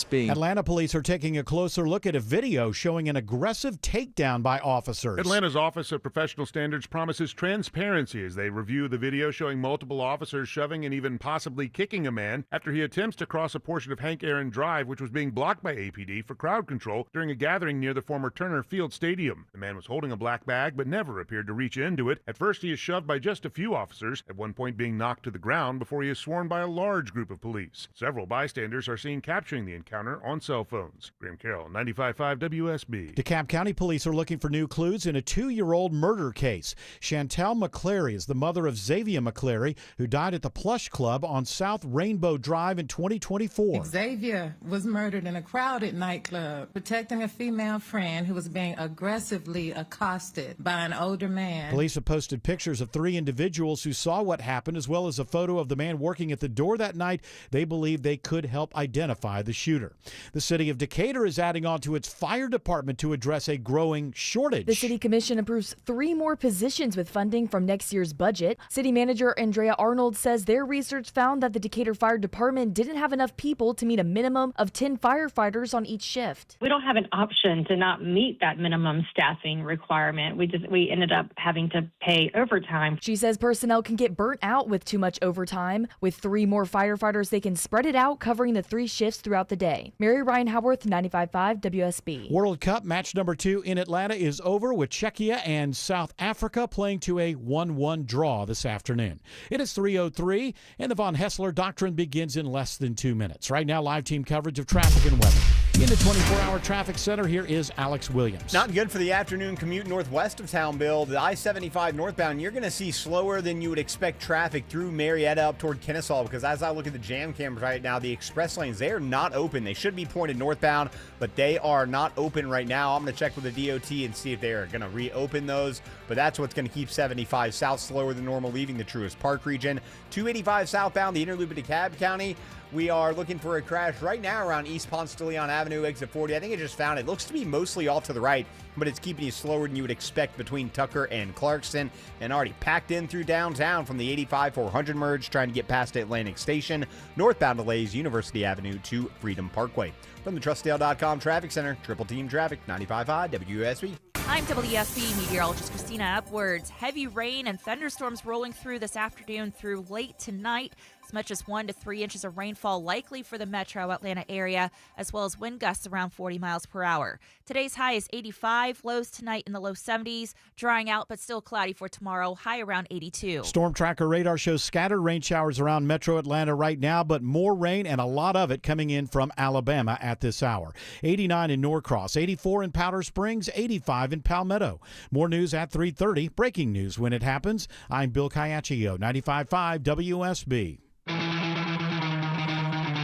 WSB. Atlanta police are taking a closer look at a video showing an aggressive takedown by officers. Atlanta's Office of Professional Standards promises transparency as they review the video showing multiple officers shoving and even possibly kicking a man after he attempts to cross a portion of Hank Aaron Drive, which was being blocked by APD for crowd control during a gathering near the former Turner Field Stadium. The man was holding a black bag but never appeared to reach into it. At first, he is shoved by just a few officers, at one point being knocked to the ground before he is swarmed by a large group of police. Several bystanders are seen capturing the encounter on cell phones. Graham Carroll, 95.5 WSB. DeKalb County police are looking for new clues in a 2-year-old murder case. Chantel McClary is the mother of Xavier McClary, who died at the Plush Club on South Rainbow Drive in 2024. Xavier was murdered in a crowded nightclub, protecting a female friend who was being aggressively accosted by an older man. Police have posted pictures of 3 individuals who saw what happened, as well as a photo of the man working at the door that night. They believe they could help identify the shooter. The city of Decatur is adding on to its fire department to address a growing shortage. The city commission approves 3 more positions with funding from next year's budget. City manager Andrea Arnold says their research found that the Decatur Fire Department didn't have enough people to meet a minimum of 10 firefighters on each shift. We don't have an option to not meet that minimum staffing requirement. We ended up having to pay overtime. She says personnel can get burnt out with too much overtime. With 3 more firefighters, they can spread it out, covering the 3 shifts throughout the day. Mary Ryan Howarth, 95.5 WSB. World Cup match number 2 in Atlanta is over, with Czechia and South Africa playing to a 1-1 draw this afternoon. It is 3:03, and the Von Hessler Doctrine begins in less than 2 minutes. Right now, live team coverage of traffic and weather. In the 24-hour traffic center, here is Alex Williams. Not good for the afternoon commute northwest of town, Bill. The I-75 northbound, you're going to see slower than you would expect traffic through Marietta up toward Kennesaw, because as I look at the jam cameras right now, the express lanes, they are not open. They should be pointed northbound, but they are not open right now. I'm going to check with the DOT and see if they are going to reopen those, but that's what's going to keep 75 south slower than normal, leaving the Truist Park region. 285 southbound, the interloop of DeKalb County. We are looking for a crash right now around East Ponce de Leon Avenue, exit 40. I think I just found it. Looks to be mostly off to the right, but it's keeping you slower than you would expect between Tucker and Clarkston, and already packed in through downtown from the 85-400 merge, trying to get past Atlantic Station. Northbound delays University Avenue to Freedom Parkway. From the TrustDale.com Traffic Center, Triple Team Traffic, 95.5 WSB. I'm WSB meteorologist Christina Upwards. Heavy rain and thunderstorms rolling through this afternoon through late tonight. As much as 1 to 3 inches of rainfall likely for the metro Atlanta area, as well as wind gusts around 40 miles per hour. Today's high is 85, lows tonight in the low 70s, drying out but still cloudy for tomorrow, high around 82. Storm Tracker radar shows scattered rain showers around metro Atlanta right now, but more rain and a lot of it coming in from Alabama at this hour. 89 in Norcross, 84 in Powder Springs, 85 in Palmetto. More news at 3:30. Breaking news when it happens. I'm Bill Caiaccio, 95.5 WSB.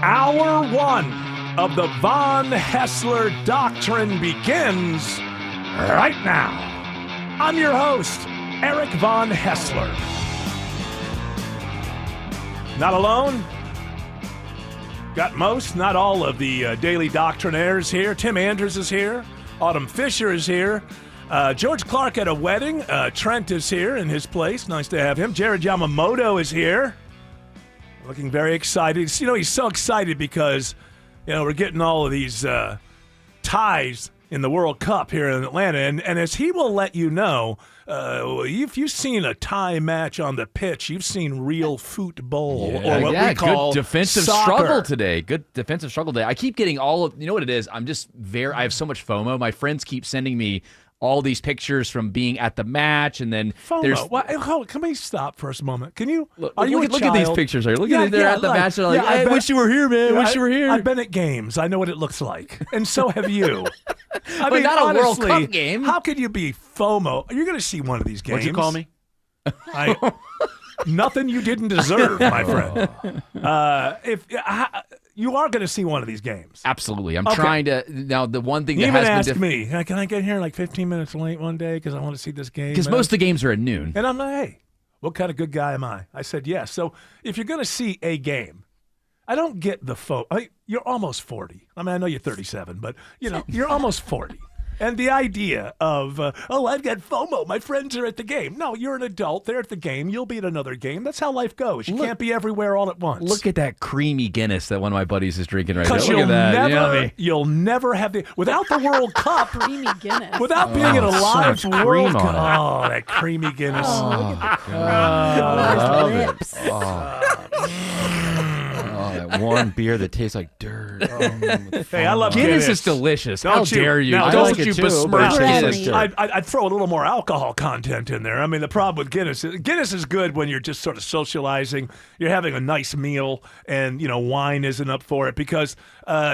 Hour 1 of the Von Hessler Doctrine begins right now. I'm your host, Eric Von Hessler. Not alone. Got most, not all of the Daily Doctrinaires here. Tim Andrews is here. Autumn Fisher is here. George Clark at a wedding. Trent is here in his place. Nice to have him. Jared Yamamoto is here. Looking very excited. You know, he's so excited because, you know, we're getting all of these ties in the World Cup here in Atlanta. And as he will let you know, if you've seen a tie match on the pitch, you've seen real football, or what we call good defensive soccer. struggle today. Good defensive struggle today. I keep getting all of, you know what it is? I have so much FOMO. My friends keep sending me all these pictures from being at the match, and then there's... Can we stop for a moment? Can you... Look at these pictures. They're at the match. They're like, I wish you were here, man. Wish you were here. I've been at games. I know what it looks like. And so have you. I mean, not honestly, a World Cup game. How could you be FOMO? You're going to see one of these games. What'd you call me? Nothing you didn't deserve, my friend. You are going to see one of these games. Absolutely. I'm trying to... Now, the one thing that has been... asked me, can I get here like 15 minutes late one day because I want to see this game? Because most of the games are at noon. And I'm like, hey, what kind of good guy am I? I said, yes. So if you're going to see a game, I don't get the you're almost 40. I mean, I know you're 37, but, you know, you're almost 40. And the idea of, I've got FOMO. My friends are at the game. No, you're an adult. They're at the game. You'll be at another game. That's how life goes. You can't be everywhere all at once. Look at that creamy Guinness that one of my buddies is drinking right now. Because Look at that. you'll never have the without the World Cup. Creamy Guinness. Without being at a so live much World cream on Cup. it. Oh, that creamy Guinness. I love it. lips. That warm beer that tastes like dirt. Hey, I love Guinness Guinness. is delicious. Don't How you- dare you? Now, Don't like it you too, besmirch but it tastes Guinness? like dirt. I'd throw a little more alcohol content in there. I mean, the problem with Guinness is good when you're just sort of socializing. You're having a nice meal, and wine isn't up for it because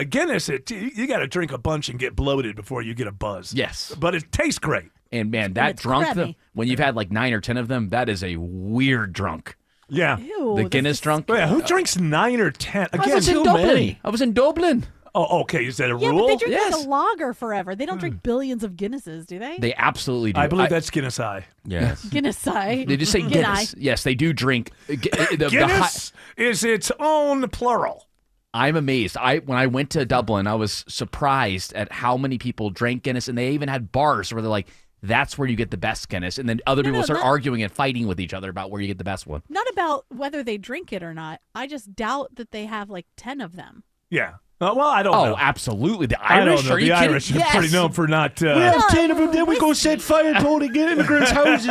Guinness, you got to drink a bunch and get bloated before you get a buzz. Yes. But it tastes great. And man, that it's drunk, creamy. when you've had like 9 or 10 of them, that is a weird drunk. Yeah. Ew, The that's Guinness drunk. Oh, yeah, who drinks 9 or 10? I Again, was in too Dublin. many. I was in Dublin. oh, okay. Is that a Yeah, rule? but they drink Yes. like a lager forever. They don't drink billions of Guinnesses, do they? They absolutely do. I believe that's Guinness High. Yes. Guinness, I. They just say Guinness. Yes, they do drink. Guinness is its own plural. I'm amazed. When I went to Dublin, I was surprised at how many people drank Guinness, and they even had bars where they're like, "That's where you get the best Guinness," and then other people start arguing and fighting with each other about where you get the best one. Not about whether they drink it or not. I just doubt that they have like 10 of them. Yeah. Well, I don't Oh, know. absolutely. The I don't Irish? know. Are you The kidding? Irish are Yes. pretty known for not. We have 10 of them, then we go set fire to all the immigrants' houses.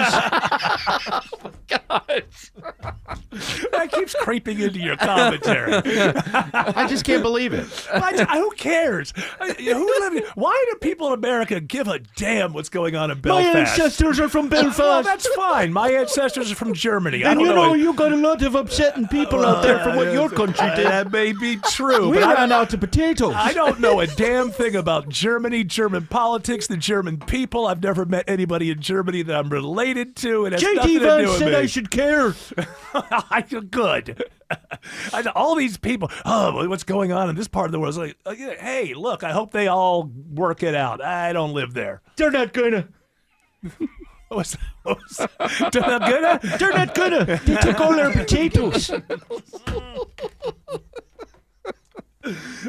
That keeps creeping into your commentary. I just can't believe it. Who cares? Why do people in America give a damn what's going on in My Belfast? ancestors are from Belfast. Well, that's fine. My ancestors are from Germany. I and don't you know. you got a lot of upsetting people out there from what your country did. That may be true. We but ran out of potatoes. I don't know a damn thing about Germany, German politics, the German people. I've never met anybody in Germany that I'm related to. It has nothing J.D. to do Vance with said me. I should care. I feel good. All these people, what's going on in this part of the world? It's like, hey, look, I hope they all work it out. I don't live there. They're not gonna. They're not gonna? They're not gonna. They took all our potatoes.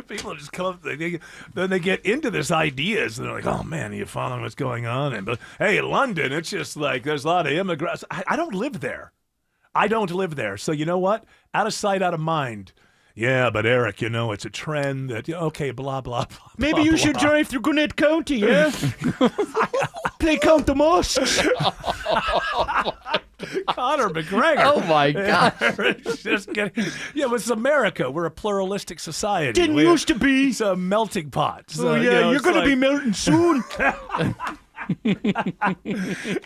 People just come up, then they get into this ideas, and they're like, oh, man, are you following what's going on? And but hey, in London, it's just like there's a lot of immigrants. I don't live there. I don't live there. So you know what? Out of sight, out of mind. Yeah, but Eric, it's a trend that, okay, blah, blah, blah. Maybe you should drive through Gwinnett County, yeah? Play Count the Mosques. Conor McGregor. Oh, my God. It's just kidding. Yeah, it's America. We're a pluralistic society. Didn't used to be. It's a melting pot. So, Oh, yeah, you're it's going to be like- melting soon.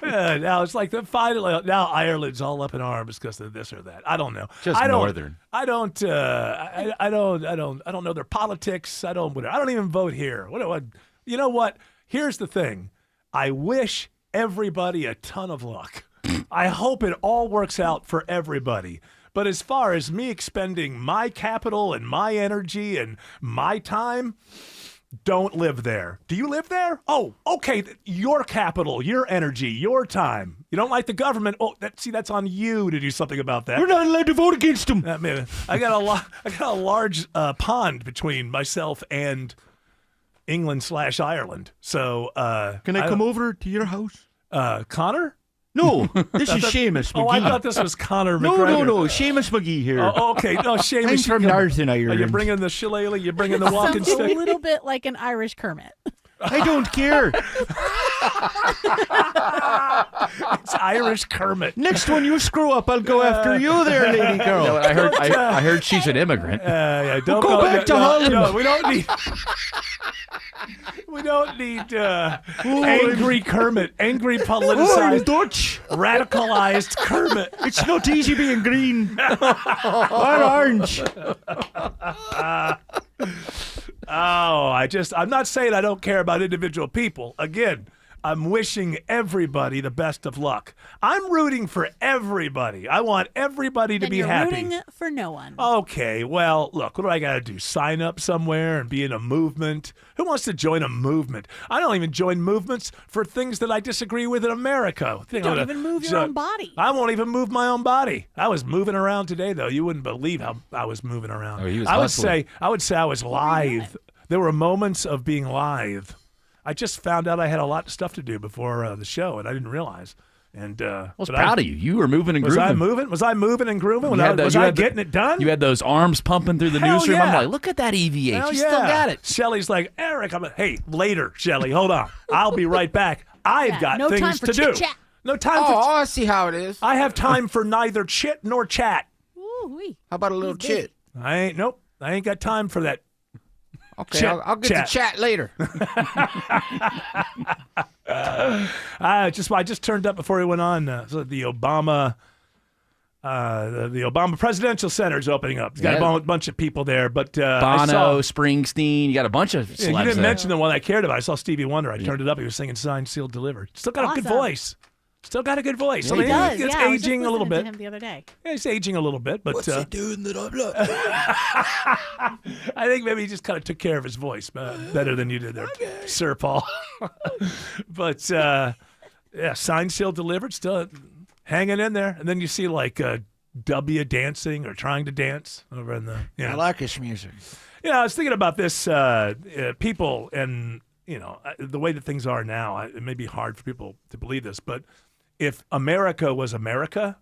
Now it's like finally now Ireland's all up in arms because of this or that. I don't know. Just I don't, northern. I don't. I don't know their politics. I don't even vote here. You know what? Here's the thing. I wish everybody a ton of luck. I hope it all works out for everybody. But as far as me expending my capital and my energy and my time, don't live there. Do you live there? Oh, okay. Your capital, your energy, your time. You don't like the government? Oh, that's on you to do something about that. We're not allowed to vote against them. Man, I got a large pond between myself and England/Ireland. So Can I come over to your house? Connor? No, this is Seamus McGee. Oh, I thought this was Connor No, McGregor. no, Seamus McGee here. Oh, okay. No, Seamus. I'm from Northern Ireland. You're bringing the shillelagh. You're bringing the walking Sounds a stick. little bit like an Irish Kermit. I don't care. It's Irish Kermit. Next one you screw up, I'll go after you there, lady girl. No, I heard she's an immigrant. Don't Go back to Holland. No, we don't need. We don't need angry Kermit, angry Oh, I'm politicized, Dutch. radicalized Kermit. It's not easy being green or orange. I'm not saying I don't care about individual people. Again, I'm wishing everybody the best of luck. I'm rooting for everybody. I want everybody to Then be you're happy. rooting for no one. Okay, well, look, what do I got to do? Sign up somewhere and be in a movement? Who wants to join a movement? I don't even join movements for things that I disagree with in America. You don't even move your own body. I won't even move my own body. I was moving around today, though. You wouldn't believe how I was moving around. Oh, he was I would hustling. say I was lithe. There were moments of being lithe. I just found out I had a lot of stuff to do before the show, and I didn't realize. And I was proud of you. You were moving and grooving. Was I moving and grooving? Was I getting it done? You had those arms pumping through the Hell newsroom. yeah. I'm like, look at that EVH. Hell You yeah. still got it. Shelly's like, Eric, hey, later, Shelly. Hold on. I'll be right back. I've got no time things for to do. chit-chat. No time for Oh, I see how it is. I have time for neither chit nor chat. Ooh-wee. How about a little chit? I ain't got time for that. Okay, Chit- I'll get chat. to chat later. I just turned up before we went on. So the Obama Presidential Center is opening up. It's got a bunch of people there, but Bono, Springsteen, you got a bunch of celebs you didn't there. mention the one I cared about. I saw Stevie Wonder. I turned it up. He was singing "Signed, Sealed, Delivered." Still got a good Awesome. voice. Still got a good voice. He does. It's I was just aging a little listening bit. to him the other day. Yeah, he's aging a little bit, but What's he doing that I'm not? I think maybe he just kind of took care of his voice better than you did there, Sir Paul. But yeah, Signed, Sealed, Delivered, still hanging in there. And then you see like W dancing or trying to dance over in the. I like his music. Yeah, I was thinking about this people and the way that things are now. It may be hard for people to believe this, but if America was America,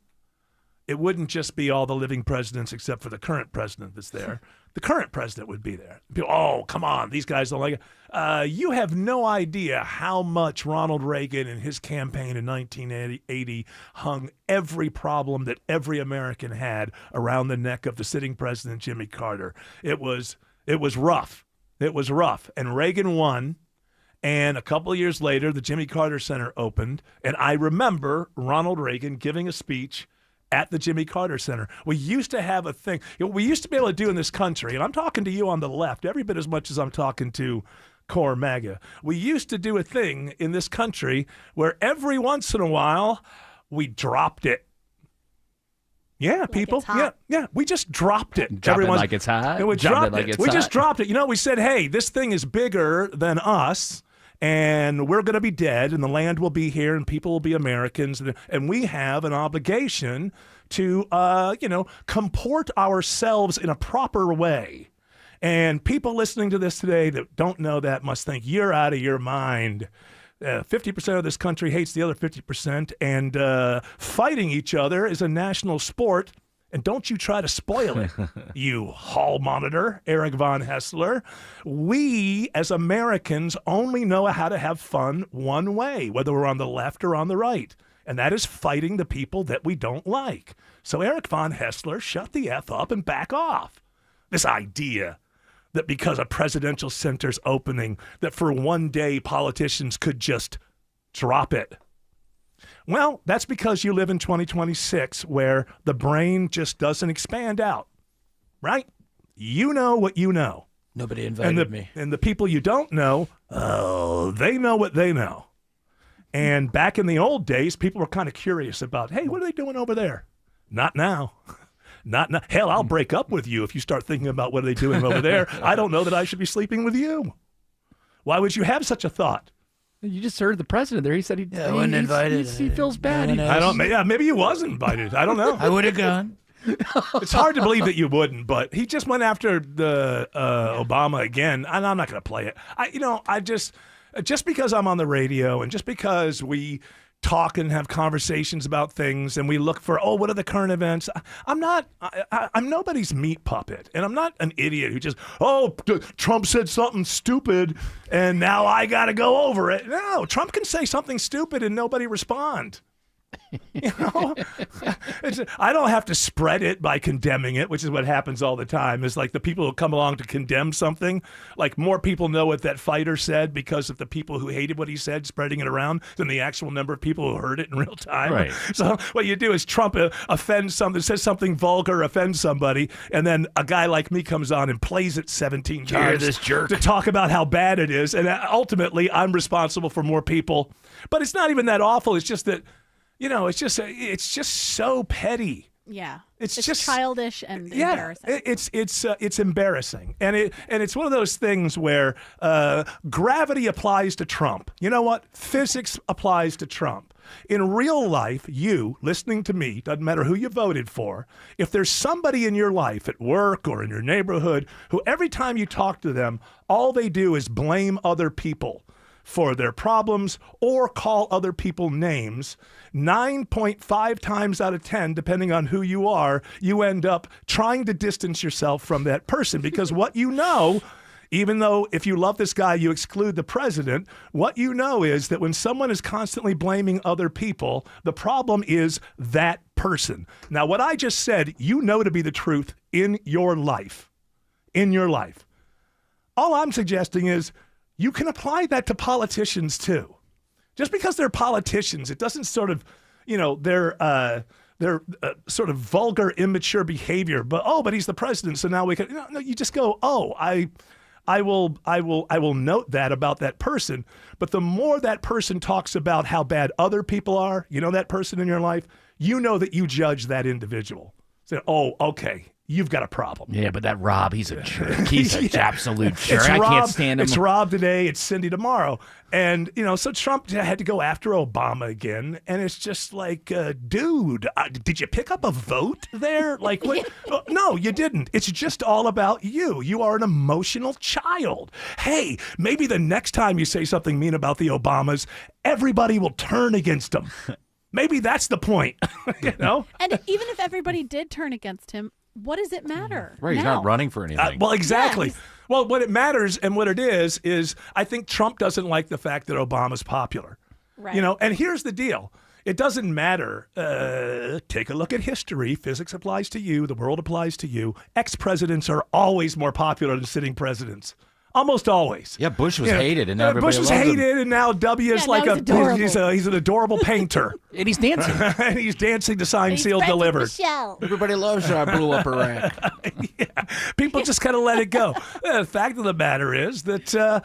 it wouldn't just be all the living presidents except for the current president that's there. The current president would be there. People, oh, come on, these guys don't like it. You have no idea how much Ronald Reagan and his campaign in 1980 hung every problem that every American had around the neck of the sitting president, Jimmy Carter. It was rough. It was rough. And Reagan won. And a couple of years later, the Jimmy Carter Center opened. And I remember Ronald Reagan giving a speech at the Jimmy Carter Center. We used to have a thing. We used to be able to do in this country, and I'm talking to you on the left every bit as much as I'm talking to Core MAGA. We used to do a thing in this country where every once in a while we dropped it. Yeah, people. it's hot. Yeah. We just dropped it. Drop it like it's hot. We Drop it dropped like it. it's We just hot. dropped it. We said, hey, this thing is bigger than us. And we're going to be dead, and the land will be here, and people will be Americans, and we have an obligation to, comport ourselves in a proper way. And people listening to this today that don't know that must think you're out of your mind. 50% of this country hates the other 50%, and fighting each other is a national sport. And don't you try to spoil it, you hall monitor, Eric Von Hessler. We, as Americans, only know how to have fun one way, whether we're on the left or on the right. And that is fighting the people that we don't like. So Eric Von Hessler, shut the F up and back off. This idea that because a presidential center's opening, that for one day politicians could just drop it. Well, that's because you live in 2026 where the brain just doesn't expand out, right? You know what you know. Nobody invited me. And the people you don't know, they know what they know. And back in the old days, people were kind of curious about, hey, what are they doing over there? Not now. Not now. Hell, I'll break up with you if you start thinking about what are they doing over there. I don't know that I should be sleeping with you. Why would you have such a thought? You just heard the president there. He said he wasn't invited. he feels bad. I don't. Yeah, maybe he was invited. I don't know. I would have gone. It's hard to believe that you wouldn't, but he just went after the Obama again, and I'm not going to play it. I just because I'm on the radio and just because we talk and have conversations about things and we look for, what are the current events? I'm nobody's meat puppet, and I'm not an idiot who just, Trump said something stupid and now I got to go over it. No, Trump can say something stupid and nobody respond. I don't have to spread it by condemning it, which is what happens all the time. It's like the people who come along to condemn something, like more people know what that fighter said because of the people who hated what he said spreading it around than the actual number of people who heard it in real time. Right. So what you do is Trump offends something, says something vulgar, offends somebody, and then a guy like me comes on and plays it 17 times this jerk. to talk about how bad it is, and ultimately I'm responsible for more people. But it's not even that awful. It's just that it's just so petty. Yeah, It's just childish and Yeah, embarrassing. it's embarrassing, and it's one of those things where gravity applies to Trump. You know what? Physics applies to Trump. In real life, you listening to me, doesn't matter who you voted for, if there's somebody in your life at work or in your neighborhood who every time you talk to them, all they do is blame other people for their problems or call other people names, 9.5 times out of 10, depending on who you are, you end up trying to distance yourself from that person because what you know, even though if you love this guy, you exclude the president, what you know is that when someone is constantly blaming other people, the problem is that person. Now, what I just said, you know to be the truth in your life. In your life. All I'm suggesting is you can apply that to politicians too. Just because they're politicians, it doesn't sort of, their sort of vulgar, immature behavior. But he's the president, so now we can. No, you just go, I will note that about that person. But the more that person talks about how bad other people are, that person in your life, you know that you judge that individual. Say, okay. You've got a problem. Yeah, but that Rob, he's a jerk. He's an absolute jerk. I Rob, can't stand him. It's Rob today. It's Cindy tomorrow. And, so Trump had to go after Obama again. And it's just like, dude, did you pick up a vote there? Like, what? No, you didn't. It's just all about you. You are an emotional child. Hey, maybe the next time you say something mean about the Obamas, everybody will turn against them. Maybe that's the point, And even if everybody did turn against him, what does it matter? Right, he's not running for anything. Well, exactly. Well, what it matters and what it is I think Trump doesn't like the fact that Obama's popular. Right. And here's the deal. It doesn't matter. Take a look at history. Physics applies to you. The world applies to you. Ex-presidents are always more popular than sitting presidents. Almost always. Yeah, Bush was hated, and now everybody Bush was loves hated, him. and now W is like he's an adorable painter, and he's dancing, and he's dancing to Sign Sealed Delivered. Everybody loves her. I blew up Iraq. People just kind of let it go. The fact of the matter is that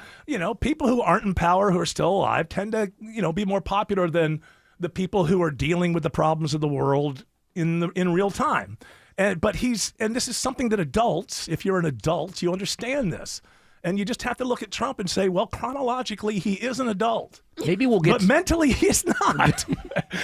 people who aren't in power, who are still alive, tend to be more popular than the people who are dealing with the problems of the world in real time. But this is something that adults, if you're an adult, you understand this. And you just have to look at Trump and say, well, chronologically, he is an adult. Maybe we'll get... But mentally, he's not.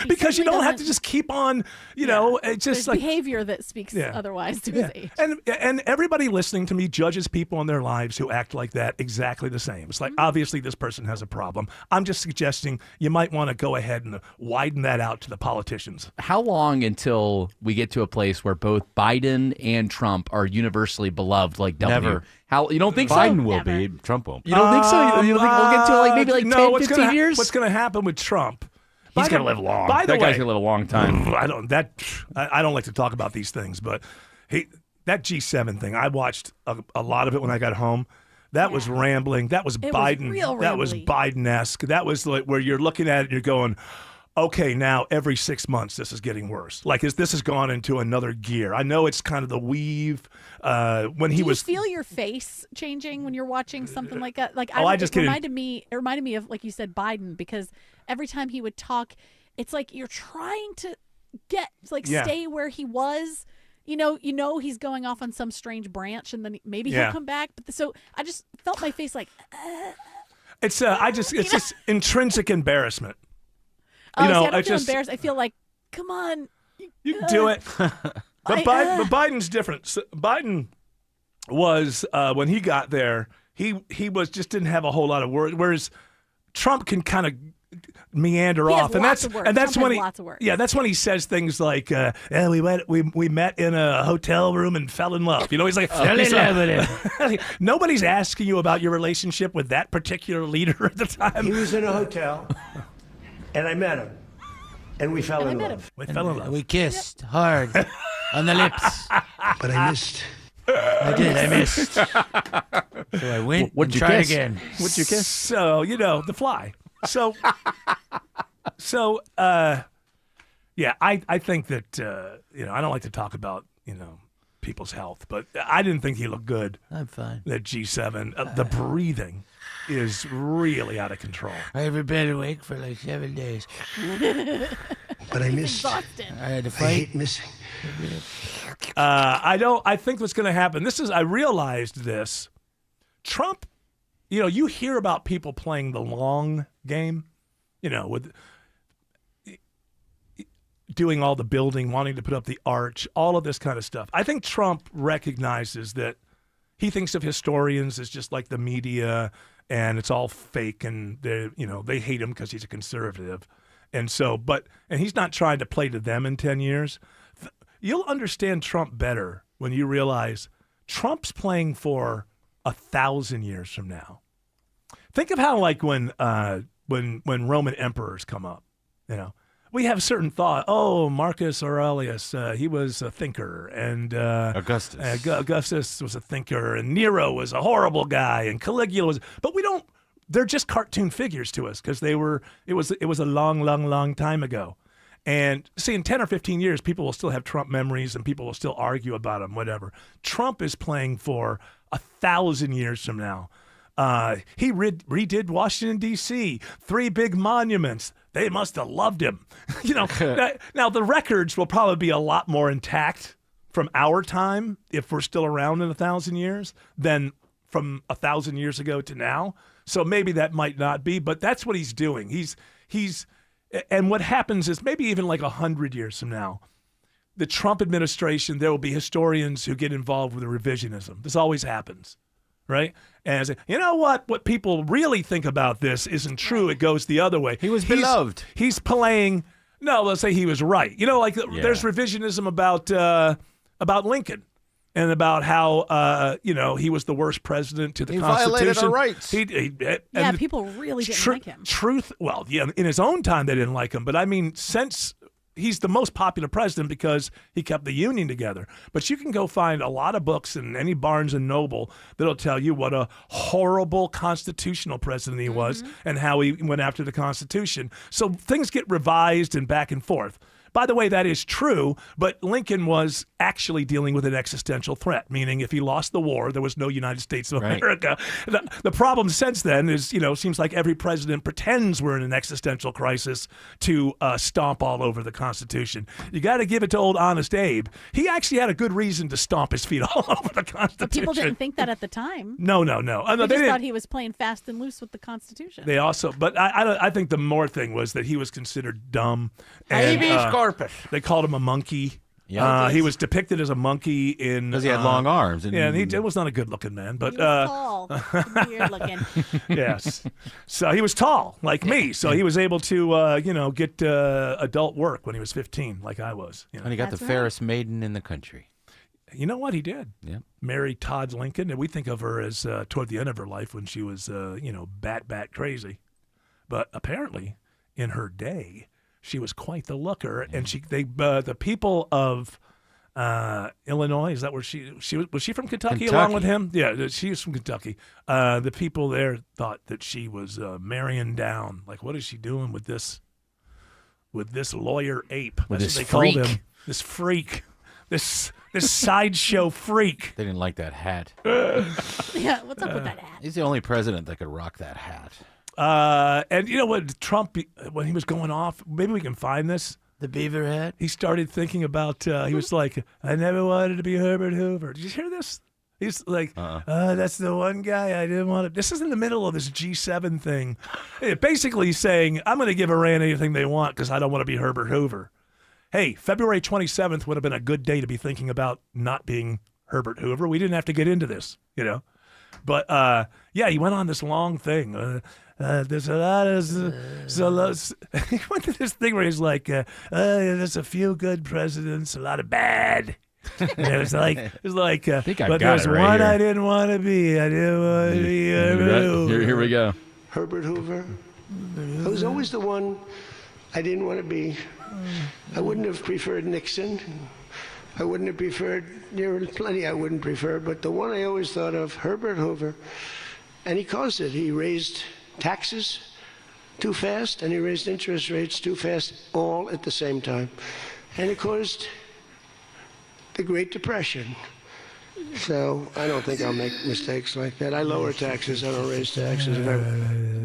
Because you don't have to just keep on, it's just There's behavior that speaks otherwise to his age. And everybody listening to me judges people in their lives who act like that exactly the same. It's like, obviously, this person has a problem. I'm just suggesting you might want to go ahead and widen that out to the politicians. How long until we get to a place where both Biden and Trump are universally beloved like W? Never. You don't think Biden so? will be. Trump won't. You don't think so? You don't think we'll get to maybe 10, 15 years? What's going to happen with Trump? He's going to live long. By the that way, guy's going to live a long time. I don't like to talk about these things, but that G7 thing, I watched a lot of it when I got home. That was rambling. That was Biden. That was Biden-esque. That was like where you're looking at it and you're going, okay, now every 6 months this is getting worse. Like this has gone into another gear. I know it's kind of the weave. When he was, do you feel your face changing when you're watching something like that? Like, it reminded me of, like you said, Biden, because every time he would talk, it's like you're trying to stay where he was. He's going off on some strange branch, and then maybe he'll come back. But so I just felt my face like. It's just intrinsic embarrassment. I don't feel embarrassed. I feel like, come on. You can do it. But Biden's different. So Biden was, when he got there, he didn't have a whole lot of words, whereas Trump can kind of meander off. And that's when that's when he says things like, we met in a hotel room and fell in love. He's like, nobody's asking you about your relationship with that particular leader at the time. He was in a hotel. And I met him, and we fell in love. We fell in love. We kissed hard on the lips. But I missed. I missed. So I went and tried again. What'd you kiss? So, the fly. So, I think that, I don't like to talk about, people's health, but I didn't think he looked good. I'm fine. That G7, the breathing is really out of control. I haven't been awake for like 7 days. But I missed. I had to fight. I hate missing. I think what's going to happen, I realized this. Trump, you hear about people playing the long game, with doing all the building, wanting to put up the arch, all of this kind of stuff. I think Trump recognizes that he thinks of historians as just like the media and it's all fake, and they hate him because he's a conservative, and he's not trying to play to them in 10 years. You'll understand Trump better when you realize Trump's playing for 1,000 years from now. Think of how, like, when Roman emperors come up, we have a certain thought. Oh, Marcus Aurelius, he was a thinker, and Augustus was a thinker, and Nero was a horrible guy, and Caligula was. But we don't. They're just cartoon figures to us because they were. It was a long time ago. And see, in 10 or 15 years, people will still have Trump memories, and people will still argue about him. Whatever. Trump is playing for 1,000 years from now. He redid Washington, D.C., 3 big monuments. They must have loved him. Now, the records will probably be a lot more intact from our time, if we're still around in 1,000 years, than from 1,000 years ago to now. So maybe that might not be, but that's what he's doing. And what happens is maybe even like 100 years from now, the Trump administration, there will be historians who get involved with the revisionism. This always happens. Right? And say, you know what people really think about this isn't true. It goes the other way. He was beloved. He's playing. No, let's say he was right. There's revisionism about Lincoln and about how he was the worst president to the Constitution. He violated our rights. People really didn't like him. In his own time they didn't like him, but I mean, since he's the most popular president because he kept the Union together. But you can go find a lot of books in any Barnes and Noble that'll tell you what a horrible constitutional president he was and how he went after the Constitution. So things get revised and back and forth. By the way, that is true, but Lincoln was actually dealing with an existential threat, meaning if he lost the war, there was no United States of America. The problem since then is, seems like every president pretends we're in an existential crisis to stomp all over the Constitution. You got to give it to old Honest Abe. He actually had a good reason to stomp his feet all over the Constitution. But people didn't think that at the time. No. They just thought he was playing fast and loose with the Constitution. They also, but I think the more thing was that he was considered dumb. And, corpus. They called him a monkey. Yeah, he was depicted as a monkey in because he had long arms. And he was not a good-looking man, but he was tall, weird-looking. Yes, so he was tall like me. So he was able to, get adult work when he was 15, like I was. And he got the fairest maiden in the country. You know what he did? Yeah, married Todd Lincoln, and we think of her as toward the end of her life when she was, bat crazy, but apparently in her day. She was quite the looker, and the people of Illinois, is that where she was she from Kentucky along with him? Yeah, she was from Kentucky. The people there thought that she was marrying down. Like, what is she doing with this lawyer ape? With That's this what they freak. called him. This freak. This sideshow freak. They didn't like that hat. Yeah, what's up with that hat? He's the only president that could rock that hat. And you know what, Trump, when he was going off, maybe we can find this. The beaver hat? He started thinking about, he was like, I never wanted to be Herbert Hoover. Did you hear this? He's like, that's the one guy I didn't want to. This is in the middle of this G7 thing. Basically saying, I'm going to give Iran anything they want because I don't want to be Herbert Hoover. Hey, February 27th would have been a good day to be thinking about not being Herbert Hoover. We didn't have to get into this, But, he went on this long thing. There's a lot of he went to this thing where he's like, there's a few good presidents, a lot of bad. And it was like, I think but there's one I didn't want to be. I didn't want to be Herbert Hoover. Here we go. Herbert Hoover. I was always the one I didn't want to be. I wouldn't have preferred Nixon. I wouldn't have preferred, there were plenty I wouldn't prefer, but the one I always thought of, Herbert Hoover, and he caused it. He raised taxes too fast, and he raised interest rates too fast, all at the same time. And it caused the Great Depression. So I don't think I'll make mistakes like that. I lower taxes. I don't raise taxes.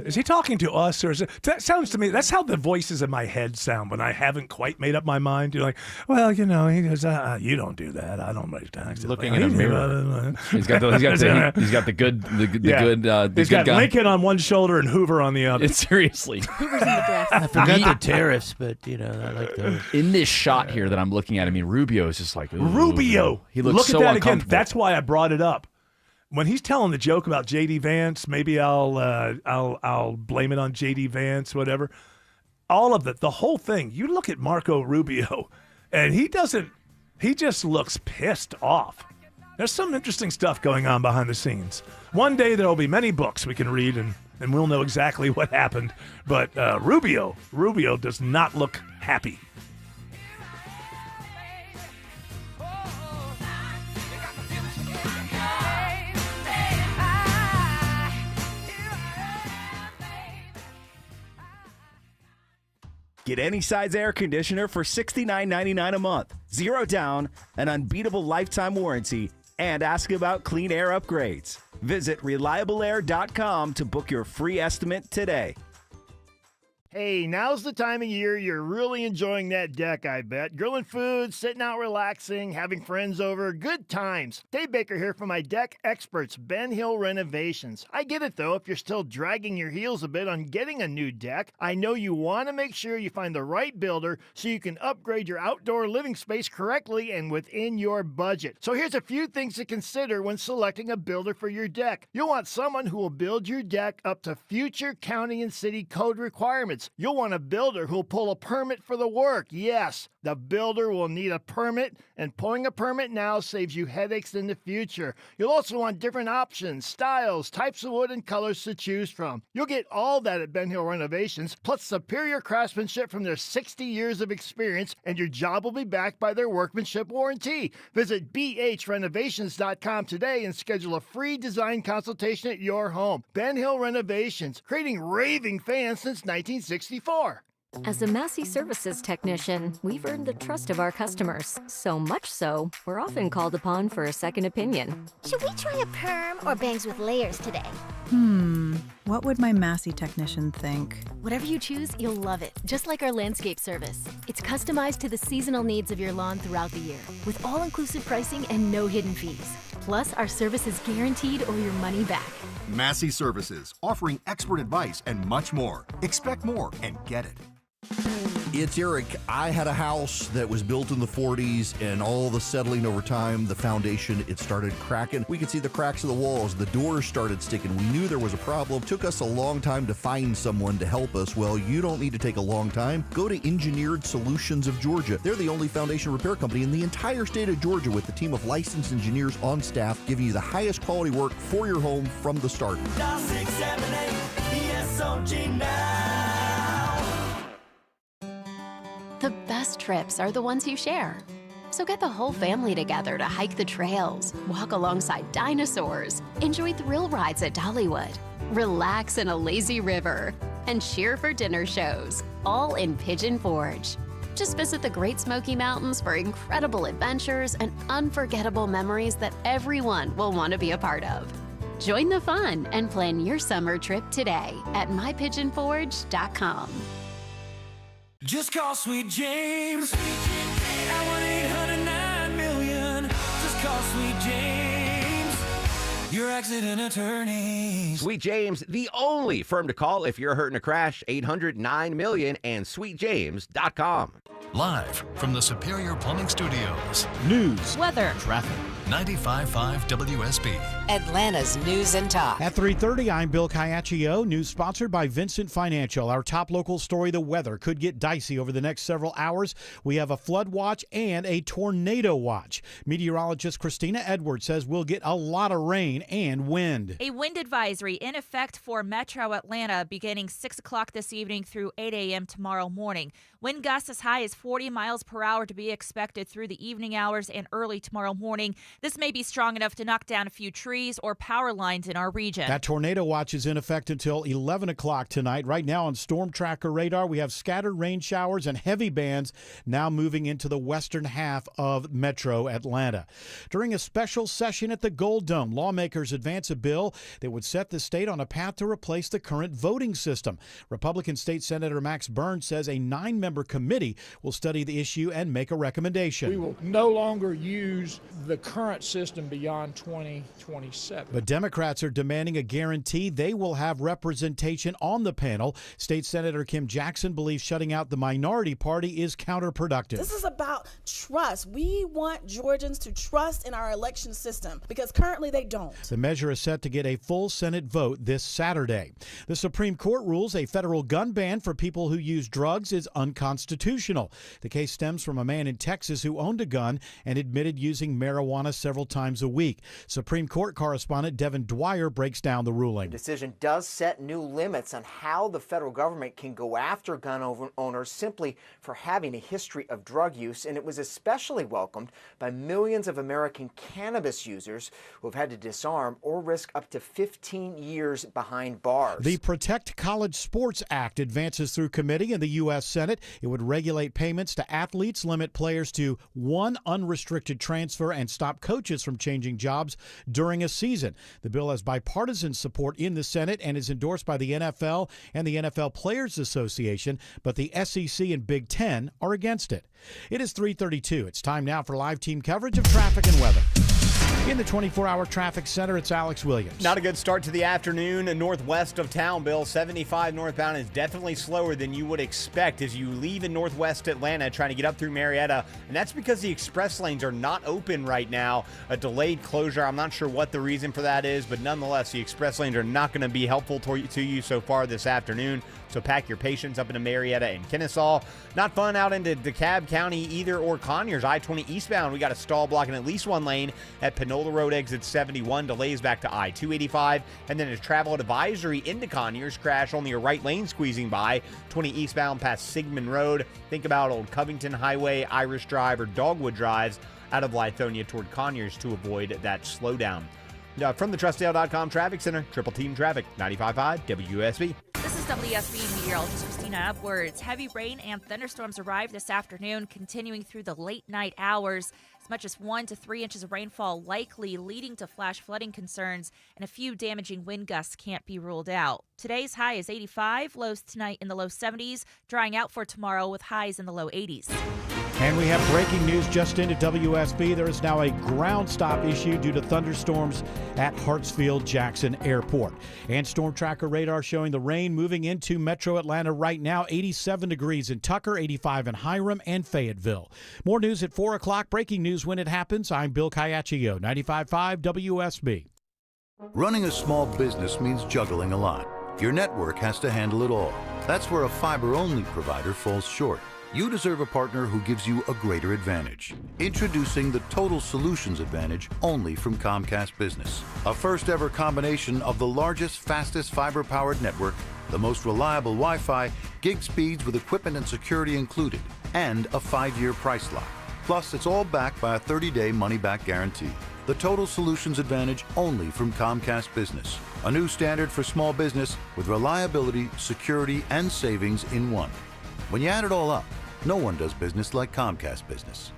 Is he talking to us, or is it? That sounds to me. That's how the voices in my head sound when I haven't quite made up my mind. You're like, well, he goes, you don't do that. I don't raise taxes. Looking in a mirror. He's got the good. He's got Lincoln on one shoulder and Hoover on the other. Seriously. Hoover's in the dress. I forgot the tariffs, but I like those. In this shot here that I'm looking at, I mean, Rubio is just like, ooh. Rubio. He looks Look so at that uncomfortable. again. That's why I brought it up. when he's telling the joke about J.D. Vance, maybe I'll blame it on J.D. Vance, whatever. All of it, the whole thing. You look at Marco Rubio, and he just looks pissed off. There's some interesting stuff going on behind the scenes. One day there will be many books we can read, and we'll know exactly what happened. But Rubio does not look happy. Get any size air conditioner for $69.99 a month, 0 down, an unbeatable lifetime warranty, and ask about clean air upgrades. Visit reliableair.com to book your free estimate today. Hey, now's the time of year you're really enjoying that deck, I bet. Grilling food, sitting out relaxing, having friends over, good times. Dave Baker here for my deck experts, Ben Hill Renovations. I get it though, if you're still dragging your heels a bit on getting a new deck, I know you want to make sure you find the right builder so you can upgrade your outdoor living space correctly and within your budget. So here's a few things to consider when selecting a builder for your deck. You'll want someone who will build your deck up to future county and city code requirements. You'll want a builder who'll pull a permit for the work. Yes, the builder will need a permit, and pulling a permit now saves you headaches in the future. You'll also want different options, styles, types of wood, and colors to choose from. You'll get all that at Ben Hill Renovations, plus superior craftsmanship from their 60 years of experience, and your job will be backed by their workmanship warranty. Visit bhrenovations.com today and schedule a free design consultation at your home. Ben Hill Renovations, creating raving fans since 1964. As a Massey Services technician, we've earned the trust of our customers. So much so, we're often called upon for a second opinion. Should we try a perm or bangs with layers today? What would my Massey technician think? Whatever you choose, you'll love it. Just like our landscape service. It's customized to the seasonal needs of your lawn throughout the year, with all-inclusive pricing and no hidden fees. Plus, our service is guaranteed or your money back. Massey Services, offering expert advice and much more. Expect more and get it. It's Eric. I had a house that was built in the 40s, and all the settling over time, the foundation, it started cracking. We could see the cracks of the walls. The doors started sticking. We knew there was a problem. It took us a long time to find someone to help us. Well, you don't need to take a long time. Go to Engineered Solutions of Georgia. They're the only foundation repair company in the entire state of Georgia with a team of licensed engineers on staff giving you the highest quality work for your home from the start. Dial 678 ESOG now. The best trips are the ones you share. So get the whole family together to hike the trails, walk alongside dinosaurs, enjoy thrill rides at Dollywood, relax in a lazy river, and cheer for dinner shows, all in Pigeon Forge. Just visit the Great Smoky Mountains for incredible adventures and unforgettable memories that everyone will want to be a part of. Join the fun and plan your summer trip today at mypigeonforge.com. Just call Sweet James at 1-800-9-million. Just call Sweet James, your accident attorneys. Sweet James, the only firm to call if you're hurt in a crash. 800-9-million and sweetjames.com. Live from the Superior Plumbing Studios. News, weather, traffic. 95.5 WSB. Atlanta's News and Talk. At 3:30, I'm Bill Caiaccio. News sponsored by Vincent Financial. Our top local story, the weather could get dicey over the next several hours. We have a flood watch and a tornado watch. Meteorologist Christina Edwards says we'll get a lot of rain and wind. A wind advisory in effect for Metro Atlanta beginning 6 o'clock this evening through 8 a.m. tomorrow morning. Wind gusts as high as 40 miles per hour to be expected through the evening hours and early tomorrow morning. This may be strong enough to knock down a few trees or power lines in our region. That tornado watch is in effect until 11 o'clock tonight. Right now on Storm Tracker radar, we have scattered rain showers and heavy bands now moving into the western half of Metro Atlanta. During a special session at the Gold Dome, lawmakers advance a bill that would set the state on a path to replace the current voting system. Republican State Senator Max Burns says a 9-member committee will study the issue and make a recommendation. We will no longer use the current current system beyond 2027. But Democrats are demanding a guarantee they will have representation on the panel. State Senator Kim Jackson believes shutting out the minority party is counterproductive. This is about trust. We want Georgians to trust in our election system because currently they don't. The measure is set to get a full Senate vote this Saturday. The Supreme Court rules a federal gun ban for people who use drugs is unconstitutional. The case stems from a man in Texas who owned a gun and admitted using marijuana several times a week. Supreme Court correspondent Devin Dwyer breaks down the ruling. The decision does set new limits on how the federal government can go after gun owners simply for having a history of drug use, and it was especially welcomed by millions of American cannabis users who have had to disarm or risk up to 15 years behind bars. The Protect College Sports Act advances through committee in the U.S. Senate. It would regulate payments to athletes, limit players to one unrestricted transfer, and stop coaches from changing jobs during a season. The bill has bipartisan support in the Senate and is endorsed by the NFL and the NFL Players Association, but the SEC and Big Ten are against it. It is 3:32. It's time now for live team coverage of traffic and weather. In the 24-hour traffic center, it's Alex Williams. Not a good start to the afternoon northwest of town, Bill. 75 northbound is definitely slower than you would expect as you leave in northwest Atlanta trying to get up through Marietta. And that's because the express lanes are not open right now. A delayed closure. I'm not sure what the reason for that is, but nonetheless, the express lanes are not going to be helpful to you so far this afternoon. So pack your patience up into Marietta and Kennesaw. Not fun out into DeKalb County either, or Conyers. I-20 eastbound, we got a stall blocking at least one lane at Panola Road exit 71. Delays back to I-285. And then a travel advisory into Conyers. Crash only a right lane squeezing by. 20 eastbound past Sigmund Road. Think about Old Covington Highway, Irish Drive, or Dogwood Drives out of Lithonia toward Conyers to avoid that slowdown. From the TrustDale.com Traffic Center, Triple Team Traffic, 95.5 WSB. This is WSB meteorologist Christina Upwards. Heavy rain and thunderstorms arrive this afternoon, continuing through the late night hours. As much as 1 to 3 inches of rainfall likely, leading to flash flooding concerns, and a few damaging wind gusts can't be ruled out. Today's high is 85, lows tonight in the low 70s, drying out for tomorrow with highs in the low 80s. And we have breaking news just into WSB. There is now a ground stop issue due to thunderstorms at Hartsfield-Jackson Airport. And Storm Tracker radar showing the rain moving into metro Atlanta right now. 87 degrees in Tucker, 85 in Hiram and Fayetteville. More news at 4 o'clock. Breaking news when it happens. I'm Bill Caiaccio, 95.5 WSB. Running a small business means juggling a lot. Your network has to handle it all. That's where a fiber-only provider falls short. You deserve a partner who gives you a greater advantage. Introducing the Total Solutions Advantage only from Comcast Business. A first-ever combination of the largest, fastest fiber-powered network, the most reliable Wi-Fi, gig speeds with equipment and security included, and a 5-year price lock. Plus, it's all backed by a 30-day money-back guarantee. The Total Solutions Advantage only from Comcast Business. A new standard for small business with reliability, security, and savings in one. When you add it all up, no one does business like Comcast Business.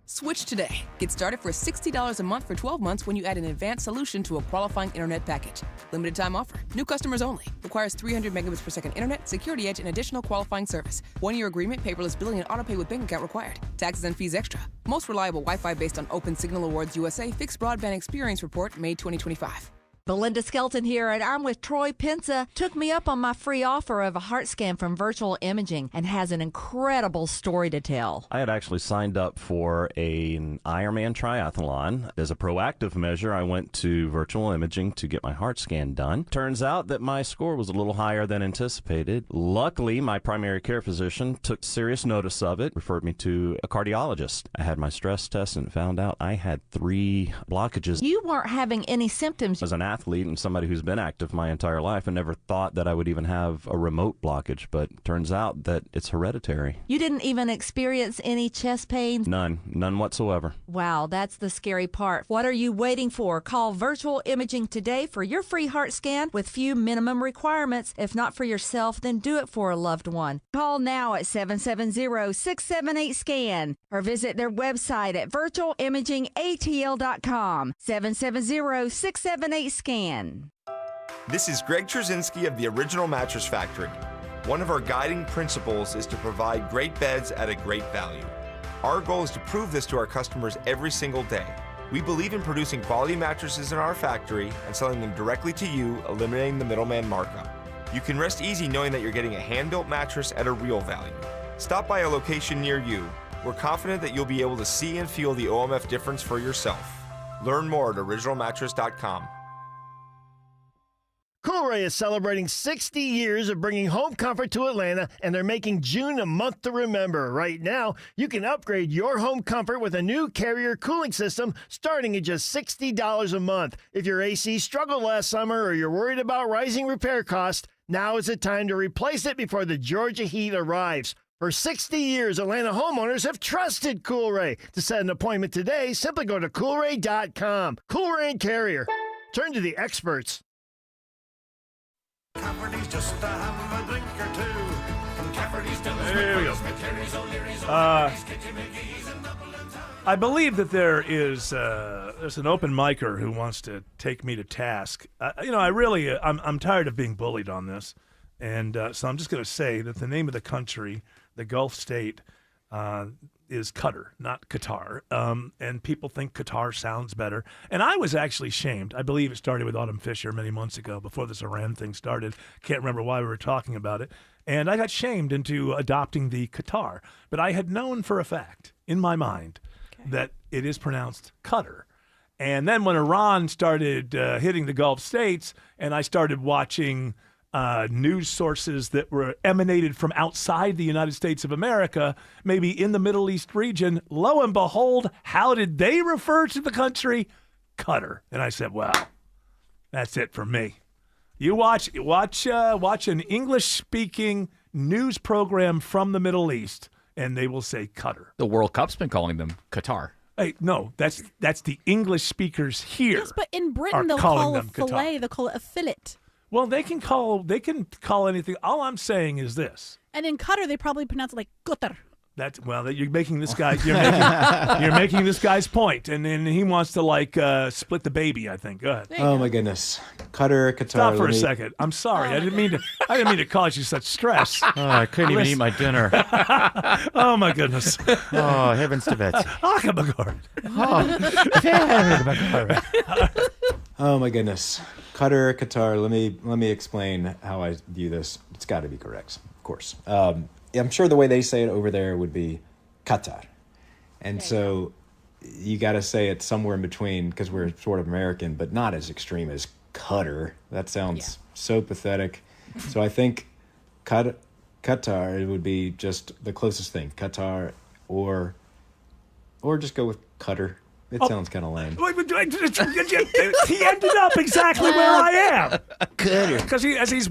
Switch today. Get started for $60 a month for 12 months when you add an advanced solution to a qualifying internet package. Limited time offer. New customers only. Requires 300 megabits per second internet, security edge, and additional qualifying service. 1-year agreement, paperless billing, and autopay with bank account required. Taxes and fees extra. Most reliable Wi-Fi based on Open Signal Awards USA Fixed Broadband Experience Report, May 2025. Belinda Skelton here, and I'm with Troy Pensa. Took me up on my free offer of a heart scan from Virtual Imaging and has an incredible story to tell. I had actually signed up for an Ironman triathlon. As a proactive measure, I went to Virtual Imaging to get my heart scan done. Turns out that my score was a little higher than anticipated. Luckily, my primary care physician took serious notice of it, referred me to a cardiologist. I had my stress test and found out I had 3 blockages. You weren't having any symptoms. As an athlete and somebody who's been active my entire life, I never thought that I would even have a remote blockage, but turns out that it's hereditary. You didn't even experience any chest pains? None whatsoever. Wow, that's the scary part. What are you waiting for? Call Virtual Imaging today for your free heart scan with few minimum requirements. If not for yourself, then do it for a loved one. Call now at 770-678-SCAN or visit their website at virtualimagingatl.com. 770-678-SCAN. This is Greg Trzynski of the Original Mattress Factory. One of our guiding principles is to provide great beds at a great value. Our goal is to prove this to our customers every single day. We believe in producing quality mattresses in our factory and selling them directly to you, eliminating the middleman markup. You can rest easy knowing that you're getting a hand-built mattress at a real value. Stop by a location near you. We're confident that you'll be able to see and feel the OMF difference for yourself. Learn more at originalmattress.com. Coolray is celebrating 60 years of bringing home comfort to Atlanta, and they're making June a month to remember. Right now, you can upgrade your home comfort with a new Carrier cooling system starting at just $60 a month. If your AC struggled last summer or you're worried about rising repair costs, now is the time to replace it before the Georgia heat arrives. For 60 years, Atlanta homeowners have trusted Coolray. To set an appointment today, simply go to Coolray.com. Coolray and Carrier. Turn to the experts. Cafferty's just to have a drink or two. From Cafferty's to There we go. I believe that there's an open micer who wants to take me to task. I'm tired of being bullied on this, and so I'm just going to say that the name of the country, the Gulf state, is Qatar, not Qatar. And people think Qatar sounds better. And I was actually shamed. I believe it started with Autumn Fisher many months ago, before this Iran thing started. Can't remember why we were talking about it. And I got shamed into adopting the Qatar. But I had known for a fact, in my mind, that it is pronounced Qatar. And then when Iran started hitting the Gulf states, and I started watching news sources that were emanated from outside the United States of America, maybe in the Middle East region, lo and behold, how did they refer to the country? Qatar. And I said, well, that's it for me. You watch an English-speaking news program from the Middle East, and they will say Qatar. The World Cup's been calling them Qatar. Hey, no, that's the English speakers here. Yes, but in Britain they'll call a fillet, they'll call it a fillet. Well, they can call anything. All I'm saying is this. And in Qatar, they probably pronounce it like Qatar. You're making this guy. You're making this guy's point, and then he wants to split the baby. I think. Go ahead. Oh my goodness, Qatar. Stop for a second. I'm sorry. I didn't mean to cause you such stress. I couldn't even eat my dinner. Oh my goodness. Oh heavens to bets. Oh my goodness. Qatar. Let me explain how I view this. It's got to be correct, of course. I'm sure the way they say it over there would be Qatar, and so you got to say it somewhere in between because we're sort of American, but not as extreme as Qatar. That sounds so pathetic. So I think Qatar, it would be just the closest thing, Qatar, or just go with Qatar. It sounds kind of lame. He ended up exactly where I am. Because as he's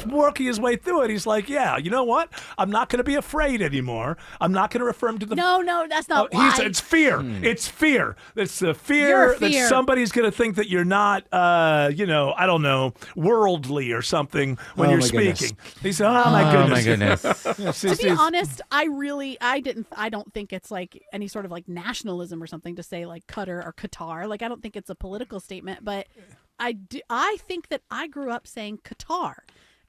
working his way through it, he's like, yeah, you know what? I'm not going to be afraid anymore. I'm not going to refer him to the... No, that's not why. It's fear. It's fear. It's the fear that somebody's going to think that you're not, I don't know, worldly or something when you're speaking. He said, oh, my goodness. To be honest, I don't think it's like any sort of like nationalism or something to say like Qatar or Qatar. Like I don't think it's a political statement, but I think that I grew up saying Qatar.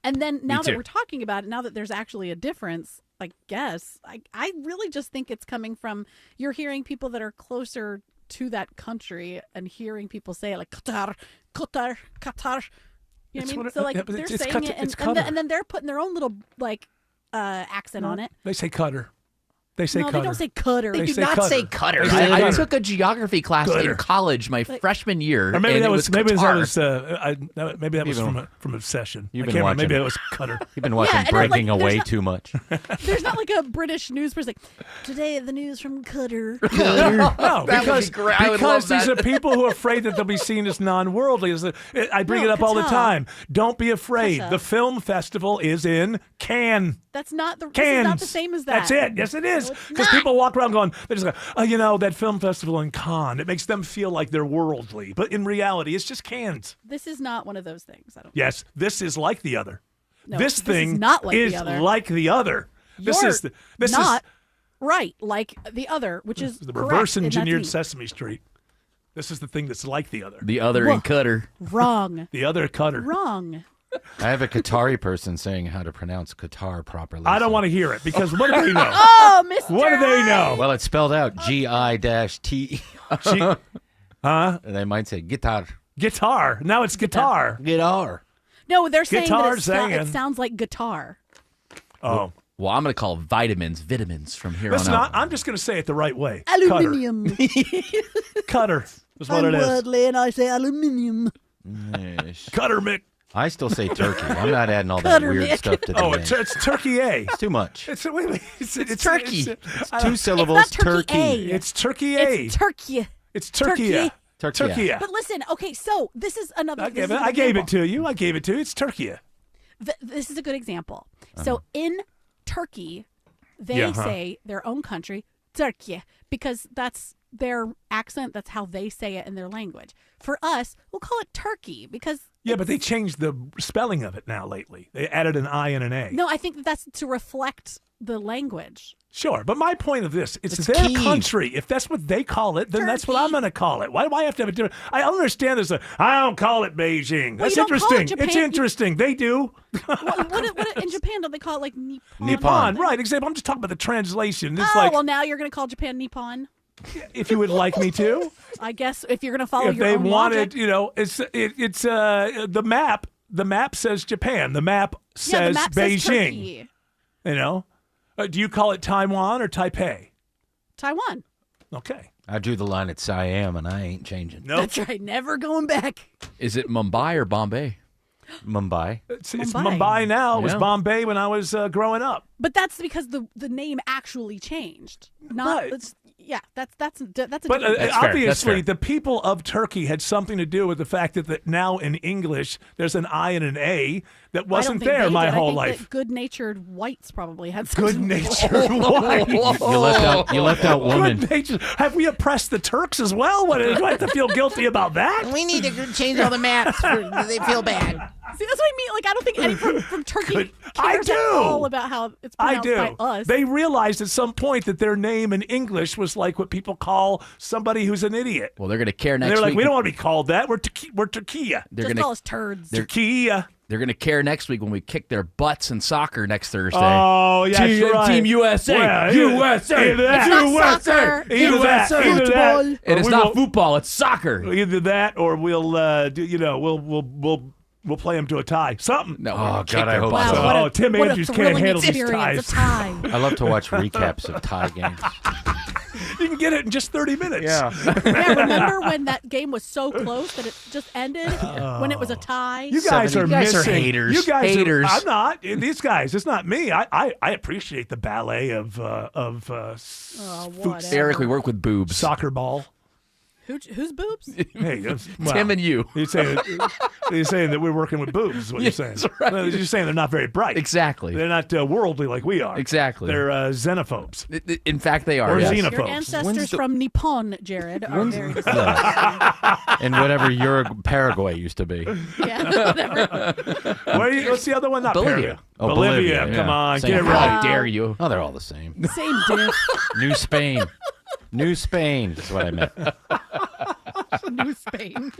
And then now that we're talking about it, now that there's actually a difference, I guess, I really just think it's coming from, you're hearing people that are closer to that country and hearing people say it like Qatar. You know what I mean? So like they're saying it and then they're putting their own little accent on it. They say Qatar. They say no, Qatar. They don't say Qatar. They do not say Qatar. I took a geography class in college my freshman year. Or maybe that was from from Obsession. You've been watching. Maybe that was Qatar. You've been watching Breaking Away too much. There's not like a British news person like, today the news from Qatar. No, because these are people who are afraid that they'll be seen as non-worldly. I bring it up all the time. Don't be afraid. The film festival is in Cannes. That's not this is not the same as that. That's it. Yes, it is. Because people walk around going, they just go, that film festival in Cannes. It makes them feel like they're worldly. But in reality, it's just Cannes. This is not one of those things. Yes, this is like the other. No, this thing is not like is the other. like the other. This is right like the other, which is the reverse engineered Sesame Street. This is the thing that's like the other. The other in Qatar. Wrong. The other Qatar. Wrong. I have a Qatari person saying how to pronounce Qatar properly. I don't want to hear it because what do they know? Oh, Mr. What do they know? Well, it's spelled out G-I-T. Huh? They might say guitar. Guitar. Now it's guitar. Guitar. No, they're saying Guitar that singing. it sounds like guitar. Oh. Well, I'm going to call vitamins from here Listen, on out. I'm just going to say it the right way. Aluminium. Cutter is what I'm it is. worldly and I say aluminium. Cutter, Mick. I still say turkey. I'm not adding all that Cutter weird Mick. stuff to the Oh, name. it's turkey A. It's too much. It's wait, wait, it's turkey. It's, Two syllables. It's not turkey A. It's turkey A. It's turkey. It's turkey. Turkey. But listen, okay, so this is another. I gave it to you. It's turkey. This is a good example. So in Turkey, they Yeah, say their own country, Turkey, because that's their accent. That's how they say it in their language. For us, we'll call it Turkey because. Yeah, but they changed the spelling of it now lately. They added an I and an A. No, I think that's to reflect the language. Sure, but my point of this, it's their Kyiv. country. If that's what they call it, then that's what I'm going to call it. Why do I have to have a different? I understand this. I don't call it Beijing. Well, That's you don't call it interesting. It's Japan. interesting. They do. What in Japan don't they call it like Nippon? Nippon, right? Example. I'm just talking about the translation. It's Oh, like well, now you're going to call Japan Nippon. if you would like me to. I guess if you're going to follow If your they own wanted, logic. it's the map. The map says Japan. The map says map says Beijing. Turkey. Do you call it Taiwan or Taipei? Taiwan. Okay. I drew the line at Siam, and I ain't changing. Nope. That's right. Never going back. Is it Mumbai or Bombay? Mumbai. It's Mumbai now. It was Yeah. Bombay when I was growing up. But that's because the name actually changed. Not Right. that's a But different That's fair. obviously, That's fair. the people of Turkey had something to do with the fact that now in English there's an I and an A that I don't wasn't think there they my did. whole I think life. that good-natured whites probably had something. Good-natured white. You left out woman. Good-natured. Have we oppressed the Turks as well? What, do I have to feel guilty about that? We need to change all the maps. They feel bad. See, that's what I mean. Like, I don't think any from Turkey I cares do. at all about how it's I pronounced do. by us. They realized at some point that their name in English was like what people call somebody who's an idiot. Well, they're going to care And next they're like, week. we don't want to be called that. We're Turkia. They're Just gonna, call us turds. Turkia. They're going to care next week when we kick their butts in soccer next Thursday. Oh, yeah, that's right. Team USA. Well, USA. either that- It's not soccer. Either that. Either that. And or it's we not will- football. It's soccer. Either that, or we'll we'll play them to a tie. Something. No, Oh, God, I hope Wow, so. what a, Tim what Andrews a can't thrilling handle these experience, ties. a tie. I love to watch recaps of tie games. You can get it in just 30 minutes. Yeah. Yeah, remember when that game was so close that it just ended when it was a tie? You guys are You guys are missing. haters. You guys Haters. I'm not. These guys. It's not me. I appreciate the ballet of whatever. Eric, we work with boobs. soccer ball. Whose boobs? Hey, Tim and you. You're saying that we're working with boobs. Is what Yes, you're saying? right. Well, you're saying they're not very bright. Exactly. They're not worldly like we are. Exactly. They're xenophobes. In fact, they are. Or yes. xenophobes. Your ancestors from Nippon, Jared, are very And whatever Paraguay used to be. Yeah, whatever. What's the other one? Not Bolivia. Paraguay. Oh, Bolivia. Bolivia, Come yeah. on, Same get it thing. right. How dare you? Oh, they're all the same. Same diff. New Spain. New Spain is what I meant. New Spain.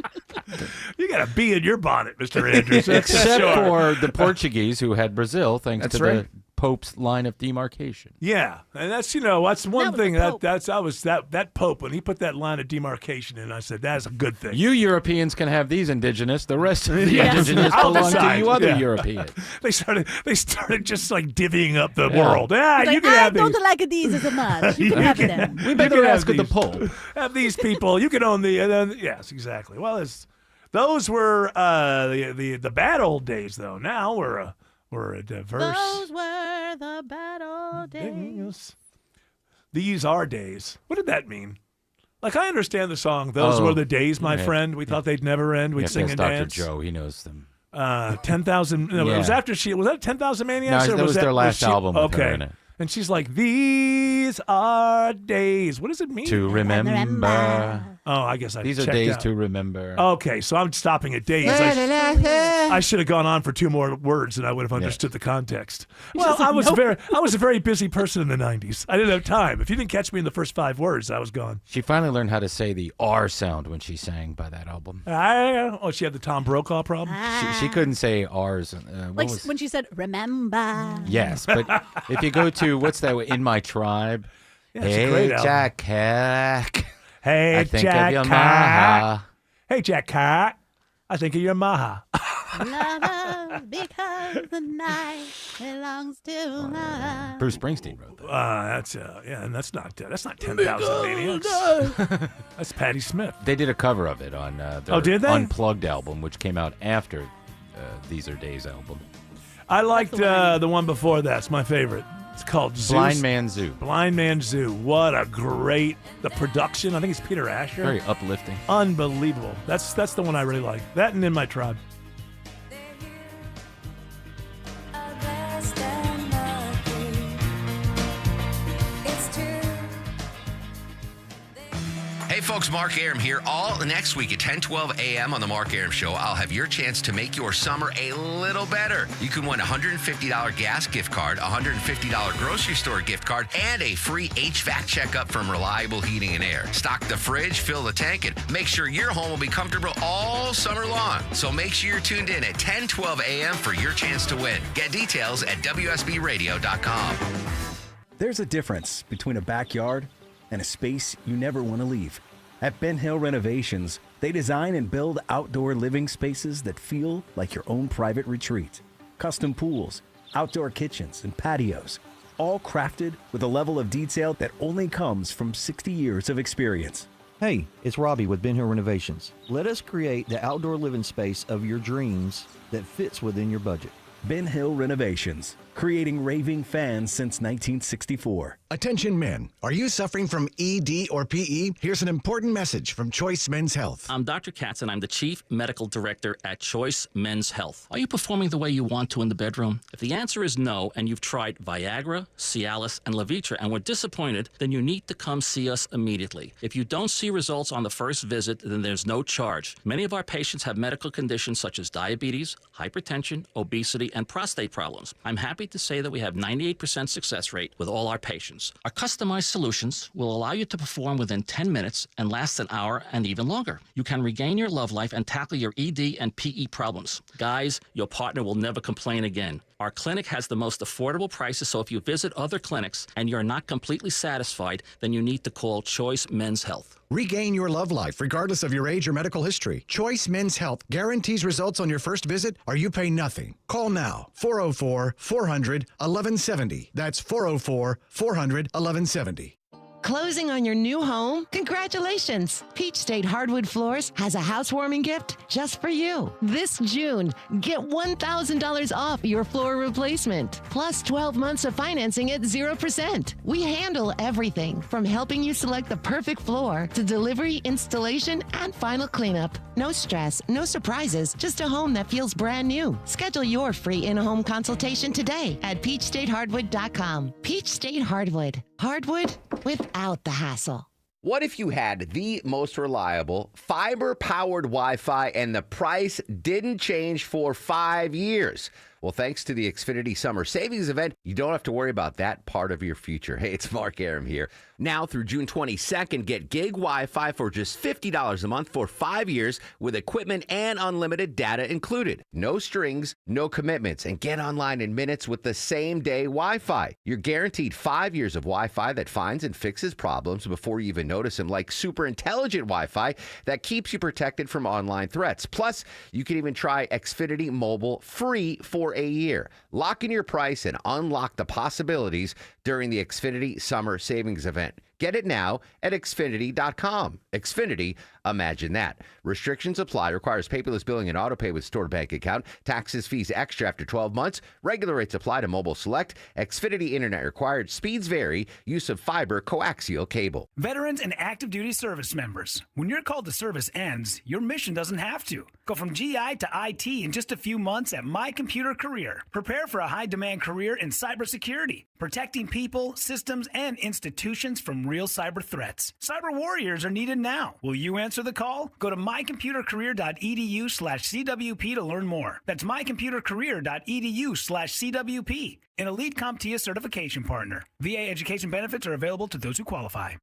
You got a bee in your bonnet, Mr. Andrews. That's Except sure. for the Portuguese who had Brazil thanks That's to right. the Pope's line of demarcation. Yeah, and that's that's one That was thing the Pope. that Pope when he put that line of demarcation in, I said that's a good thing. You Europeans can have these indigenous. The rest of the Yes. indigenous I'll belong to decide. you other Yeah. Europeans. They started just like divvying up the Yeah. world. Yeah, Like, you can I have don't these. like these as much. You can have them. We better can have ask the these. Pope. Have these people. You can own the. Yes, exactly. Well, those were the bad old days, though. Now we're a diverse. Those were the bad old days. These are days. What did that mean? Like, I understand the song, Those Oh, Were the Days, my yeah. friend. We thought they'd never end. We'd Yes, sing that's and Dr. dance. Joe. He knows them. 10,000. No, it was Yeah. after was that 10,000 Maniacs? No, or that was their last she- album with Okay. her in it. And she's like, these are days. What does it mean? To remember. Oh, I guess I These are checked days out. to remember. Okay, so I'm stopping at days. I should have gone on for 2 more words and I would have understood the context. Well, I was a very busy person in the 90s. I didn't have time. If you didn't catch me in the first 5 words, I was gone. She finally learned how to say the R sound when she sang by that album. She had the Tom Brokaw problem? She couldn't say R's. Like when she said, remember. Yes, but if you go to, what's that, In My Tribe? Yeah, it's a great album. Jack Hack. Hey, I think Jack of your Cat. Maha. Hey, Jack Cat. I think of your Maha. Lover, because the night belongs to love. Bruce Springsteen wrote that. And that's not 10,000 Maniacs. That's Patti Smith. They did a cover of it on their did they? Unplugged album, which came out after These Are Days album. I liked the one before that. It's my favorite. It's called Zeus. Blind Man Zoo. Blind Man Zoo. What a great, the production. I think it's Peter Asher. Very uplifting. Unbelievable. That's the one I really like. That and In My Tribe. Hey folks, Mark Aram here. All next week at 10:12 a.m. on the Mark Aram Show, I'll have your chance to make your summer a little better. You can win a $150 gas gift card, a $150 grocery store gift card, and a free HVAC checkup from Reliable Heating and Air. Stock the fridge, fill the tank, and make sure your home will be comfortable all summer long. So make sure you're tuned in at 10:12 a.m. for your chance to win. Get details at WSBRadio.com. There's a difference between a backyard and a space you never want to leave. At Ben Hill Renovations, they design and build outdoor living spaces that feel like your own private retreat. Custom pools, outdoor kitchens, and patios, all crafted with a level of detail that only comes from 60 years of experience. Hey, it's Robbie with Ben Hill Renovations. Let us create the outdoor living space of your dreams that fits within your budget. Ben Hill Renovations, creating raving fans since 1964. Attention men, are you suffering from ED or PE? Here's an important message from Choice Men's Health. I'm Dr. Katz and I'm the Chief Medical Director at Choice Men's Health. Are you performing the way you want to in the bedroom? If the answer is no and you've tried Viagra, Cialis, and Levitra and were disappointed, then you need to come see us immediately. If you don't see results on the first visit, then there's no charge. Many of our patients have medical conditions such as diabetes, hypertension, obesity, and prostate problems. I'm happy to say that we have 98% success rate with all our patients. Our customized solutions will allow you to perform within 10 minutes and last an hour and even longer. You can regain your love life and tackle your ED and PE problems. Guys, your partner will never complain again. Our clinic has the most affordable prices, so if you visit other clinics and you're not completely satisfied, then you need to call Choice Men's Health. Regain your love life regardless of your age or medical history. Choice Men's Health guarantees results on your first visit or you pay nothing. Call now, 404-400-1170. That's 404-400-1170. Closing on your new home? Congratulations! Peach State Hardwood Floors has a housewarming gift just for you. This June, get $1,000 off your floor replacement, plus 12 months of financing at 0%. We handle everything from helping you select the perfect floor to delivery, installation, and final cleanup. No stress, no surprises, just a home that feels brand new. Schedule your free in-home consultation today at peachstatehardwood.com. Peach State Hardwood. Hardwood without the hassle. What if you had the most reliable fiber-powered Wi-Fi and the price didn't change for 5 years? Well, thanks to the Xfinity Summer Savings Event, you don't have to worry about that part of your future. Hey, it's Mark Aram here. Now through June 22nd, get gig Wi-Fi for just $50 a month for 5 years with equipment and unlimited data included. No strings, no commitments, and get online in minutes with the same-day Wi-Fi. You're guaranteed 5 years of Wi-Fi that finds and fixes problems before you even notice them, like super intelligent Wi-Fi that keeps you protected from online threats. Plus, you can even try Xfinity Mobile free for a year. Lock in your price and unlock the possibilities during the Xfinity Summer Savings Event. Get it now at Xfinity.com. Xfinity, imagine that. Restrictions apply. Requires paperless billing and autopay with stored bank account. Taxes, fees extra after 12 months. Regular rates apply to mobile select. Xfinity Internet required. Speeds vary. Use of fiber coaxial cable. Veterans and active duty service members, when your call to service ends, your mission doesn't have to. Go from GI to IT in just a few months at My Computer Career. Prepare for a high-demand career in cybersecurity, protecting people, systems, and institutions from real cyber threats. Cyber warriors are needed now. Will you answer the call? Go to mycomputercareer.edu/CWP to learn more. That's mycomputercareer.edu/CWP. An elite CompTIA certification partner. VA education benefits are available to those who qualify.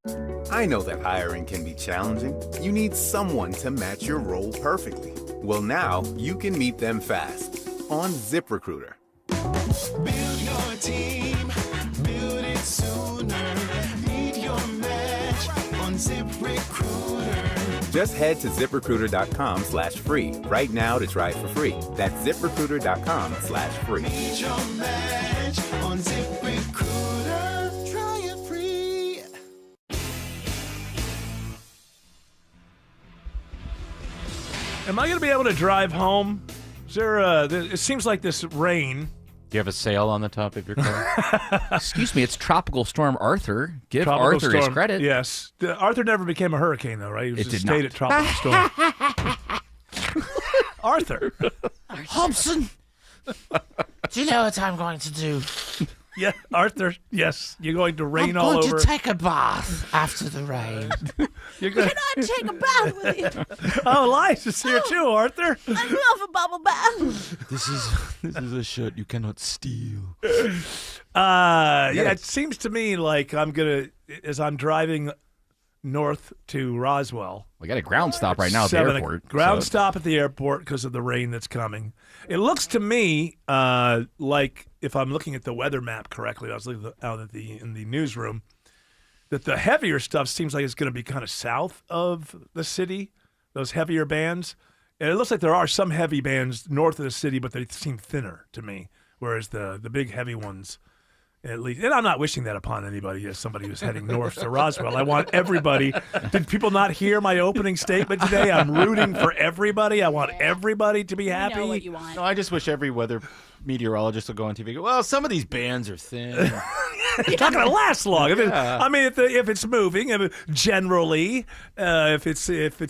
I know that hiring can be challenging. You need someone to match your role perfectly. Well, now you can meet them fast on ZipRecruiter. Build your team, build it sooner. Meet your match on ZipRecruiter. Just head to ZipRecruiter.com/free right now to try it for free. That's ZipRecruiter.com/free. Meet your match on ZipRecruiter. Try it free. Am I going to be able to drive home? Is there it seems like this rain. Do you have a sail on the top of your car? Excuse me, it's Tropical Storm Arthur. Give Tropical Arthur his storm, credit. Yes. Arthur never became a hurricane, though, right? He It just did stayed not. at Tropical Storm. Arthur. Hobson, do you know what I'm going to do? Yeah, Arthur, yes. You're going to rain I'm all going over. to take a bath after the rain. You're going Can I take a bath with you? Oh, Eliza's here too, Arthur. I love a bubble bath. This is a shirt you cannot steal. Yeah, it seems to me like as I'm driving north to Roswell. We got a ground stop right now at the airport. Ground stop at the airport because of the rain that's coming. It looks to me like, if I'm looking at the weather map correctly, I was looking out in the newsroom, that the heavier stuff seems like it's going to be kind of south of the city, those heavier bands. And it looks like there are some heavy bands north of the city, but they seem thinner to me, whereas the big heavy ones, at least, and I'm not wishing that upon anybody as somebody who's heading north to Roswell. I want everybody. Did people not hear my opening statement today? I'm rooting for everybody. I want everybody to be happy. I know what you want. No, I just wish every weather meteorologist will go on TV and go, well, some of these bands are thin. It's not going to last long. If Yeah. if it's moving, generally, if it's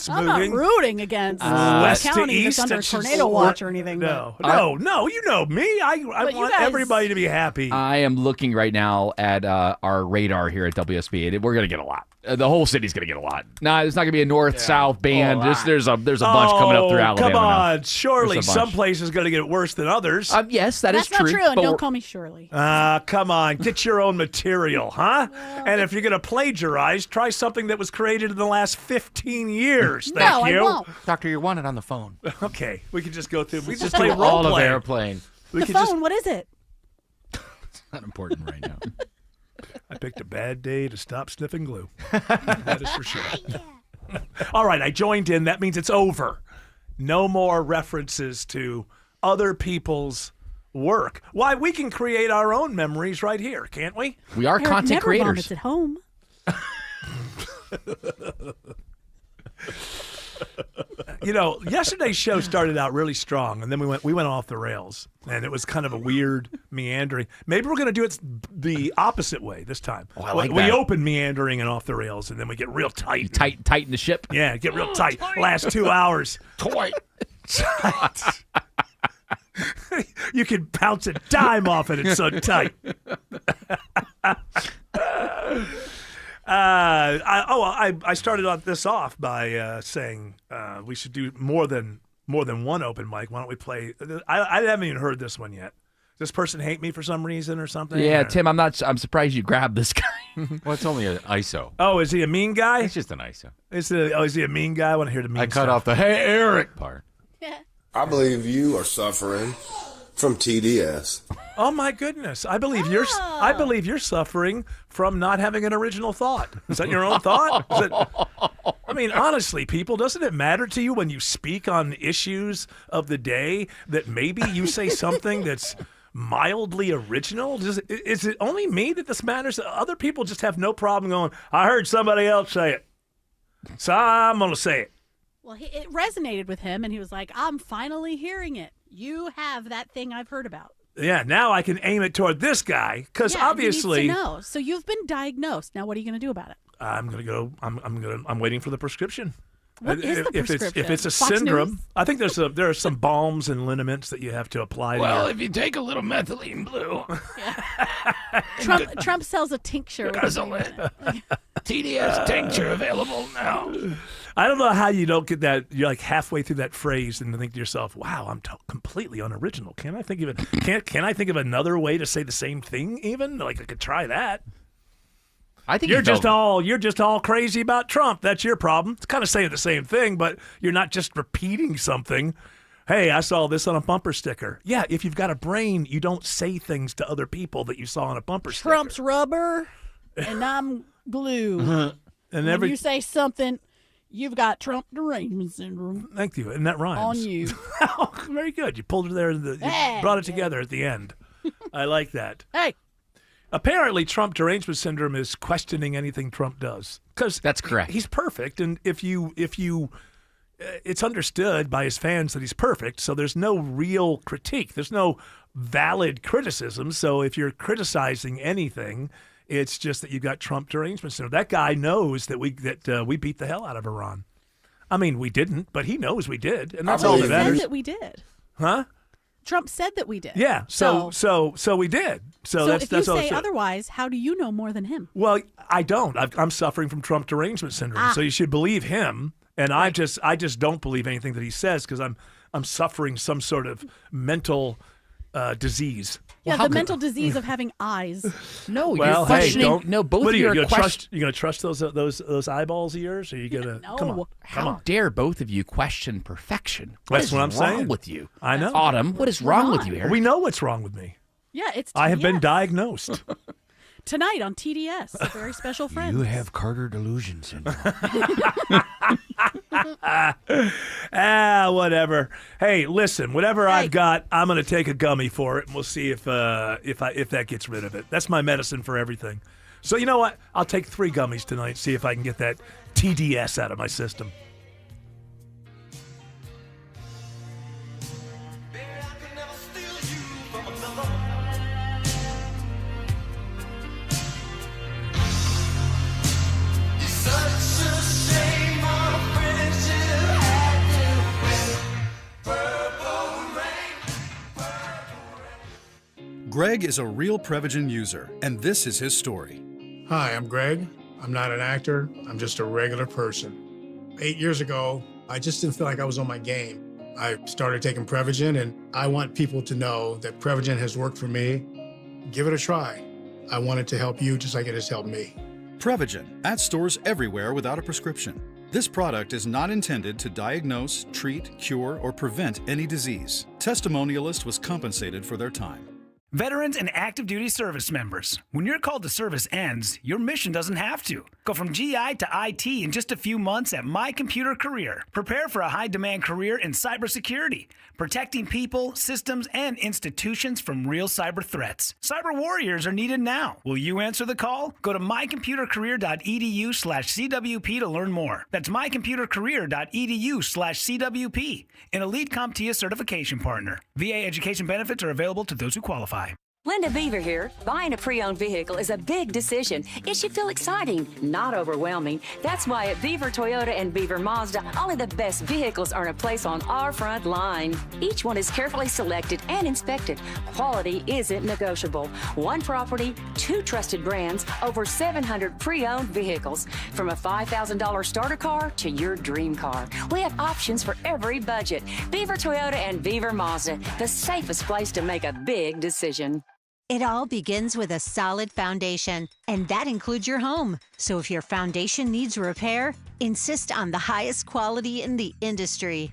I'm moving. not rooting against west to county east, that's under it should tornado work. watch or anything. No, but- no, you know me. I But you want guys- everybody to be happy. I am looking right now at our radar here at WSB, and we're going to get a lot. The whole city's going to get a lot. No, it's not going to be a north-south band. There's a bunch coming up through Alabama. Come on, now. surely There's a some bunch. places going to get worse than others. Yes, that That's is not true. true, and but don't we're- call me Shirley. Come on, get your own material, huh? And if you're going to plagiarize, try something that was created in the last 15 years. No, Thank I you. won't. Doctor, you're wanted on the phone. Okay, we can just go through. We can just Just play do role all of play. airplane. We The could phone, just. what is it? Not important right now. I picked a bad day to stop sniffing glue. That is for sure. All right, I joined in. That means it's over. No more references to other people's work. Why, we can create our own memories right here, can't we? We are Eric content never creators. vomits at home. You know, yesterday's show started out really strong, and then we went off the rails, and it was kind of a weird meandering. Maybe we're going to do it the opposite way this time. Oh, I like we that. open meandering and off the rails, and then we get real tight. Tighten the ship. Yeah, get real tight. Last 2 hours. Tight. You can bounce a dime off it. It's so tight. I started this off by saying we should do more than one open mic. Why don't we play? I haven't even heard this one yet. Does this person hate me for some reason or something? Yeah, or? Tim, I'm surprised you grabbed this guy. Well, it's only an ISO. Oh, is he a mean guy? It's just an ISO. Is he a mean guy? I want to hear the mean I cut stuff. off the hey Eric part. I believe you are suffering from TDS. Oh my goodness! I believe you're suffering from not having an original thought. Is that your own thought? I mean, honestly, people, doesn't it matter to you when you speak on issues of the day that maybe you say something that's mildly original? Is it only me that this matters? Other people just have no problem going, I heard somebody else say it, so I'm going to say it. Well, it resonated with him, and he was like, I'm finally hearing it. You have that thing I've heard about. Yeah, now I can aim it toward this guy, because obviously... He needs to know. So you've been diagnosed. Now what are you going to do about it? I'm waiting for the prescription. What is the prescription? If it's a Fox syndrome, News? I think there are some balms and liniments that you have to apply. Well, to if you take a little methylene blue. Trump sells a tincture. TDS tincture available now. I don't know how you don't get that. You're like halfway through that phrase and think to yourself, "Wow, I'm completely unoriginal." Can I think of it? Can I think of another way to say the same thing? Even like I could try that. I think you're just all crazy about Trump. That's your problem. It's kind of saying the same thing, but you're not just repeating something. Hey, I saw this on a bumper sticker. Yeah, if you've got a brain, you don't say things to other people that you saw on a bumper sticker. Trump's rubber, and I'm glue. And when you say something, you've got Trump derangement syndrome. Thank you, and that rhymes. On you. Oh, very good. You pulled it there. You brought it together at the end. I like that. Hey. Apparently, Trump derangement syndrome is questioning anything Trump does. Because that's correct. He's perfect, and if you, it's understood by his fans that he's perfect. So there's no real critique. There's no valid criticism. So if you're criticizing anything, it's just that you've got Trump derangement syndrome. That guy knows that we beat the hell out of Iran. I mean, we didn't, but he knows we did, and that's all that matters. Said that we did. Huh? Trump said that we did. Yeah, so we did. So that's if you all say otherwise, how do you know more than him? Well, I don't. I'm suffering from Trump derangement syndrome, so you should believe him. And I just don't believe anything that he says because I'm suffering some sort of mental disease. Yeah, the mental disease of having eyes. No, well, you're questioning. Hey, no, both what of you are gonna trust. You gonna trust those eyeballs of yours? Or are you gonna No. come on? How dare both of you question perfection? That's what I'm What is wrong saying. with you? I know. Autumn, what is wrong with you, Eric? We know what's wrong with me. Yeah, it's I have been TDS. diagnosed. Tonight on TDS, a very special friend. You have Carter delusion syndrome. Whatever. Hey, listen, whatever I've got, I'm going to take a gummy for it, and we'll see if that gets rid of it. That's my medicine for everything. So you know what? I'll take 3 gummies tonight, see if I can get that TDS out of my system. Greg is a real Prevagen user, and this is his story. Hi, I'm Greg. I'm not an actor. I'm just a regular person. 8 years ago, I just didn't feel like I was on my game. I started taking Prevagen, and I want people to know that Prevagen has worked for me. Give it a try. I want it to help you just like it has helped me. Prevagen, at stores everywhere without a prescription. This product is not intended to diagnose, treat, cure, or prevent any disease. Testimonialist was compensated for their time. Veterans and active duty service members, when your call to service ends, your mission doesn't have to. Go from GI to IT in just a few months at My Computer Career. Prepare for a high-demand career in cybersecurity, protecting people, systems, and institutions from real cyber threats. Cyber warriors are needed now. Will you answer the call? Go to mycomputercareer.edu/CWP to learn more. That's mycomputercareer.edu/CWP, an elite CompTIA certification partner. VA education benefits are available to those who qualify. Linda Beaver here. Buying a pre-owned vehicle is a big decision. It should feel exciting, not overwhelming. That's why at Beaver Toyota and Beaver Mazda, only the best vehicles earn a place on our front line. Each one is carefully selected and inspected. Quality isn't negotiable. One property, 2 trusted brands, over 700 pre-owned vehicles. From a $5,000 starter car to your dream car. We have options for every budget. Beaver Toyota and Beaver Mazda, the safest place to make a big decision. It all begins with a solid foundation, and that includes your home. So if your foundation needs repair, insist on the highest quality in the industry.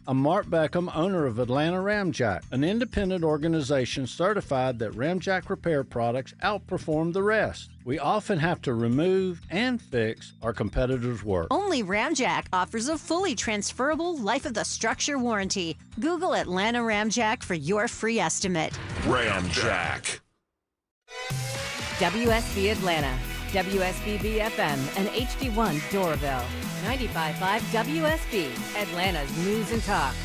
I'm Mark Beckham, owner of Atlanta Ramjack, an independent organization certified that Ramjack repair products outperform the rest. We often have to remove and fix our competitors' work. Only Ramjack offers a fully transferable life of the structure warranty. Google Atlanta Ramjack for your free estimate. Ramjack. WSB Atlanta, WSB BFM, and HD1 Doraville. 95.5 WSB, Atlanta's news and talk.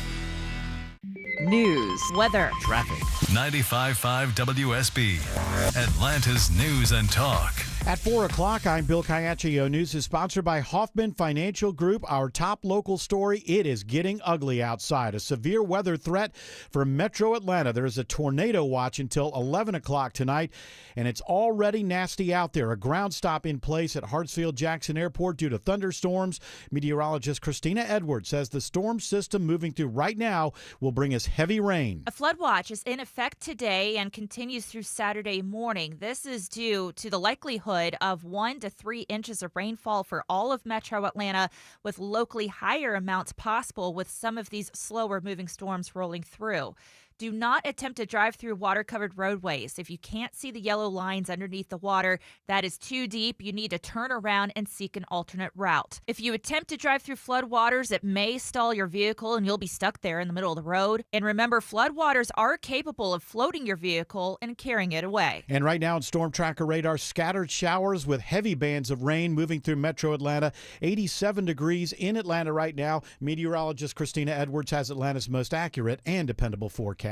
News, weather, Traffic. 95.5 WSB, Atlanta's news and talk. At 4 o'clock, I'm Bill Caiaccio. News is sponsored by Hoffman Financial Group. Our top local story, it is getting ugly outside. A severe weather threat for Metro Atlanta. There is a tornado watch until 11 o'clock tonight, and it's already nasty out there. A ground stop in place at Hartsfield-Jackson Airport due to thunderstorms. Meteorologist Christina Edwards says the storm system moving through right now will bring us heavy rain. A flood watch is in effect today and continues through Saturday morning. This is due to the likelihood of 1 to 3 inches of rainfall for all of Metro Atlanta, with locally higher amounts possible with some of these slower moving storms rolling through. Do not attempt to drive through water-covered roadways. If you can't see the yellow lines underneath the water, that is too deep. You need to turn around and seek an alternate route. If you attempt to drive through floodwaters, it may stall your vehicle and you'll be stuck there in the middle of the road. And remember, floodwaters are capable of floating your vehicle and carrying it away. And right now on Storm Tracker radar, scattered showers with heavy bands of rain moving through Metro Atlanta. 87 degrees in Atlanta right now. Meteorologist Christina Edwards has Atlanta's most accurate and dependable forecast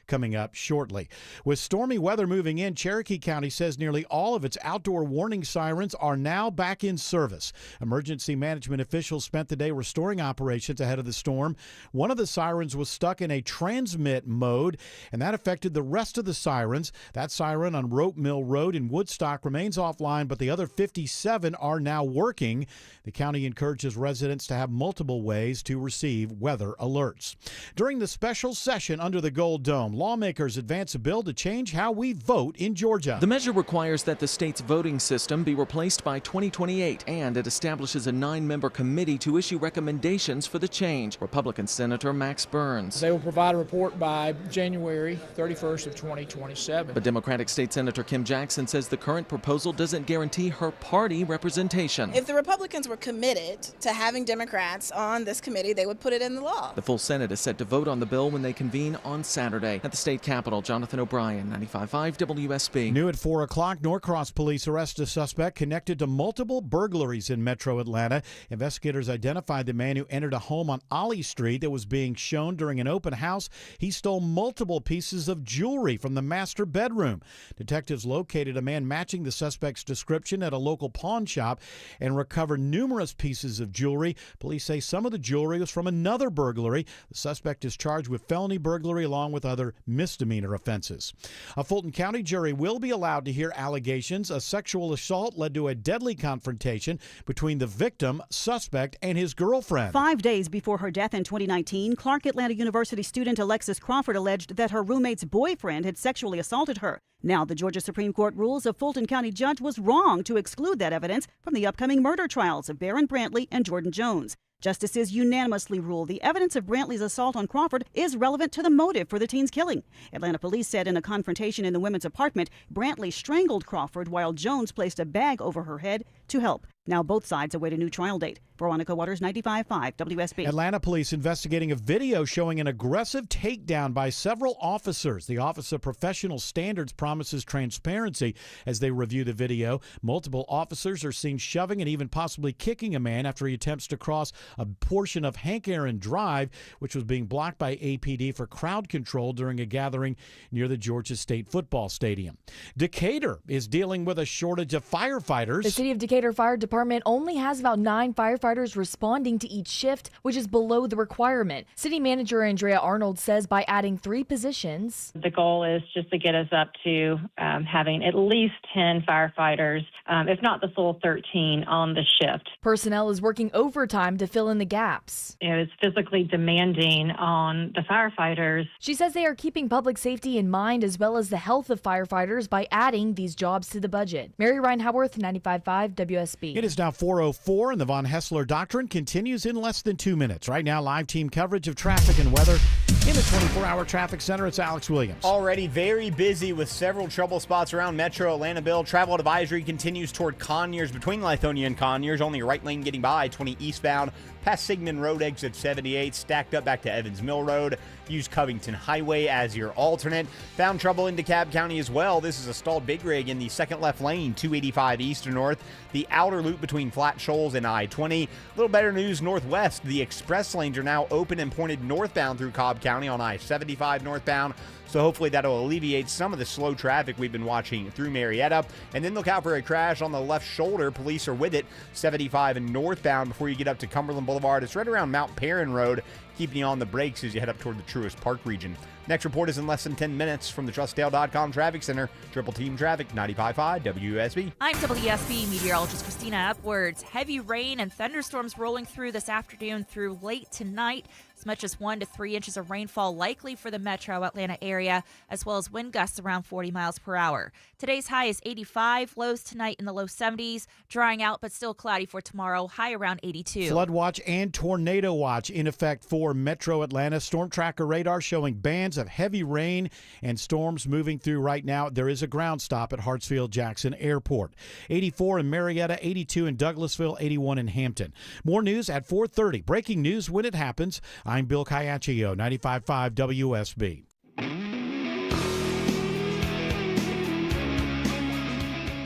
coming up shortly. With stormy weather moving in, Cherokee County says nearly all of its outdoor warning sirens are now back in service. Emergency management officials spent the day restoring operations ahead of the storm. One of the sirens was stuck in a transmit mode, and that affected the rest of the sirens. That siren on Rope Mill Road in Woodstock remains offline, but the other 57 are now working. The county encourages residents to have multiple ways to receive weather alerts. During the special session under the Gold Dome, lawmakers advance a bill to change how we vote in Georgia. The measure requires that the state's voting system be replaced by 2028, and it establishes a 9-member committee to issue recommendations for the change. Republican Senator Max Burns. They will provide a report by January 31st of 2027. But Democratic State Senator Kim Jackson says the current proposal doesn't guarantee her party representation. If the Republicans were committed to having Democrats on this committee, they would put it in the law. The full Senate is set to vote on the bill when they convene on Saturday. At the state capitol, Jonathan O'Brien, 95.5 WSB. New at 4 o'clock, Norcross police arrest a suspect connected to multiple burglaries in Metro Atlanta. Investigators identified the man who entered a home on Ollie Street that was being shown during an open house. He stole multiple pieces of jewelry from the master bedroom. Detectives located a man matching the suspect's description at a local pawn shop and recovered numerous pieces of jewelry. Police say some of the jewelry was from another burglary. The suspect is charged with felony burglary along with other misdemeanor offenses. A Fulton County jury will be allowed to hear allegations a sexual assault led to a deadly confrontation between the victim, suspect, and his girlfriend. 5 days before her death in 2019, Clark Atlanta University student Alexis Crawford alleged that her roommate's boyfriend had sexually assaulted her. Now, the Georgia Supreme Court rules a Fulton County judge was wrong to exclude that evidence from the upcoming murder trials of Barron Brantley and Jordan Jones. Justices unanimously ruled the evidence of Brantley's assault on Crawford is relevant to the motive for the teen's killing. Atlanta police said in a confrontation in the women's apartment, Brantley strangled Crawford while Jones placed a bag over her head to help. Now both sides await a new trial date. Veronica Waters, 95.5 WSB. Atlanta police investigating a video showing an aggressive takedown by several officers. The Office of Professional Standards promises transparency as they review the video. Multiple officers are seen shoving and even possibly kicking a man after he attempts to cross a portion of Hank Aaron Drive, which was being blocked by APD for crowd control during a gathering near the Georgia State Football Stadium. Decatur is dealing with a shortage of firefighters. The City of Decatur Fire Department only has about 9 firefighters responding to each shift, which is below the requirement. City Manager Andrea Arnold says by adding 3 positions, the goal is just to get us up to having at least 10 firefighters, if not the full 13 on the shift. Personnel is working overtime to fill in the gaps. It's physically demanding on the firefighters. She says they are keeping public safety in mind as well as the health of firefighters by adding these jobs to the budget. Mary Ryan Howarth, 95.5 WSB. It is now 4:04 in the Von Hessler Hessler Doctrine continues in less than 2 minutes. Right now, live team coverage of traffic and weather. In the 24-hour traffic center, it's Alex Williams. Already very busy with several trouble spots around Metro Atlanta. Bill, travel advisory continues toward Conyers between Lithonia and Conyers. Only a right lane getting by, 20 eastbound. Past Sigmund Road, exit 78. Stacked up back to Evans Mill Road. Use Covington Highway as your alternate. Found trouble in DeKalb County as well. This is a stalled big rig in the second left lane, 285 east or north. The outer loop between Flat Shoals and I-20. A little better news northwest. The express lanes are now open and pointed northbound through Cobb County on I-75 northbound. So hopefully that'll alleviate some of the slow traffic we've been watching through Marietta. And then look out for a crash on the left shoulder. Police are with it, 75 and northbound before you get up to Cumberland Boulevard. It's right around Mount Perrin Road, keeping you on the brakes as you head up toward the Truist Park region. Next report is in less than 10 minutes from the TrustDale.com Traffic Center. Triple Team Traffic, 95.5 WSB. I'm WSB meteorologist Christina Upwards. Heavy rain and thunderstorms rolling through this afternoon through late tonight. As much as 1 to 3 inches of rainfall likely for the metro Atlanta area, as well as wind gusts around 40 miles per hour. Today's high is 85, lows tonight in the low 70s, drying out but still cloudy for tomorrow, high around 82. Flood watch and tornado watch in effect for Metro Atlanta. Storm tracker radar showing bands of heavy rain and storms moving through right now. There is a ground stop at Hartsfield-Jackson Airport. 84 in Marietta, 82 in Douglasville, 81 in Hampton. More news at 4:30. Breaking news when it happens. I'm Bill Caiaccio, 95.5 WSB.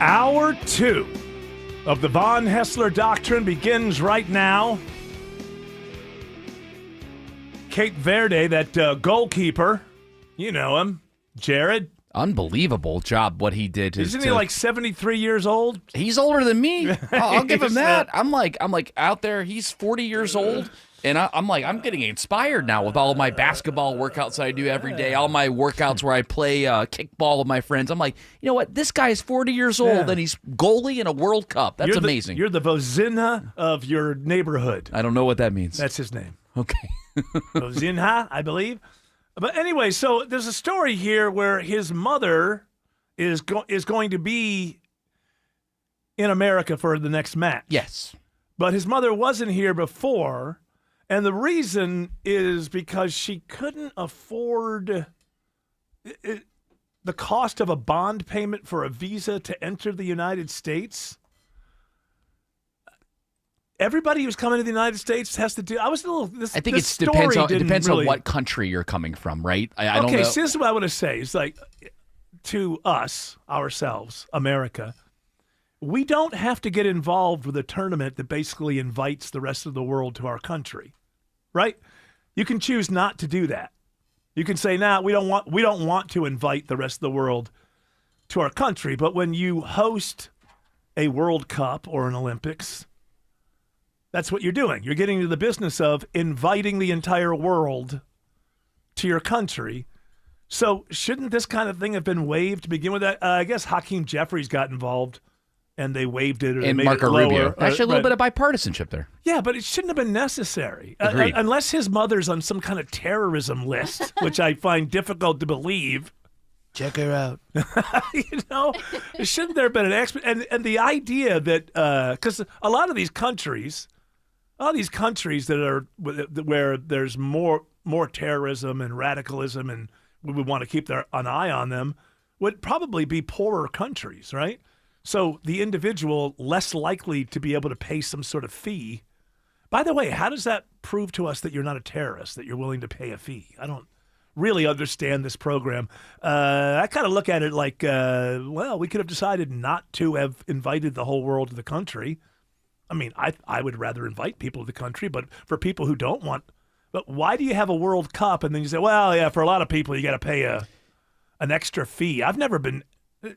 Hour 2 of the Von Hessler Doctrine begins right now. Cape Verde, that goalkeeper, you know him, Jared. Unbelievable job what he did. Isn't he like 73 years old? He's older than me. I'll give him that. I'm like out there. He's 40 years old. And I'm getting inspired now with all of my basketball workouts that I do every day, all my workouts where I play kickball with my friends. I'm like, you know what? This guy is 40 years old, and he's goalie in a World Cup. That's amazing. You're the Vozinha of your neighborhood. I don't know what that means. That's his name. Okay. Vozinha, I believe. But anyway, so there's a story here where his mother is going to be in America for the next match. Yes. But his mother wasn't here before. And the reason is because she couldn't afford the cost of a bond payment for a visa to enter the United States. Everybody who's coming to the United States has to do. I think it depends on what country you're coming from, right? I don't know. So this is what I want to say. It's like, to us, ourselves, America, we don't have to get involved with a tournament that basically invites the rest of the world to our country. Right? You can choose not to do that. You can say, "Nah, we don't want to invite the rest of the world to our country." But when you host a World Cup or an Olympics, that's what you're doing. You're getting into the business of inviting the entire world to your country. So shouldn't this kind of thing have been waived to begin with? I guess Hakeem Jeffries got involved. And they waived it, or and made Marco it lower. Rubio. Actually, a little bit of bipartisanship there. Yeah, but it shouldn't have been necessary. Agreed. Unless his mother's on some kind of terrorism list, which I find difficult to believe. Check her out. Shouldn't there have been an expert? And the idea that, because a lot of these countries that are where there's more terrorism and radicalism, and we would want to keep an eye on them, would probably be poorer countries, right? So the individual less likely to be able to pay some sort of fee. By the way, how does that prove to us that you're not a terrorist, that you're willing to pay a fee? I don't really understand this program. I kind of look at it like, we could have decided not to have invited the whole world to the country. I mean, I would rather invite people to the country, but for people who don't want, but why do you have a World Cup and then you say, well, yeah, for a lot of people you got to pay an extra fee? I've never been.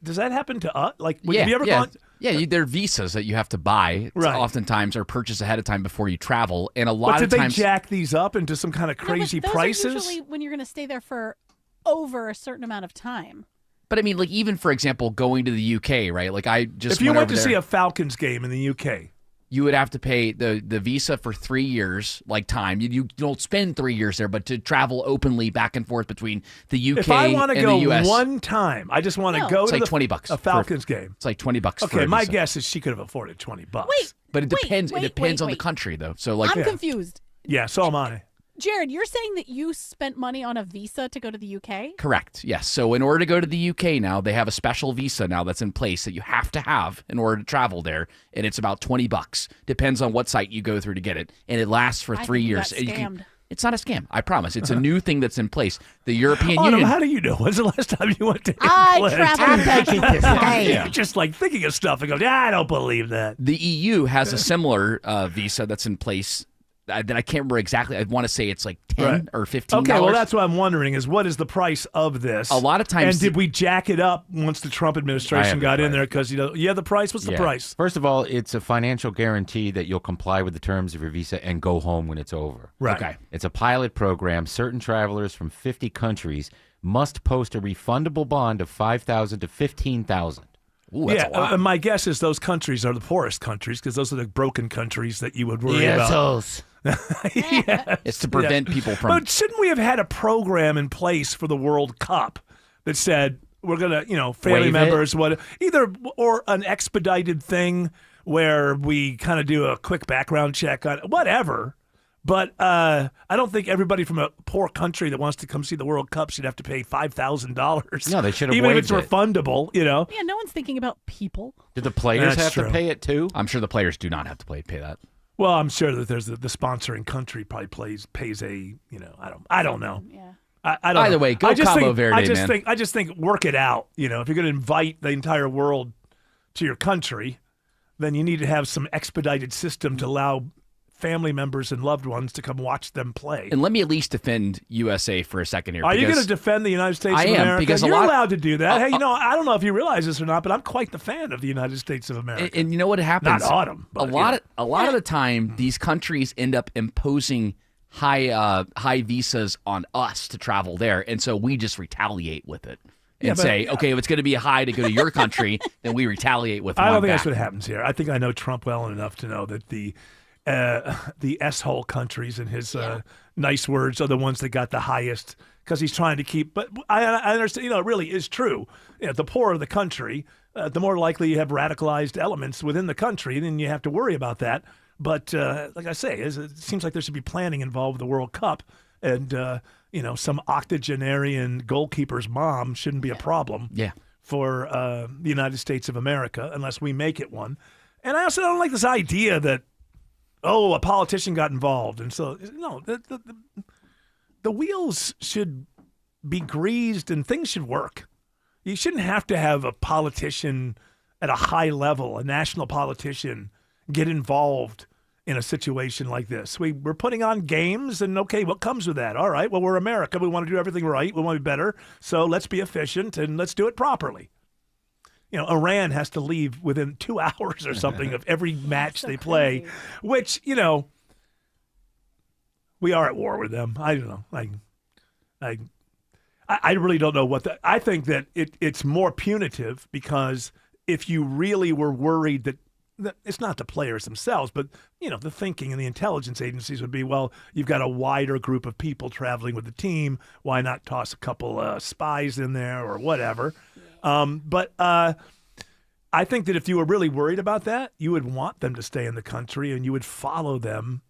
Does that happen to us? Have you ever gone? Yeah, there are visas that you have to buy, right, oftentimes, or purchase ahead of time before you travel. And a lot of times, they jack these up into some kind of crazy prices? Are usually when you're going to stay there for over a certain amount of time. But I mean, even for example, going to the UK, right? Like I just if you went to see a Falcons game in the UK, you would have to pay the visa for 3 years, like time. You don't spend 3 years there, but to travel openly back and forth between the UK If I want to and go the US. one time, I just want to go It's to like $20 a Falcons game. It's like $20 for Okay, a my visa. guess is she could have afforded $20. Wait, But it depends. wait, it depends wait, on the wait. country, though. So, like, I'm confused. Yeah, so am I. Jared, you're saying that you spent money on a visa to go to the UK? correct. Yes. So, in order to go to the UK now, they have a special visa now that's in place that you have to have in order to travel there, and it's about $20. Depends on what site you go through to get it, and it lasts for I 3 think you years. got And you scammed. it's not a scam. I promise. It's a new thing that's in place. The European Autumn, Union. how do you know? When's the last time you went to I England? traveled back. Yeah. You're just like thinking of stuff and go, I don't believe that. The EU has a similar visa that's in place that I can't remember exactly. I want to say it's like $10 or $15. Okay, well, that's what I'm wondering is what is the price of this? A lot of times- And did we jack it up once the Trump I administration have the got in price. there? Because, the price? What's the Yeah. price? First of all, it's a financial guarantee that you'll comply with the terms of your visa and go home when it's over. Right. Okay. It's a pilot program. Certain travelers from 50 countries must post a refundable bond of $5,000 to $15,000. Ooh, that's a lot. My guess is those countries are the poorest countries because those are the broken countries that you would worry about. Yes. It's to prevent people from. But shouldn't we have had a program in place for the World Cup that said we're gonna, family Waive it? members, or an expedited thing where we kind of do a quick background check on whatever. But I don't think everybody from a poor country that wants to come see the World Cup should have to pay $5,000. No, they should have even if it's waived it. refundable. Yeah, no one's thinking about people. Do the players That's have true. to pay it too? I'm sure the players do not have to pay that. Well, I'm sure that there's the sponsoring country probably pays a I don't know. Yeah. I don't Either know. way, go I just Cabo think, Verde, man. I just think work it out. If you're going to invite the entire world to your country, then you need to have some expedited system to allow family members and loved ones to come watch them play. And let me at least defend USA for a second here. Are you because going to defend the United States I of am, America? because a You're lot- allowed to do that. Hey, I don't know if you realize this or not, but I'm quite the fan of the United States of America. And you know what happens? Not Autumn, but, a lot of the time, these countries end up imposing high visas on us to travel there, and so we just retaliate with it and say, okay, if it's going to be a high to go to your country, then we retaliate with. I don't one think back. that's what happens here. I think I know Trump well enough to know that the S-hole countries, in his nice words, are the ones that got the highest because he's trying to keep. But I understand, it really is true. The poorer the country, the more likely you have radicalized elements within the country, then you have to worry about that. But like I say, it seems like there should be planning involved with the World Cup, and some octogenarian goalkeeper's mom shouldn't be a problem. Yeah. For the United States of America, unless we make it one. And I also don't like this idea that, a politician got involved. And so, no, the wheels should be greased and things should work. You shouldn't have to have a politician at a high level, a national politician, get involved in a situation like this. We're putting on games, and okay, what comes with that? All right, well, we're America. We want to do everything right. We want to be better. So let's be efficient and let's do it properly. Iran has to leave within 2 hours or something of every match they play, which, we are at war with them. I don't know. I really don't know what I think that it's more punitive because if you really were worried that it's not the players themselves, but, the thinking and the intelligence agencies would be, well, you've got a wider group of people traveling with the team. Why not toss a couple spies in there or whatever? But I think that if you were really worried about that, you would want them to stay in the country and you would follow them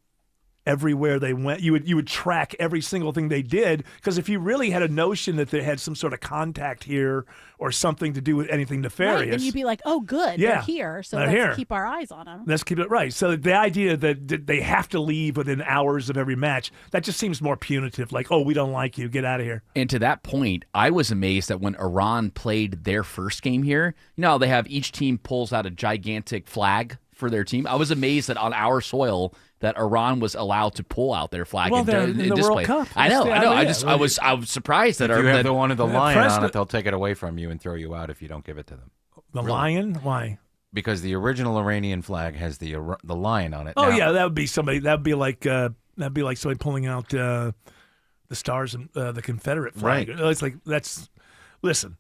everywhere they went. You would track every single thing they did, because if you really had a notion that they had some sort of contact here or something to do with anything nefarious, Right, then you'd be like, oh, good, Yeah, they're here, so they're let's here. keep our eyes on them. let's keep it right. So the idea that they have to leave within hours of every match, that just seems more punitive. Like, we don't like you, get out of here. And to that point, I was amazed that when Iran played their first game here, they have each team pulls out a gigantic flag for their team. I was amazed that on our soil that Iran was allowed to pull out their flag and, they're in the display. World Cup. I know. That's the idea. I was surprised that If you that have the one with the lion on president- it, they'll take it away from you and throw you out if you don't give it to them. The lion? Why? Because the original Iranian flag has the lion on it. Oh Now, yeah, that would be somebody. That'd be like somebody pulling out the stars and the Confederate flag. Right. It's like Listen,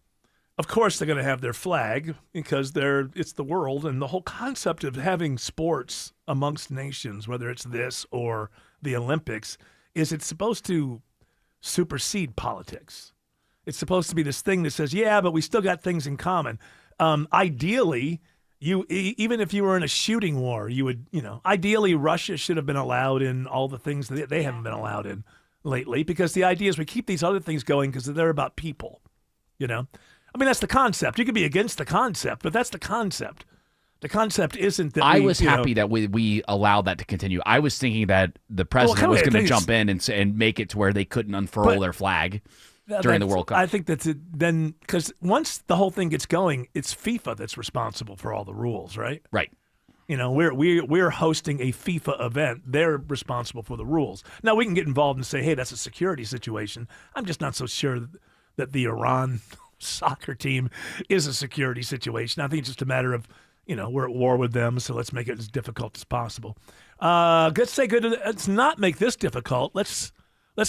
of course they're going to have their flag because it's the world, and the whole concept of having sports amongst nations, whether it's this or the Olympics, is it's supposed to supersede politics. It's supposed to be this thing that says, yeah, but we still got things in common. Ideally, even if you were in a shooting war, you would, ideally Russia should have been allowed in all the things that they haven't been allowed in lately, because the idea is we keep these other things going because they're about people, I mean, that's the concept. You could be against the concept, but that's the concept. The concept isn't that I was happy that we allowed that to continue. I was thinking that the president was going to jump in and make it to where they couldn't unfurl their flag during the World Cup. I think that's it then, because once the whole thing gets going, it's FIFA that's responsible for all the rules, right? Right. We're hosting a FIFA event. They're responsible for the rules. Now, we can get involved and say, hey, that's a security situation. I'm just not so sure that the Iran soccer team is a security situation. I think it's just a matter of, we're at war with them, so let's make it as difficult as possible. Let's not make this difficult. Let's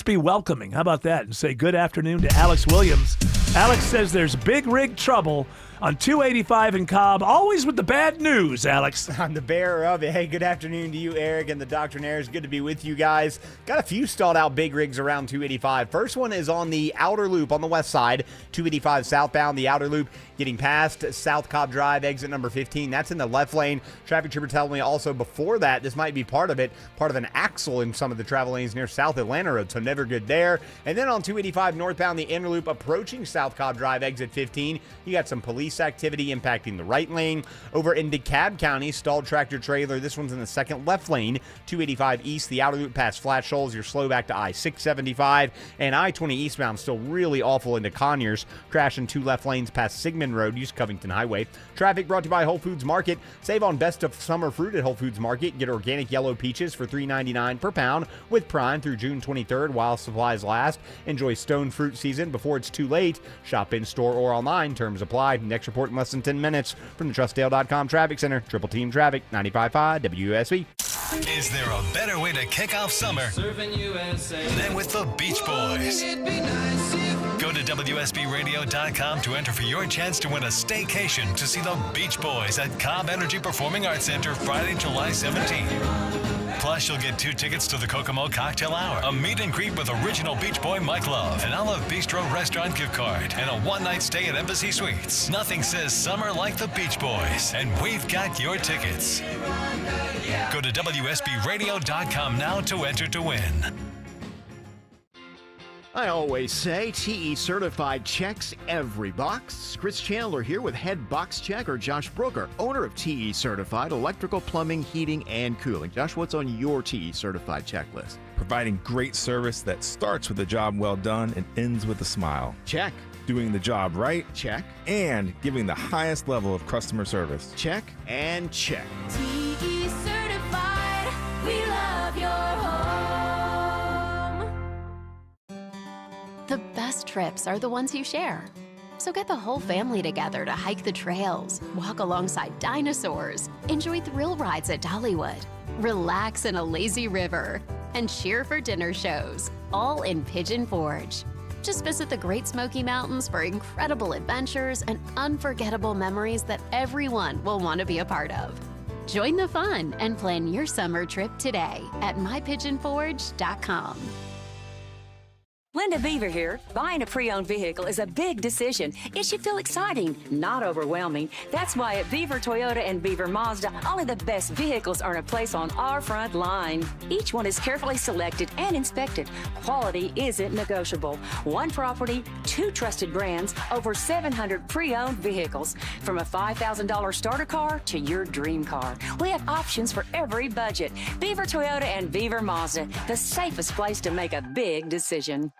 be welcoming. How about that? And say good afternoon to Alex Williams. Alex says there's big rig trouble on 285 in Cobb. Always with the bad news, Alex. I'm the bearer of it. Hey, good afternoon to you, Eric, and the Doctrinaires. Good to be with you guys. Got a few stalled out big rigs around 285. First one is on the outer loop on the west side, 285 southbound, the outer loop getting past South Cobb Drive, exit number 15. That's in the left lane. Traffic trooper telling me also before that, this might be part of an axle in some of the travel lanes near South Atlanta Road, so never good there. And then on 285 northbound, the inner loop approaching South Cobb Drive, exit 15, you got some police activity impacting the right lane. Over in DeKalb County, stalled tractor trailer. This one's in the second left lane, 285 east, the outer loop past Flat Shoals. You're slow back to I-675. And I-20 eastbound still really awful into Conyers, crashing two left lanes past Sigmund Road, use Covington Highway. Traffic brought to you by Whole Foods Market. Save on best of summer fruit at Whole Foods Market. Get organic yellow peaches for $3.99 per pound with Prime through June 23rd while supplies last. Enjoy stone fruit season before it's too late. Shop in store or online. Terms apply. Next report in less than 10 minutes from the TrustDale.com Traffic Center. Triple Team Traffic, 95.5 WSB. Is there a better way to kick off summer than with the Beach Boys? Go to WSBRadio.com to enter for your chance to win a staycation to see the Beach Boys at Cobb Energy Performing Arts Center Friday, July 17th. Plus, you'll get 2 tickets to the Kokomo Cocktail Hour, a meet and greet with original Beach Boy Mike Love, an Olive Bistro restaurant gift card, and a one-night stay at Embassy Suites. Nothing says summer like the Beach Boys, and we've got your tickets. Go to WSBRadio.com now to enter to win. I always say TE Certified checks every box. Chris Chandler here with head box checker Josh Brooker, owner of TE Certified Electrical, Plumbing, Heating, and Cooling. Josh, what's on your TE Certified checklist? Providing great service that starts with a job well done and ends with a smile. Check. Doing the job right. Check. And giving the highest level of customer service. Check and check. TE Certified, we love your home. The best trips are the ones you share. So get the whole family together to hike the trails, walk alongside dinosaurs, enjoy thrill rides at Dollywood, relax in a lazy river, and cheer for dinner shows, all in Pigeon Forge. Just visit the Great Smoky Mountains for incredible adventures and unforgettable memories that everyone will want to be a part of. Join the fun and plan your summer trip today at mypigeonforge.com. Linda Beaver here. Buying a pre-owned vehicle is a big decision. It should feel exciting, not overwhelming. That's why at Beaver Toyota and Beaver Mazda, only the best vehicles earn a place on our front line. Each one is carefully selected and inspected. Quality isn't negotiable. One property, 2 trusted brands, over 700 pre-owned vehicles. From a $5,000 starter car to your dream car. We have options for every budget. Beaver Toyota and Beaver Mazda, the safest place to make a big decision.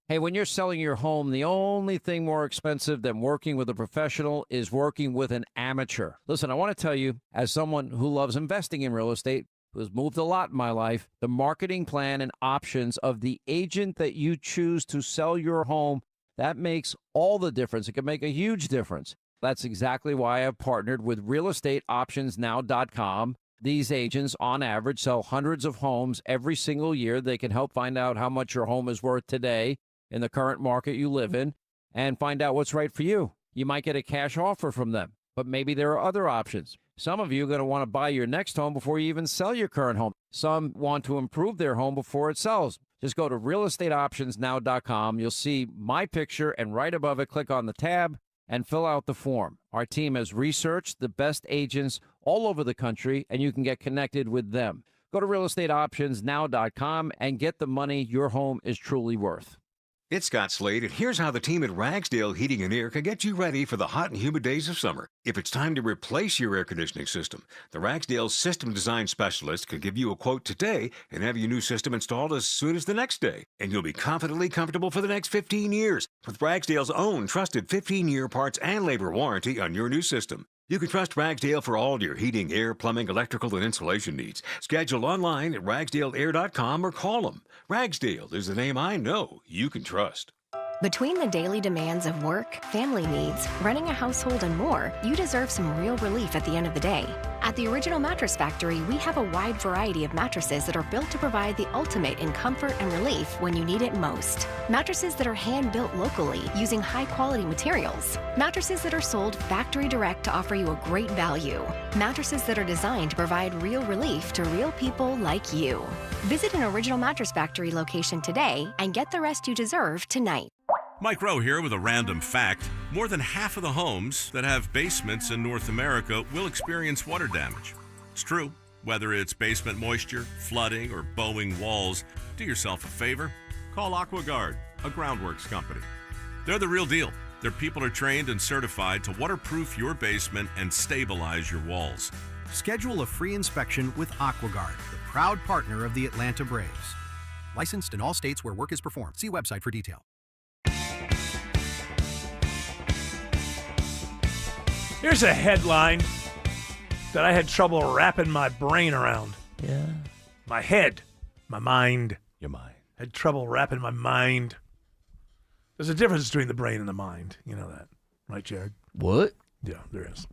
Hey, when you're selling your home, the only thing more expensive than working with a professional is working with an amateur. Listen, I want to tell you, as someone who loves investing in real estate, who has moved a lot in my life, the marketing plan and options of the agent that you choose to sell your home, that makes all the difference. It can make a huge difference. That's exactly why I've partnered with realestateoptionsnow.com. These agents, on average, sell hundreds of homes every single year. They can help find out how much your home is worth today in the current market you live in and find out what's right for you. You might get a cash offer from them, but maybe there are other options. Some of you are going to want to buy your next home before you even sell your current home. Some want to improve their home before it sells. Just go to realestateoptionsnow.com. You'll see my picture, and right above it, click on the tab and fill out the form. Our team has researched the best agents all over the country, and you can get connected with them. Go to realestateoptionsnow.com and get the money your home is truly worth. It's Scott Slade, and here's how the team at Ragsdale Heating and Air can get you ready for the hot and humid days of summer. If it's time to replace your air conditioning system, the Ragsdale System Design Specialist can give you a quote today and have your new system installed as soon as the next day. And you'll be confidently comfortable for the next 15 years with Ragsdale's own trusted 15-year parts and labor warranty on your new system. You can trust Ragsdale for all your heating, air, plumbing, electrical, and insulation needs. Schedule online at ragsdaleair.com or call them. Ragsdale is the name I know you can trust. Between the daily demands of work, family needs, running a household, and more, you deserve some real relief at the end of the day. At the Original Mattress Factory, we have a wide variety of mattresses that are built to provide the ultimate in comfort and relief when you need it most. Mattresses that are hand-built locally using high-quality materials. Mattresses that are sold factory direct to offer you a great value. Mattresses that are designed to provide real relief to real people like you. Visit an Original Mattress Factory location today and get the rest you deserve tonight. Mike Rowe here with a random fact. More than half of the homes that have basements in North America will experience water damage. It's true. Whether it's basement moisture, flooding, or bowing walls, do yourself a favor. Call AquaGuard, a groundworks company. They're the real deal. Their people are trained and certified to waterproof your basement and stabilize your walls. Schedule a free inspection with AquaGuard, the proud partner of the Atlanta Braves. Licensed in all states where work is performed. See website for detail. Here's a headline that I had trouble wrapping my brain around. Yeah. My head, my mind. Your mind. Had trouble wrapping my mind. There's a difference between the brain and the mind. You know that, right, Jared? What? Yeah, there is.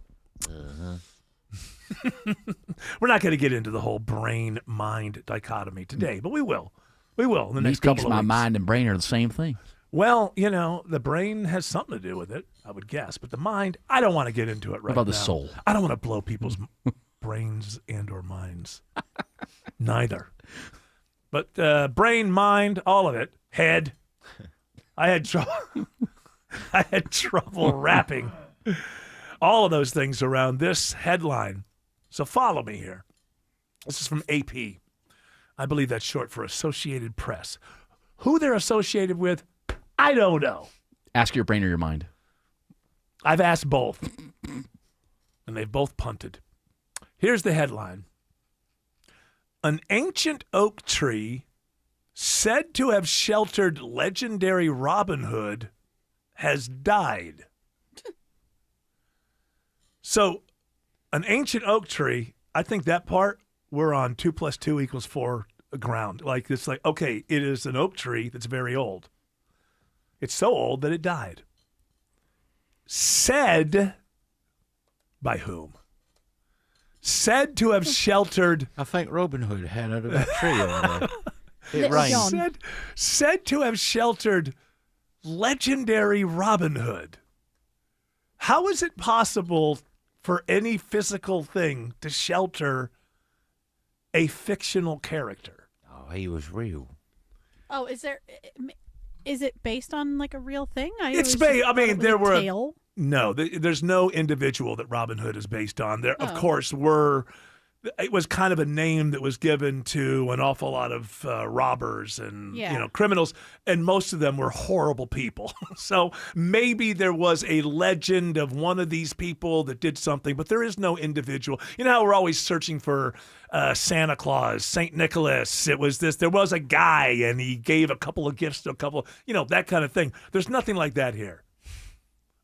We're not going to get into the whole brain-mind dichotomy today, but we will. We will in the next couple of my weeks. mind and brain are the same thing. Well, you know, the brain has something to do with it, I would guess. But the mind, I don't want to get into it right now. What about the soul? I don't want to blow people's brains and or minds. Neither. But brain, mind, all of it, head. I had trouble wrapping all of those things around this headline. So follow me here. This is from AP. I believe that's short for Associated Press. Who they're associated with, I don't know. Ask your brain or your mind. I've asked both, and they've both punted. Here's the headline. An ancient oak tree said to have sheltered legendary Robin Hood has died. So, an ancient oak tree, I think that part, we're on 2 + 2 = 4 ground. Like, it's like, okay, it is an oak tree that's very old. It's so old that it died. Said by whom? Said to have sheltered. I think Robin Hood had it a tree over there. It rained. Said to have sheltered legendary Robin Hood. How is it possible for any physical thing to shelter a fictional character? Oh, he was real. Oh, is it based on like a real thing? It's based. I mean, there were no. There's no individual that Robin Hood is based on. There, of course, it was kind of a name that was given to an awful lot of robbers and criminals, and most of them were horrible people. So maybe there was a legend of one of these people that did something, but there is no individual. You know how we're always searching for Santa Claus, St. Nicholas. It was this. There was a guy, and he gave a couple of gifts to a couple. That kind of thing. There's nothing like that here.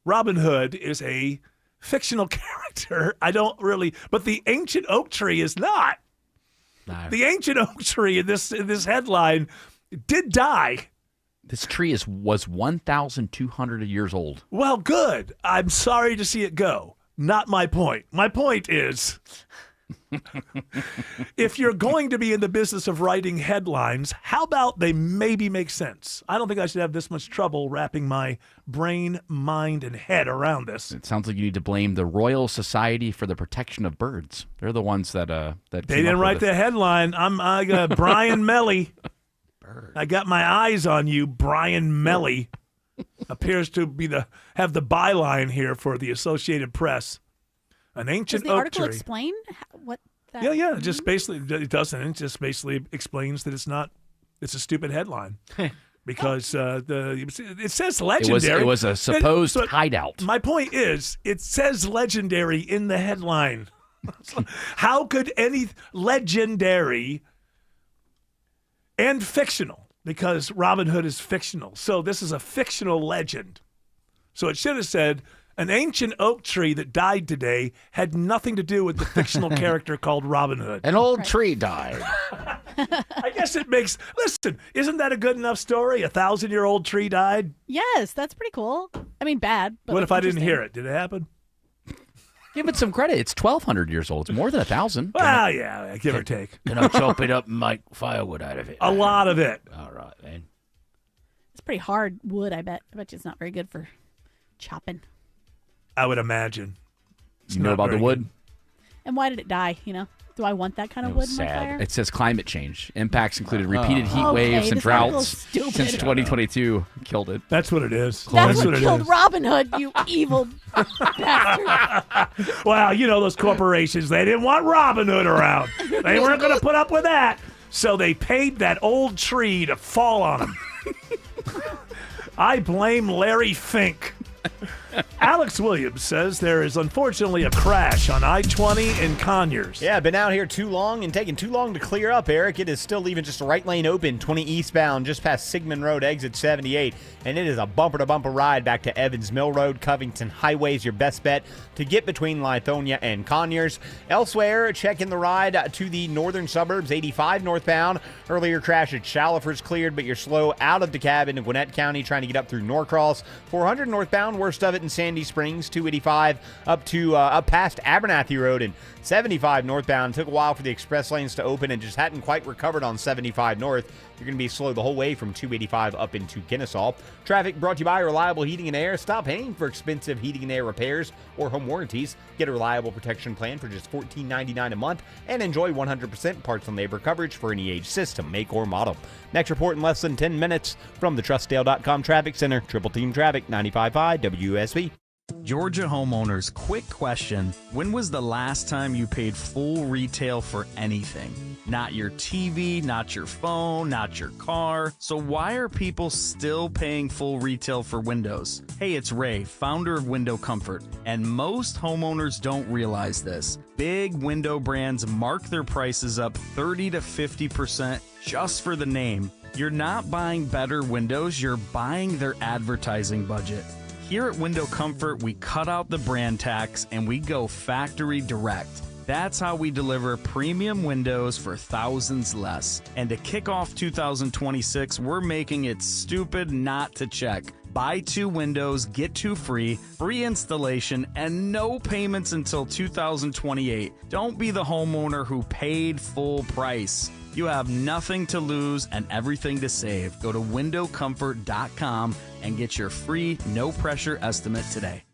Robin Hood is a fictional character. I don't really, but the ancient oak tree is not. No. The ancient oak tree in this headline did die. This tree was 1,200 years old. Well, good. I'm sorry to see it go. Not my point. My point is If you're going to be in the business of writing headlines, how about they maybe make sense? I don't think I should have this much trouble wrapping my brain, mind, and head around this. It sounds like you need to blame the Royal Society for the Protection of Birds. They're the ones that they didn't write the headline. I got Brian Melly. I got my eyes on you, Brian Melly. Appears to be have the byline here for the Associated Press. An ancient Does the oak article tree. explain what that Yeah. means? Just basically, it doesn't. It just basically explains that it's a stupid headline. Because it says legendary. It was a supposed hideout. My point is, it says legendary in the headline. How could any legendary and fictional? Because Robin Hood is fictional. So this is a fictional legend. So it should have said, an ancient oak tree that died today had nothing to do with the fictional character called Robin Hood. An old tree died. I guess it makes... Listen, isn't that a good enough story? 1,000-year-old tree died? Yes, that's pretty cool. I mean, bad. But What if I didn't interesting. hear it? Did it happen? Give it some credit. It's 1,200 years old. It's more than 1,000. Well, yeah, give or take. Can I chop it up and make firewood out of it? A lot of it. All right, then. It's pretty hard wood, I bet. I bet you it's not very good for chopping. I would imagine. It's You know not about the very wood? good. And why did it die, Do I want that kind of wood in my fire? It says climate change. Impacts included repeated heat Okay, waves and this article's droughts stupid. since 2022 killed it. That's what it is. That's what what it killed is. Robin Hood, you evil bastard. Well, you know those corporations, they didn't want Robin Hood around. They weren't going to put up with that. So they paid that old tree to fall on them. I blame Larry Fink. Alex Williams says there is unfortunately a crash on I-20 in Conyers. Yeah, been out here too long and taking too long to clear up, Eric. It is still leaving just a right lane open, 20 eastbound, just past Sigmund Road, exit 78. And it is a bumper-to-bumper ride back to Evans Mill Road. Covington Highway is your best bet to get between Lithonia and Conyers. Elsewhere, check in the ride to the northern suburbs, 85 northbound. Earlier crash at Shalifers cleared, but you're slow out of DeKalb into Gwinnett County trying to get up through Norcross. 400 northbound, worst of it in Sandy Springs, 285 up past Abernathy Road, and 75 northbound. Took a while for the express lanes to open and just hadn't quite recovered on 75 north. You're going to be slow the whole way from 285 up into Kennesaw. Traffic brought to you by Reliable Heating and Air. Stop paying for expensive heating and air repairs or home warranties. Get a reliable protection plan for just $14.99 a month and enjoy 100% parts and labor coverage for any age, system, make, or model. Next report in less than 10 minutes from the TrustDale.com Traffic Center. Triple Team Traffic, 95.5 WSB. Georgia homeowners, quick question. When was the last time you paid full retail for anything? Not your TV, not your phone, not your car. So why are people still paying full retail for windows? Hey, it's Ray, founder of Window Comfort, and most homeowners don't realize this. Big window brands mark their prices up 30 to 50% just for the name. You're not buying better windows, you're buying their advertising budget. Here at Window Comfort, we cut out the brand tax and we go factory direct. That's how we deliver premium windows for thousands less. And to kick off 2026, we're making it stupid not to check. Buy 2 windows, get 2 free, free installation, and no payments until 2028. Don't be the homeowner who paid full price. You have nothing to lose and everything to save. Go to windowcomfort.com and get your free, no-pressure estimate today.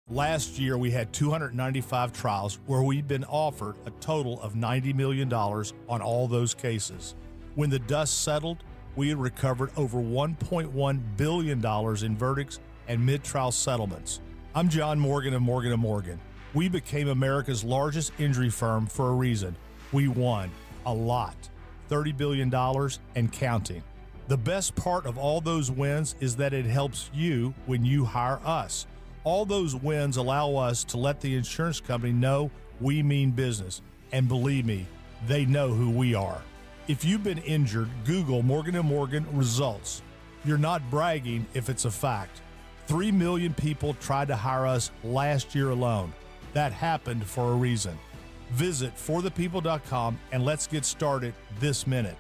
Last year, we had 295 trials where we'd been offered a total of $90 million on all those cases. When the dust settled, we had recovered over $1.1 billion in verdicts and mid-trial settlements. I'm John Morgan of Morgan & Morgan. We became America's largest injury firm for a reason. We won a lot, $30 billion and counting. The best part of all those wins is that it helps you when you hire us. All those wins allow us to let the insurance company know we mean business. And believe me, they know who we are. If you've been injured, Google Morgan & Morgan results. You're not bragging if it's a fact. 3 million people tried to hire us last year alone. That happened for a reason. Visit forthepeople.com and let's get started this minute.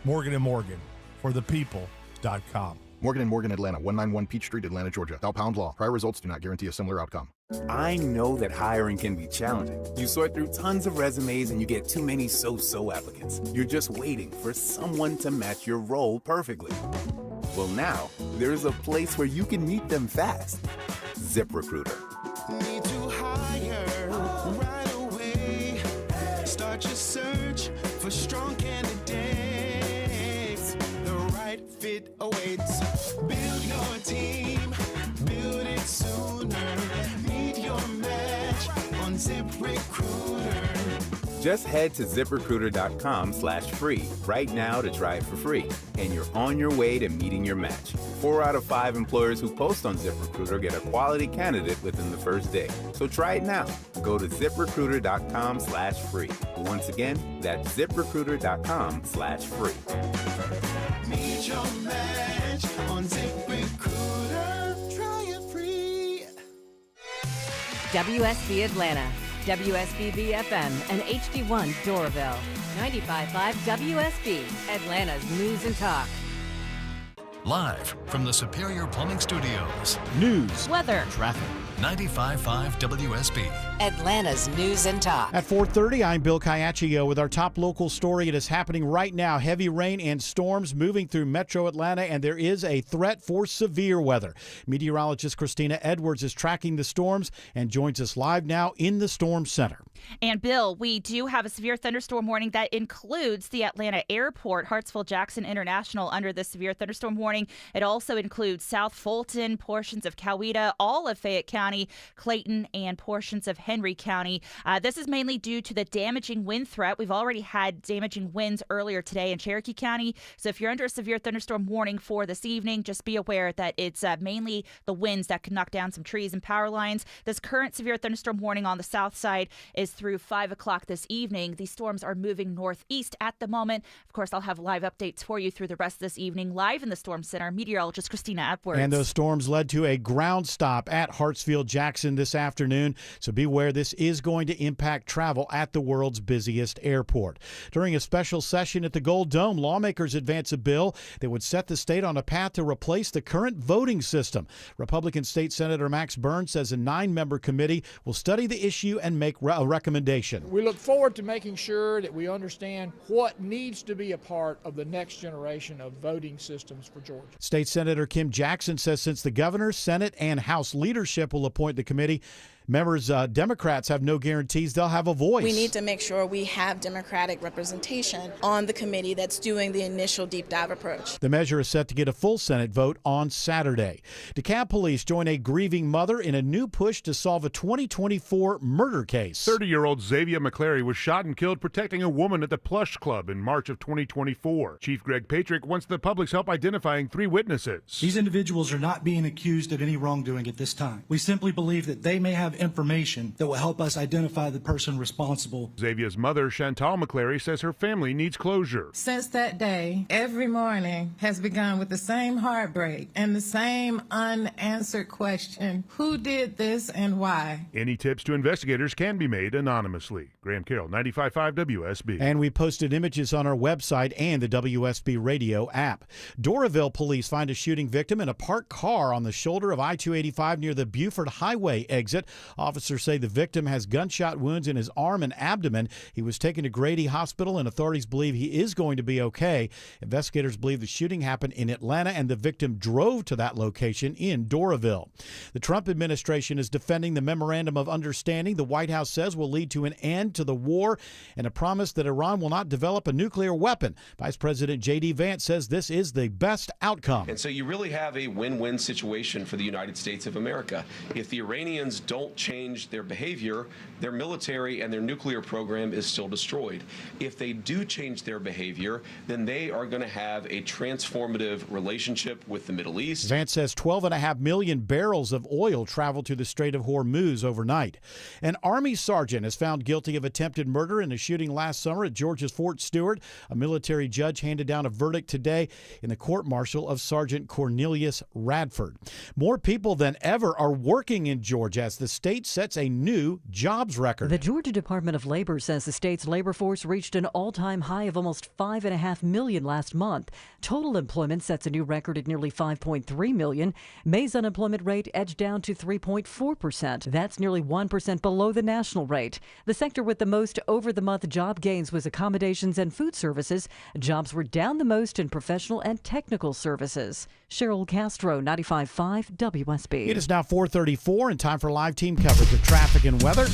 Morgan & Morgan, forthepeople.com. Morgan & Morgan Atlanta, 191 Peach Street, Atlanta, Georgia. Thou pound law. Prior results do not guarantee a similar outcome. I know that hiring can be challenging. You sort through tons of resumes and you get too many so-so applicants. You're just waiting for someone to match your role perfectly. Well, now, there's a place where you can meet them fast. ZipRecruiter. Need to hire right away. Start your search for strong candidates. The right fit awaits. Build your team. Build it sooner. Meet your match on ZipRecruiter. Just head to ZipRecruiter.com/free right now to try it for free. And you're on your way to meeting your match. 4 out of 5 employers who post on ZipRecruiter get a quality candidate within the first day. So try it now. Go to ZipRecruiter.com/free. Once again, that's ZipRecruiter.com/free. Meet your match on ZipRecruiter. Try it free. WSB Atlanta, WSB FM, and HD1 Doraville. 95.5 WSB, Atlanta's News and Talk. Live from the Superior Plumbing Studios. News, weather, traffic. 95.5 WSB. Atlanta's News and Talk. At 4:30, I'm Bill Caiaccio with our top local story. It is happening right now. Heavy rain and storms moving through metro Atlanta, and there is a threat for severe weather. Meteorologist Christina Edwards is tracking the storms and joins us live now in the Storm Center. And Bill, we do have a severe thunderstorm warning that includes the Atlanta Airport, Hartsfield-Jackson International under the severe thunderstorm warning. It also includes South Fulton, portions of Coweta, all of Fayette County, Clayton, and portions of Henry County. This is mainly due to the damaging wind threat. We've already had damaging winds earlier today in Cherokee County. So if you're under a severe thunderstorm warning for this evening, just be aware that it's mainly the winds that could knock down some trees and power lines. This current severe thunderstorm warning on the south side is through 5 o'clock this evening. These storms are moving northeast at the moment. Of course, I'll have live updates for you through the rest of this evening, live in the Storm Center. Meteorologist Christina Edwards. And those storms led to a ground stop at Hartsfield-Jackson this afternoon. So beware, this is going to impact travel at the world's busiest airport. During a special session at the Gold Dome, lawmakers advanced a bill that would set the state on a path to replace the current voting system. Republican State Senator Max Burns says a 9-member committee will study the issue and make a recommendation. We look forward to making sure that we understand what needs to be a part of the next generation of voting systems for Georgia. State Senator Kim Jackson says since the governor, Senate, and House leadership will appoint the committee, members, Democrats have no guarantees they'll have a voice. We need to make sure we have Democratic representation on the committee that's doing the initial deep dive approach. The measure is set to get a full Senate vote on Saturday. DeKalb police join a grieving mother in a new push to solve a 2024 murder case. 30-year-old Xavier McClary was shot and killed protecting a woman at the Plush Club in March of 2024. Chief Greg Patrick wants the public's help identifying 3 witnesses. These individuals are not being accused of any wrongdoing at this time. We simply believe that they may have information that will help us identify the person responsible. Xavier's mother, Chantal McClary, says her family needs closure. Since that day, every morning has begun with the same heartbreak and the same unanswered question: who did this and why? Any tips to investigators can be made anonymously. Graham Carroll, 95.5 WSB. And we posted images on our website and the WSB radio app. Doraville police find a shooting victim in a parked car on the shoulder of I-285 near the Buford Highway exit. Officers say the victim has gunshot wounds in his arm and abdomen. He was taken to Grady Hospital, and authorities believe he is going to be okay. Investigators believe the shooting happened in Atlanta, and the victim drove to that location in Doraville. The Trump administration is defending the memorandum of understanding the White House says will lead to an end to the war and a promise that Iran will not develop a nuclear weapon. Vice President J.D. Vance says this is the best outcome. And so you really have a win-win situation for the United States of America. If the Iranians don't change their behavior, their military and their nuclear program is still destroyed. If they do change their behavior, then they are going to have a transformative relationship with the Middle East. Vance says 12.5 million barrels of oil traveled through the Strait of Hormuz overnight. An Army sergeant is found guilty of attempted murder in a shooting last summer at Georgia's Fort Stewart. A military judge handed down a verdict today in the court-martial of Sergeant Cornelius Radford. More people than ever are working in Georgia as the state state sets a new jobs record. The Georgia Department of Labor says the state's labor force reached an all-time high of almost 5.5 million last month. Total employment sets a new record at nearly 5.3 million. May's unemployment rate edged down to 3.4%. That's nearly 1% below the national rate. The sector with the most over-the-month job gains was accommodations and food services. Jobs were down the most in professional and technical services. Cheryl Castro, 95.5 WSB. It is now 4:34 and time for live team coverage of traffic and weather.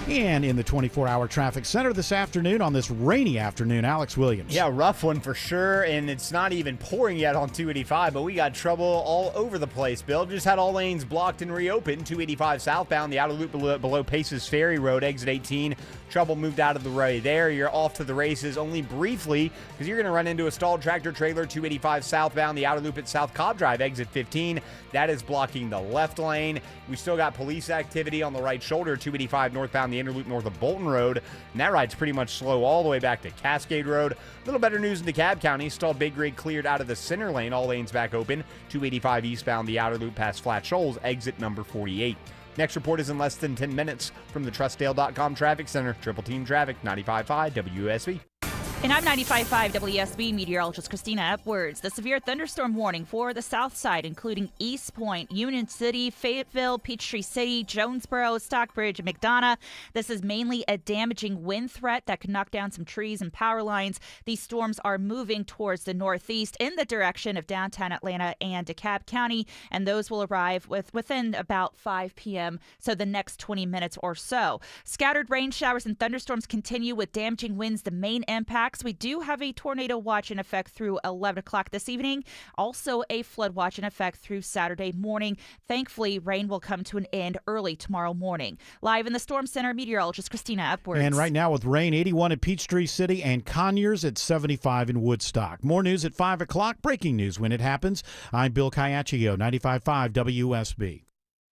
And in the 24-hour traffic center this afternoon on this rainy afternoon, Alex Williams. Yeah, rough one for sure, and it's not even pouring yet on 285, but we got trouble all over the place, Bill. Just had all lanes blocked and reopened. 285 southbound, the outer loop below Paces Ferry Road, exit 18. Trouble moved out of the way there. You're off to the races only briefly because you're going to run into a stalled tractor trailer. 285 southbound, the outer loop at South Cobb Drive, exit 15. That is blocking the left lane. We still got police activity on the right shoulder. 285 northbound, the inner loop north of Bolton Road. And that ride's pretty much slow all the way back to Cascade Road. A little better news in DeKalb County. Stalled big rig cleared out of the center lane. All lanes back open. 285 eastbound, the outer loop past Flat Shoals, exit number 48. Next report is in less than 10 minutes from the TrustDale.com Traffic Center. Triple Team Traffic, 95.5 WSB. And I'm 95.5 WSB meteorologist Christina Edwards. The severe thunderstorm warning for the south side, including East Point, Union City, Fayetteville, Peachtree City, Jonesboro, Stockbridge, and McDonough. This is mainly a damaging wind threat that could knock down some trees and power lines. These storms are moving towards the northeast in the direction of downtown Atlanta and DeKalb County, and those will arrive within about 5 p.m., so the next 20 minutes or so. Scattered rain showers and thunderstorms continue with damaging winds, the main impact. We do have a tornado watch in effect through 11 o'clock this evening. Also a flood watch in effect through Saturday morning. Thankfully, rain will come to an end early tomorrow morning. Live in the Storm Center, meteorologist Christina Edwards. And right now with rain, 81 at Peachtree City and Conyers at 75 in Woodstock. More news at 5 o'clock. Breaking news when it happens. I'm Bill Caiaccio, 95.5 WSB.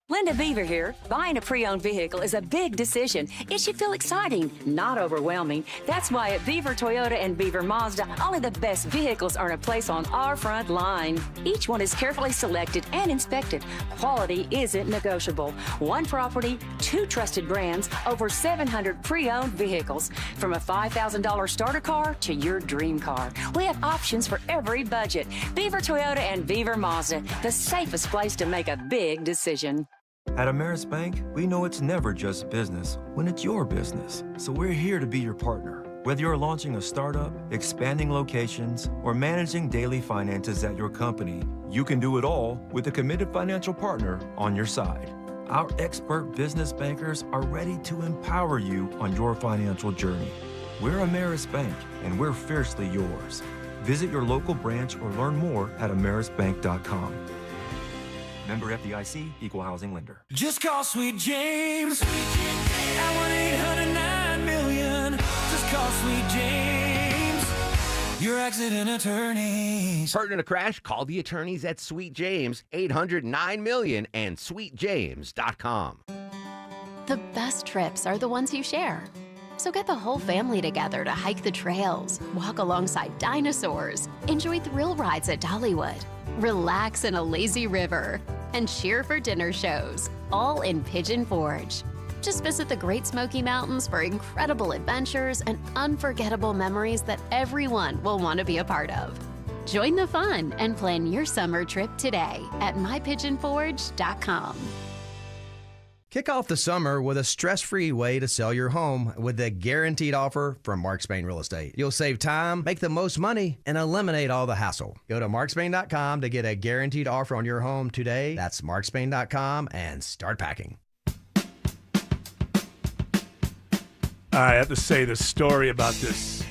Linda Beaver here. Buying a pre-owned vehicle is a big decision. It should feel exciting, not overwhelming. That's why at Beaver Toyota and Beaver Mazda, only the best vehicles earn a place on our front line. Each one is carefully selected and inspected. Quality isn't negotiable. One property, 2 trusted brands, over 700 pre-owned vehicles. From a $5,000 starter car to your dream car. We have options for every budget. Beaver Toyota and Beaver Mazda, the safest place to make a big decision. At Ameris Bank, we know it's never just business when it's your business. So we're here to be your partner. Whether you're launching a startup, expanding locations, or managing daily finances at your company, you can do it all with a committed financial partner on your side. Our expert business bankers are ready to empower you on your financial journey. We're Ameris Bank, and we're fiercely yours. Visit your local branch or learn more at amerisbank.com. Member FDIC, Equal Housing Lender. Just call Sweet James at 1-800-9-million. Just call Sweet James, your accident attorneys. Hurt in a crash? Call the attorneys at Sweet James, 800-9-million and sweetjames.com. The best trips are the ones you share. So get the whole family together to hike the trails, walk alongside dinosaurs, enjoy thrill rides at Dollywood, relax in a lazy river, and cheer for dinner shows, all in Pigeon Forge. Just visit the Great Smoky Mountains for incredible adventures and unforgettable memories that everyone will want to be a part of. Join the fun and plan your summer trip today at mypigeonforge.com. Kick off the summer with a stress-free way to sell your home with a guaranteed offer from Mark Spain Real Estate. You'll save time, make the most money, and eliminate all the hassle. Go to markspain.com to get a guaranteed offer on your home today. That's markspain.com and start packing. I have to say this story about this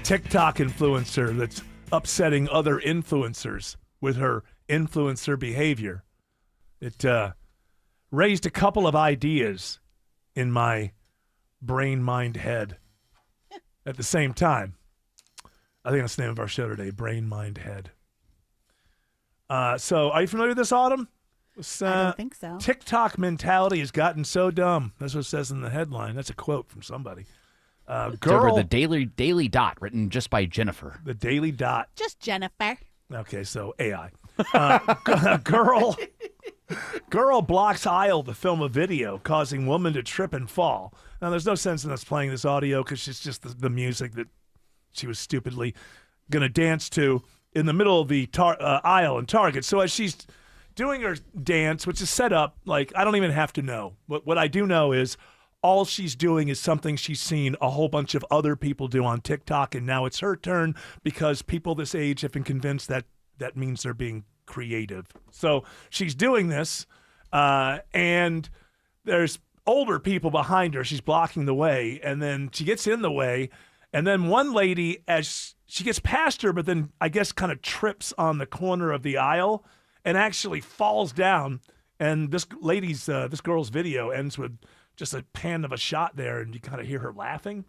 TikTok influencer that's upsetting other influencers with her influencer behavior. It raised a couple of ideas in my brain, mind, head at the same time. I think that's the name of our show today, Brain, Mind, Head. So are you familiar with this, Autumn? I don't think so. TikTok mentality has gotten so dumb. That's what it says in the headline. That's a quote from somebody. It's over the Daily Dot, written just by Jennifer. The Daily Dot. Just Jennifer. Okay, so AI. Girl Girl blocks aisle to film a video, causing woman to trip and fall. Now, there's no sense in us playing this audio because it's just the music that she was stupidly going to dance to in the middle of the aisle in Target. So as she's doing her dance, which is set up, like, I don't even have to know. What I do know is all she's doing is something she's seen a whole bunch of other people do on TikTok, and now it's her turn because people this age have been convinced that that means they're being creative. So she's doing this, and there's older people behind her. She's blocking the way, and then she gets in the way, and then one lady, as she gets past her, but then I guess kind of trips on the corner of the aisle and actually falls down. And this girl's video ends with just a pan of a shot there, and you kind of hear her laughing.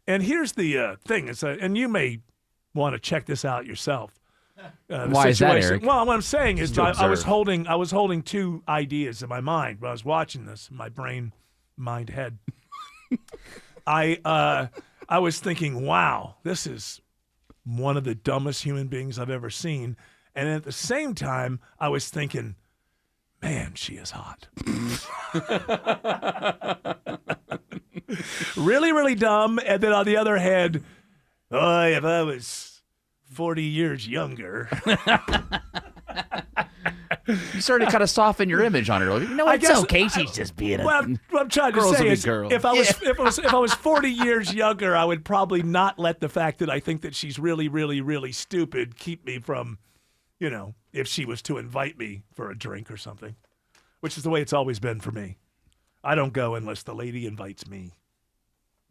And here's the thing, and you may want to check this out yourself. Why is that, Eric? Well, what I'm saying is I was holding two ideas in my mind when I was watching this. My head. I was thinking, wow, this is one of the dumbest human beings I've ever seen. And at the same time, I was thinking, man, she is hot. Really, really dumb. And then on the other hand, if I was 40 years younger. You started to kind of soften your image on her. It's okay. She's just being what I'm trying to say is, if I was 40 years younger, I would probably not let the fact that I think that she's really, really, really stupid keep me from, if she was to invite me for a drink or something, which is the way it's always been for me. I don't go unless the lady invites me.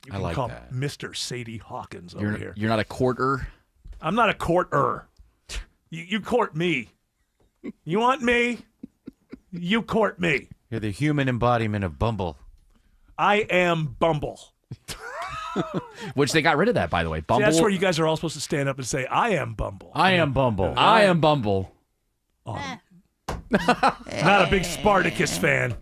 You can call Mr. Sadie Hawkins over here. You're not a courter? I'm not a courter. You court me. You want me? You court me. You're the human embodiment of Bumble. I am Bumble. Which they got rid of that, by the way. Bumble. See, that's where you guys are all supposed to stand up and say, I am Bumble. I am Bumble. I am Bumble. Not a big Spartacus fan.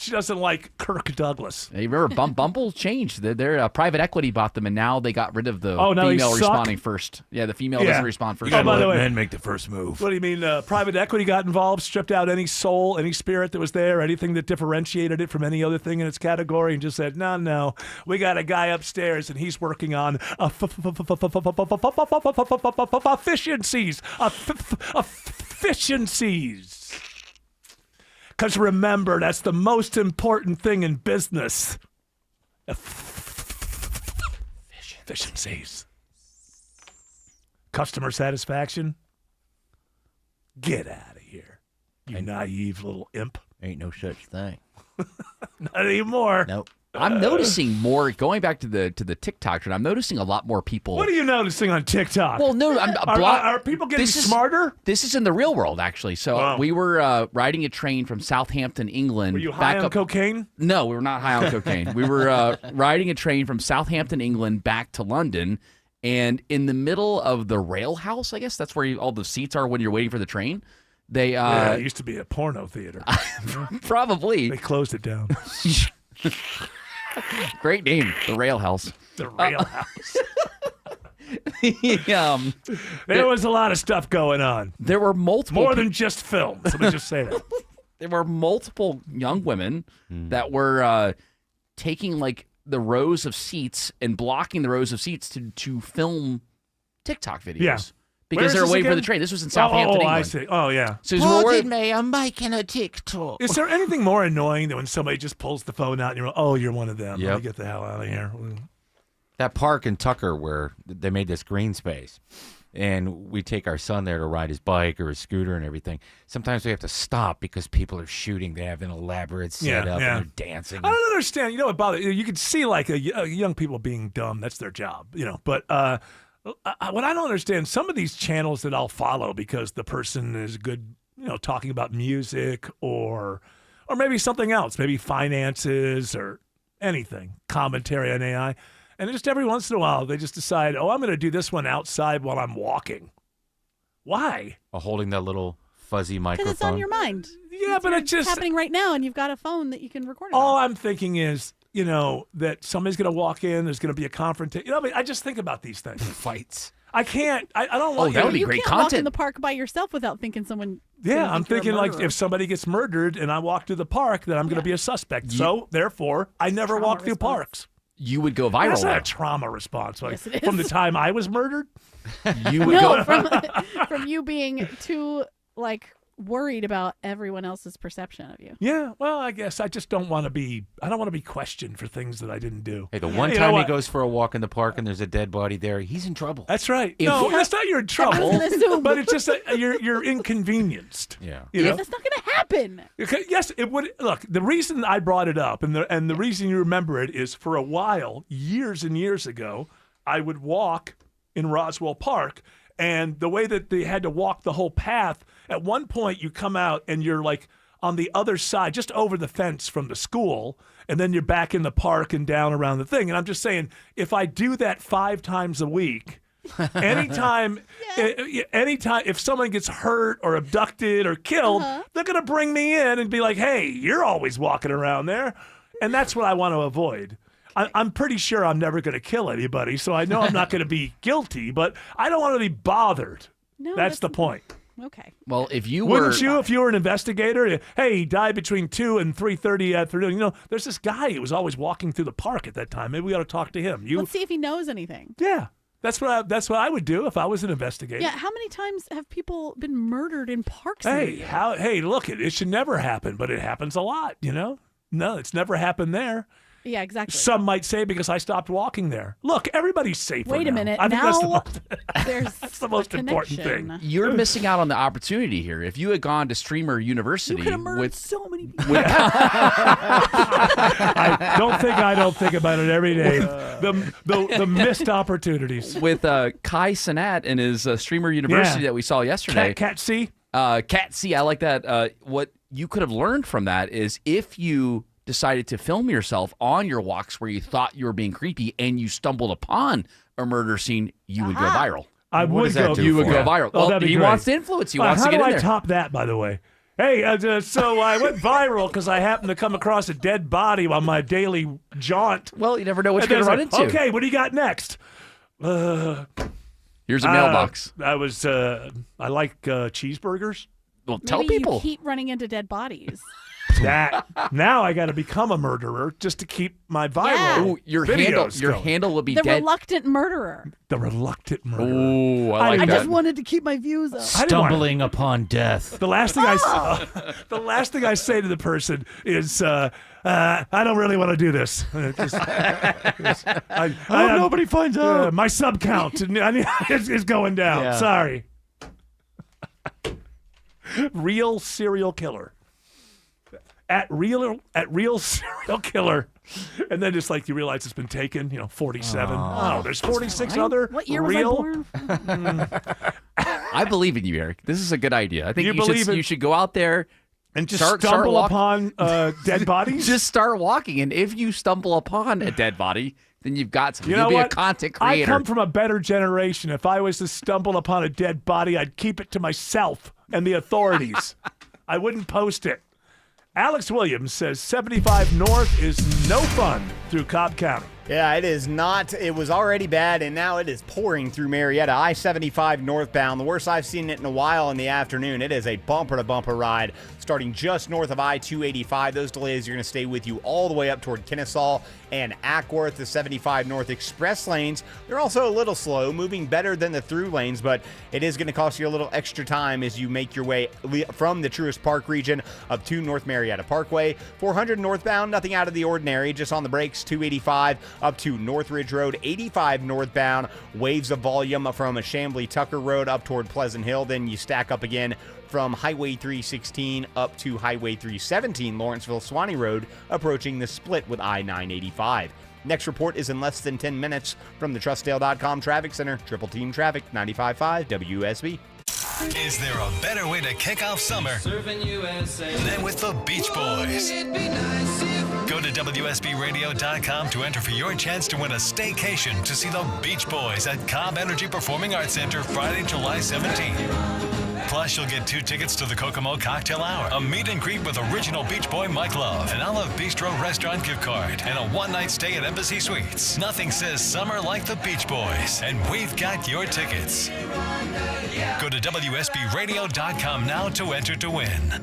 She doesn't like Kirk Douglas. Hey, remember, Bumble changed. Their private equity bought them, and now they got rid of the female responding first. Yeah, the female doesn't respond first. You gotta let men make the first move. What do you mean? Private equity got involved, stripped out any soul, any spirit that was there, anything that differentiated it from any other thing in its category, and just said, no, we got a guy upstairs, and he's working on efficiencies. Efficiencies. Because remember, that's the most important thing in business. Efficiencies. Customer satisfaction. Get out of here, you naive little imp. Ain't no such thing. Not anymore. Nope. I'm noticing more, going back to the TikTok trend, I'm noticing a lot more people. What are you noticing on TikTok? Well, no, are people getting smarter? This is in the real world, actually. So we were riding a train from Southampton, England. Were you high on cocaine? No, we were not high on cocaine. We were riding a train from Southampton, England, back to London. And in the middle of the rail house, I guess that's where all the seats are when you're waiting for the train. It used to be a porno theater. Probably. They closed it down. Great name, the Rail House. The Rail House. There was a lot of stuff going on. There were multiple. More than just film. Let me just say that. There were multiple young women that were taking like the rows of seats and blocking the rows of seats to film TikTok videos. Yeah. Because they were waiting for the train. This was in Southampton, England. I see. Oh, yeah. So me, I'm making a TikTok. Is there anything more annoying than when somebody just pulls the phone out and you're like, oh, you're one of them. Yep. Let me get the hell out of here. That park in Tucker where they made this green space, and we take our son there to ride his bike or his scooter and everything. Sometimes we have to stop because people are shooting. They have an elaborate setup and they're dancing. I don't understand. You know what bothers you? Could see like young people being dumb. That's their job, But what I don't understand, some of these channels that I'll follow because the person is good, talking about music or maybe something else, maybe finances or anything, commentary on AI. And just every once in a while, they just decide, I'm going to do this one outside while I'm walking. Why? Holding that little fuzzy microphone. Because it's on your mind. Yeah, but it's just happening right now, and you've got a phone that you can record it all on. I'm thinking is, that somebody's going to walk in, there's going to be a confrontation. I just think about these things. Fights. I can't. I don't want. that would be you great can't walk in content. the park by yourself without thinking someone. Yeah, I'm think you're thinking a like murderer. if somebody gets murdered and I walk through the park, then I'm going to be a suspect. So therefore, I never Trauma walk through response. parks. You would go viral. That's not there. a trauma response. Like, Yes, it from the is. time I was murdered. You would No, go. from you being too worried about everyone else's perception of you. Yeah, well, I guess I just don't want to be. I don't want to be questioned for things that I didn't do. Hey, the one You know time he what? goes for a walk in the park and there's a dead body there, he's in trouble. That's right. If- No, Yeah. that's not you're in trouble. gonna assume. But it's just that you're inconvenienced. Yeah. You know? That's not going to happen. Okay, yes, it would. Look, the reason I brought it up, and the reason you remember it is for a while, years and years ago, I would walk in Roswell Park, and the way that they had to walk the whole path, at one point you come out and you're like on the other side, just over the fence from the school, and then you're back in the park and down around the thing. And I'm just saying, if I do that 5 times a week. Anytime, if someone gets hurt or abducted or killed, they're going to bring me in and be like, hey, you're always walking around there. And that's what I want to avoid. I'm pretty sure I'm never going to kill anybody, so I know I'm not going to be guilty, but I don't want to be bothered. No, that's the point. Okay. Well, if you were, Wouldn't you if you were an investigator? Hey, he died between 2 and 3:30 afternoon. You know, there's this guy who was always walking through the park at that time. Maybe we ought to talk to him. Let's see if he knows anything. Yeah. That's what I would do if I was an investigator. Yeah, how many times have people been murdered in parks? Hey, look, it should never happen, but it happens a lot, you know? No, it's never happened there. Yeah, exactly. Some might say because I stopped walking there. Look, everybody's safer Wait a now. minute. I think Now that's there's the most important thing. You're missing out on the opportunity here. If you had gone to Streamer University could have murdered with so many people. I don't think about it every day. The missed opportunities. with Kai Cenat and his Streamer University that we saw yesterday. Cat C? Cat C, I like that. What you could have learned from that is if you decided to film yourself on your walks where you thought you were being creepy and you stumbled upon a murder scene, you would go viral. I What would does that go. do You would for go you? viral. Oh, Well, that'd be he great. wants to influence. He wants How to get do in I there. top that, by the way? Hey, so I went viral because I happened to come across a dead body on my daily jaunt. Well, you never know what And you're going to then run it's into. Okay, what do you got next? Here's a mailbox. I like cheeseburgers. Well, tell Maybe people. you keep running into dead bodies. That now I got to become a murderer just to keep my viral. Yeah. Ooh, your videos going. handle will be The dead. reluctant murderer. The reluctant murderer. Ooh, I like I that. just wanted to keep my views up. Stumbling upon death. The last thing the last thing I say to the person is, I don't really want to do this. I hope nobody finds out. My sub count is going down. Yeah. Sorry. Real serial killer. At real serial killer. And then it's like you realize it's been taken, 47. Oh, there's 46 other What year was I real. born? I believe in you, Eric. This is a good idea. I think You you, believe should, in- you should go out there And just start stumble walk- upon dead bodies? Just start walking, and if you stumble upon a dead body, then you've got something. You know You'll be what? a content I creator. come from a better generation. If I was to stumble upon a dead body, I'd keep it to myself and the authorities. I wouldn't post it. Alex Williams says 75 North is no fun through Cobb County. Yeah, it is not. It was already bad, and now it is pouring through Marietta. I-75 northbound, the worst I've seen it in a while in the afternoon. It is a bumper-to-bumper ride starting just north of I-285. Those delays are going to stay with you all the way up toward Kennesaw and Ackworth. The 75 North express lanes, they're also a little slow, moving better than the through lanes, but it is going to cost you a little extra time as you make your way from the Truist Park region up to North Marietta Parkway. 400 northbound, nothing out of the ordinary, just on the brakes. 285 up to Northridge Road. 85 northbound, waves of volume from Chamblee Tucker Road up toward Pleasant Hill. Then you stack up again from Highway 316 up to Highway 317, Lawrenceville Swanee Road, approaching the split with I-985. Next report is in less than 10 minutes from the Trustdale.com Traffic Center. Triple Team Traffic, 95.5 WSB. Is there a better way to kick off summer than with the Beach Boys? Go to WSBRadio.com to enter for your chance to win a staycation to see the Beach Boys at Cobb Energy Performing Arts Center Friday, July 17th. Plus, you'll get 2 tickets to the Kokomo Cocktail Hour, a meet and greet with original Beach Boy Mike Love, an Olive Bistro restaurant gift card, and a one-night stay at Embassy Suites. Nothing says summer like the Beach Boys, and we've got your tickets. Go to WSBRadio.com now to enter to win.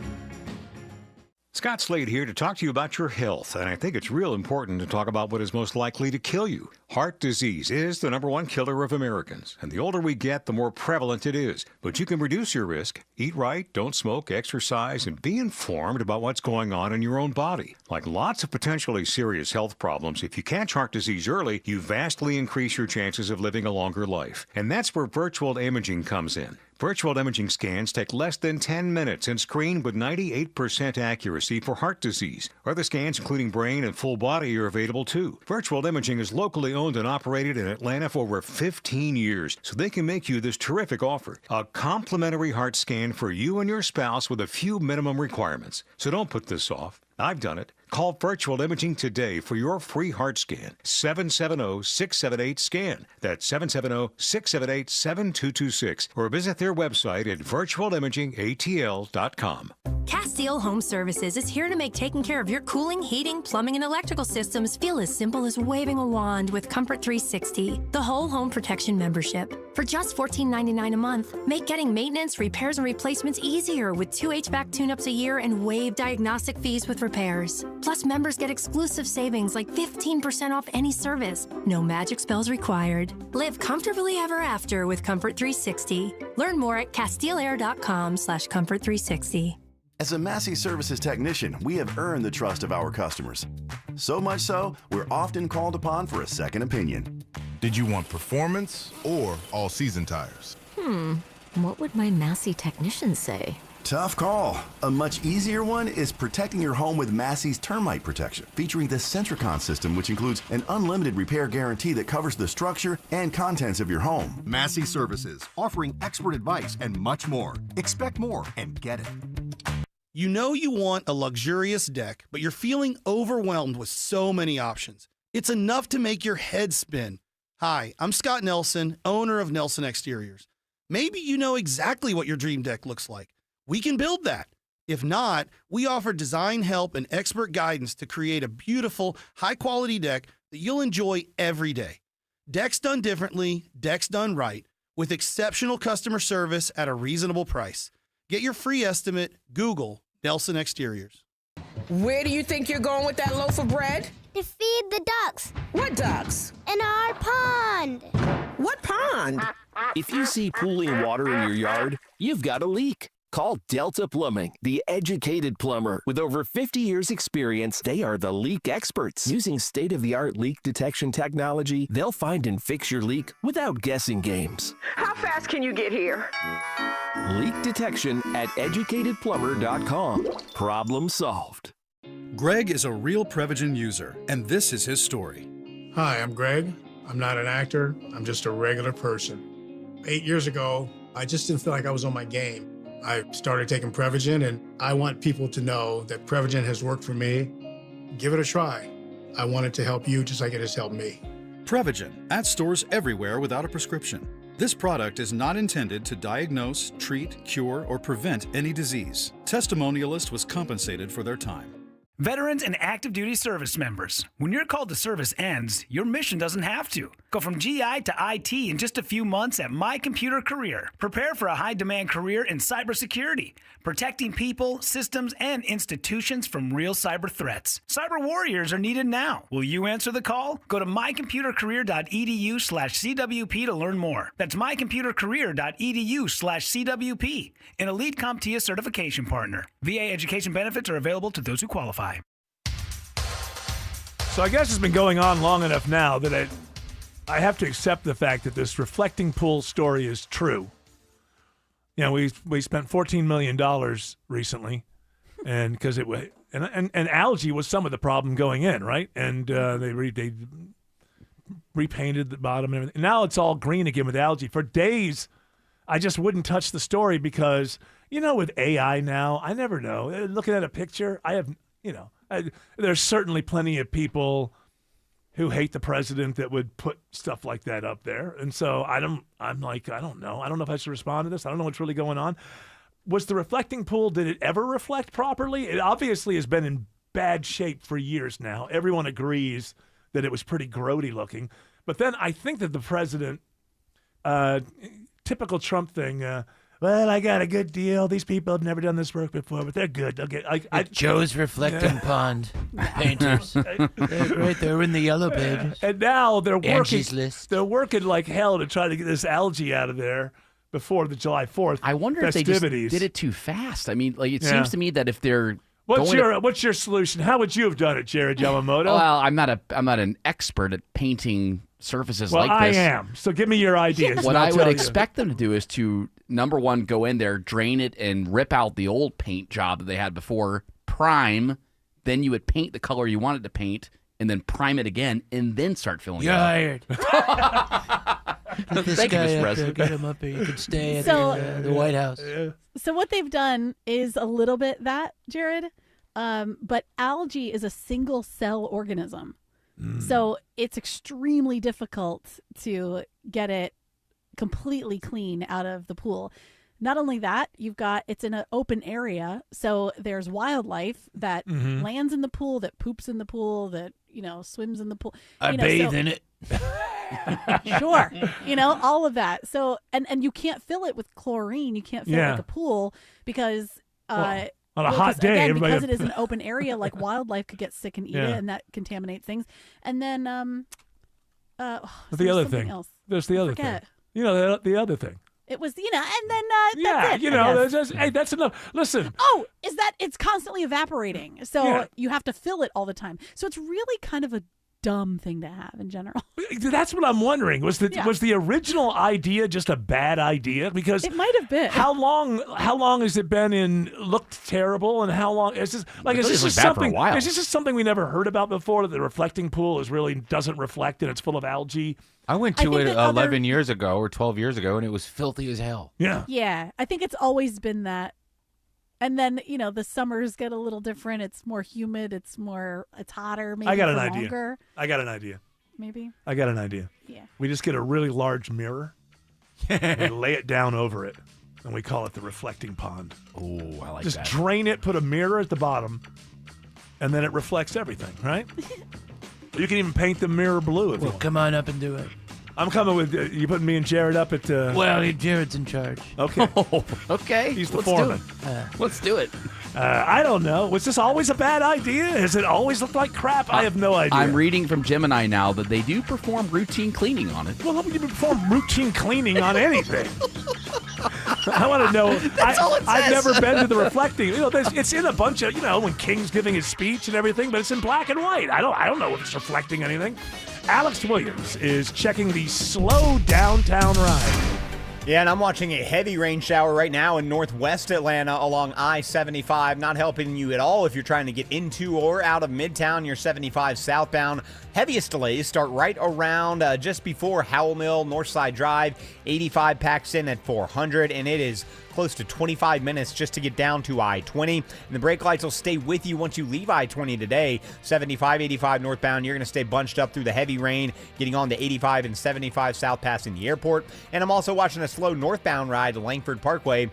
Scott Slade here to talk to you about your health, and I think it's real important to talk about what is most likely to kill you. Heart disease is the #1 killer of Americans, and the older we get, the more prevalent it is. But you can reduce your risk. Eat right, don't smoke, exercise, and be informed about what's going on in your own body. Like lots of potentially serious health problems, if you catch heart disease early, you vastly increase your chances of living a longer life. And that's where virtual imaging comes in. Virtual imaging scans take less than 10 minutes and screen with 98% accuracy for heart disease. Other scans, including brain and full body, are available too. Virtual imaging is locally owned and operated in Atlanta for over 15 years, so they can make you this terrific offer. A complimentary heart scan for you and your spouse with a few minimum requirements. So don't put this off. I've done it. Call Virtual Imaging today for your free heart scan. 770-678-SCAN. That's 770-678-7226. Or visit their website at virtualimagingatl.com. Castile Home Services is here to make taking care of your cooling, heating, plumbing, and electrical systems feel as simple as waving a wand with Comfort 360, the whole home protection membership. For just $14.99 a month, make getting maintenance, repairs, and replacements easier with 2 HVAC tune-ups a year and waive diagnostic fees with repairs. Plus, members get exclusive savings like 15% off any service. No magic spells required. Live comfortably ever after with Comfort 360. Learn more at CastileAir.com/Comfort360. As a Massey Services technician, we have earned the trust of our customers. So much so, we're often called upon for a second opinion. Did you want performance or all-season tires? What would my Massey technician say? Tough call. A much easier one is protecting your home with Massey's termite protection, featuring the Centricon system, which includes an unlimited repair guarantee that covers the structure and contents of your home. Massey Services, offering expert advice and much more. Expect more and get it. You know you want a luxurious deck, but you're feeling overwhelmed with so many options. It's enough to make your head spin. Hi, I'm Scott Nelson, owner of Nelson Exteriors. Maybe you know exactly what your dream deck looks like. We can build that. If not, we offer design help and expert guidance to create a beautiful, high-quality deck that you'll enjoy every day. Decks done differently, decks done right, with exceptional customer service at a reasonable price. Get your free estimate, Google Nelson Exteriors. Where do you think you're going with that loaf of bread? To feed the ducks. What ducks? In our pond. What pond? If you see pooling water in your yard, you've got a leak. Call Delta Plumbing, the educated plumber. With over 50 years experience, they are the leak experts. Using state-of-the-art leak detection technology, they'll find and fix your leak without guessing games. How fast can you get here? Leak detection at educatedplumber.com. Problem solved. Greg is a real Prevagen user, and this is his story. Hi, I'm Greg. I'm not an actor. I'm just a regular person. 8 years ago, I just didn't feel like I was on my game. I started taking Prevagen, and I want people to know that Prevagen has worked for me. Give it a try. I want it to help you just like it has helped me. Prevagen, at stores everywhere without a prescription. This product is not intended to diagnose, treat, cure, or prevent any disease. Testimonialist was compensated for their time. Veterans and active duty service members, when your call to service ends, your mission doesn't have to. Go from GI to IT in just a few months at My Computer Career. Prepare for a high-demand career in cybersecurity, protecting people, systems, and institutions from real cyber threats. Cyber warriors are needed now. Will you answer the call? Go to mycomputercareer.edu/CWP to learn more. That's mycomputercareer.edu/CWP, an elite CompTIA certification partner. VA education benefits are available to those who qualify. So I guess it's been going on long enough now that I have to accept the fact that this reflecting pool story is true. You know, we spent $14 million recently, and because it was and algae was some of the problem going in, right? And they repainted the bottom and everything. Now it's all green again with algae. For days, I just wouldn't touch the story because, you know, with AI now, I never know. Looking at a picture, there's certainly plenty of people who hate the president that would put stuff like that up there. And so I'm like, I don't know. I don't know if I should respond to this. I don't know what's really going on. Was the reflecting pool, did it ever reflect properly? It obviously has been in bad shape for years now. Everyone agrees that it was pretty grody looking. But then I think that the president, typical Trump thing, well, I got a good deal. These people have never done this work before, but they're good. They'll get. Joe's reflecting pond painters. They're great. They're in the yellow pages. And now they're working. Angie's List. They're working like hell to try to get this algae out of there before the July 4th. I wonder if they just did it too fast. I mean, like it seems to me that if they're what's your solution? How would you have done it, Jared Yamamoto? Well, I'm not an expert at painting surfaces like this. I am. So give me your ideas. What I would expect them to do is to, number one, go in there, drain it, and rip out the old paint job that they had before, prime, then you would paint the color you wanted to paint, and then prime it again, and then start filling it up. Thank you, Mr. President. Get him up here. You can stay at the White House. So what they've done is a little bit that, Jared, but algae is a single cell organism. So it's extremely difficult to get it completely clean out of the pool. Not only that, it's in an open area, so there's wildlife that lands in the pool, that poops in the pool, that swims in the pool. I bathe in it. Sure, all of that. So and you can't fill it with chlorine. You can't fill it like a pool because on a hot day, again, everybody because it is an open area, like wildlife could get sick and eat it, and that contaminates things. And then the other thing. Else. There's the other thing. The other thing. It was, and then that's it. That's enough. Listen. Oh, is that it's constantly evaporating, so you have to fill it all the time. So it's really kind of a dumb thing to have in general. That's what I'm wondering. Was the original idea just a bad idea? Because it might have been. How long has it been looked terrible, and how long is this? Like, is this just something? Is this just something we never heard about before? That the reflecting pool really doesn't reflect, and it's full of algae. I went to it 11 years ago or 12 years ago, and it was filthy as hell. Yeah. I think it's always been that. And then, the summers get a little different. It's more humid. It's hotter. Maybe I got an idea. I got an idea. Maybe. I got an idea. Yeah. We just get a really large mirror. We lay it down over it, and we call it the reflecting pond. Oh, I like just that. Just drain it, put a mirror at the bottom, and then it reflects everything, right? You can even paint the mirror blue if you want. Come on up and do it. I'm coming with you. Putting me and Jared up at. Well, Jared's in charge. Okay. Okay. He's the foreman. Let's do it. I don't know. Was this always a bad idea? Has it always looked like crap? I have no idea. I'm reading from Gemini now that they do perform routine cleaning on it. Well, how would you perform routine cleaning on anything? I want to know. That's all it says. I've never been to the reflecting. It's in a bunch of when King's giving his speech and everything, but it's in black and white. I don't know if it's reflecting anything. Alex Williams is checking the slow downtown ride. Yeah, and I'm watching a heavy rain shower right now in northwest Atlanta along I-75. Not helping you at all if you're trying to get into or out of Midtown. Your 75 southbound. Heaviest delays start right around just before Howell Mill, Northside Drive. 85 packs in at 400, and it is close to 25 minutes just to get down to I-20. And the brake lights will stay with you once you leave I-20 today. 75, 85 northbound, you're going to stay bunched up through the heavy rain, getting on to 85 and 75 south passing the airport. And I'm also watching a slow northbound ride to Langford Parkway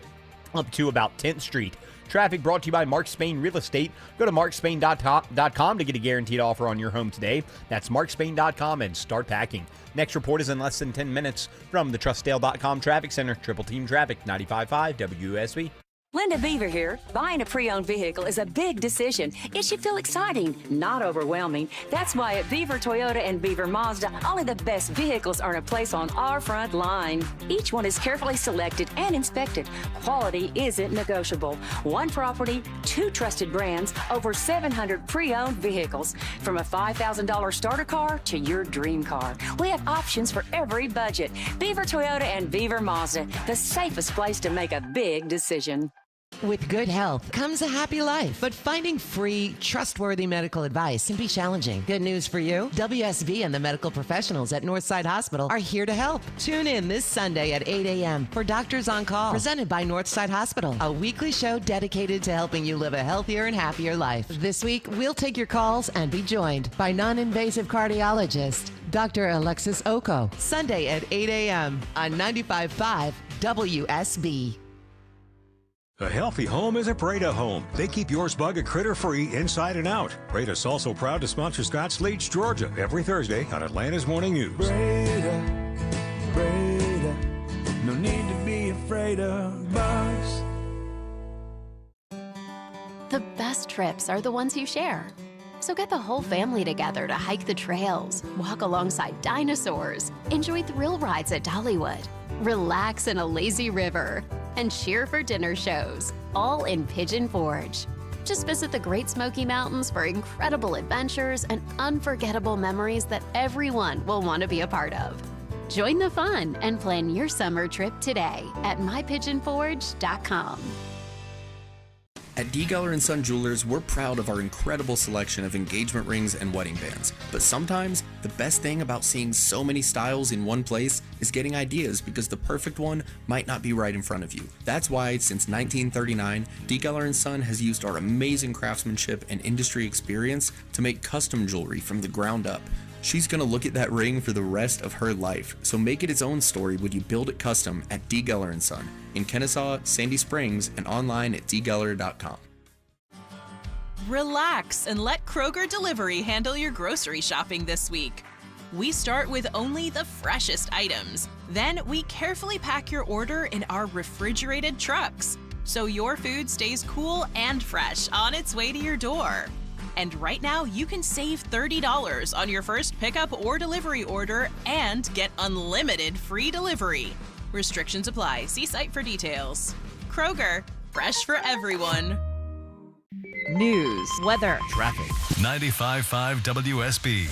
up to about 10th Street. Traffic brought to you by Mark Spain Real Estate. Go to markspain.com to get a guaranteed offer on your home today. That's markspain.com and start packing. Next report is in less than 10 minutes from the TrustDale.com Traffic Center. Triple Team Traffic, 95.5 WSB. Linda Beaver here. Buying a pre-owned vehicle is a big decision. It should feel exciting, not overwhelming. That's why at Beaver Toyota and Beaver Mazda, only the best vehicles earn a place on our front line. Each one is carefully selected and inspected. Quality isn't negotiable. One property, two trusted brands, over 700 pre-owned vehicles. From a $5,000 starter car to your dream car. We have options for every budget. Beaver Toyota and Beaver Mazda, the safest place to make a big decision. With good health comes a happy life, but finding free, trustworthy medical advice can be challenging. Good news for you, WSB and the medical professionals at Northside Hospital are here to help. Tune in this Sunday at 8 a.m. for Doctors on Call, presented by Northside Hospital, a weekly show dedicated to helping you live a healthier and happier life. This week, we'll take your calls and be joined by non-invasive cardiologist, Dr. Alexis Oko, Sunday at 8 a.m. on 95.5 WSB. A healthy home is a Breda home. They keep yours bug and critter free inside and out. Breda's also proud to sponsor Scott Slade's Georgia every Thursday on Atlanta's Morning News. Breda, no need to be afraid of bugs. The best trips are the ones you share. So get the whole family together to hike the trails, walk alongside dinosaurs, enjoy thrill rides at Dollywood, relax in a lazy river, and cheer for dinner shows, all in Pigeon Forge. Just visit the Great Smoky Mountains for incredible adventures and unforgettable memories that everyone will want to be a part of. Join the fun and plan your summer trip today at mypigeonforge.com. At D. Geller & Son Jewelers, we're proud of our incredible selection of engagement rings and wedding bands. But sometimes, the best thing about seeing so many styles in one place is getting ideas because the perfect one might not be right in front of you. That's why, since 1939, D. Geller & Son has used our amazing craftsmanship and industry experience to make custom jewelry from the ground up. She's gonna look at that ring for the rest of her life, so make it its own story when you build it custom at D. Geller & Son in Kennesaw, Sandy Springs, and online at dgeller.com. Relax and let Kroger Delivery handle your grocery shopping this week. We start with only the freshest items. Then we carefully pack your order in our refrigerated trucks, so your food stays cool and fresh on its way to your door. And right now, you can save $30 on your first pickup or delivery order and get unlimited free delivery. Restrictions apply. See site for details. Kroger, fresh for everyone. News, weather, traffic. 95.5 WSB,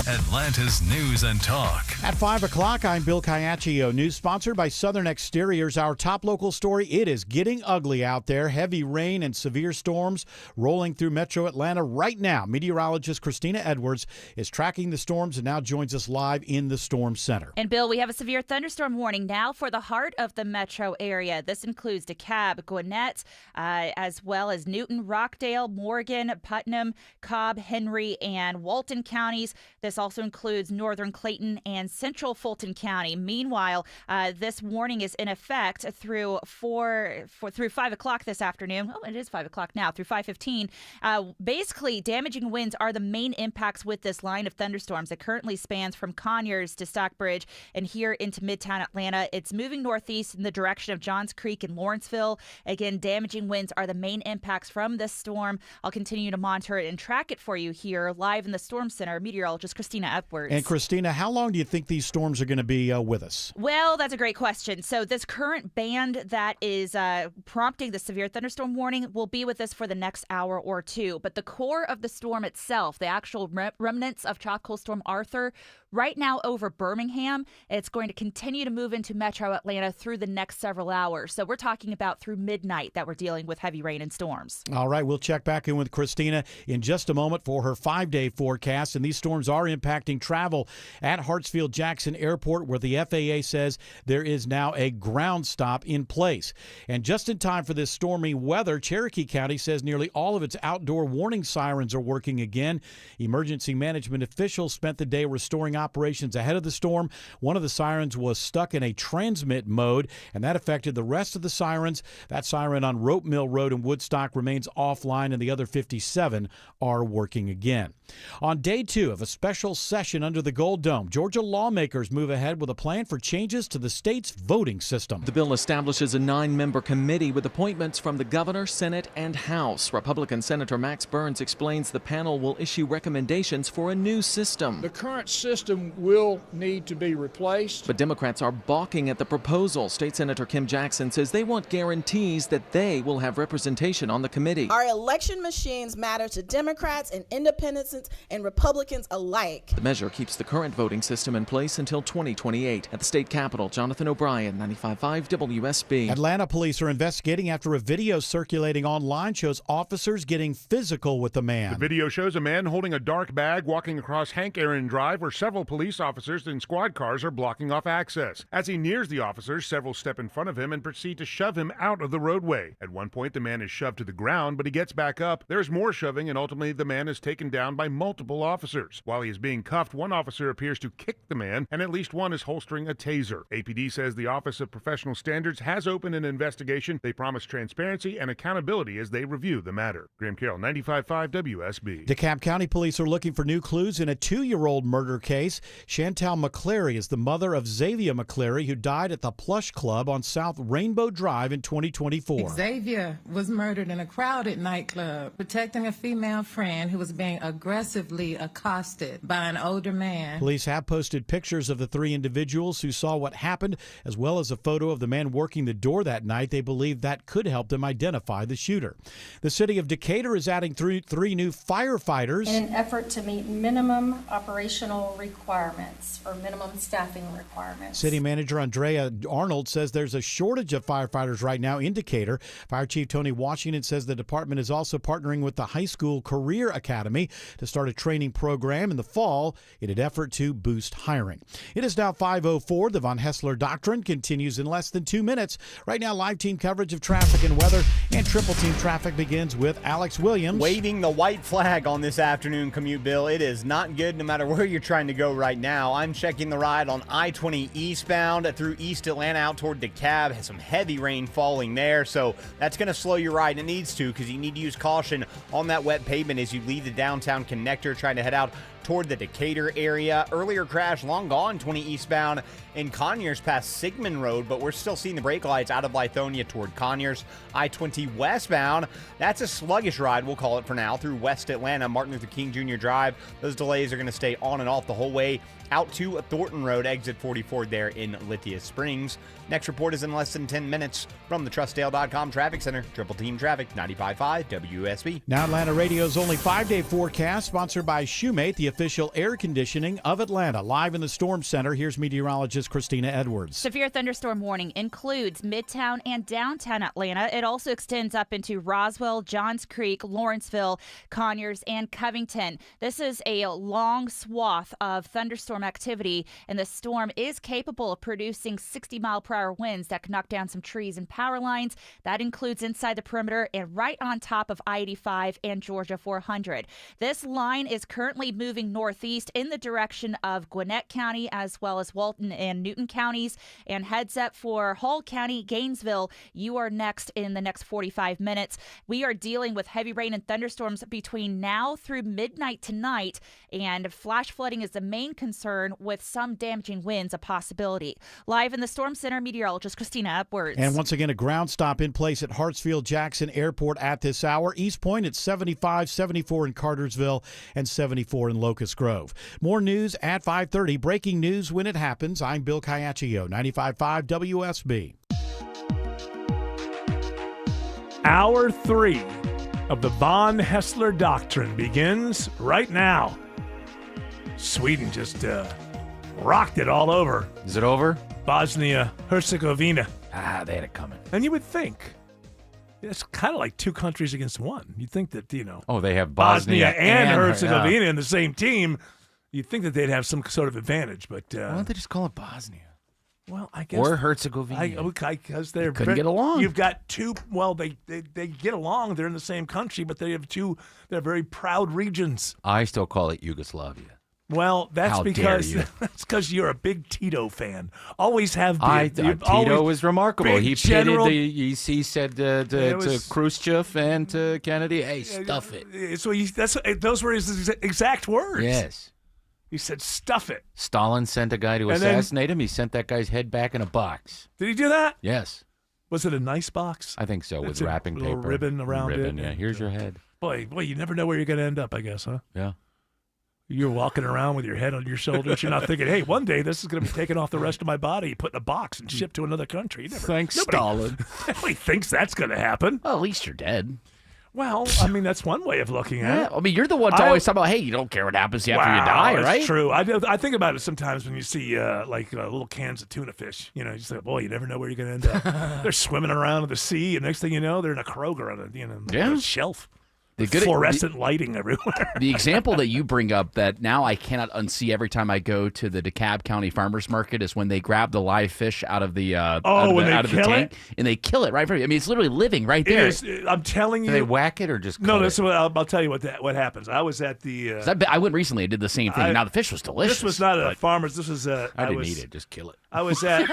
Atlanta's News and Talk. At 5 o'clock, I'm Bill Caiaccio. News sponsored by Southern Exteriors. Our top local story, it is getting ugly out there. Heavy rain and severe storms rolling through metro Atlanta right now. Meteorologist Christina Edwards is tracking the storms and now joins us live in the Storm Center. And Bill, we have a severe thunderstorm warning now for the heart of the metro area. This includes DeKalb, Gwinnett, as well as Newton, Rockdale, Morgan, Putnam, Cobb, Henry, and Walton counties. This also includes northern Clayton and central Fulton County. Meanwhile, this warning is in effect through 5 o'clock this afternoon. Oh, it is 5 o'clock now, through 5:15. Basically, damaging winds are the main impacts with this line of thunderstorms. It currently spans from Conyers to Stockbridge and here into Midtown Atlanta. It's moving northeast in the direction of Johns Creek and Lawrenceville. Again, damaging winds are the main impacts from this storm. I'll continue to monitor it and track it for you here live in the Storm Center. Meteorologist Christina Edwards. And Christina, how long do you think these storms are going to be with us? Well, that's a great question. So this current band that is prompting the severe thunderstorm warning will be with us for the next hour or two. But the core of the storm itself, the actual remnants of Tropical Storm Arthur, right now over Birmingham, it's going to continue to move into metro Atlanta through the next several hours. So we're talking about through midnight that we're dealing with heavy rain and storms. All right, we'll check back in with Christina in just a moment for her 5-day forecast. And these storms are impacting travel at Hartsfield-Jackson Airport, where the FAA says there is now a ground stop in place. And just in time for this stormy weather, Cherokee County says nearly all of its outdoor warning sirens are working again. Emergency management officials spent the day restoring operations ahead of the storm. One of the sirens was stuck in a transmit mode, and that affected the rest of the sirens. That siren on Rope Mill Road in Woodstock remains offline, and the other 57 are working again. On day 2 of a special session under the Gold Dome, Georgia lawmakers move ahead with a plan for changes to the state's voting system. The bill establishes a 9-member committee with appointments from the governor, Senate, and House. Republican Senator Max Burns explains the panel will issue recommendations for a new system. The current system will need to be replaced. But Democrats are balking at the proposal. State Senator Kim Jackson says they want guarantees that they will have representation on the committee. Our election machines matter to Democrats and independents and Republicans alike. The measure keeps the current voting system in place until 2028. At the state capitol, Jonathan O'Brien, 95.5 WSB. Atlanta police are investigating after a video circulating online shows officers getting physical with the man. The video shows a man holding a dark bag walking across Hank Aaron Drive where several several police officers in squad cars are blocking off access. As he nears the officers, several step in front of him and proceed to shove him out of the roadway. At one point, the man is shoved to the ground, but he gets back up. There's more shoving, and ultimately the man is taken down by multiple officers. While he is being cuffed, one officer appears to kick the man, and at least one is holstering a taser. APD says the Office of Professional Standards has opened an investigation. They promise transparency and accountability as they review the matter. Graham Carroll, 95.5 WSB. DeKalb County Police are looking for new clues in a 2-year-old murder case. Chantal McClary is the mother of Xavier McClary, who died at the Plush Club on South Rainbow Drive in 2024. Xavier was murdered in a crowded nightclub, protecting a female friend who was being aggressively accosted by an older man. Police have posted pictures of the 3 individuals who saw what happened, as well as a photo of the man working the door that night. They believe that could help them identify the shooter. The city of Decatur is adding 3 new firefighters in an effort to meet minimum operational requirements or minimum staffing requirements. City Manager Andrea Arnold says there's a shortage of firefighters right now in Decatur. Fire Chief Tony Washington says the department is also partnering with the High School Career Academy to start a training program in the fall in an effort to boost hiring. It is now 5:04. The Von Hessler Doctrine continues in less than 2 minutes. Right now, live team coverage of traffic and weather and triple team traffic begins with Alex Williams. Waving the white flag on this afternoon commute, Bill. It is not good no matter where you're trying to go right now. I'm checking the ride on I-20 eastbound through East Atlanta out toward DeKalb. Has some heavy rain falling there, so that's going to slow your ride. It needs to, because you need to use caution on that wet pavement as you leave the downtown connector trying to head out toward the Decatur area. Earlier crash long gone 20 eastbound in Conyers past Sigmund Road, but we're still seeing the brake lights out of Lithonia toward Conyers. I-20 westbound, that's a sluggish ride, we'll call it for now, through West Atlanta, Martin Luther King Jr. Drive. Those delays are going to stay on and off the whole way out to Thornton Road, exit 44 there in Lithia Springs. Next report is in less than 10 minutes from the TrustDale.com Traffic Center. Triple Team Traffic, 95.5 WSB. Now Atlanta Radio's only 5-day forecast, sponsored by Shoemate, the official air conditioning of Atlanta. Live in the Storm Center, here's meteorologist Christina Edwards. Severe thunderstorm warning includes Midtown and downtown Atlanta. It also extends up into Roswell, Johns Creek, Lawrenceville, Conyers, and Covington. This is a long swath of thunderstorm activity, and the storm is capable of producing 60-mile-per-hour winds that can knock down some trees and power lines. That includes inside the perimeter and right on top of I-85 and Georgia 400. This line is currently moving northeast in the direction of Gwinnett County as well as Walton and Newton counties. And heads up for Hall County, Gainesville, you are next in the next 45 minutes. We are dealing with heavy rain and thunderstorms between now through midnight tonight, and flash flooding is the main concern, with some damaging winds a possibility. Live in the Storm Center, meteorologist Christina Edwards. And once again, a ground stop in place at Hartsfield-Jackson Airport at this hour. East Point at 75, 74 in Cartersville, and 74 in Locust Grove. More news at 5:30. Breaking news when it happens. I'm Bill Caiaccio, 95.5 WSB. Hour 3 of the Von Hessler Doctrine begins right now. Sweden just rocked it all over. Is it over? Bosnia-Herzegovina. They had it coming. And you would think, it's kind of like 2 countries against 1. You'd think that, Oh, they have Bosnia and Herzegovina yeah. in the same team. You'd think that they'd have some sort of advantage, but... Why don't they just call it Bosnia? Well, I guess... Or Herzegovina. Because they couldn't get along. You've got 2... Well, they get along. They're in the same country, but they have 2... They're very proud regions. I still call it Yugoslavia. Well, that's How because dare you. that's because you're a big Tito fan. Always have been. Tito was remarkable. He general, pitted he said to Khrushchev and to Kennedy, "Hey, stuff it." So those were his exact words. Yes. He said, "Stuff it." Stalin sent a guy to assassinate him. He sent that guy's head back in a box. Did he do that? Yes. Was it a nice box? I think so, with wrapping paper, little ribbon around it. Yeah. Here's your head. Boy, you never know where you're going to end up. I guess, huh? Yeah. You're walking around with your head on your shoulders. You're not thinking, hey, one day this is going to be taken off the rest of my body, put in a box, and shipped to another country. Thanks, Stalin. Nobody thinks that's going to happen. Well, at least you're dead. Well, I mean, that's one way of looking at it. I mean, you're the one to always talk about, hey, you don't care what happens after you die, right? That's true. I think about it sometimes when you see little cans of tuna fish. You just think, boy, you never know where you're going to end up. They're swimming around in the sea, and next thing you know, they're in a Kroger on a shelf. Fluorescent lighting everywhere. The example that you bring up that now I cannot unsee every time I go to the DeKalb County Farmers Market is when they grab the live fish out of the out of the tank and they kill it right in front of you. I mean, it's literally living right there. I'm telling you. Do they whack it or just no? cut it? I'll tell you what happens. I was at the. I went recently. I did the same thing. Now the fish was delicious. This was not a farmer's. This was a. I didn't eat it. Just kill it. I was at.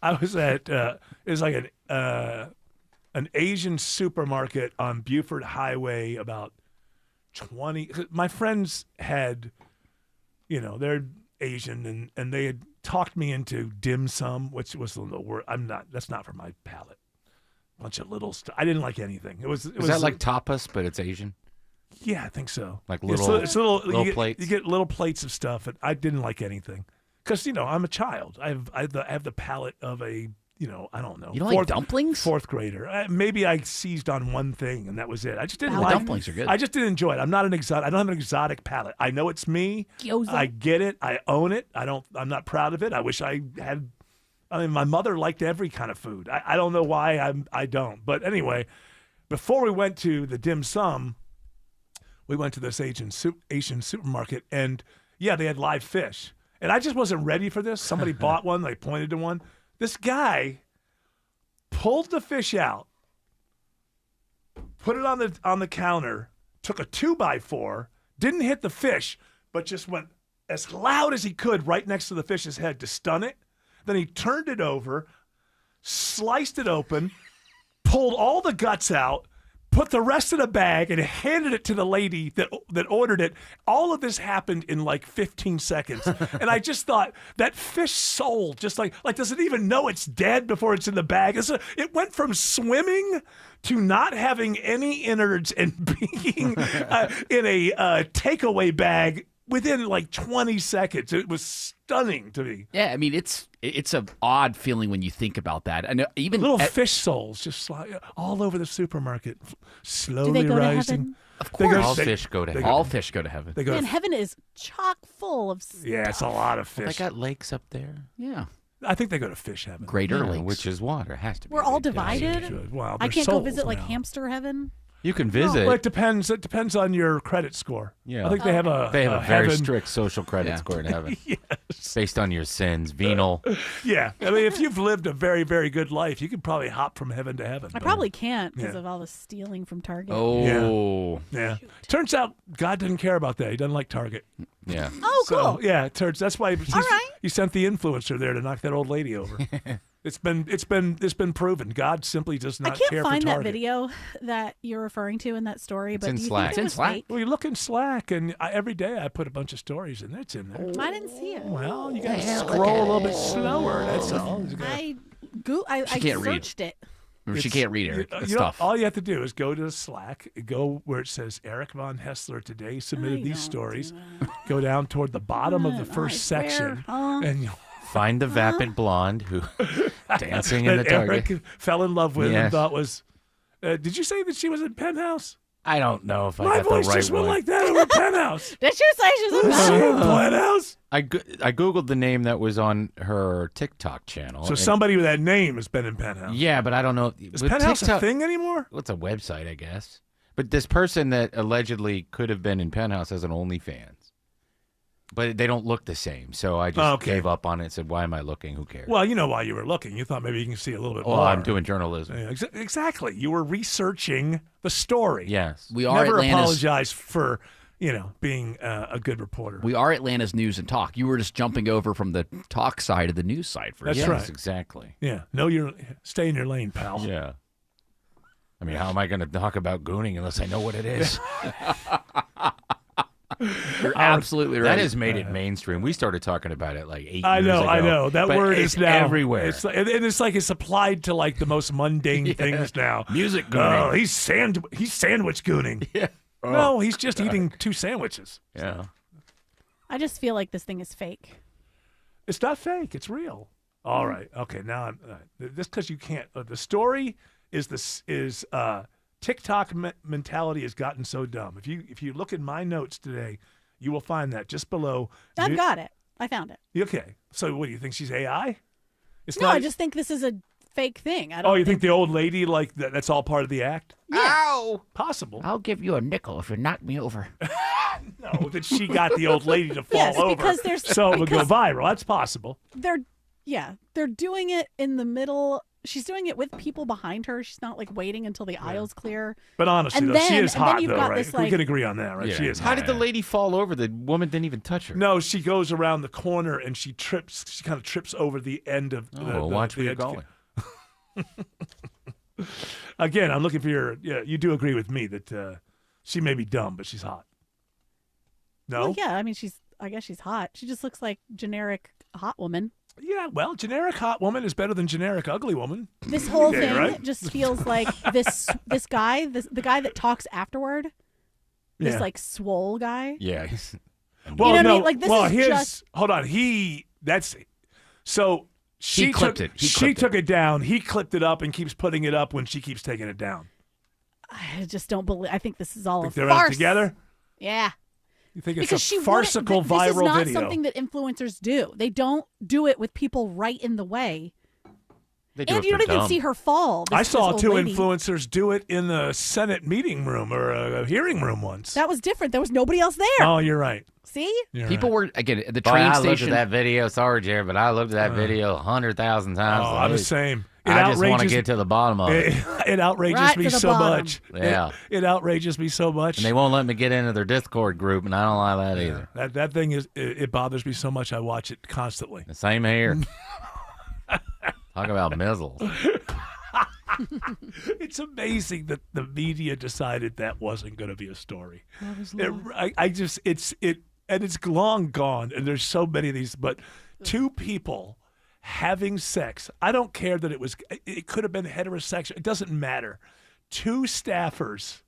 I was at. It was like an Asian supermarket on Buford Highway, about 20. My friends had, they're Asian, and they had talked me into dim sum, which was the word. That's not for my palate. Bunch of little stuff. I didn't like anything. Is that like tapas, but it's Asian? Yeah, I think so. Like little plates. You get little plates of stuff, and I didn't like anything because I'm a child. I have the palate of a. I don't know. You don't like dumplings? Fourth grader. Maybe I seized on one thing, and that was it. I just didn't like dumplings. Are good. I just didn't enjoy it. I'm not an exotic. I don't have an exotic palate. I know it's me. Gyoza. I get it. I own it. I'm not proud of it. I wish I had. I mean, my mother liked every kind of food. I don't know why I don't. But anyway, before we went to the dim sum, we went to this Asian supermarket, and yeah, they had live fish, and I just wasn't ready for this. Somebody bought one. They pointed to one. This guy pulled the fish out, put it on the counter, took a 2x4, didn't hit the fish, but just went as loud as he could right next to the fish's head to stun it. Then he turned it over, sliced it open, pulled all the guts out, put the rest in a bag, and handed it to the lady that ordered it. All of this happened in like 15 seconds. And I just thought, that fish soul, just like does it even know it's dead before it's in the bag? It went from swimming to not having any innards and being in a takeaway bag within like 20 seconds. It was stunning to me. Yeah, I mean, it's an odd feeling when you think about that. I know even little fish souls just all over the supermarket, slowly Do they go to rising. heaven? Of course, all fish go to heaven. All fish go to heaven. And heaven is chock full of stuff. Yeah, it's a lot of Well, fish. they got lakes up there. Yeah. I think they go to fish heaven. Greater Lakes. Which is water. Has to be. We're all They don't. divided. Wow, I they're can't go souls visit like now. hamster heaven. You can visit. Well, it depends. It depends on your credit score. Yeah. I think they have a They have a very heaven. strict social credit score in heaven. Yes. Based on your sins, venal. Yeah. I mean, if you've lived a very, very good life, you could probably hop from heaven to heaven. I probably can't because Yeah. of all the stealing from Target. Oh. Yeah. Turns out God didn't care about that. He doesn't like Target. Yeah. Oh, cool. So, yeah, it turns. That's why All right. he sent the influencer there to knock that old lady over. It's been proven. God simply does I not can't care find for that Target. video that you're referring to in that story, but in do you Slack. think it It's was in Slack. fake? Well, you look in Slack, and every day I put a bunch of stories in there. It's in there. I didn't see it. Well, you got to scroll a little bit slower. That's all. I She can't read. searched it. She can't read, Eric. It's You know, tough. all you have to do is go to Slack, go where it says Eric Von Hessler today submitted these stories. Go down toward the bottom of the first section, and you'll Find the vapid blonde who dancing in the that Target. Eric fell in love with and Yes. thought was. Did you say that she was in Penthouse? I don't know if I My got the voice right just went one. like that over Penthouse. Did you say she was in Was she in bed? Penthouse? I googled the name that was on her TikTok channel. So and- somebody with that name has been in Penthouse. Yeah, but I don't know. Is with Penthouse a TikTok- thing anymore? Well, it's a website, I guess. But this person that allegedly could have been in Penthouse has an OnlyFans. But they don't look the same, so I just gave up on it and said, why am I looking? Who cares? Well, you know why you were looking. You thought maybe you can see a little bit Well, more. I'm doing journalism. Yeah, exactly. You were researching the story. Yes. We are Never Atlanta's- apologize for, being a good reporter. We are Atlanta's news and talk. You were just jumping over from the talk side to the news side for a That's second. right. Exactly. Yeah. Stay in your lane, pal. Yeah. I mean, how am I going to talk about gooning unless I know what it is? You're absolutely right. That has made it mainstream. We started talking about it like 8 years ago. I know. That but word it's is now everywhere. It's like, and it's like it's applied to like the most mundane things now. Music Oh, gooning. he's sandwich gooning. Yeah. No, he's just eating 2 sandwiches. Yeah. I just feel like this thing is fake. It's not fake. It's real. All right. Okay. Now I'm this because you can't. The story is TikTok mentality has gotten so dumb. If you look at my notes today, you will find that just below. I've got it. I found it. Okay. So what do you think? She's AI? It's No, not. I just think this is a fake thing. I don't. Oh, you think the old lady, like, that's all part of the act? Ow! Possible. I'll give you a nickel if you knock me over. No, that she got the old lady to fall Yes, over. because there's- so it would go because- viral. That's possible. They're doing it in the middle. She's doing it with people behind her. She's not like waiting until the aisle's clear. But honestly, And though, she then- is and then hot, you've though, got right? this, We like- can agree on that, right? She is How hot. did the lady fall over? The woman didn't even touch her. No, she goes around the corner and she trips. She kind of trips over the end of the. well, watch where you're edge. going. Again, I'm looking for your. Yeah, you do agree with me that she may be dumb, but she's hot. No. Well, yeah. I mean, I guess she's hot. She just looks like generic hot woman. Yeah, well, generic hot woman is better than generic ugly woman. This whole Yeah, thing right? just feels like the guy that talks afterward. This Yeah. like swole guy. Yeah. Well, You know what I no. mean? Like, this well, is his just- hold on. So she He clipped it. He she clipped took it down. He clipped it up and keeps putting it up when she keeps taking it down. I just don't believe. I think this is all Think a they're in it farce. together? Yeah. You think it's Because a she farcical wouldn't- This is viral not video? something that influencers do. They don't do it with people right in the way. They do And it you for don't even dumb. see her fall. I saw this two old lady. influencers do it in the Senate meeting room or a hearing room once. That was different. There was nobody else there. Oh, you're right. See? People were again at the Boy, train I looked station. at that video. Sorry, Jared, but I looked at that video 100,000 times. Oh, I'm the same. It I just want to outrages- get to the bottom of it. It outrages Right me to the so bottom. much. Yeah. It outrages me so much. And they won't let me get into their Discord group, and I don't like that either. That thing it bothers me so much. I watch it constantly. The same here. Talk about mizzles. It's amazing that the media decided that wasn't going to be a story. It's long gone, and there's so many of these. But two people having sex. I don't care that it could have been heterosexual. It doesn't matter. Two staffers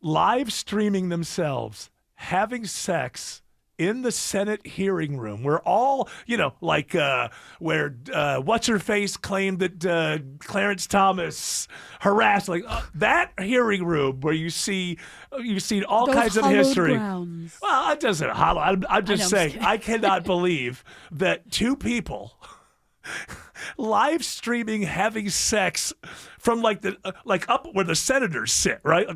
live streaming themselves having sex in the Senate hearing room, where all, where what's-her-face claimed that Clarence Thomas harassed, that hearing room where you've seen all Those kinds of hallowed history. grounds. Well, it doesn't hollow. I'm just saying, kidding. I cannot believe that two people live streaming having sex from up where the senators sit, right?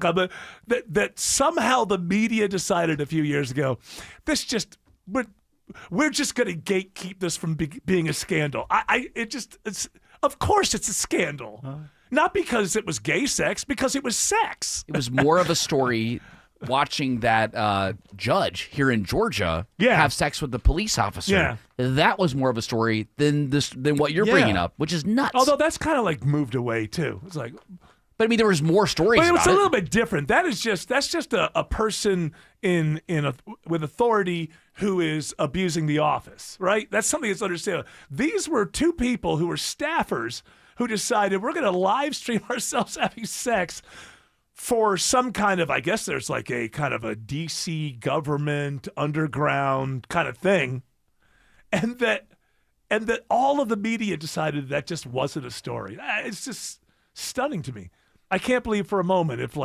That somehow the media decided a few years ago, we're just going to gatekeep this from being a scandal. Of course it's a scandal. Not because it was gay sex, because it was sex. It was more of a story watching that judge here in Georgia have sex with the police officer. Yeah. That was more of a story than what you're bringing up, which is nuts. Although that's kind of moved away too. It's like, but I mean, there was more stories. but it was about a little bit different. That's just a person with authority who is abusing the office, right? That's something that's understandable. These were two people who were staffers who decided we're going to live stream ourselves having sex for some kind of, I guess there's a kind of a DC government underground kind of thing. And that all of the media decided that just wasn't a story. It's just stunning to me. I can't believe for a moment if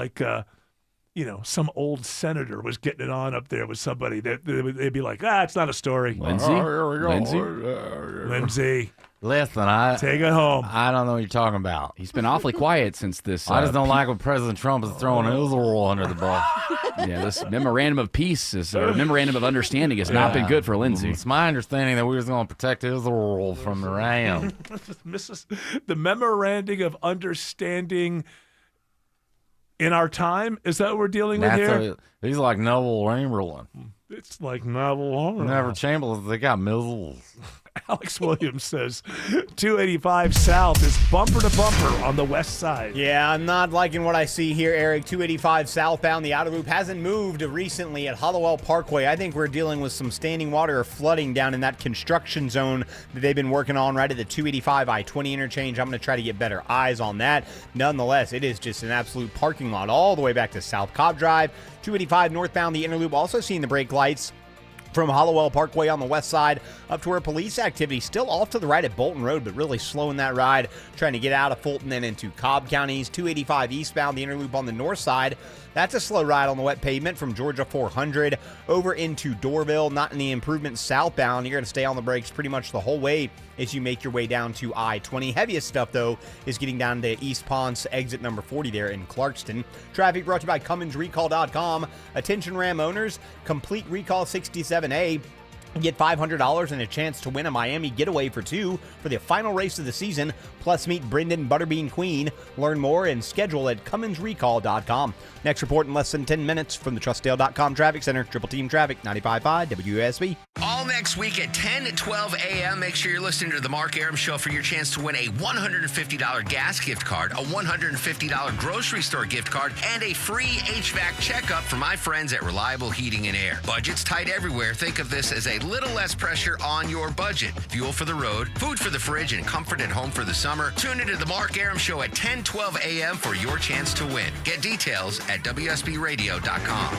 some old senator was getting it on up there with somebody, they'd be like, it's not a story. Lindsay? Here we Lindsay? Lindsay. Listen, Take it home. I don't know what you're talking about. He's been awfully quiet since this. I just don't like when President Trump is throwing Israel under the bus. Yeah, this memorandum of peace or memorandum of understanding has not been good for Lindsay. It's my understanding that we was going to protect Israel from Iran. The memorandum of understanding in our time, is that what we're dealing with here? He's like Neville Chamberlain. It's like Neville Chamberlain. They got missiles. Alex Williams says 285 South is bumper to bumper on the west side. Yeah, I'm not liking what I see here, Eric. 285 southbound, the outer loop hasn't moved recently at Hollowell Parkway. I think we're dealing with some standing water or flooding down in that construction zone that they've been working on right at the 285 I-20 interchange. I'm going to try to get better eyes on that. Nonetheless, it is just an absolute parking lot all the way back to South Cobb Drive. 285 northbound, the inner loop also seeing the brake lights from Hollowell Parkway on the west side up to where police activity still off to the right at Bolton Road, but really slowing that ride, trying to get out of Fulton and into Cobb counties. 285 eastbound, the inner loop on the north side. That's a slow ride on the wet pavement from Georgia 400 over into Doorville. Not any improvement southbound. You're going to stay on the brakes pretty much the whole way as you make your way down to I-20. Heaviest stuff, though, is getting down to East Ponce, exit number 40 there in Clarkston. Traffic brought to you by CumminsRecall.com. Attention Ram owners, complete Recall 67A. Get $500 and a chance to win a Miami getaway for two for the final race of the season. Plus, meet Brendan Butterbean Queen. Learn more and schedule at CumminsRecall.com. Next report in less than 10 minutes from the TrustDale.com Traffic Center. Triple Team Traffic, 95.5 WSB. All next week at 10 to 12 a.m., make sure you're listening to The Mark Arum Show for your chance to win a $150 gas gift card, a $150 grocery store gift card, and a free HVAC checkup for my friends at Reliable Heating and Air. Budget's tight everywhere. Think of this as a little less pressure on your budget. Fuel for the road, food for the fridge, and comfort at home for the summer. Tune into The Mark Arum Show at 10, 12 a.m. for your chance to win. Get details at WSBRadio.com.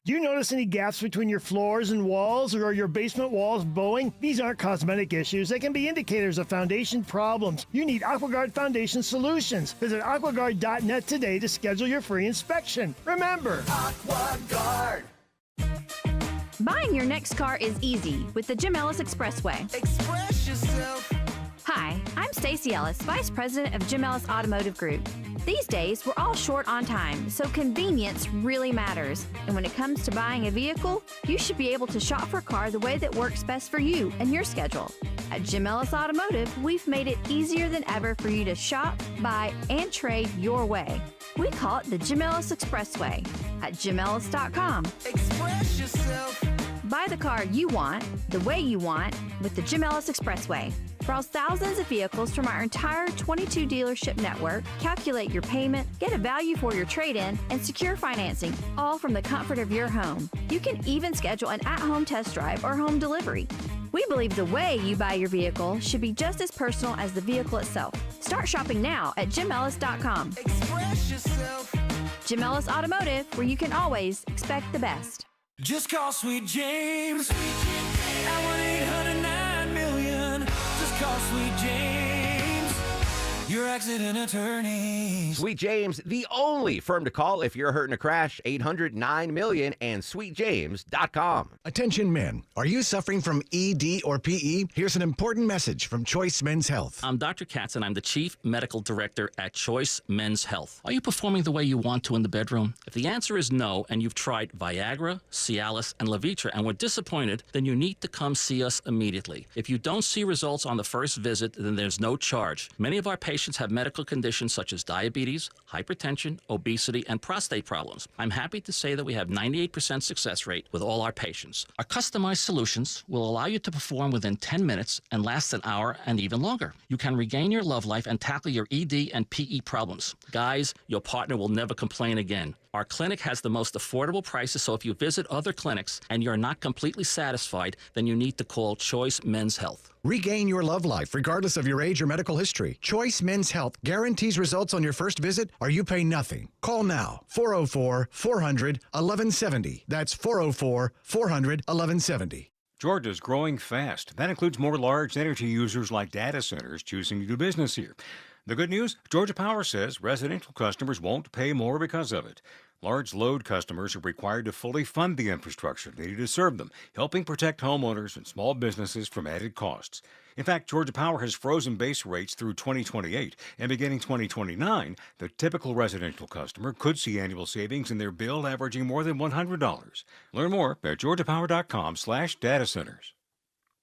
Do you notice any gaps between your floors and walls, or are your basement walls bowing? These aren't cosmetic issues. They can be indicators of foundation problems. You need AquaGuard Foundation Solutions. Visit aquaguard.net today to schedule your free inspection. Remember, AquaGuard. Buying your next car is easy with the Jim Ellis Expressway. Express yourself. Hi, I'm Stacey Ellis, Vice President of Jim Ellis Automotive Group. These days, we're all short on time, so convenience really matters. And when it comes to buying a vehicle, you should be able to shop for a car the way that works best for you and your schedule. At Jim Ellis Automotive, we've made it easier than ever for you to shop, buy, and trade your way. We call it the Jim Ellis Expressway at jimellis.com. Express yourself. Buy the car you want, the way you want, with the Jim Ellis Expressway. Browse thousands of vehicles from our entire 22 dealership network, calculate your payment, get a value for your trade-in, and secure financing, all from the comfort of your home. You can even schedule an at-home test drive or home delivery. We believe the way you buy your vehicle should be just as personal as the vehicle itself. Start shopping now at jimellis.com. Express yourself. Jim Ellis Automotive, where you can always expect the best. Just call Sweet James at 1-800-9-million. Just call Sweet James, your accident attorney. Sweet James, the only firm to call if you're hurt in a crash. 800-9-million and sweetjames.com. Attention men, are you suffering from ED or PE? Here's an important message from Choice Men's Health. I'm Dr. Katz, and I'm the Chief Medical Director at Choice Men's Health. Are you performing the way you want to in the bedroom? If the answer is no, and you've tried Viagra, Cialis, and Levitra and were disappointed, then you need to come see us immediately. If you don't see results on the first visit, then there's no charge. Many of our patients have medical conditions such as diabetes, hypertension, obesity, and prostate problems. I'm happy to say that we have 98% success rate with all our patients. Our customized solutions will allow you to perform within 10 minutes and last an hour and even longer. You can regain your love life and tackle your ED and PE problems. Guys, your partner will never complain again. Our clinic has the most affordable prices, so if you visit other clinics and you're not completely satisfied, then you need to call Choice Men's Health. Regain your love life regardless of your age or medical history. Choice Men's Health guarantees results on your first visit or you pay nothing. Call now, 404-400-1170. That's 404-400-1170. Georgia's growing fast. That includes more large energy users like data centers choosing to do business here. The good news, Georgia Power says residential customers won't pay more because of it. Large load customers are required to fully fund the infrastructure needed to serve them, helping protect homeowners and small businesses from added costs. In fact, Georgia Power has frozen base rates through 2028, and beginning 2029, the typical residential customer could see annual savings in their bill averaging more than $100. Learn more at georgiapower.com/datacenters.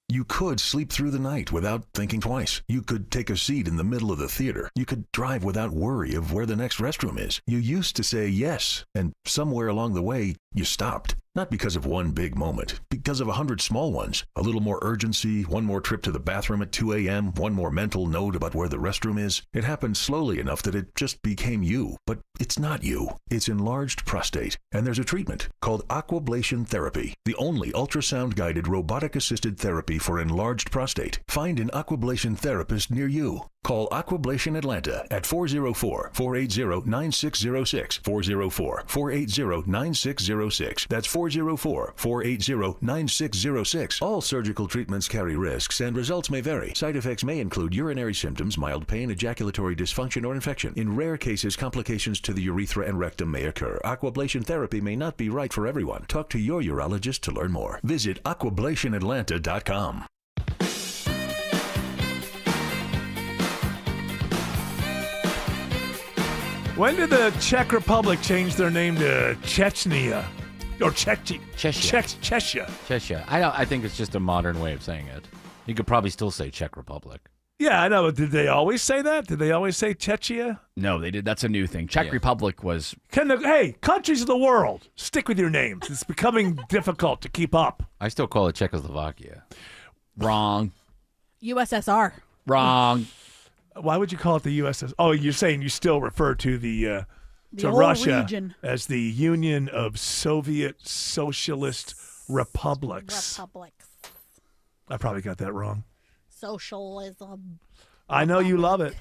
You could sleep through the night without thinking twice. You could take a seat in the middle of the theater. You could drive without worry of where the next restroom is. You used to say yes, and somewhere along the way, you stopped. Not because of one big moment, because of 100 small ones. A little more urgency, one more trip to the bathroom at 2 a.m., one more mental note about where the restroom is. It happened slowly enough that it just became you. But it's not you. It's enlarged prostate. And there's a treatment called aquablation therapy, the only ultrasound-guided robotic-assisted therapy for enlarged prostate. Find an aquablation therapist near you. Call Aquablation Atlanta at 404-480-9606. 404-480-9606. That's 404-480-9606. All surgical treatments carry risks and results may vary. Side effects may include urinary symptoms, mild pain, ejaculatory dysfunction, or infection. In rare cases, complications to the urethra and rectum may occur. Aquablation therapy may not be right for everyone. Talk to your urologist to learn more. Visit aquablationatlanta.com. When did the Czech Republic change their name to Chechnya? Or Chechnya? Cheshire. I think it's just a modern way of saying it. You could probably still say Czech Republic. Yeah, I know. Did they always say that? Did they always say Chechnya? No, they did. That's a new thing. Czech Republic was... Hey, countries of the world, stick with your names. It's becoming difficult to keep up. I still call it Czechoslovakia. Wrong. USSR. Wrong. Why would you call it the USSR? Oh, you're saying you still refer to to whole Russia region as the Union of Soviet Socialist Republics. I probably got that wrong. Socialism. I know you love it.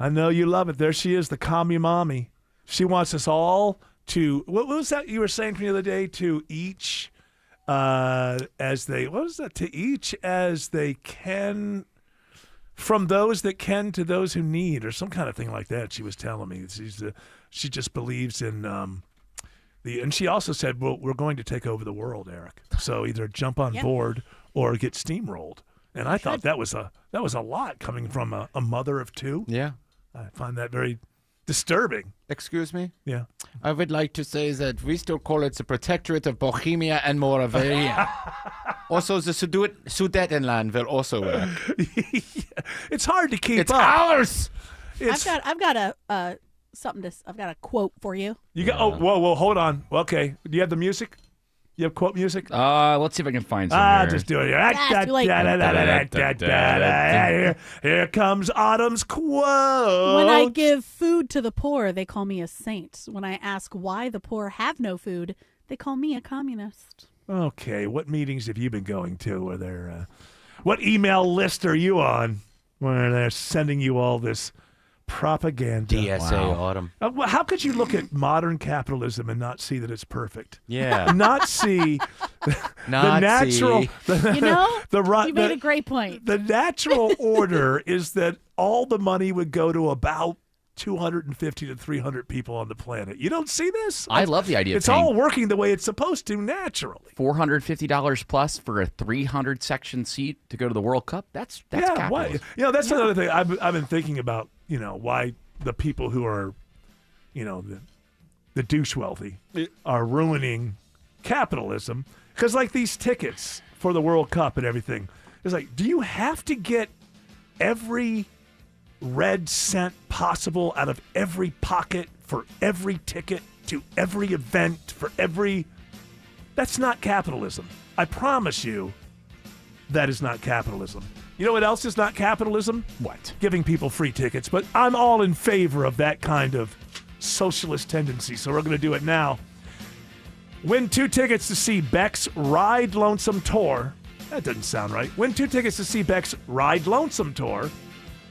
I know you love it. There she is, the commie mommy. She wants us all to, what was that you were saying to me the other day? To each as they, what was that? To each as they can, from those that can to those who need, or some kind of thing like that. She was telling me. She just believes in and she also said, well, we're going to take over the world, Eric. So either jump on board or get steamrolled. And I thought that was a lot coming from a mother of two. Yeah. I find that very disturbing. Excuse me? Yeah. I would like to say that we still call it the Protectorate of Bohemia and Moravia. Also, the Sudetenland will also work. It's hard to keep it's up. Ours. I've got a I've got a quote for you. You got whoa, hold on. Okay. Do you have the music? You have quote music? Let's see if I can find some here. Just do it. too late. Here comes Autumn's quote. When I give food to the poor, they call me a saint. When I ask why the poor have no food, they call me a communist. Okay, what meetings have you been going to? Where they're, what email list are you on where they're sending you all this propaganda? DSA Autumn. How could you look at modern capitalism and not see that it's perfect? Yeah. Not see the Not natural. see. You know, you made a great point. The natural order is that all the money would go to about 250 to 300 people on the planet. You don't see this? I love the idea of it's paying all working the way it's supposed to naturally. $450 plus for a 300 section seat to go to the World Cup. That's capitalism. That's another thing I've been thinking about. Why the people who are, the douche wealthy are ruining capitalism. Because like these tickets for the World Cup and everything, it's like, do you have to get every red cent possible out of every pocket for every ticket to every event for every... That's not capitalism. I promise you that is not capitalism. You know what else is not capitalism? What? Giving people free tickets. But I'm all in favor of that kind of socialist tendency, so we're going to do it now. Win 2 tickets to see Beck's Ride Lonesome Tour. That doesn't sound right. Win 2 tickets to see Beck's Ride Lonesome Tour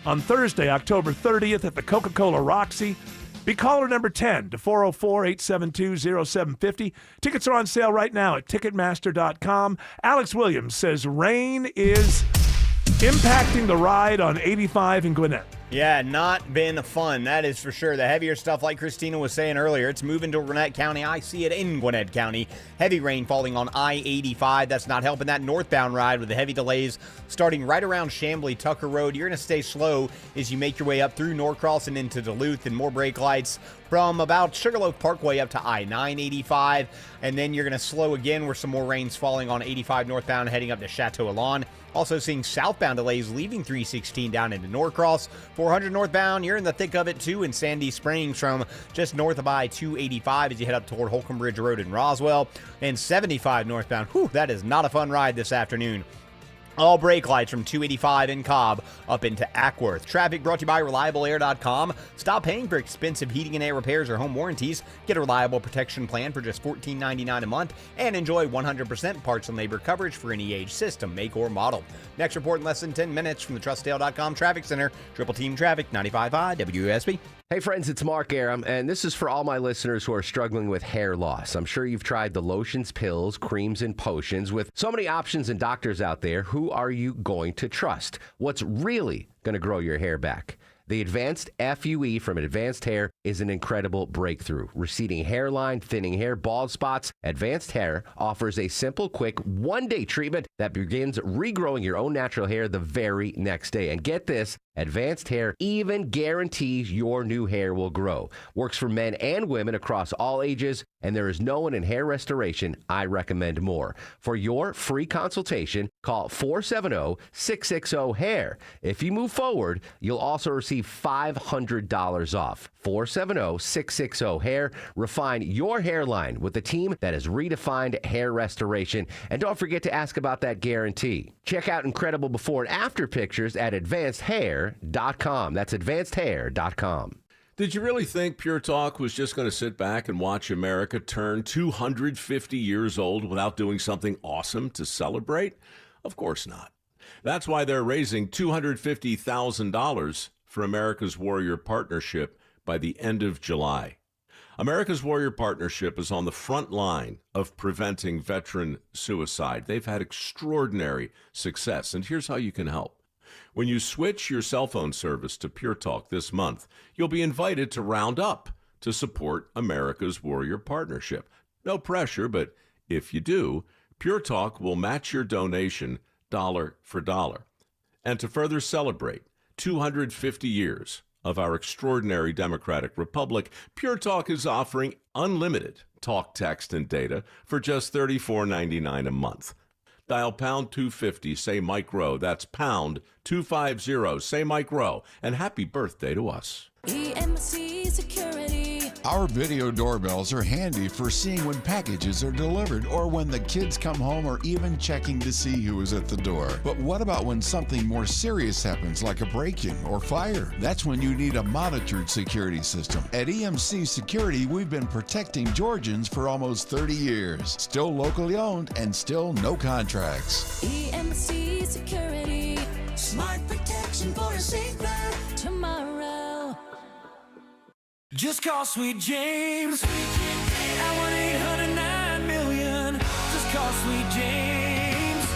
on Thursday, October 30th at the Coca-Cola Roxy. Be caller number 10 to 404-872-0750. Tickets are on sale right now at Ticketmaster.com. Alex Williams says rain is impacting the ride on 85 in Gwinnett. Yeah, not been fun, that is for sure. The heavier stuff, like Christina was saying earlier, it's moving to Gwinnett County. I see it in Gwinnett County. Heavy rain falling on I-85. That's not helping that northbound ride with the heavy delays starting right around Chamblee Tucker Road. You're going to stay slow as you make your way up through Norcross and into Duluth, and more brake lights from about Sugarloaf Parkway up to I-985. And then you're going to slow again where some more rain's falling on 85 northbound heading up to Chateau Alon. Also seeing southbound delays leaving 316 down into Norcross. 400 northbound, you're in the thick of it too in Sandy Springs from just north of I-285 as you head up toward Holcomb Bridge Road in Roswell. And 75 northbound, that is not a fun ride this afternoon. All brake lights from 285 in Cobb up into Ackworth. Traffic brought to you by ReliableAir.com. Stop paying for expensive heating and air repairs or home warranties. Get a reliable protection plan for just $14.99 a month and enjoy 100% parts and labor coverage for any age, system, make, or model. Next report in less than 10 minutes from the TrustDale.com Traffic Center. Triple Team Traffic, 95.5 WSB. Hey friends, it's Mark Aram, and this is for all my listeners who are struggling with hair loss. I'm sure you've tried the lotions, pills, creams, and potions. With so many options and doctors out there, who are you going to trust? What's really going to grow your hair back? The Advanced FUE from Advanced Hair is an incredible breakthrough. Receding hairline, thinning hair, bald spots, Advanced Hair offers a simple, quick, one-day treatment that begins regrowing your own natural hair the very next day. And get this, Advanced Hair even guarantees your new hair will grow. Works for men and women across all ages, and there is no one in hair restoration I recommend more. For your free consultation, call 470-660-HAIR. If you move forward, you'll also receive $500 off. 470-660-HAIR. Refine your hairline with a team that has redefined hair restoration. And don't forget to ask about that guarantee. Check out incredible before and after pictures at advancedhair.com. That's advancedhair.com. Did you really think Pure Talk was just going to sit back and watch America turn 250 years old without doing something awesome to celebrate? Of course not. That's why they're raising $250,000 for America's Warrior Partnership by the end of July. America's Warrior Partnership is on the front line of preventing veteran suicide. They've had extraordinary success, and here's how you can help. When you switch your cell phone service to Pure Talk this month, you'll be invited to round up to support America's Warrior Partnership. No pressure, but if you do, Pure Talk will match your donation dollar for dollar. And to further celebrate 250 years of our extraordinary democratic republic, Pure Talk is offering unlimited talk, text, and data for just $34.99 a month. Dial pound 250, say Mike Rowe. That's pound 250, say Mike Rowe. And happy birthday to us. EMC Security. Our video doorbells are handy for seeing when packages are delivered or when the kids come home or even checking to see who is at the door. But what about when something more serious happens like a break-in or fire? That's when you need a monitored security system. At EMC Security, we've been protecting Georgians for almost 30 years. Still locally owned and still no contracts. EMC Security. Smart protection for a safer tomorrow. Just call Sweet James at 1-800-9-million. Just call Sweet James,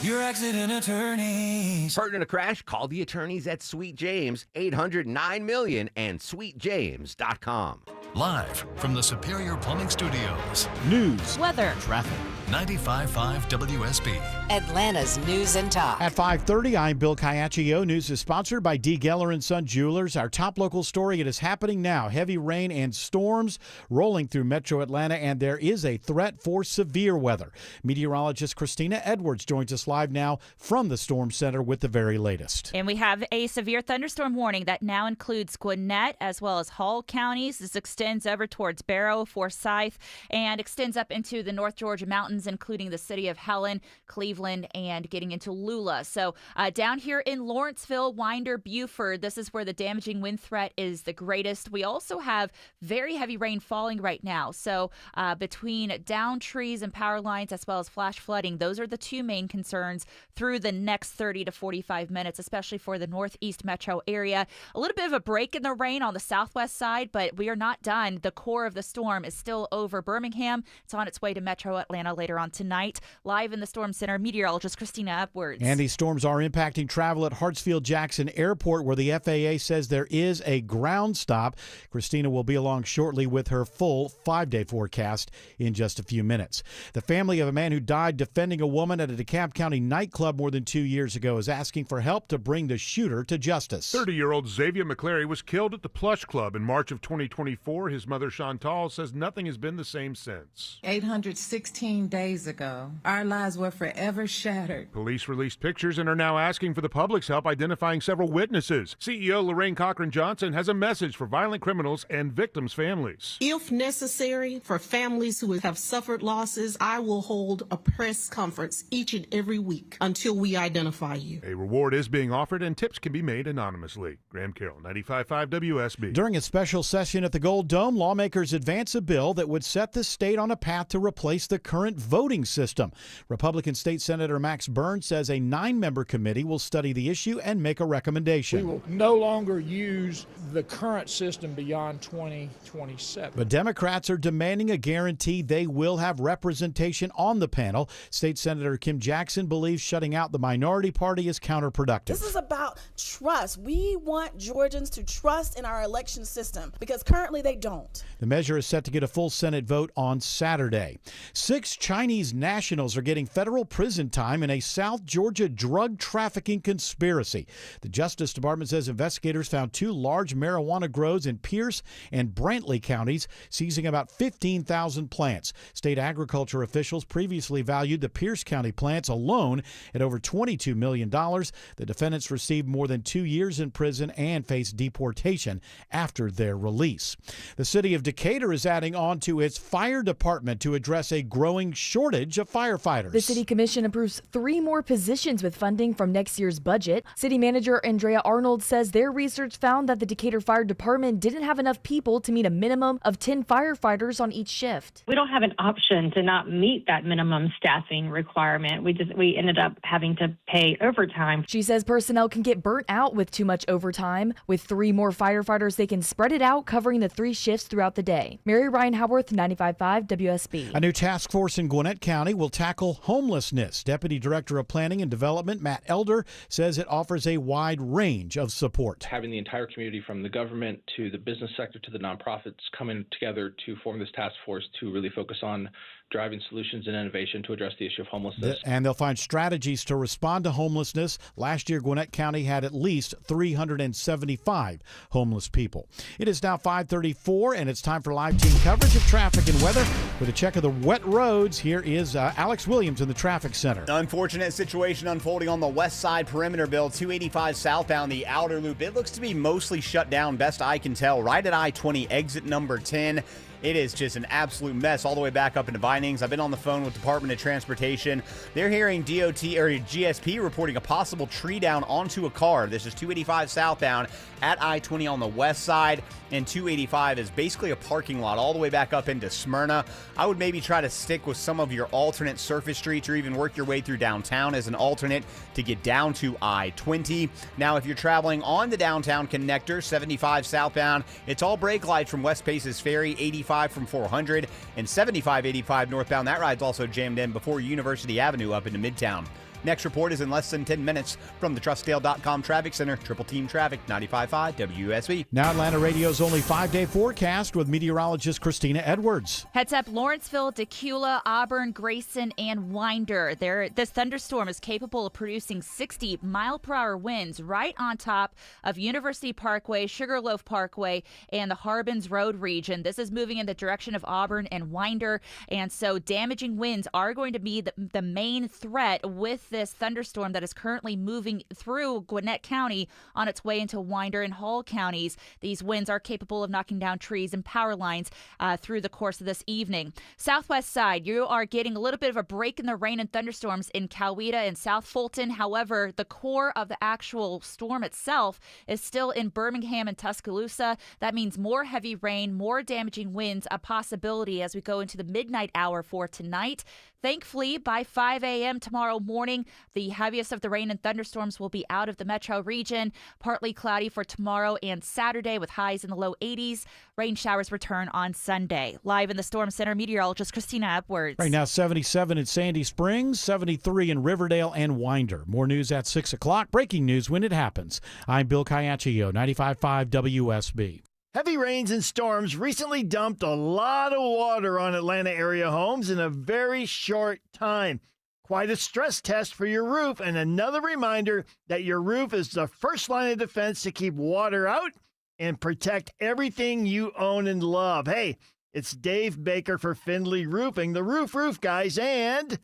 your accident attorneys. Hurt in a crash? Call the attorneys at Sweet James, 800-9-million, and sweetjames.com. Live from the Superior Plumbing Studios. News, weather, traffic. 95.5 WSB. Atlanta's News and Talk. At 5:30, I'm Bill Caiaccio. News is sponsored by D. Geller & Son Jewelers. Our top local story, it is happening now. Heavy rain and storms rolling through metro Atlanta, and there is a threat for severe weather. Meteorologist Christina Edwards joins us live now from the Storm Center with the very latest. And we have a severe thunderstorm warning that now includes Gwinnett as well as Hall counties. This extends over towards Barrow, Forsyth, and extends up into the North Georgia mountains, including the city of Helen, Cleveland, and getting into Lula. So down here in Lawrenceville, Winder, Buford, this is where the damaging wind threat is the greatest. We also have very heavy rain falling right now. So between down trees and power lines as well as flash flooding, those are the two main concerns through the next 30 to 45 minutes, especially for the northeast metro area. A little bit of a break in the rain on the southwest side, but we are not done. The core of the storm is still over Birmingham. It's on its way to metro Atlanta later on tonight. Live in the Storm Center, meteorologist Christina Edwards. And these storms are impacting travel at Hartsfield-Jackson Airport, where the FAA says there is a ground stop. Christina will be along shortly with her full 5-day forecast in just a few minutes. The family of a man who died defending a woman at a DeKalb County nightclub more than 2 years ago is asking for help to bring the shooter to justice. 30-year-old Xavier McClary was killed at the Plush Club in March of 2024. His mother, Chantal, says nothing has been the same since. 816 days ago. Our lives were forever shattered. Police released pictures and are now asking for the public's help identifying several witnesses. CEO Lorraine Cochran Johnson has a message for violent criminals and victims' families. If necessary, for families who have suffered losses, I will hold a press conference each and every week until we identify you. A reward is being offered and tips can be made anonymously. Graham Carroll, 95.5 WSB. During a special session at the Gold Dome, lawmakers advance a bill that would set the state on a path to replace the current voting system. Republican State Senator Max Burns says a 9-member committee will study the issue and make a recommendation. We will no longer use the current system beyond 2027. But Democrats are demanding a guarantee they will have representation on the panel. State Senator Kim Jackson believes shutting out the minority party is counterproductive. This is about trust. We want Georgians to trust in our election system because currently they don't. The measure is set to get a full Senate vote on Saturday. 6 Chinese nationals are getting federal prison time in a South Georgia drug trafficking conspiracy. The Justice Department says investigators found 2 large marijuana grows in Pierce and Brantley counties, seizing about 15,000 plants. State agriculture officials previously valued the Pierce County plants alone at over $22 million. The defendants received more than 2 years in prison and face deportation after their release. The city of Decatur is adding on to its fire department to address a growing shortage of firefighters. The City Commission approves 3 more positions with funding from next year's budget. City Manager Andrea Arnold says their research found that the Decatur Fire Department didn't have enough people to meet a minimum of 10 firefighters on each shift. We don't have an option to not meet that minimum staffing requirement. We ended up having to pay overtime. She says personnel can get burnt out with too much overtime. With 3 more firefighters, they can spread it out, covering the 3 shifts throughout the day. Mary Ryan Howarth, 95.5 WSB. A new task force in Gwinnett County will tackle homelessness. Deputy Director of Planning and Development Matt Elder says it offers a wide range of support. Having the entire community from the government to the business sector to the nonprofits coming together to form this task force to really focus on driving solutions and innovation to address the issue of homelessness. And they'll find strategies to respond to homelessness. Last year, Gwinnett County had at least 375 homeless people. It is now 5:34, and it's time for live team coverage of traffic and weather. With a check of the wet roads, here is Alex Williams in the traffic center. Unfortunate situation unfolding on the west side perimeter bill, 285 southbound, the outer loop. It looks to be mostly shut down, best I can tell, right at I-20, exit number 10. It is just an absolute mess all the way back up into Vinings. I've been on the phone with Department of Transportation. They're hearing DOT or GSP reporting a possible tree down onto a car. This is 285 southbound at I-20 on the west side, and 285 is basically a parking lot all the way back up into Smyrna. I would maybe try to stick with some of your alternate surface streets or even work your way through downtown as an alternate to get down to I-20. Now, if you're traveling on the downtown connector, 75 southbound, it's all brake lights from West Paces Ferry, 85 from 400, and 75-85 northbound. That ride's also jammed in before University Avenue up into Midtown. Next report is in less than 10 minutes from the TrustDale.com Traffic Center. Triple Team Traffic, 95.5 WSB. Now Atlanta Radio's only 5-day forecast with meteorologist Christina Edwards. Heads up Lawrenceville, Decula, Auburn, Grayson, and Winder. This thunderstorm is capable of producing 60-mile-per-hour winds right on top of University Parkway, Sugarloaf Parkway, and the Harbins Road region. This is moving in the direction of Auburn and Winder, and so damaging winds are going to be the main threat with this thunderstorm that is currently moving through Gwinnett County on its way into Winder and Hall counties. These winds are capable of knocking down trees and power lines through the course of this evening. Southwest side, you are getting a little bit of a break in the rain and thunderstorms in Coweta and South Fulton. However, the core of the actual storm itself is still in Birmingham and Tuscaloosa. That means more heavy rain, more damaging winds, a possibility as we go into the midnight hour for tonight. Thankfully, by 5 a.m. tomorrow morning, the heaviest of the rain and thunderstorms will be out of the metro region. Partly cloudy for tomorrow and Saturday with highs in the low 80s. Rain showers return on Sunday. Live in the Storm Center, meteorologist Christina Edwards. Right now, 77 in Sandy Springs, 73 in Riverdale and Winder. More news at 6 o'clock. Breaking news when it happens. I'm Bill Caiaccio, 95.5 WSB. Heavy rains and storms recently dumped a lot of water on Atlanta area homes in a very short time. Quite a stress test for your roof, and another reminder that your roof is the first line of defense to keep water out and protect everything you own and love. Hey, It's Dave Baker for Findlay Roofing, the roof guys, and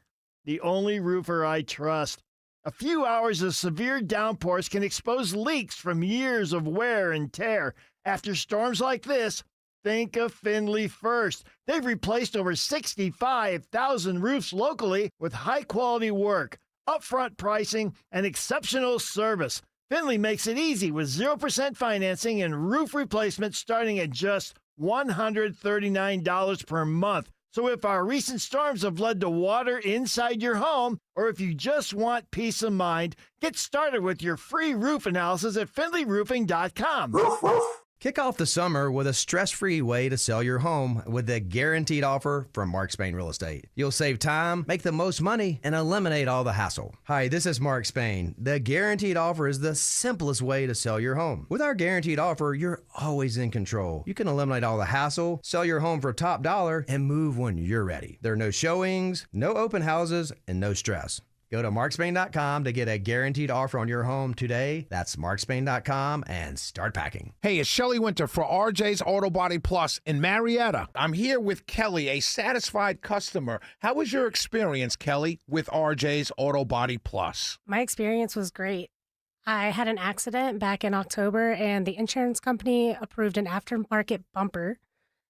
the only roofer I trust. A few hours of severe downpours can expose leaks from years of wear and tear. After storms like this, think of Findlay first. They've replaced over 65,000 roofs locally with high-quality work, upfront pricing, and exceptional service. Findlay makes it easy with 0% financing and roof replacement starting at just $139 per month. So if our recent storms have led to water inside your home, or if you just want peace of mind, get started with your free roof analysis at FindlayRoofing.com. Kick off the summer with a stress-free way to sell your home with a guaranteed offer from Mark Spain Real Estate. You'll save time, make the most money, and eliminate all the hassle. Hi, this is Mark Spain. The guaranteed offer is the simplest way to sell your home. With our guaranteed offer, you're always in control. You can eliminate all the hassle, sell your home for top dollar, and move when you're ready. There are no showings, no open houses, and no stress. Go to markspain.com to get a guaranteed offer on your home today. That's markspain.com and start packing. Hey, it's Shelley Winter for RJ's Auto Body Plus in Marietta. I'm here with Kelly, a satisfied customer. How was your experience, Kelly, with RJ's Auto Body Plus? My experience was great. I had an accident back in October, and the insurance company approved an aftermarket bumper.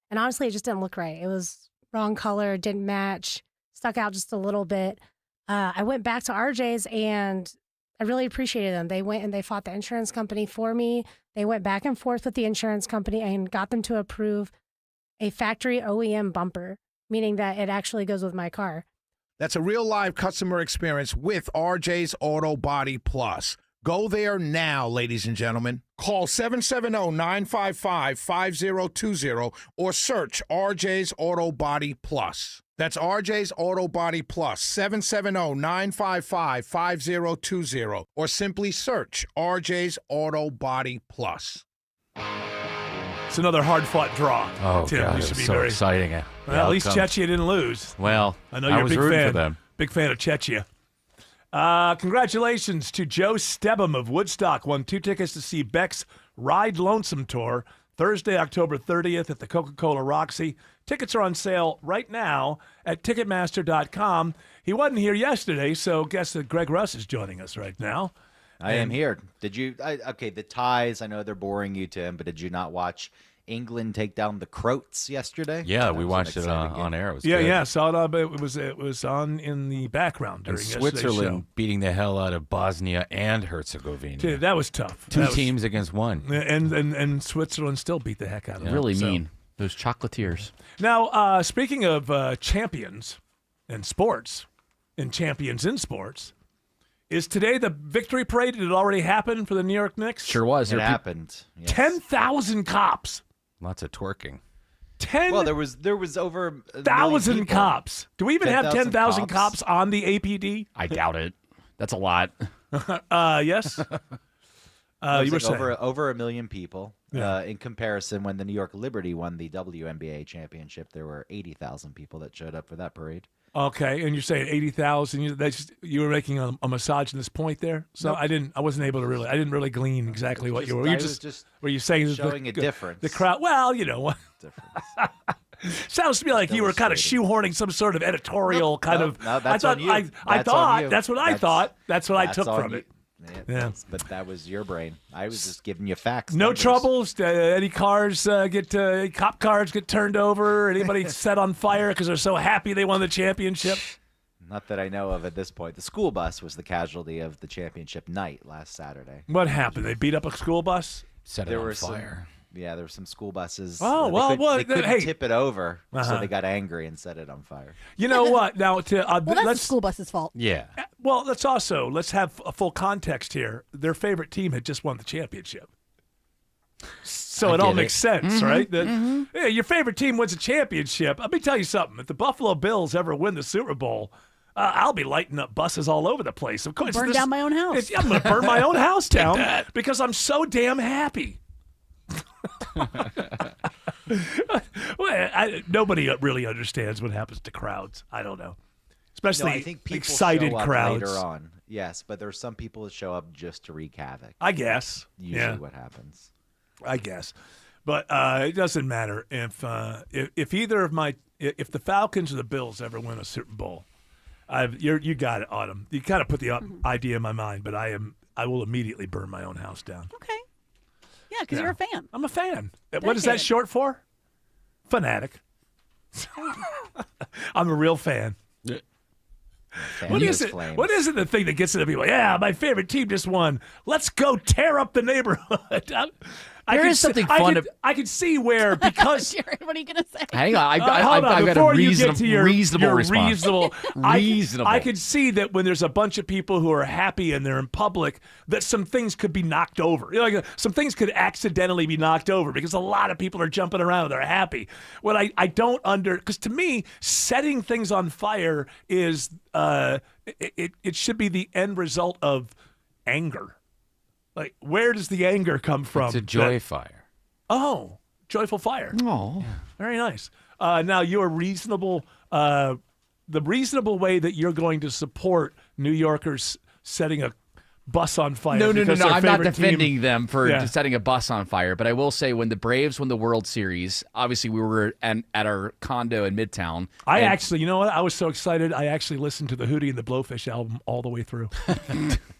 And honestly, it just didn't look right. It was wrong color, didn't match, stuck out just a little bit. I went back to RJ's and I really appreciated them. They went and they fought the insurance company for me. They went back and forth with the insurance company and got them to approve a factory OEM bumper, meaning that it actually goes with my car. That's a real live customer experience with RJ's Auto Body Plus. Go there now, ladies and gentlemen. Call 770-955-5020 or search RJ's Auto Body Plus. That's RJ's Auto Body Plus, 770-955-5020, or simply search RJ's Auto Body Plus. It's another hard-fought draw. Oh, Tim, God, used to it's be so very exciting. Well, at least Chechia didn't lose. Well, I know you're a was big rooting fan. for them. Big fan of Chechia. Congratulations to Joe Stebham of Woodstock. Won 2 tickets to see Beck's Ride Lonesome Tour Thursday, October 30th at the Coca-Cola Roxy. Tickets are on sale right now at Ticketmaster.com. He wasn't here yesterday, so guess that Greg Russ is joining us right now. I am here. Did you? Okay, the ties. I know they're boring you, Tim, but did you not watch England take down the Croats yesterday? Yeah, we watched it on air. It was good. Yeah, saw it on. It was on in the background during yesterday's Switzerland show. beating the hell out of Bosnia and Herzegovina. Dude, that was tough. Two teams against one. And Switzerland still beat the heck out of them. Really So- mean. Those chocolatiers. Now, speaking of champions and sports, and champions in sports, is today the victory parade? Did it already happen for the New York Knicks? Sure was. It happened. Yes. 10,000 cops. Lots of twerking. Well, there was over 1,000 cops. Do we even have 10,000 cops on the APD? I doubt it. That's a lot. Yes. You were saying over 1 million people. Yeah. In comparison, when the New York Liberty won the WNBA championship, there were 80,000 people that showed up for that parade. Okay, and you're saying 80,000. You were making a misogynist point there. So Nope. I wasn't able to really. I didn't really glean exactly what you were. I You was just were you saying showing a difference. The crowd. Well, you know what. Sounds to me like you were kind of shoehorning some sort of editorial kind of. No, that's I thought. on you. I That's thought on you. that's what I thought. That's what I took on from you. it. Yeah. But that was your brain. I was just giving you facts. No numbers. troubles. Any cars cop cars get turned over? Anybody set on fire because they're so happy they won the championship? Not that I know of at this point. The school bus was the casualty of the championship night last Saturday. What happened? They beat up a school bus? Set it on fire. Yeah, there were some school buses. Oh, they couldn't hey. tip it over, so Uh-huh. they got angry and set it on fire. You know what? Now, Well, that's the school bus's fault. Yeah. Well, let's have a full context here. Their favorite team had just won the championship. So I it all get makes it. sense, Mhm, right? mhm. Yeah, your favorite team wins a championship. Let me tell you something. If the Buffalo Bills ever win the Super Bowl, I'll be lighting up buses all over the place. Of course, Burn down my own house. I'm going to burn my own house Take down that. because I'm so damn happy. Well, nobody really understands what happens to crowds. I don't know. Especially I think people excited show up crowds. later on. Yes, but there's some people that show up just to wreak havoc. I guess. Usually Yeah. what happens. I guess. But it doesn't matter if either of if the Falcons or the Bills ever win a Super Bowl. You got it, Autumn. You kind of put the idea in my mind, but I will immediately burn my own house down. Okay. Yeah, because you're a fan. I'm a fan. What is that short for? Fanatic. I'm a real fan. What is it? What is it? The thing that gets into people? Yeah, my favorite team just won. Let's go tear up the neighborhood. There is something fun. I can see where because. Jared, what are you gonna say? Hang on, I've got a reasonable response. Reasonable. I could see that when there's a bunch of people who are happy and they're in public, that some things could be knocked over. Like some things could accidentally be knocked over because a lot of people are jumping around. They're happy. What I don't because to me, setting things on fire is it should be the end result of anger. Like, where does the anger come from? It's a joy fire. Oh, joyful fire. Oh, yeah. Very nice. Now, you're reasonable. The reasonable way that you're going to support New Yorkers setting a bus on fire. No. I'm not defending them for setting a bus on fire, but I will say when the Braves won the World Series, obviously we were at our condo in Midtown. Actually, you know what? I was so excited. I actually listened to the Hootie and the Blowfish album all the way through.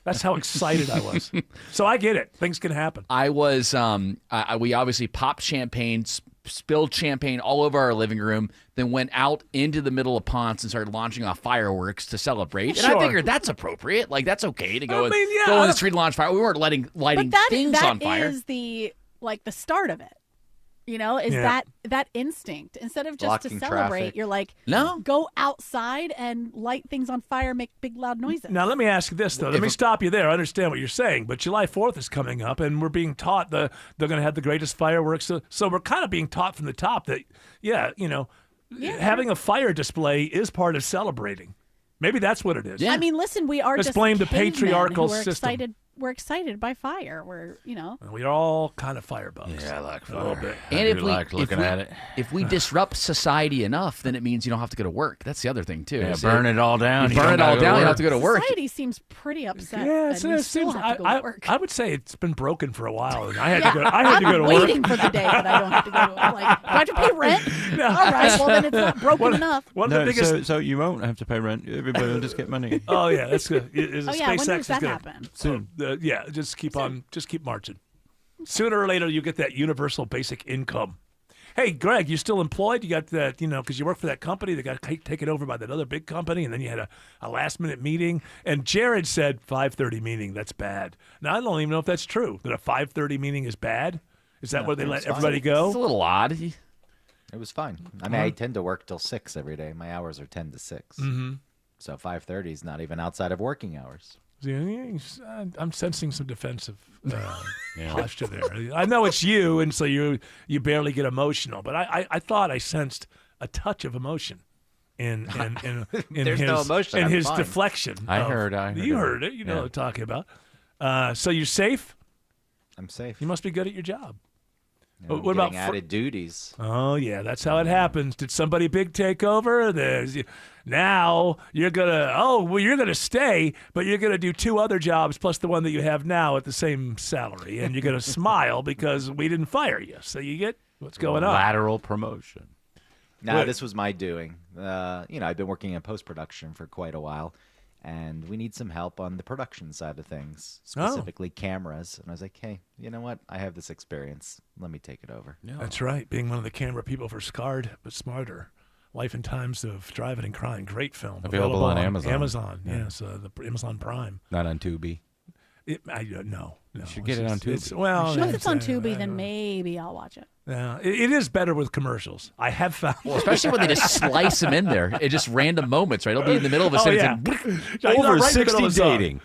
That's how excited I was. So I get it. Things can happen. I was. We obviously popped champagne, spilled champagne all over our living room, then went out into the middle of Ponce and started launching off fireworks to celebrate. And I figured that's appropriate. Like, that's okay to go, go in the street and launch fire. We weren't lighting things on fire. That is the start of it. You know, is that instinct. Instead of just Blocking to celebrate, traffic. you're like, no, go outside and light things on fire, make big loud noises. Now, let me ask you this, though. Let me stop you there. I understand what you're saying, but July 4th is coming up, and we're being taught they're going to have the greatest fireworks. So we're kind of being taught from the top that, having a fire display is part of celebrating. Maybe that's what it is. Yeah. I mean, listen, we are Let's just blame the cavemen patriarchal who are system. We're excited by fire. We're all kind of fire bugs. Yeah, I like fire. A little bit. And if we disrupt society enough, then it means you don't have to go to work. That's the other thing too. Yeah, burn it all down. You burn it all down. You don't have to go to work. Society seems pretty upset. Yeah, and we still have to go to work. I would say it's been broken for a while. And I had to go. to I'm work. waiting for the day that I don't have to go to work. Like, do I have to pay rent? All right, well then it's not broken enough. So you won't have to pay rent. Everybody will just get money. Oh yeah, that's good. When does that happen? Soon. Just keep marching. Sooner or later, you get that universal basic income. Hey, Greg, you still employed? You got that, because you work for that company that got taken over by that other big company, and then you had a last-minute meeting. And Jared said 5:30 meeting, that's bad. Now, I don't even know if that's true, that a 5:30 meeting is bad. Is that where they let everybody go? It's a little odd. It was fine. I mean, I tend to work till 6 every day. My hours are 10 to 6. Mm-hmm. So 5:30 is not even outside of working hours. I'm sensing some defensive posture there. I know it's you, and so you barely get emotional. But I thought I sensed a touch of emotion in There's his, no emotion. in I'm his fine. deflection. I heard You heard it. You know what I'm talking about. So you're safe? I'm safe. You must be good at your job. I'm What about added duties? Oh yeah, that's how it happens. Did somebody big take over? Now you're gonna stay, but you're gonna do 2 other jobs plus the one that you have now at the same salary, and you're gonna smile because we didn't fire you. So you get what's going on. Lateral promotion. No, this was my doing. I've been working in post-production for quite a while, and we need some help on the production side of things, specifically cameras. And I was like, hey, you know what? I have this experience. Let me take it over. Yeah. That's right. Being one of the camera people for Scarred But Smarter. Life and Times of Driving and Crying. Great film. Available on Amazon. Yes, the Amazon Prime. Not on Tubi. No. You should get it on Tubi. If it's on Tubi, then maybe I'll watch it. Yeah, it is better with commercials. I have found. Well, especially when they just slice them in there. It just random moments, right? It'll be in the middle of a sentence. Over 60 dating.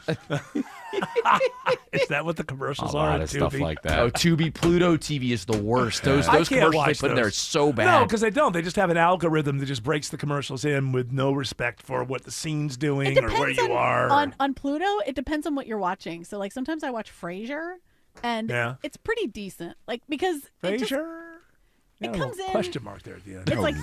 Is that what the commercials a are? lot on of Tubi? stuff like that. Oh, Tubi, Pluto TV is the worst. Those commercials they put in there are so bad. No, because they don't. They just have an algorithm that just breaks the commercials in with no respect for what the scene's doing or where you are. On Pluto, it depends on what you're watching. So, like, sometimes I watch Frasier, and it's pretty decent. Like, because Frasier? It comes in question mark there at the end. It's like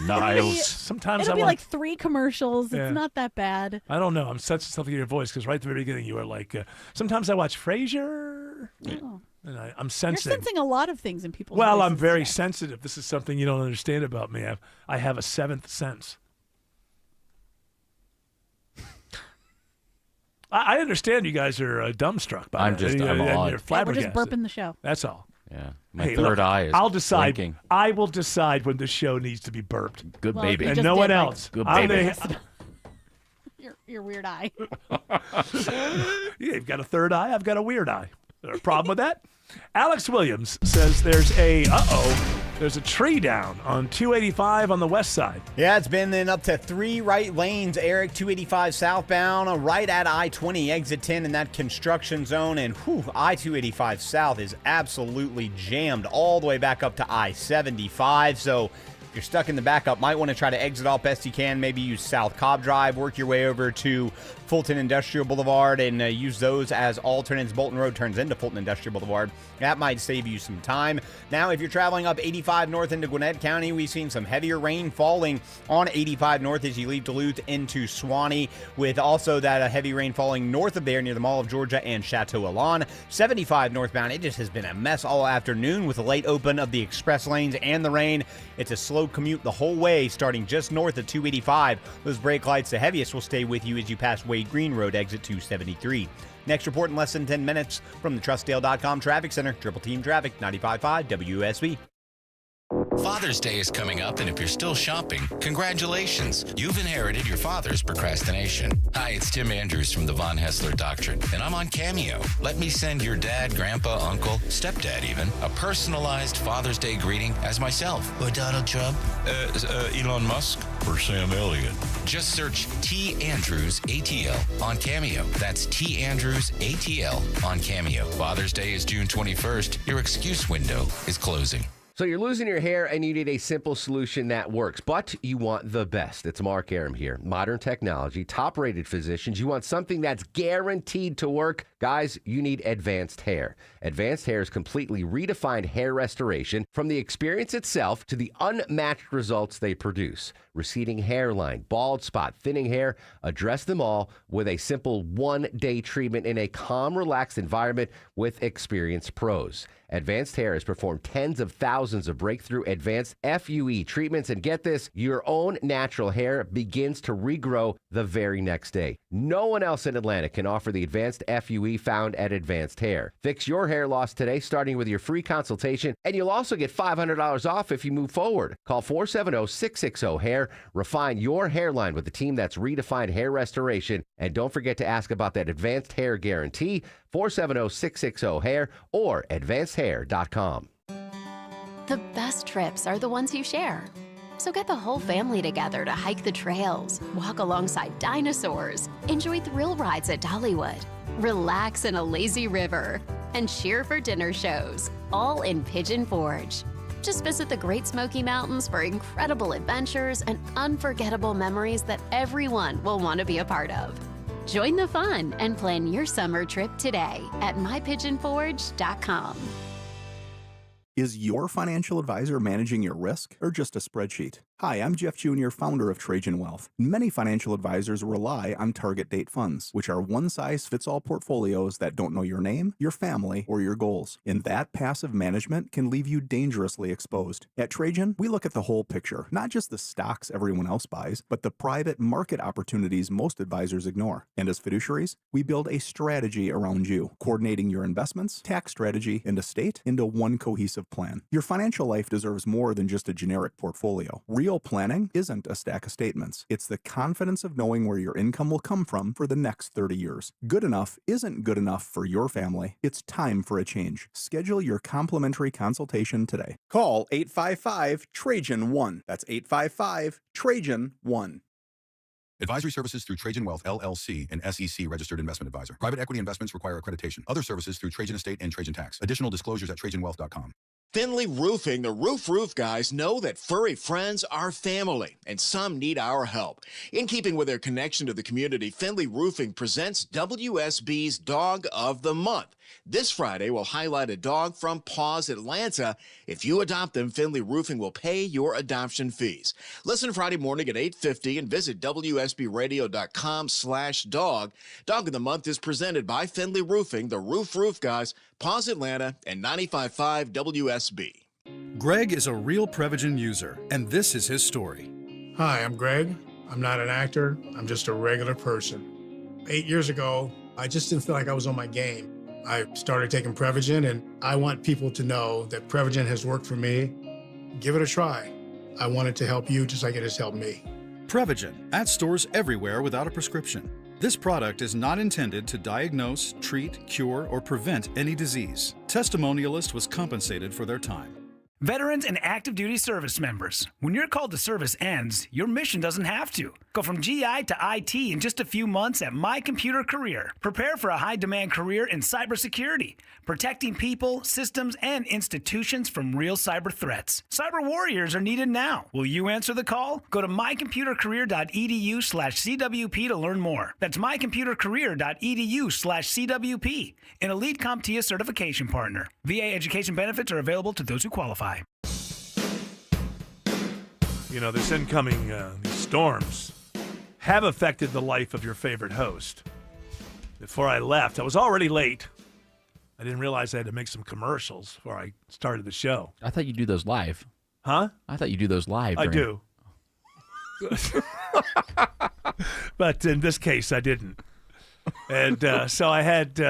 Sometimes it'll be like 3 commercials. It's not that bad. I don't know. I'm sensing something in your voice because right at the very beginning you were like, sometimes I watch Frasier. Oh. And I'm You're sensing. sensing a lot of things in people's Well, I'm voices very today. sensitive. This is something you don't understand about me. I have a seventh sense. I understand you guys are dumbstruck by I'm it. just, I'm and awed. you're We're flabbergasted. just burping the show. That's all. Yeah. My Hey, third look, eye is I'll decide. blinking. I will decide when the show needs to be burped. Good Well, baby. you And just no did, one Mike. else. Good I'm baby. the- Your weird eye. Yeah, you've got a third eye. I've got a weird eye. Is there a problem with that? Alex Williams says there's a tree down on 285 on the west side. Yeah, it's been in up to 3 right lanes, Eric. 285 southbound, right at I-20, exit 10 in that construction zone. And I-285 south is absolutely jammed all the way back up to I-75. So if you're stuck in the backup, might want to try to exit off best you can. Maybe use South Cobb Drive, work your way over to Fulton Industrial Boulevard, and use those as alternates. Bolton Road turns into Fulton Industrial Boulevard. That might save you some time. Now, if you're traveling up 85 north into Gwinnett County, we've seen some heavier rain falling on 85 north as you leave Duluth into Suwanee, with also that heavy rain falling north of there near the Mall of Georgia and Chateau Alon. 75 northbound, it just has been a mess all afternoon with the late open of the express lanes and the rain. It's a slow commute the whole way, starting just north of 285. Those brake lights, the heaviest, will stay with you as you pass Wade Green Road, exit 273. Next report in less than 10 minutes from the TrustDale.com Traffic Center. Triple Team Traffic, 95.5 WSB. Father's Day is coming up, and if you're still shopping, congratulations. You've inherited your father's procrastination. Hi, it's Tim Andrews from the Von Hessler Doctrine, and I'm on Cameo. Let me send your dad, grandpa, uncle, stepdad even, a personalized Father's Day greeting as myself. Or Donald Trump? Elon Musk? Or Sam Elliott? Just search T. Andrews ATL on Cameo. That's T. Andrews ATL on Cameo. Father's Day is June 21st. Your excuse window is closing. So you're losing your hair and you need a simple solution that works, but you want the best. It's Mark Aram here. Modern technology, top-rated physicians. You want something that's guaranteed to work. Guys, you need Advanced Hair. Advanced Hair's completely redefined hair restoration, from the experience itself to the unmatched results they produce. Receding hairline, bald spot, thinning hair, address them all with a simple one-day treatment in a calm, relaxed environment with experienced pros. Advanced Hair has performed tens of thousands of breakthrough advanced FUE treatments, and get this, your own natural hair begins to regrow the very next day. No one else in Atlanta can offer the advanced FUE found at Advanced Hair. Fix your hair loss today, starting with your free consultation, and you'll also get $500 off if you move forward. Call 470-660-HAIR. Refine your hairline with the team that's redefined hair restoration, and don't forget to ask about that Advanced Hair Guarantee. 470-660-HAIR or advancedhair.com. The best trips are the ones you share. So get the whole family together to hike the trails, walk alongside dinosaurs, enjoy thrill rides at Dollywood, relax in a lazy river, and cheer for dinner shows, all in Pigeon Forge. Just visit the Great Smoky Mountains for incredible adventures and unforgettable memories that everyone will want to be a part of. Join the fun and plan your summer trip today at mypigeonforge.com. Is your financial advisor managing your risk or just a spreadsheet? Hi, I'm Jeff Jr., founder of Trajan Wealth. Many financial advisors rely on target date funds, which are one-size-fits-all portfolios that don't know your name, your family, or your goals. And that passive management can leave you dangerously exposed. At Trajan, we look at the whole picture, not just the stocks everyone else buys, but the private market opportunities most advisors ignore. And as fiduciaries, we build a strategy around you, coordinating your investments, tax strategy, and estate into one cohesive plan. Your financial life deserves more than just a generic portfolio. Real planning isn't a stack of statements. It's the confidence of knowing where your income will come from for the next 30 years. Good enough isn't good enough for your family. It's time for a change. Schedule your complimentary consultation today. Call 855-TRAJAN-1. That's 855-TRAJAN-1. Advisory services through Trajan Wealth, LLC, an SEC registered investment advisor. Private equity investments require accreditation. Other services through Trajan Estate and Trajan Tax. Additional disclosures at TrajanWealth.com. Finley Roofing, the roof guys, know that furry friends are family, and some need our help. In keeping with their connection to the community, Finley Roofing presents WSB's Dog of the Month. This Friday, we'll highlight a dog from Paws Atlanta. If you adopt them, Finley Roofing will pay your adoption fees. Listen Friday morning at 8:50 and visit WSBradio.com/dog. Dog of the Month is presented by Finley Roofing, the roof guys, Paws Atlanta, and 95.5 WSB. Greg is a real Prevagen user, and this is his story. Hi, I'm Greg. I'm not an actor. I'm just a regular person. 8 years ago, I just didn't feel like I was on my game. I started taking Prevagen, and I want people to know that Prevagen has worked for me. Give it a try. I want it to help you just like it has helped me. Prevagen, at stores everywhere without a prescription. This product is not intended to diagnose, treat, cure, or prevent any disease. Testimonialist was compensated for their time. Veterans and active duty service members, when your call to service ends, your mission doesn't have to. Go from GI to IT in just a few months at My Computer Career. Prepare for a high-demand career in cybersecurity, protecting people, systems, and institutions from real cyber threats. Cyber warriors are needed now. Will you answer the call? Go to mycomputercareer.edu/CWP to learn more. That's mycomputercareer.edu/CWP, an elite CompTIA certification partner. VA education benefits are available to those who qualify. You know, this incoming these storms have affected the life of your favorite host. Before I left, I was already late. I didn't realize I had to make some commercials before I started the show. I thought you do those live. Huh? I thought you do those live. I do. But in this case, I didn't. And so I had...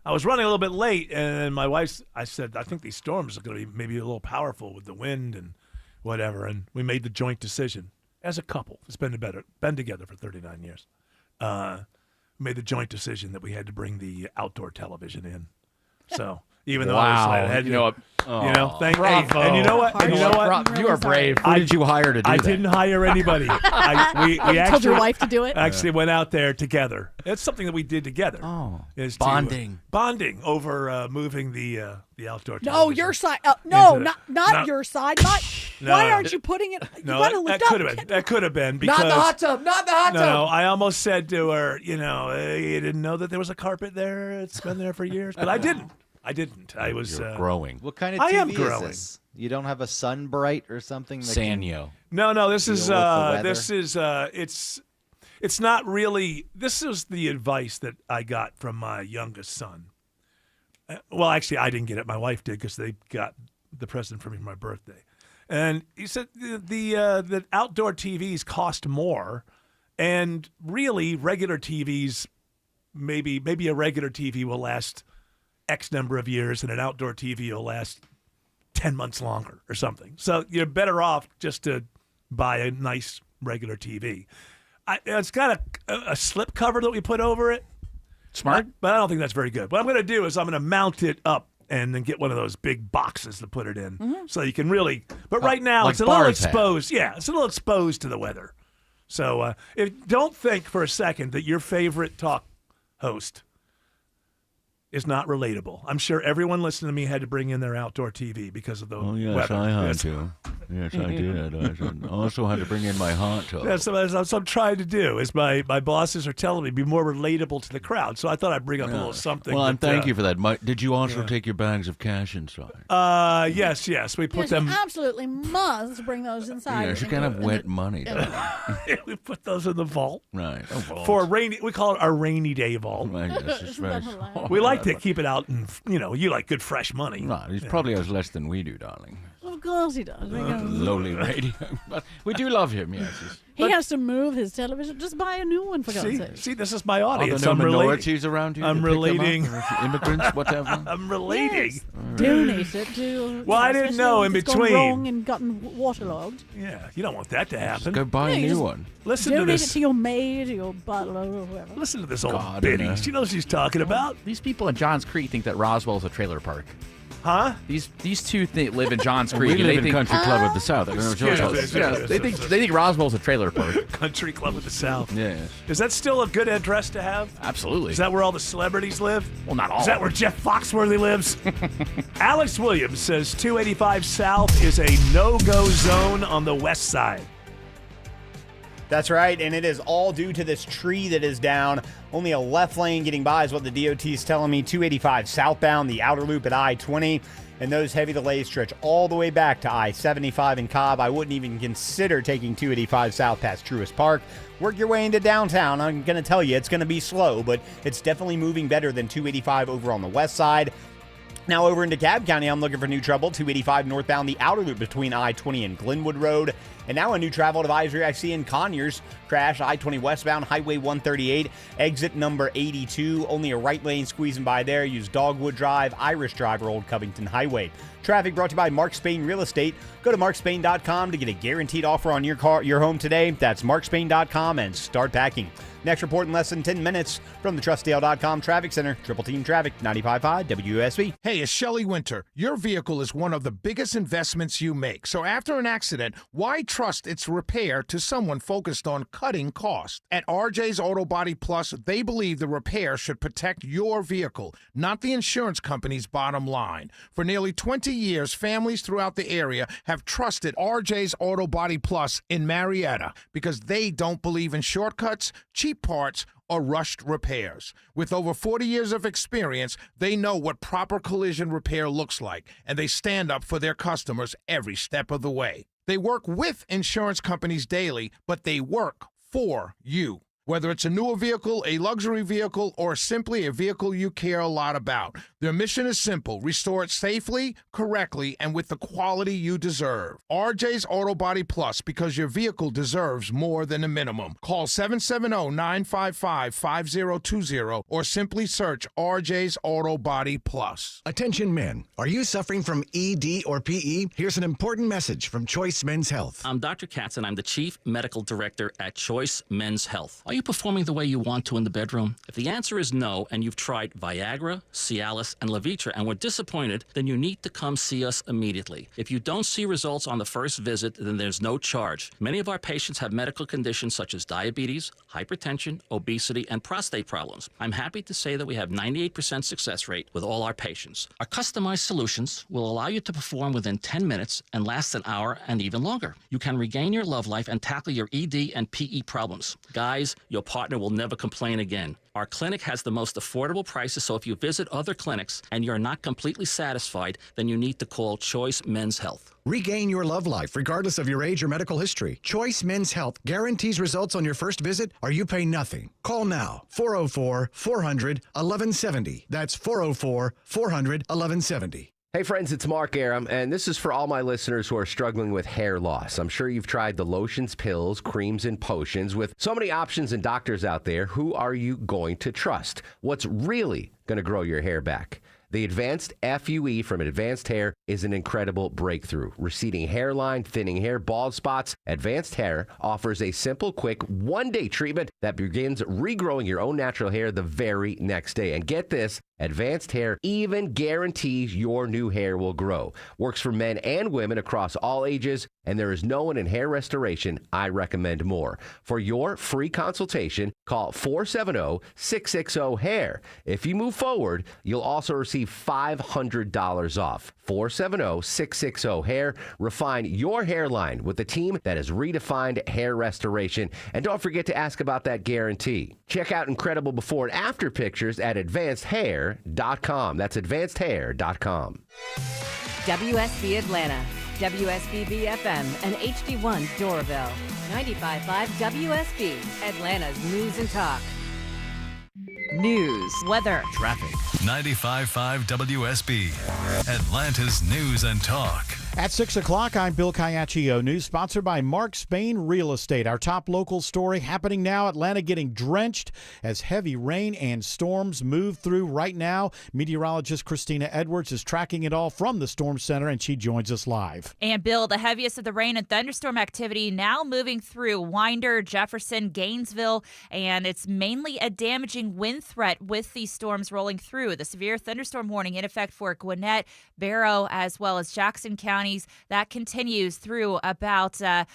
I was running a little bit late, and my wife, I said, I think these storms are going to be maybe a little powerful with the wind and whatever. And we made the joint decision as a couple. It's been together for 39 years. Made the joint decision that we had to bring the outdoor television in. So even though I was late, I had to, thank you. And you know what? And you know what? You are brave. Who did you hire to do that? I didn't hire anybody. We actually told your wife to do it? Actually went out there together. It's something that we did together. Is bonding. Bonding over moving the outdoor television. No, your side. Not your side. Why aren't you putting it? No, you gotta lift that could up. have been. That could have been because Not the hot tub. Not the hot tub. No, I almost said to her, you didn't know that there was a carpet there. It's been there for years, but I didn't. I was growing. What kind of I TV am is growing. this? You don't have a Sunbright or something? That Sanyo. No, this is deal with the weather? this is it's not really. This is the advice that I got from my youngest son. Well, actually, I didn't get it. My wife did because they got the present for me for my birthday. And he said the outdoor TVs cost more, and really regular TVs, maybe a regular TV will last X number of years, and an outdoor TV will last 10 months longer or something. So you're better off just to buy a nice regular TV. It's got a slip cover that we put over it. Smart. But I don't think that's very good. What I'm going to do is I'm going to mount it up and then get one of those big boxes to put it in. Mm-hmm. So you can really, but right now like it's a little bars have. exposed. Yeah, it's a little exposed to the weather. So don't think for a second that your favorite talk host is not relatable. I'm sure everyone listening to me had to bring in their outdoor TV because of the weather. I had to. Yes, I did. I also had to bring in my hot tub. That's what I'm trying to do. Is my bosses are telling me be more relatable to the crowd. So I thought I'd bring up a little something. Well, and thank you for that. Did you also take your bags of cash inside? Yes. We put them. You absolutely must bring those inside. Yeah, she can't have wet money. We put those in the vault. Right. For a rainy, we call it our rainy day vault. I guess it's fresh. We like to keep it out, and you like good fresh money. Right. He probably has less than we do, darling. Of course he does. Lowly radio. But we do love him, yes. He has to move his television. Just buy a new one, for God's sake. See, this is my audience. Are there no I'm minorities around here? I'm relating. Immigrants, whatever. I'm relating. Yes. Donate it to. Well, I didn't know in it's between. Gone wrong and gotten waterlogged. Yeah, you don't want that to happen. Just go buy a new one. Listen to Donate this. it to your maid, or your butler, or whoever. Listen to this old biddy. She knows what she's talking about. These people in Johns Creek think that Roswell is a trailer park. Huh? These two live in Johns And Creek. we and live they in think, Country Club of the South. I don't know what you're talking about. they think Roswell's a trailer park. Country Club of the South. Yeah. Is that still a good address to have? Absolutely. Is that where all the celebrities live? Well, not all. Is that where Jeff Foxworthy lives? Alex Williams says 285 South is a no-go zone on the west side. That's right, and it is all due to this tree that is down. Only a left lane getting by is what the DOT is telling me. 285 southbound, the outer loop at I-20, and those heavy delays stretch all the way back to I-75 in Cobb. I wouldn't even consider taking 285 south past Truist Park. Work your way into downtown. I'm going to tell you, it's going to be slow, but it's definitely moving better than 285 over on the west side. Now over into Cobb County, I'm looking for new trouble. 285 northbound, the outer loop between I-20 and Glenwood Road. And now a new travel advisory I see in Conyers. Crash I-20 westbound, Highway 138, exit number 82. Only a right lane squeezing by there. Use Dogwood Drive, Irish Drive, or Old Covington Highway. Traffic brought to you by Mark Spain Real Estate. Go to markspain.com to get a guaranteed offer on your home today. That's markspain.com and start packing. Next report in less than 10 minutes from the TrustDale.com Traffic Center. Triple Team Traffic, 95.5 WSB. Hey, it's Shelley Winter. Your vehicle is one of the biggest investments you make. So after an accident, why trust its repair to someone focused on cutting costs? At RJ's Auto Body Plus, they believe the repair should protect your vehicle, not the insurance company's bottom line. For nearly 20 years, families throughout the area have trusted RJ's Auto Body Plus in Marietta because they don't believe in shortcuts, cheap parts, or rushed repairs. With over 40 years of experience, they know what proper collision repair looks like, and they stand up for their customers every step of the way. They work with insurance companies daily, but they work for you. Whether it's a newer vehicle, a luxury vehicle, or simply a vehicle you care a lot about, their mission is simple: restore it safely, correctly, and with the quality you deserve. RJ's Auto Body Plus, because your vehicle deserves more than a minimum. Call 770-955-5020 or simply search RJ's Auto Body Plus. Attention men, are you suffering from ED or PE? Here's an important message from Choice Men's Health. I'm Dr. Katz, and I'm the Chief Medical Director at Choice Men's Health. Are you performing the way you want to in the bedroom? If the answer is no, and you've tried Viagra, Cialis, and Levitra and were disappointed, then you need to come see us immediately. If you don't see results on the first visit, then there's no charge. Many of our patients have medical conditions such as diabetes, hypertension, obesity, and prostate problems. I'm happy to say that we have 98% success rate with all our patients. Our customized solutions will allow you to perform within 10 minutes and last an hour and even longer. You can regain your love life and tackle your ED and PE problems. Guys, your partner will never complain again. Our clinic has the most affordable prices, so if you visit other clinics and you're not completely satisfied, then you need to call Choice Men's Health. Regain your love life regardless of your age or medical history. Choice Men's Health guarantees results on your first visit or you pay nothing. Call now, 404-400-1170. That's 404-400-1170. Hey friends, it's Mark Aram, and this is for all my listeners who are struggling with hair loss. I'm sure you've tried the lotions, pills, creams, and potions. With so many options and doctors out there, who are you going to trust? What's really going to grow your hair back? The Advanced FUE from Advanced Hair is an incredible breakthrough. Receding hairline, thinning hair, bald spots, Advanced Hair offers a simple, quick, one-day treatment that begins regrowing your own natural hair the very next day. And get this, Advanced Hair even guarantees your new hair will grow. Works for men and women across all ages, and there is no one in hair restoration I recommend more. For your free consultation, call 470-660-HAIR. If you move forward, you'll also receive $500 off. 470-660-HAIR. Refine your hairline with the team that has redefined hair restoration. And don't forget to ask about that guarantee. Check out incredible before and after pictures at advancedhair.com. That's advancedhair.com. WSB Atlanta, WSB FM, and HD1 Doraville. 95.5 WSB, Atlanta's News and Talk. News, weather, traffic. 95.5 WSB, Atlanta's News and Talk. At 6 o'clock, I'm Bill Caiaccio. News sponsored by Mark Spain Real Estate. Our top local story happening now. Atlanta getting drenched as heavy rain and storms move through right now. Meteorologist Christina Edwards is tracking it all from the Storm Center, and she joins us live. And Bill, the heaviest of the rain and thunderstorm activity now moving through Winder, Jefferson, Gainesville, and it's mainly a damaging wind threat with these storms rolling through. The severe thunderstorm warning in effect for Gwinnett, Barrow, as well as Jackson County. That continues through about 7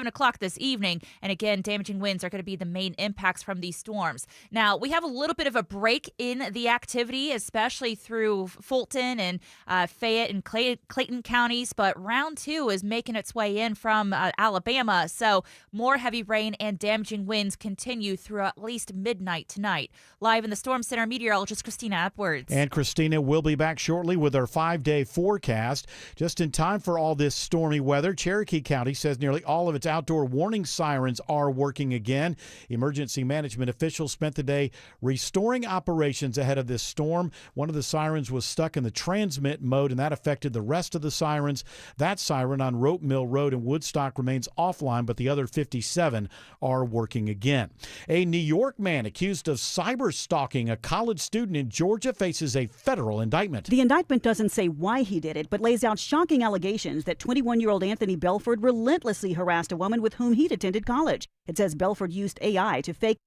o'clock this evening. And again, damaging winds are going to be the main impacts from these storms. Now, we have a little bit of a break in the activity, especially through Fulton and Fayette and Clayton counties. But round 2 is making its way in from Alabama. So more heavy rain and damaging winds continue through at least midnight tonight. Live in the Storm Center, meteorologist Christina Edwards. And Christina will be back shortly with our 5-day forecast. Just in time for all this stormy weather, Cherokee County says nearly all of its outdoor warning sirens are working again. Emergency management officials spent the day restoring operations ahead of this storm. One of the sirens was stuck in the transmit mode, and that affected the rest of the sirens. That siren on Rope Mill Road in Woodstock remains offline, but the other 57 are working again. A New York man accused of cyber stalking a college student in Georgia faces a federal indictment. The indictment doesn't say why he did it, but lays out shocking allegations that 21-year-old Anthony Belford relentlessly harassed a woman with whom he'd attended college. It says Belford used AI to fake.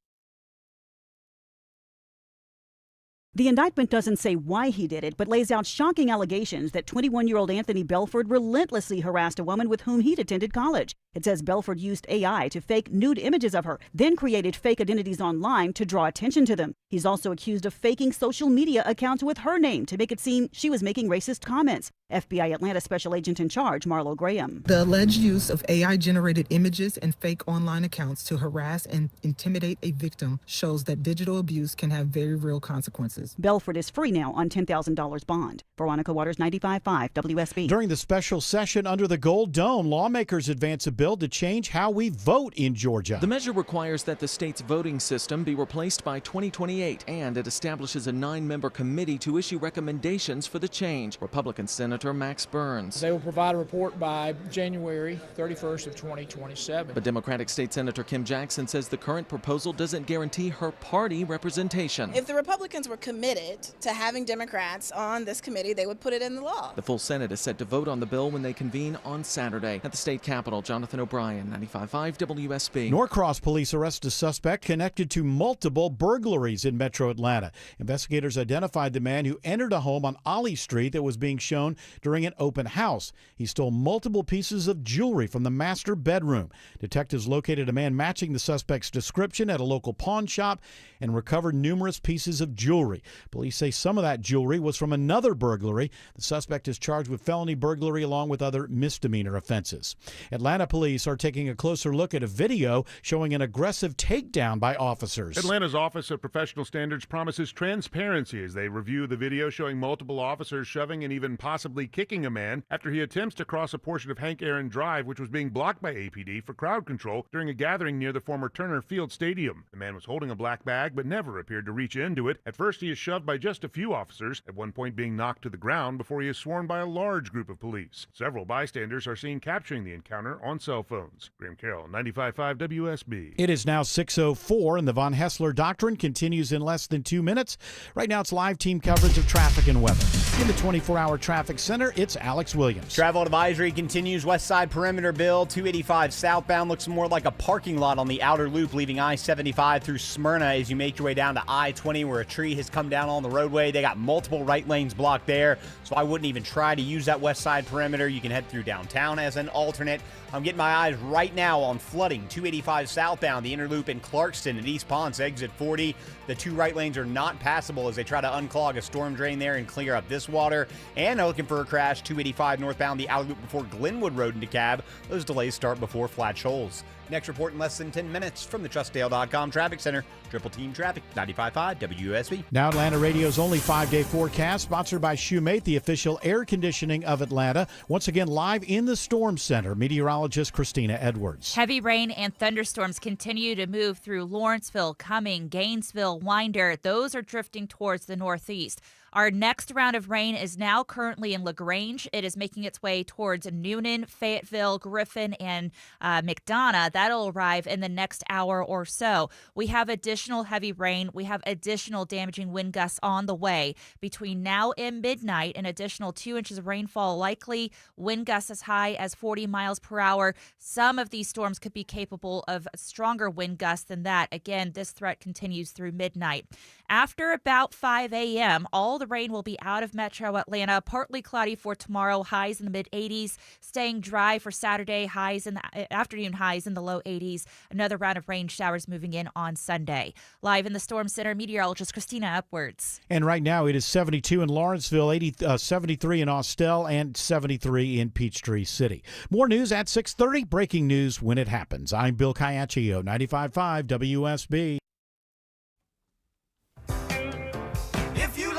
The indictment doesn't say why he did it, but lays out shocking allegations that 21-year-old Anthony Belford relentlessly harassed a woman with whom he'd attended college. It says Belford used AI to fake nude images of her, then created fake identities online to draw attention to them. He's also accused of faking social media accounts with her name to make it seem she was making racist comments. FBI Atlanta Special Agent in Charge, Marlo Graham. The alleged use of AI-generated images and fake online accounts to harass and intimidate a victim shows that digital abuse can have very real consequences. Belford is free now on $10,000 bond. Veronica Waters, 95.5 WSB. During the special session under the Gold Dome, lawmakers advance a bill to change how we vote in Georgia. The measure requires that the state's voting system be replaced by 2028, and it establishes a 9-member committee to issue recommendations for the change. Republican Senator Max Burns. They will provide a report by January 31st of 2027. But Democratic State Senator Kim Jackson says the current proposal doesn't guarantee her party representation. If the Republicans were committed to having Democrats on this committee, they would put it in the law. The full Senate is set to vote on the bill when they convene on Saturday. At the state capitol, Jonathan O'Brien, 95.5 WSB. Norcross police arrest a suspect connected to multiple burglaries in metro Atlanta. Investigators identified the man who entered a home on Ollie Street that was being shown during an open house. He stole multiple pieces of jewelry from the master bedroom. Detectives located a man matching the suspect's description at a local pawn shop and recovered numerous pieces of jewelry. Police say some of that jewelry was from another burglary. The suspect is charged with felony burglary along with other misdemeanor offenses. Atlanta police are taking a closer look at a video showing an aggressive takedown by officers. Atlanta's Office of Professional Standards promises transparency as they review the video showing multiple officers shoving and even possibly kicking a man after he attempts to cross a portion of Hank Aaron Drive, which was being blocked by APD for crowd control during a gathering near the former Turner Field Stadium. The man was holding a black bag but never appeared to reach into it. At first, he is shoved by just a few officers, at one point being knocked to the ground before he is swarmed by a large group of police. Several bystanders are seen capturing the encounter on cell phones. Graham Carroll, 95.5 WSB. It is now 6:04, and the Von Hessler Doctrine continues in less than 2 minutes. Right now, it's live team coverage of traffic and weather. In the 24-hour traffic center, it's Alex Williams. Travel advisory continues. West side perimeter, Bill. 285 southbound looks more like a parking lot on the outer loop, leaving I-75 through Smyrna as you make your way down to I-20, where a tree has come down on the roadway. They got multiple right lanes blocked there, so I wouldn't even try to use that west side perimeter. You can head through downtown as an alternate. I'm getting my eyes right now on flooding. 285 southbound, the inner loop in Clarkston and East Ponce, exit 40. The two right lanes are not passable as they try to unclog a storm drain there and clear up this water. And they're looking for a crash. 285 northbound, the outer loop before Glenwood Road into DeKalb. Those delays start before Flat Shoals. Next report in less than 10 minutes from the TrustDale.com Traffic Center. Triple Team Traffic, 95.5 WSB. Now Atlanta Radio's only 5-day forecast, sponsored by Shoemate, the official air conditioning of Atlanta. Once again, live in the Storm Center, meteorologist Christina Edwards. Heavy rain and thunderstorms continue to move through Lawrenceville, Cumming, Gainesville, Winder. Those are drifting towards the northeast. Our next round of rain is now currently in LaGrange. It is making its way towards Noonan, Fayetteville, Griffin, and McDonough. That'll arrive in the next hour or so. We have additional heavy rain. We have additional damaging wind gusts on the way. Between now and midnight, an additional 2 inches of rainfall likely. Wind gusts as high as 40 miles per hour. Some of these storms could be capable of stronger wind gusts than that. Again, this threat continues through midnight. After about 5 a.m., all the rain will be out of metro Atlanta. Partly cloudy for tomorrow, highs in the mid-80s. Staying dry for Saturday, highs in the afternoon, highs in the low 80s. Another round of rain showers moving in on Sunday. Live in the Storm Center, meteorologist Christina Upwards. And right now it is 72 in Lawrenceville, 73 in Austell, and 73 in Peachtree City. More news at 6:30. Breaking news when it happens. I'm Bill Caiaccio, 95.5 WSB.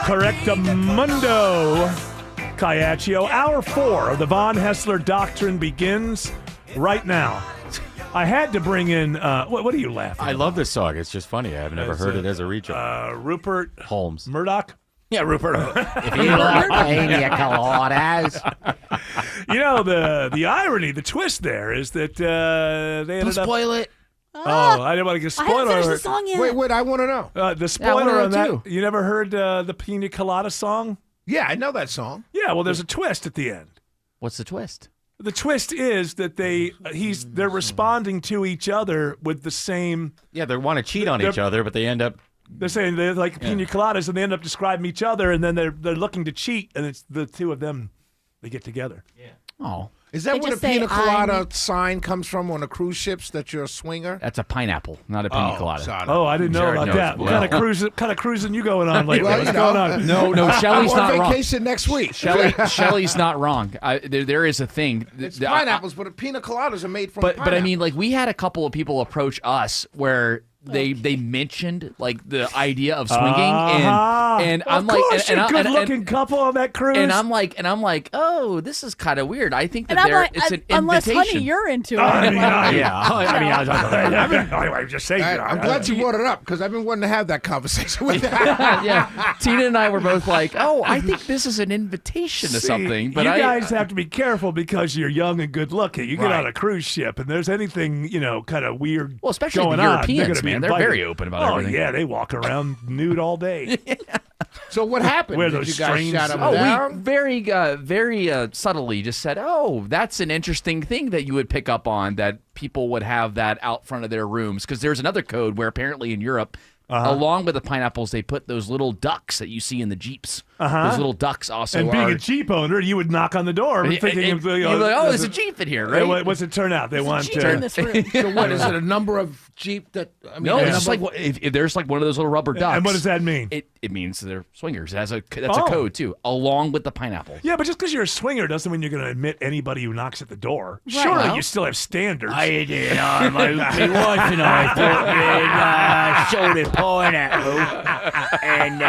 Correctamundo, Caiaccio. Hour 4 of the Von Hessler Doctrine begins right now. I had to bring in, what are you laughing I love this song. It's just funny. I've never heard it as a regional. Rupert Holmes. Murdoch? Yeah, Rupert. If you like pina coladas. You know, the irony, the twist there is that they ended up... spoil it. Oh, I didn't want to get I haven't spoiler finished the alert. song yet. Wait, I want to know. The spoiler on that. You never heard the Pina Colada song? Yeah, I know that song. Yeah, well, there's a twist at the end. What's the twist? The twist is that they're responding to each other with the same. Yeah, they want to cheat on each other, but they end up. They're saying they're like pina coladas, and they end up describing each other, and then they're looking to cheat, and it's the two of them. They get together. Yeah. Oh. Is that where the pina colada sign comes from on the cruise ships, that you're a swinger? That's a pineapple, not a pina colada. Sorry. Oh, I didn't know Jared about knows that. What well. kind of cruising you going on lately? Well, What's going on? No, Shelley's I'm not on wrong. vacation next week. Shelley's not wrong. There is a thing. It's pineapples, but pina coladas are made from But I pineapple. mean, like, we had a couple of people approach us where they mentioned like the idea of swinging, and I'm like, and a good-looking couple on that cruise. and I'm like, oh, this is kind of weird. I think that And I'm like, it's an unless, invitation. honey, you're into it. I'm just saying. I'm glad you brought it up because I've been wanting to have that conversation with that. Yeah, Tina and I were both like, oh, I think this is an invitation to something. But you guys have to be careful because you're young and good looking. You get on a cruise ship and there's anything kind of weird. Well, especially going the on, Europeans, they're gonna be man, they're invited. very open about everything. Oh yeah, they walk around nude all day. So what happened? Where Did those you guys strange- shut them Oh, down? we very subtly just said, oh, that's an interesting thing that you would pick up on, that people would have that out front of their rooms. Because there's another code where apparently in Europe, along with the pineapples, they put those little ducks that you see in the Jeeps. Those little ducks also And being are... a Jeep owner, you would knock on the door thinking, you're like, oh, there's a Jeep in here, right? What's it turn out? They want Jeep in this room. So what is it? A number of Jeep that? I mean, No, a it's just number like if there's like one of those little rubber ducks. And what does that mean? It means they're swingers. That's a Oh. code too, along with the pineapple. Yeah, but just because you're a swinger doesn't mean you're going to admit anybody who knocks at the door. Right. Surely Well, you still have standards. My wife and I thought we'd sold a pineapple. And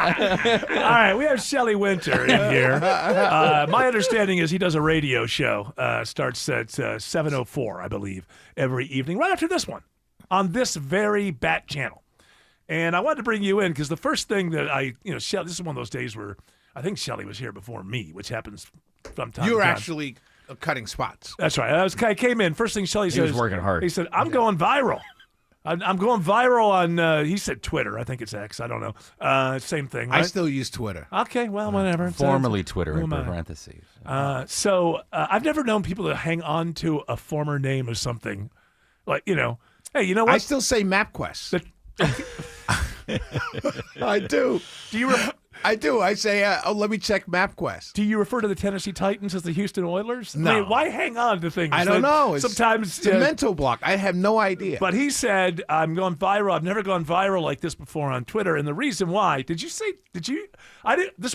All right, we have Shelley Winter in here. My understanding is he does a radio show. Starts at 7:04, I believe, every evening, right after this one, on this very Bat channel. And I wanted to bring you in because the first thing that Shelley, this is one of those days where I think Shelley was here before me, which happens from time you to were time. actually cutting spots. That's right. I came in. First thing Shelley said, was working hard. He said, I'm going viral. I'm going viral on, he said Twitter. I think it's X. I don't know. Same thing, right? I still use Twitter. Okay, well, whatever. Formerly Twitter Who in am I? parentheses. So I've never known people to hang on to a former name or something. Like, hey, you know what? I still say MapQuest. I do. Do you? I do. I say, let me check MapQuest. Do you refer to the Tennessee Titans as the Houston Oilers? No. I mean, why hang on to things? I don't know. Sometimes it's a mental block. I have no idea. But he said, I'm going viral. I've never gone viral like this before on Twitter. And the reason why, this is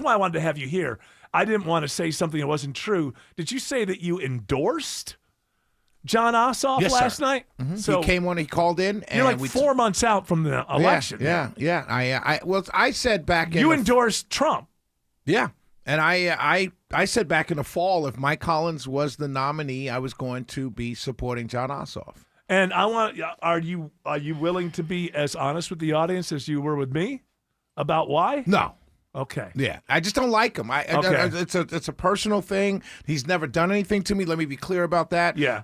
why I wanted to have you here. I didn't want to say something that wasn't true. Did you say that you endorsed John Ossoff last night? Mm-hmm. So he came on, he called in. And you're like 4 months out from the election. Yeah. I said back in You endorsed Trump. Yeah. And I said back in the fall, if Mike Collins was the nominee, I was going to be supporting John Ossoff. And are you willing to be as honest with the audience as you were with me about why? No. Okay. Yeah, I just don't like him. It's a personal thing. He's never done anything to me. Let me be clear about that. Yeah.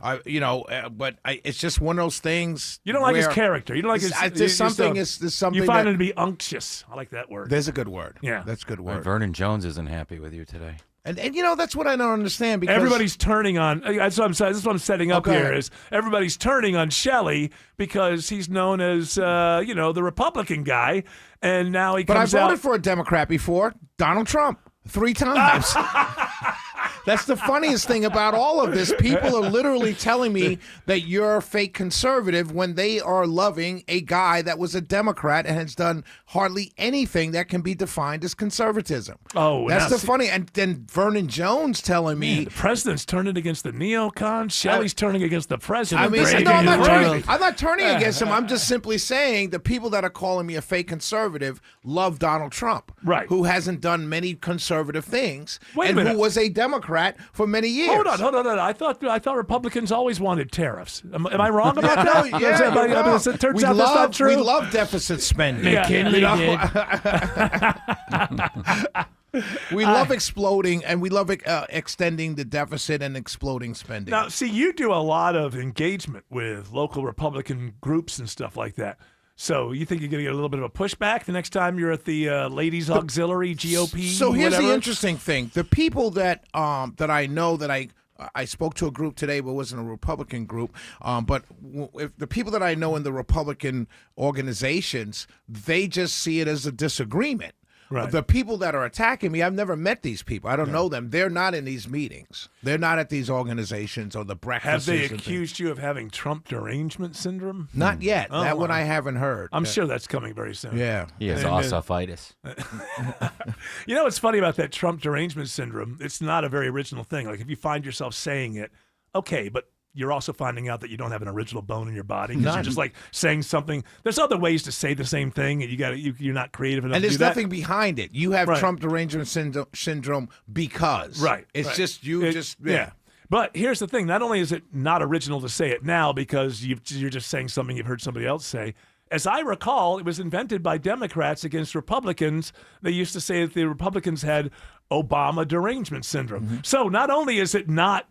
But it's just one of those things. You don't like his character. You don't like his. There's something. There's something. You find him to be unctuous. I like that word. There's a good word. Yeah, that's a good word. Vernon Jones isn't happy with you today. And that's what I don't understand because everybody's turning on. That's what I'm saying. That's what I'm setting up here. Is everybody's turning on Shelley because he's known as the Republican guy, and now he comes But I out. voted for a Democrat before, Donald Trump, 3 times. That's the funniest thing about all of this. People are literally telling me that you're a fake conservative when they are loving a guy that was a Democrat and has done hardly anything that can be defined as conservatism. Oh, that's funny. And then Vernon Jones telling me the president's turning against the neocons. Shelley's turning against the president. I mean, no, I'm not turning against him. I'm just simply saying the people that are calling me a fake conservative love Donald Trump, right? Who hasn't done many conservative things, Wait a and minute. who was a Democrat for many years. Hold on. I thought Republicans always wanted tariffs. Am I wrong about No, that? yeah, it turns out that's not true. We love deficit spending. McKinley did. We love exploding, and we love extending the deficit and exploding spending. Now, see, you do a lot of engagement with local Republican groups and stuff like that. So you think you're going to get a little bit of a pushback the next time you're at the Ladies Auxiliary GOP? So here's whatever? the interesting thing: the people that I know that I spoke to a group today, but it wasn't a Republican group. But if the people that I know in the Republican organizations, they just see it as a disagreement. Right. The people that are attacking me, I've never met these people. I don't know them. They're not in these meetings. They're not at these organizations or the breakfasts. Have they accused you of having Trump derangement syndrome? Not yet. Oh, that one I haven't heard. I'm sure that's coming very soon. Yeah. He has ossifitis. You know what's funny about that Trump derangement syndrome? It's not a very original thing. Like if you find yourself saying it, okay, but you're also finding out that you don't have an original bone in your body because you're just like saying something. There's other ways to say the same thing, and you're not creative enough. And to there's do that. nothing behind it. You have Trump derangement syndrome because it's just you. Yeah. But here's the thing: not only is it not original to say it now because you're just saying something you've heard somebody else say. As I recall, it was invented by Democrats against Republicans. They used to say that the Republicans had Obama derangement syndrome. Mm-hmm. So not only is it not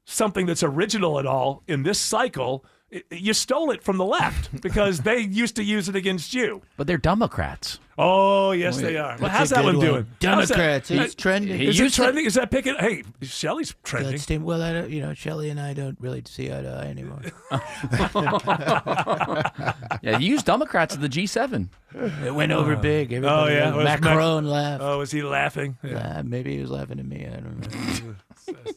something that's original at all in this cycle, you stole it from the left because they used to use it against you. But they're Democrats. Oh, yes, they are. Well, how's that one doing? Democrats. He's trending. Is it trending? Is that picking? Hey, Shelley's trending. Well, I don't, Shelley and I don't really see eye to eye anymore. Yeah, he used Democrats at the G7. It went over big. Everybody Macron laughed. Oh, was he laughing? Maybe he was laughing at me. I don't know.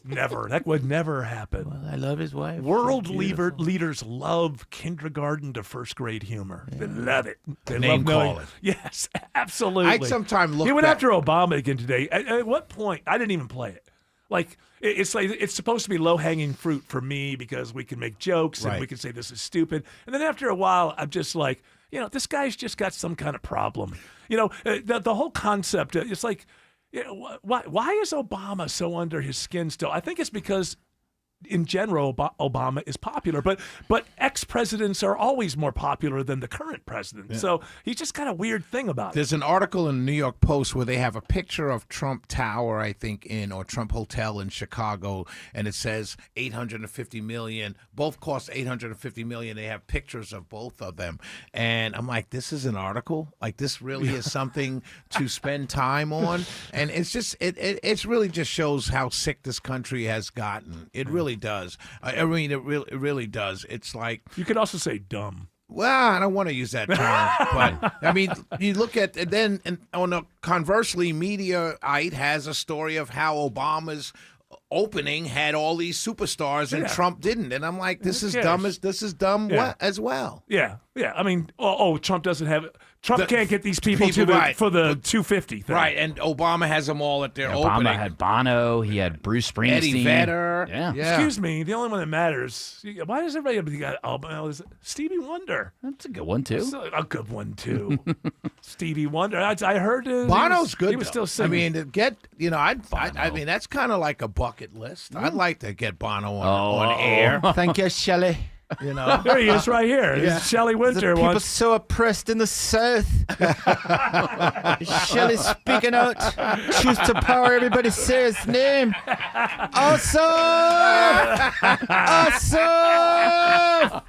Never. That would never happen. Well, I love his wife. World leaders love kindergarten to first grade humor. They love it. They Name love knowing. call it. Yes, absolutely. I sometimes look He went back. after Obama again today. At what point? I didn't even play it. Like it's supposed to be low hanging fruit for me because we can make jokes and we can say this is stupid. And then after a while, I'm just like, this guy's just got some kind of problem. The whole concept. It's like. Why is Obama so under his skin still? I think it's because, in general, Obama is popular, but ex-presidents are always more popular than the current president. Yeah. So he's just got a weird thing about it. There's an article in the New York Post where they have a picture of Trump Tower, I think, or Trump Hotel in Chicago, and it says $850 million. Both cost $850 million. They have pictures of both of them, and I'm like, this is an article. Like this really is something to spend time on, and it's just it really just shows how sick this country has gotten. It really does. I mean, it really does. It's like you could also say dumb. Well, I don't want to use that term, but I mean, you look at then, and on the conversely, Mediaite has a story of how Obama's opening had all these superstars and Trump didn't, and I'm like, this is dumb as well. Yeah. I mean, Trump doesn't have. Trump can't get these people for the 250 thing. Right, and Obama has them all at their Obama opening. had Bono. He had Bruce Springsteen. Eddie Vedder. Yeah. Excuse me, the only one that matters. Why does everybody got Obama? Is Stevie Wonder? That's a good one too. That's a good one too. Stevie Wonder. I heard Bono's good. He was still singing. I mean, to get I mean, that's kind of like a bucket list. I'd like to get Bono on air. Thank you, Shelley. You know, There he is, right here. Yeah. Shelley Winter. People wants- so oppressed in the South. Shelley speaking out. Truth to power. Everybody say his name. Awesome! Awesome!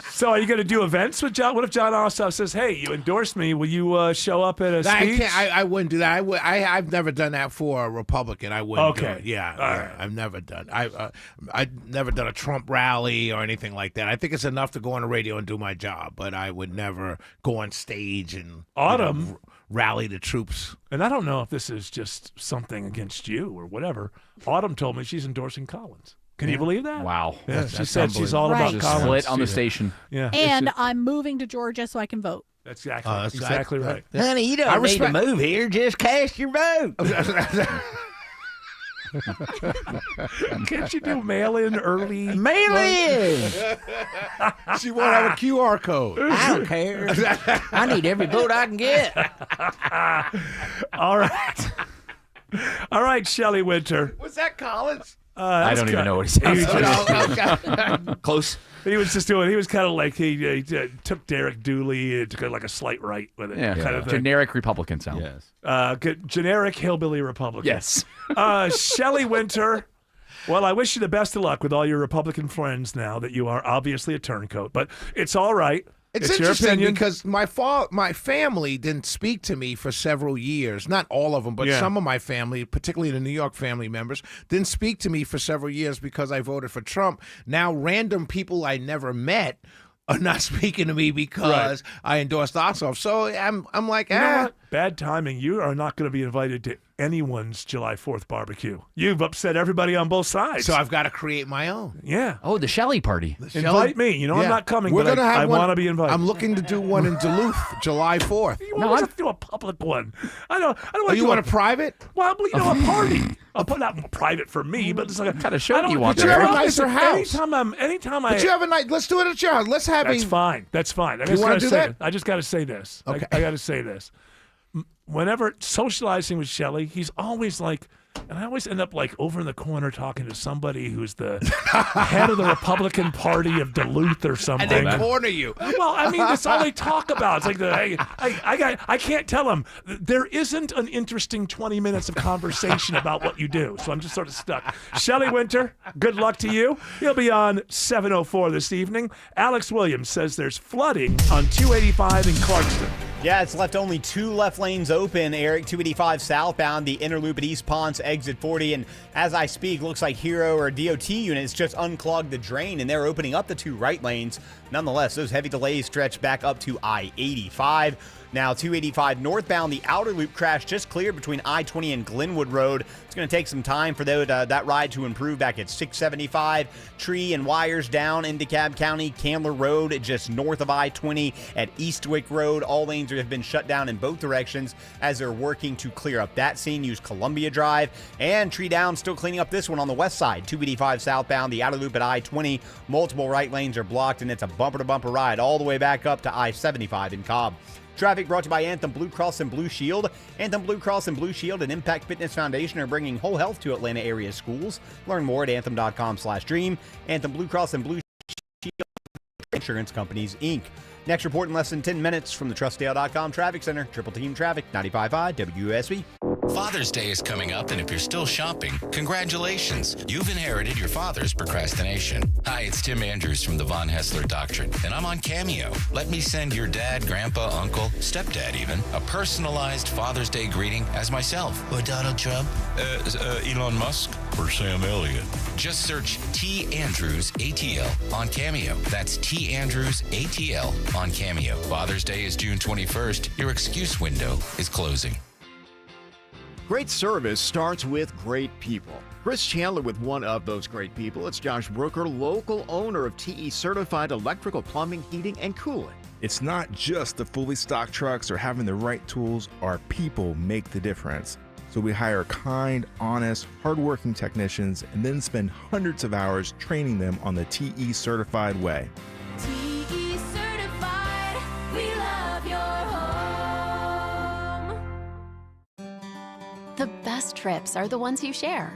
So are you going to do events with John? What if John Ossoff says, "Hey, you endorsed me. Will you show up at a speech?" I wouldn't do that. I've never done that for a Republican. I wouldn't do Okay. it. Yeah, All yeah. right. I've never done. I've never done a Trump rally or anything like that. I think it's enough to go on the radio and do my job, but I would never go on stage and Autumn. rally the troops. And I don't know if this is just something against you or whatever. Autumn told me she's endorsing Collins. Can you believe that? Wow. Yeah, That's she said she's all Right. about Collins. Split on the station. Yeah. And I'm moving to Georgia so I can vote. That's exactly right. Honey, you don't need to move here. Just cast your vote. Can't you do mail-in early? Mail-in. She won't have a QR code. I don't care. I need every vote I can get. All right. All right, Shelley Winter. Was that Collins? I don't even know what he said. Close. He was just doing. He was kind of like he took Derek Dooley and took like a slight right with it. Yeah, kind of thing. generic Republican sound. Yes. Generic hillbilly Republican. Yes. Shelley Winter. Well, I wish you the best of luck with all your Republican friends now that you are obviously a turncoat, but it's all right. It's your interesting opinion. because my family didn't speak to me for several years. Not all of them, but Yeah. some of my family, particularly the New York family members, didn't speak to me for several years because I voted for Trump. Now, random people I never met are not speaking to me because I endorsed Ossoff. So I'm like, You know what? Bad timing. You are not going to be invited to anyone's July 4th barbecue. You've upset everybody on both sides. So I've got to create my own. Yeah. Oh, the Shelley party. Invite me. You know, I'm Yeah. not coming, We're but gonna have I one- want to be invited. I'm looking to do one in Duluth, July 4th. You want to do a public one? I don't want to you do want a private? Well, you know, a party. I'll put not private for me, but it's like a kind of show I don't- you want But you there? have a nicer house. Anytime But you have a night. Let's do it at your house. Let's have That's fine. That's fine. I You just wanna gotta do say that? it. I just got to say this. Okay. I got to say this. Whenever socializing with Shelley, he's always like, and I always end up like over in the corner talking to somebody who's the head of the Republican Party of Duluth or something. And they corner you. Well, I mean, that's all they talk about. It's like I can't tell them there isn't an interesting 20 minutes of conversation about what you do. So I'm just sort of stuck. Shelley Winter, good luck to you. He'll be on 7:04 this evening. Alex Williams says there's flooding on 285 in Clarkston. Yeah, it's left only 2 left lanes open, Eric. 285 southbound, the inner loop at East Ponce, exit 40. And as I speak, looks like Hero or DOT units just unclogged the drain, and they're opening up the 2 right lanes. Nonetheless, those heavy delays stretch back up to I-85. Now, 285 northbound, the outer loop crash just cleared between I-20 and Glenwood Road. It's going to take some time for that ride to improve back at 675. Tree and wires down in DeKalb County. Candler Road just north of I-20 at Eastwick Road. All lanes have been shut down in both directions as they're working to clear up that scene. Use Columbia Drive. And Tree Down still cleaning up this one on the west side. 285 southbound, the outer loop at I-20. Multiple right lanes are blocked, and it's a bumper-to-bumper ride all the way back up to I-75 in Cobb. Traffic brought to you by Anthem Blue Cross and Blue Shield. Anthem Blue Cross and Blue Shield and Impact Fitness Foundation are bringing whole health to Atlanta area schools. Learn more at anthem.com/dream. Anthem Blue Cross and Blue Shield Insurance Companies, Inc. Next report in less than 10 minutes from the TrustDale.com Traffic Center. Triple Team Traffic, 95.5 WSB. Father's Day is coming up, and if you're still shopping, congratulations. You've inherited your father's procrastination. Hi, it's Tim Andrews from the Von Hessler Doctrine, and I'm on Cameo. Let me send your dad, grandpa, uncle, stepdad even, a personalized Father's Day greeting as myself. Or Donald Trump? Elon Musk? Or Sam Elliott? Just search T. Andrews ATL on Cameo. That's T. Andrews ATL on Cameo. Father's Day is June 21st. Your excuse window is closing. Great service starts with great people. Chris Chandler with one of those great people. It's Josh Brooker, local owner of TE Certified Electrical Plumbing, Heating, and Cooling. It's not just the fully stocked trucks or having the right tools. Our people make the difference. So we hire kind, honest, hardworking technicians and then spend hundreds of hours training them on the TE Certified way. TE Certified, we love your home. The best trips are the ones you share.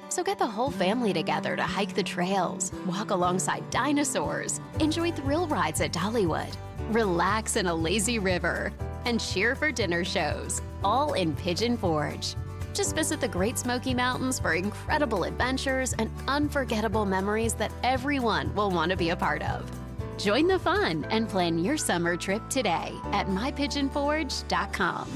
So get the whole family together to hike the trails, walk alongside dinosaurs, enjoy thrill rides at Dollywood, relax in a lazy river, and cheer for dinner shows, all in Pigeon Forge. Just visit the Great Smoky Mountains for incredible adventures and unforgettable memories that everyone will want to be a part of. Join the fun and plan your summer trip today at mypigeonforge.com.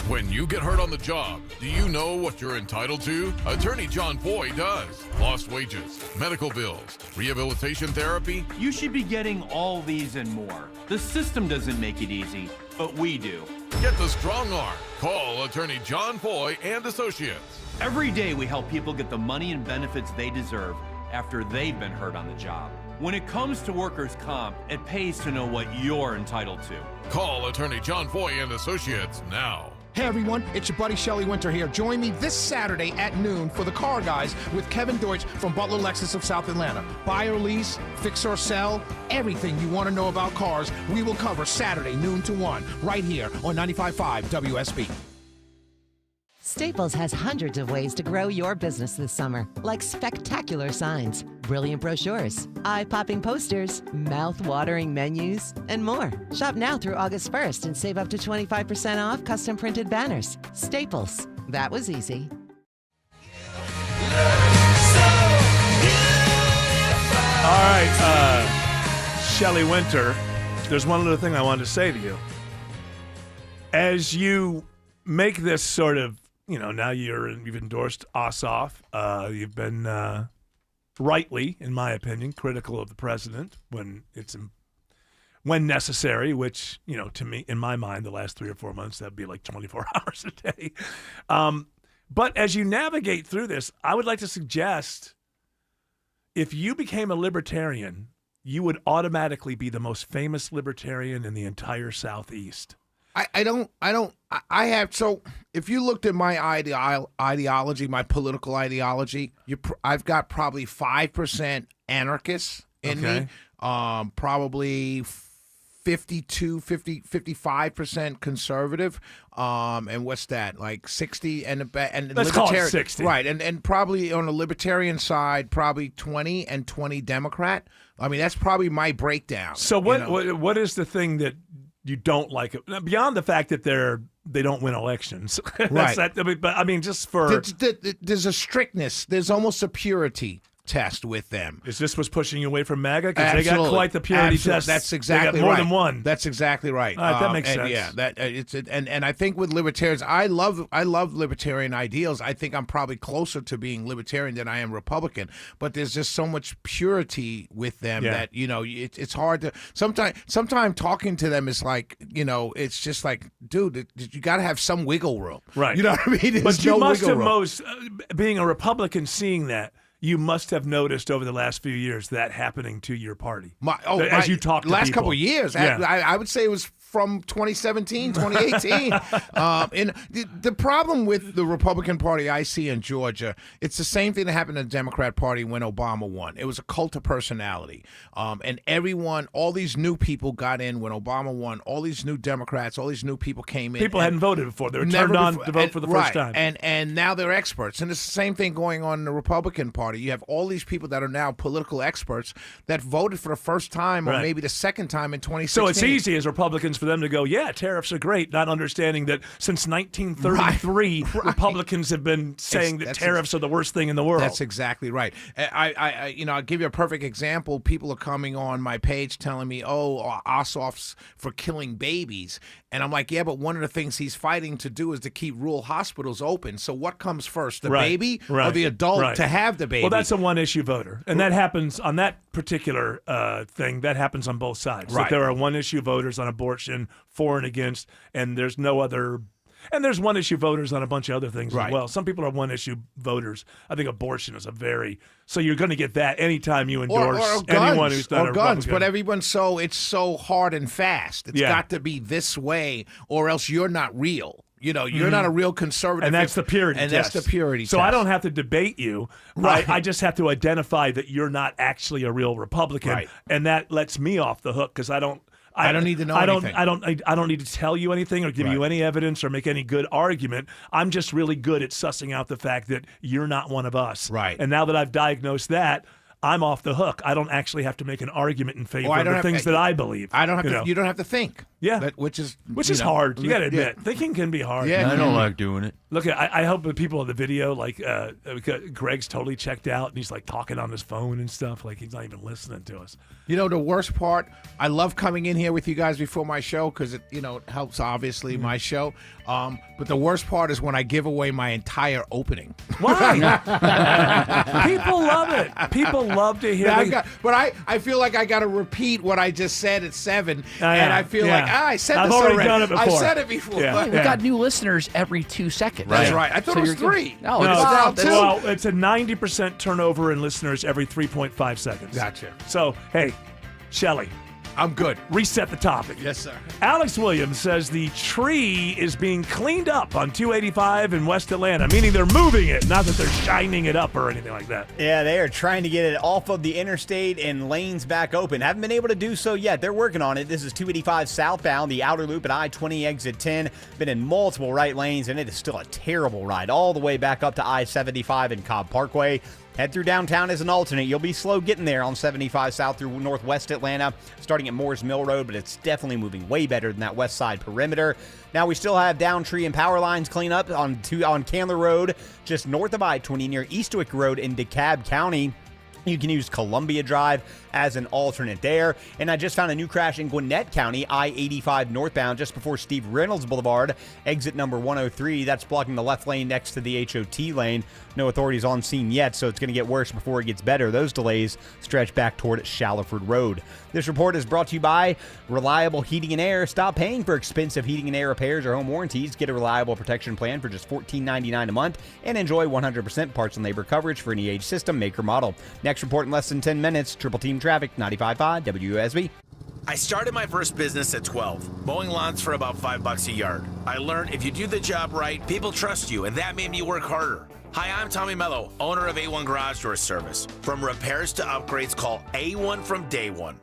When you get hurt on the job, do you know what you're entitled to? Attorney John Foy does. Lost wages, medical bills, rehabilitation therapy. You should be getting all these and more. The system doesn't make it easy, but we do. Get the strong arm. Call Attorney John Foy and Associates. Every day we help people get the money and benefits they deserve after they've been hurt on the job. When it comes to workers' comp, it pays to know what you're entitled to. Call Attorney John Foy and Associates now. Hey everyone, it's your buddy Shelley Winter here. Join me this Saturday at noon for The Car Guys with Kevin Deutsch from Butler Lexus of South Atlanta. Buy or lease, fix or sell, everything you want to know about cars, we will cover Saturday noon to 1 right here on 95.5 WSB. Staples has hundreds of ways to grow your business this summer, like spectacular signs, brilliant brochures, eye-popping posters, mouth-watering menus, and more. Shop now through August 1st and save up to 25% off custom printed banners. Staples. That was easy. All right, Shelley Winter, there's one other thing I wanted to say to you. As you make this sort of, now you've endorsed Ossoff. You've been rightly, in my opinion, critical of the president when necessary. Which to me, in my mind, the last 3 or 4 months that'd be like 24 hours a day. But as you navigate through this, I would like to suggest if you became a libertarian, you would automatically be the most famous libertarian in the entire Southeast. I have, so if you looked at my ideology, my political ideology, I've got probably 5% anarchists in me, probably 55% conservative, and what's that, like 60 and let's call it 60, right? And probably on the libertarian side, probably 20 and 20 Democrat. I mean, that's probably my breakdown. So what is the thing that you don't like it beyond the fact that they don't win elections? Right. But I mean, just for there's a strictness. There's almost a purity test with them. Is this what's pushing you away from MAGA? Because they got quite the purity test. That's exactly they got more right. than one. That's exactly right. All right, that makes sense. Yeah, and I think with libertarians, I love libertarian ideals. I think I'm probably closer to being libertarian than I am Republican. But there's just so much purity with them that it's hard to sometimes talking to them is like it's just like, dude, you got to have some wiggle room, right? You know what I mean? But you must have being a Republican, seeing that. You must have noticed over the last few years that happening to your party. As you talk to last people. couple of years. Yeah. I would say it was from 2017, 2018. And the problem with the Republican Party I see in Georgia, it's the same thing that happened in the Democrat Party when Obama won. It was a cult of personality. And all these new people got in when Obama won. All these new Democrats, all these new people came in. People hadn't voted before. They were turned on to vote for the first time. And now they're experts. And it's the same thing going on in the Republican Party. You have all these people that are now political experts that voted for the first time or maybe the second time in 2016. So it's easy as Republicans for them to go, yeah, tariffs are great, not understanding that since 1933, Republicans have been saying that tariffs are the worst thing in the world. That's exactly right. I'll give you a perfect example. People are coming on my page telling me, Ossoff's for killing babies. And I'm like, yeah, but one of the things he's fighting to do is to keep rural hospitals open. So what comes first, the baby or the adult to have the baby? Well, that's a one-issue voter. And that happens on that particular thing. That happens on both sides. Right. That there are one-issue voters on abortion, for and against, and there's no other... And there's one-issue voters on a bunch of other things as well. Some people are one-issue voters. I think abortion is so you're going to get that anytime you endorse anyone who's not a guns. Republican. But everyone's it's so hard and fast. It's got to be this way, or else you're not real. You're not a real conservative. And that's the purity test. That's the purity so test. I don't have to debate you. Right. I just have to identify that you're not actually a real Republican. Right. And that lets me off the hook because I I don't need to know anything. I don't need to tell you anything or give you any evidence or make any good argument. I'm just really good at sussing out the fact that you're not one of us. Right. And now that I've diagnosed that, I'm off the hook. I don't actually have to make an argument in favor of the things that I believe. I don't have to. You don't have to think. Yeah, which is hard. You got to admit, thinking can be hard. Yeah, I don't like doing it. Look, I hope the people in the video, like Greg's totally checked out and he's like talking on his phone and stuff, like he's not even listening to us. You know, the worst part, I love coming in here with you guys before my show because it helps obviously my show. But the worst part is when I give away my entire opening. Why? People love it. People love to hear. But I feel like I got to repeat what I just said at 7, yeah, and I feel like I said I've this already done it before. I said it before. Yeah, we got new listeners every 2 seconds. That's right. I thought it was 3. No, it's a 90% turnover in listeners every 3.5 seconds. Gotcha. So, hey, Shelley. I'm good. Reset the topic. Yes, sir. Alex Williams says the tree is being cleaned up on 285 in West Atlanta, meaning they're moving it, not that they're shining it up or anything like that. Yeah, they are trying to get it off of the interstate and lanes back open. Haven't been able to do so yet. They're working on it. This is 285 southbound, the outer loop at I-20 exit 10. Been in multiple right lanes, and it is still a terrible ride all the way back up to I-75 and Cobb Parkway. Head through downtown as an alternate. You'll be slow getting there on 75 south through northwest Atlanta, starting at Moores Mill Road, but it's definitely moving way better than that west side perimeter. Now, we still have down tree and power lines cleanup on Candler Road, just north of I-20 near Eastwick Road in DeKalb County. You can use Columbia Drive as an alternate there. And I just found a new crash in Gwinnett County, I-85 northbound, just before Steve Reynolds Boulevard, exit number 103. That's blocking the left lane next to the HOT lane. No authorities on scene yet, so it's going to get worse before it gets better. Those delays stretch back toward Shallowford Road. This report is brought to you by Reliable Heating and Air. Stop paying for expensive heating and air repairs or home warranties. Get a reliable protection plan for just $14.99 a month and enjoy 100% parts and labor coverage for any age, system, make, or model. Next report in less than 10 minutes. Triple Team Traffic, 95.5 WSB. I started my first business at 12, mowing lawns for about $5 a yard. I learned if you do the job right, people trust you, and that made me work harder. Hi, I'm Tommy Mello, owner of A1 Garage Door Service. From repairs to upgrades, call A1 from day one.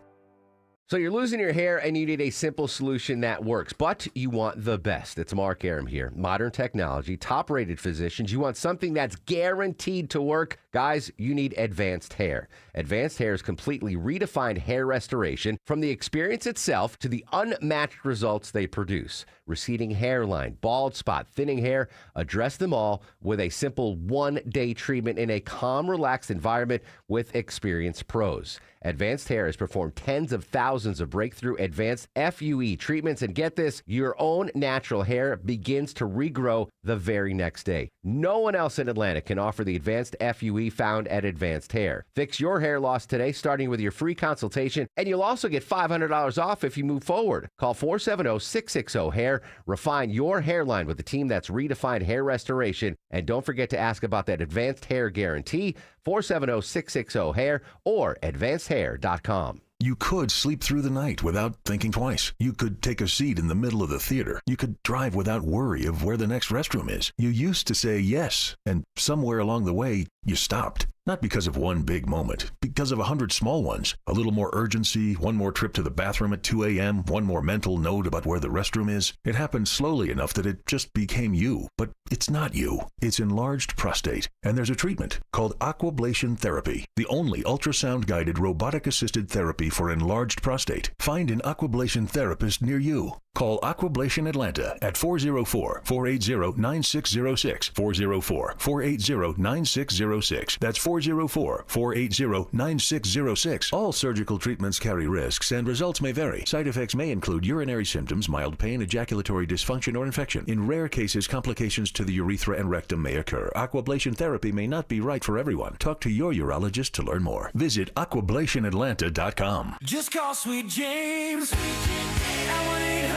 So you're losing your hair and you need a simple solution that works, but you want the best. It's Mark Aram here. Modern technology, top-rated physicians. You want something that's guaranteed to work. Guys, you need Advanced Hair. Advanced Hair's completely redefined hair restoration, from the experience itself to the unmatched results they produce. Receding hairline, bald spot, thinning hair, address them all with a simple one-day treatment in a calm, relaxed environment with experienced pros. Advanced Hair has performed tens of thousands of breakthrough advanced FUE treatments, and get this, your own natural hair begins to regrow the very next day. No one else in Atlanta can offer the advanced FUE found at Advanced Hair. Fix your hair loss today, starting with your free consultation, and you'll also get $500 off if you move forward. Call 470-660-HAIR. Refine your hairline with the team that's redefined hair restoration, and don't forget to ask about that Advanced Hair Guarantee, 470-660-HAIR or advancedhair.com. You could sleep through the night without thinking twice. You could take a seat in the middle of the theater. You could drive without worry of where the next restroom is. You used to say yes, and somewhere along the way, you stopped. Not because of one big moment, because of 100 small ones. A little more urgency, one more trip to the bathroom at 2 a.m., one more mental note about where the restroom is. It happened slowly enough that it just became you. But it's not you. It's enlarged prostate. And there's a treatment called aquablation therapy, the only ultrasound-guided robotic-assisted therapy for enlarged prostate. Find an aquablation therapist near you. Call Aquablation Atlanta at 404-480-9606, 404-480-9606. That's 404-480-9606. All surgical treatments carry risks and results may vary. Side effects may include urinary symptoms, mild pain, ejaculatory dysfunction, or infection. In rare cases, complications to the urethra and rectum may occur. Aquablation therapy may not be right for everyone. Talk to your urologist to learn more. Visit aquablationatlanta.com. Just call Sweet James at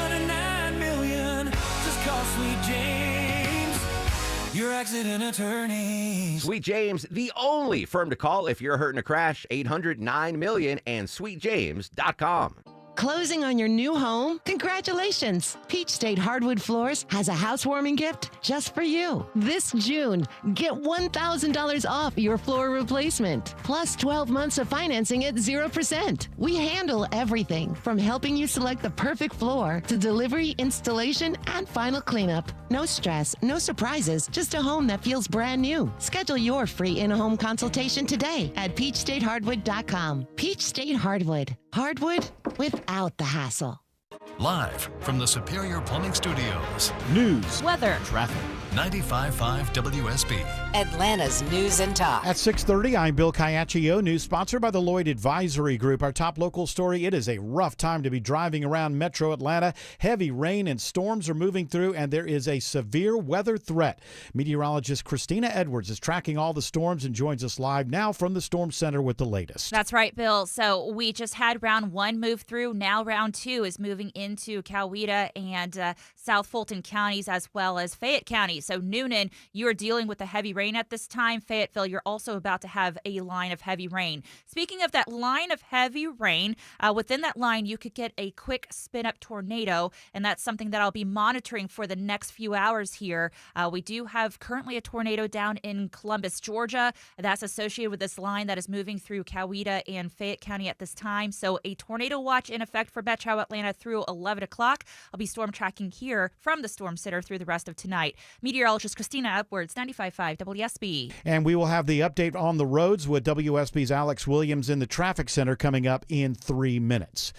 1-800-9-million. Just call Sweet James, your accident attorney. Sweet James, the only firm to call if you're hurt in a crash. 800-9-million and sweetjames.com. Closing on your new home? Congratulations! Peach State Hardwood Floors has a housewarming gift just for you. This June, get $1,000 off your floor replacement, plus 12 months of financing at 0%. We handle everything from helping you select the perfect floor to delivery, installation, and final cleanup. No stress, no surprises, just a home that feels brand new. Schedule your free in-home consultation today at peachstatehardwood.com. Peach State Hardwood. Hardwood without the hassle. Live from the Superior Plumbing Studios. News, weather, traffic. 95.5 WSB. Atlanta's News and Talk. At 6:30, I'm Bill Caiaccio, news sponsored by the Lloyd Advisory Group. Our top local story, it is a rough time to be driving around metro Atlanta. Heavy rain and storms are moving through, and there is a severe weather threat. Meteorologist Christina Edwards is tracking all the storms and joins us live now from the Storm Center with the latest. That's right, Bill. So we just had round one move through. Now round two is moving into Coweta and South Fulton counties as well as Fayette County. So Noonan, you are dealing with the heavy rain at this time. Fayetteville, you're also about to have a line of heavy rain. Speaking of that line of heavy rain, within that line, you could get a quick spin-up tornado, and that's something that I'll be monitoring for the next few hours here. We do have currently a tornado down in Columbus, Georgia. That's associated with this line that is moving through Coweta and Fayette County at this time. So a tornado watch in effect for Metro Atlanta through 11 o'clock. I'll be storm tracking here from the Storm Center through the rest of tonight. Meteorologist Christina Edwards, 95.5 WSB. And we will have the update on the roads with WSB's Alex Williams in the traffic center coming up in 3 minutes.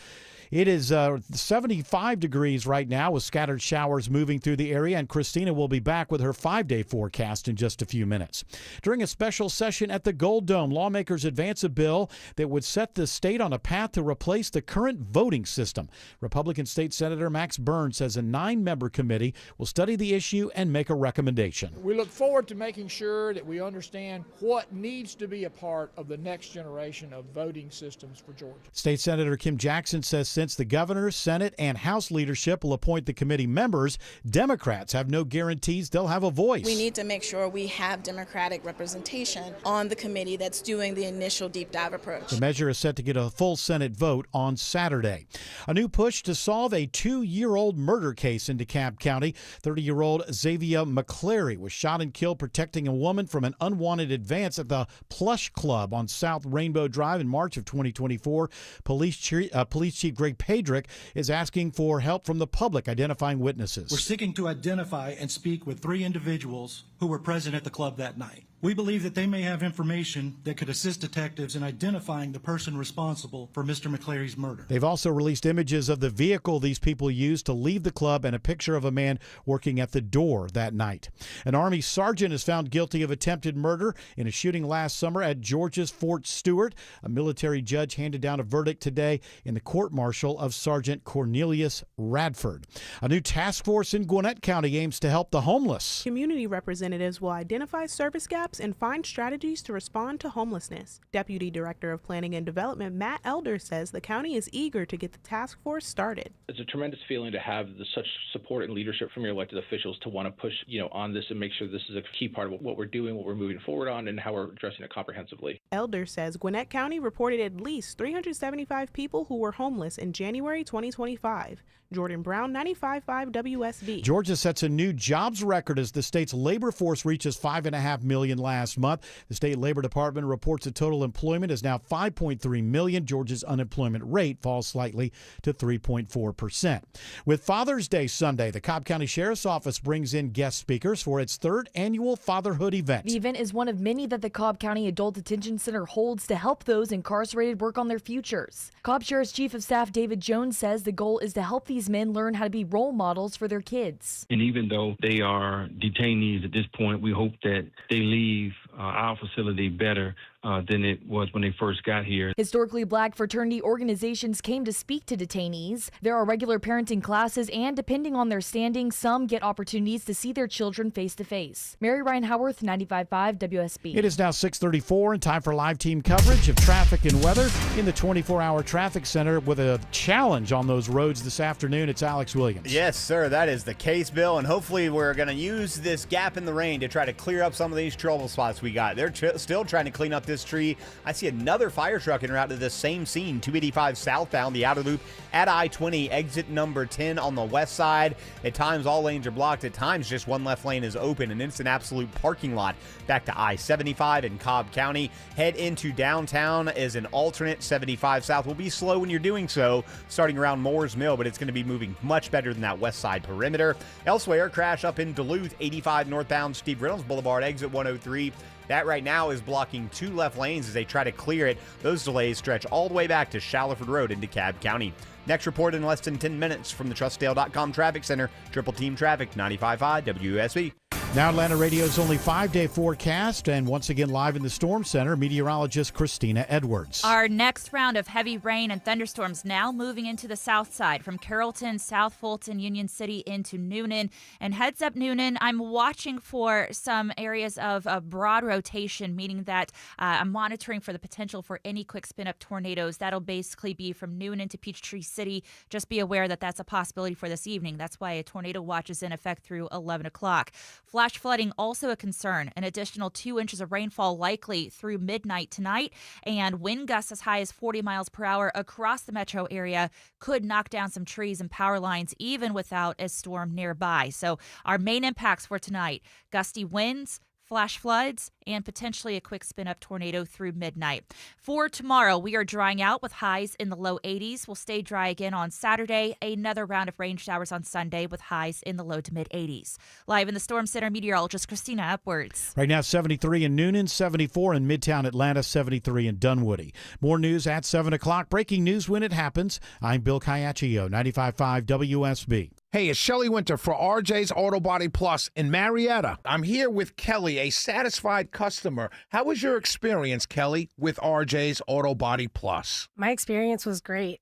It is 75 degrees right now with scattered showers moving through the area, and Christina will be back with her 5-day forecast in just a few minutes. During a special session at the Gold Dome, lawmakers advance a bill that would set the state on a path to replace the current voting system. Republican State Senator Max Burns says a 9-member committee will study the issue and make a recommendation. We look forward to making sure that we understand what needs to be a part of the next generation of voting systems for Georgia. State Senator Kim Jackson says since the governor, Senate, and House leadership will appoint the committee members, Democrats have no guarantees they'll have a voice. We need to make sure we have Democratic representation on the committee that's doing the initial deep dive approach. The measure is set to get a full Senate vote on Saturday. A new push to solve a 2-year-old murder case in DeKalb County. 30-year-old Xavier McCleary was shot and killed protecting a woman from an unwanted advance at the Plush Club on South Rainbow Drive in March of 2024. Police Chief Greg Pedrick is asking for help from the public identifying witnesses. We're seeking to identify and speak with 3 individuals who were present at the club that night. We believe that they may have information that could assist detectives in identifying the person responsible for Mr. McCleary's murder. They've also released images of the vehicle these people used to leave the club and a picture of a man working at the door that night. An Army sergeant is found guilty of attempted murder in a shooting last summer at Georgia's Fort Stewart. A military judge handed down a verdict today in the court-martial of Sergeant Cornelius Radford. A new task force in Gwinnett County aims to help the homeless. Community representatives will identify service gaps and find strategies to respond to homelessness. Deputy Director of Planning and Development Matt Elder says the county is eager to get the task force started. It's a tremendous feeling to have such support and leadership from your elected officials to want to push, on this and make sure this is a key part of what we're doing, what we're moving forward on, and how we're addressing it comprehensively. Elder says Gwinnett County reported at least 375 people who were homeless in January 2025. Jordan Brown, 95.5 WSB. Georgia sets a new jobs record as the state's labor force reaches 5.5 million last month. The state labor department reports that total employment is now 5.3 million. Georgia's unemployment rate falls slightly to 3.4%. With Father's Day Sunday, the Cobb County Sheriff's Office brings in guest speakers for its 3rd annual fatherhood event. The event is one of many that the Cobb County Adult Detention Center holds to help those incarcerated work on their futures. Cobb Sheriff's Chief of Staff David Jones says the goal is to help these men learn how to be role models for their kids. And even though they are detainees at this point, we hope that they leave our facility better than it was when they first got here. Historically Black fraternity organizations came to speak to detainees. There are regular parenting classes, and depending on their standing, some get opportunities to see their children face to face. Mary Ryan Howarth, 95.5 WSB. It is now 6:34 and time for live team coverage of traffic and weather in the 24-hour traffic center with a challenge on those roads this afternoon. It's Alex Williams. Yes, sir. That is the case, Bill. And hopefully we're going to use this gap in the rain to try to clear up some of these trouble spots we got. They're still trying to clean up this tree. I see another fire truck en route to the same scene, 285 southbound, the outer loop at I-20, exit number 10 on the west side. At times, all lanes are blocked. At times, just one left lane is open, and it's an absolute parking lot back to I-75 in Cobb County. Head into downtown as an alternate. 75 south will be slow when you're doing so, starting around Moore's Mill, but it's going to be moving much better than that west side perimeter. Elsewhere, crash up in Duluth, 85 northbound, Steve Reynolds Boulevard, exit 103. That right now is blocking two left lanes as they try to clear it. Those delays stretch all the way back to Shallowford Road into Cobb County. Next report in less than 10 minutes from the TrustDale.com Traffic Center. Triple Team Traffic, 95.5 WSB. Now Atlanta Radio's only 5-day forecast, and once again live in the Storm Center, meteorologist Christina Edwards. Our next round of heavy rain and thunderstorms now moving into the south side from Carrollton, South Fulton, Union City into Noonan. And heads up Noonan, I'm watching for some areas of broad rotation, meaning that I'm monitoring for the potential for any quick spin-up tornadoes. That'll basically be from Noonan to Peachtree City. Just be aware that that's a possibility for this evening. That's why a tornado watch is in effect through 11 o'clock. Flash flooding also a concern. An additional 2 inches of rainfall likely through midnight tonight, and wind gusts as high as 40 miles per hour across the metro area could knock down some trees and power lines even without a storm nearby. So our main impacts for tonight: gusty winds, flash floods, and potentially a quick spin-up tornado through midnight. For tomorrow, we are drying out with highs in the low 80s. We'll stay dry again on Saturday. Another round of rain showers on Sunday with highs in the low to mid 80s. Live in the Storm Center, meteorologist Christina Upwards. Right now, 73 in Noonan, 74 in Midtown Atlanta, 73 in Dunwoody. More news at 7 o'clock. Breaking news when it happens. I'm Bill Caiaccio, 95.5 WSB. Hey, it's Shelley Winter for RJ's Auto Body Plus in Marietta. I'm here with Kelly, a satisfied customer. How was your experience, Kelly, with RJ's Auto Body Plus? My experience was great.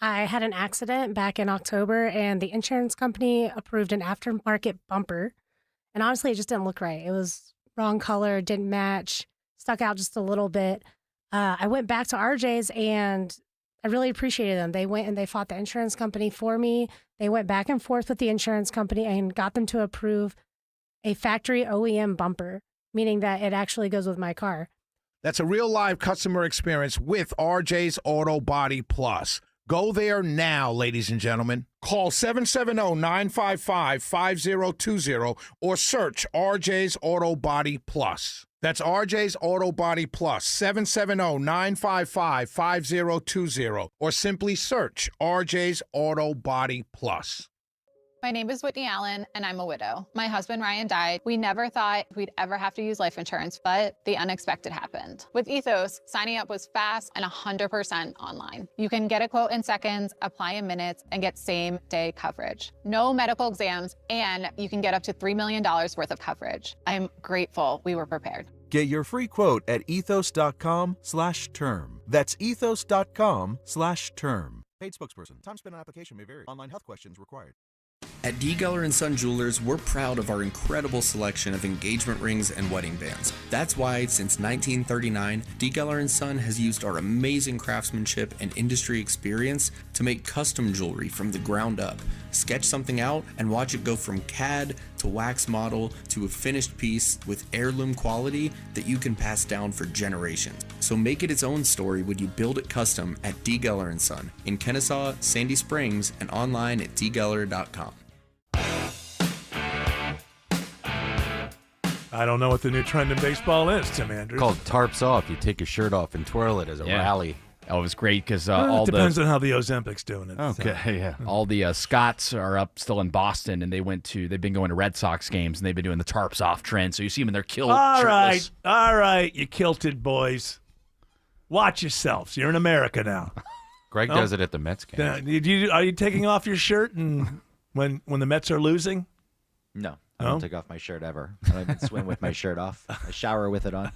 I had an accident back in October, and the insurance company approved an aftermarket bumper. And honestly, it just didn't look right. It was wrong color, didn't match, stuck out just a little bit. I went back to RJ's, and I really appreciated them. They went and they fought the insurance company for me. They went back and forth with the insurance company and got them to approve a factory OEM bumper, meaning that it actually goes with my car. That's a real live customer experience with RJ's Auto Body Plus. Go there now, ladies and gentlemen. Call 770-955-5020 or search RJ's Auto Body Plus. That's RJ's Auto Body Plus, 770-955-5020, or simply search RJ's Auto Body Plus. My name is Whitney Allen, and I'm a widow. My husband, Ryan, died. We never thought we'd ever have to use life insurance, but the unexpected happened. With Ethos, signing up was fast and 100% online. You can get a quote in seconds, apply in minutes, and get same-day coverage. No medical exams, and you can get up to $3 million worth of coverage. I'm grateful we were prepared. Get your free quote at ethos.com/term. That's ethos.com/term. Paid spokesperson. Time spent on application may vary. Online health questions required. At D. Geller & Son Jewelers, we're proud of our incredible selection of engagement rings and wedding bands. That's why, since 1939, D. Geller & Son has used our amazing craftsmanship and industry experience to make custom jewelry from the ground up. Sketch something out and watch it go from CAD to wax model to a finished piece with heirloom quality that you can pass down for generations. So make it its own story when you build it custom at D. Geller & Son in Kennesaw, Sandy Springs, and online at dgeller.com. I don't know what the new trend in baseball is, Tim Andrews. Called tarps off. You take your shirt off and twirl it as a rally. Oh, it was great because It depends on how the Ozempic's doing it. Okay, yeah. All the Scots are up still in Boston, and they've been going to Red Sox games, and they've been doing the tarps off trend. So you see them in their kilt. All shirtless. right, you kilted boys. Watch yourselves. You're in America now. Greg does it at the Mets game. Are you taking off your shirt and when the Mets are losing? No. I don't take off my shirt ever. I don't even swim with my shirt off. I shower with it on.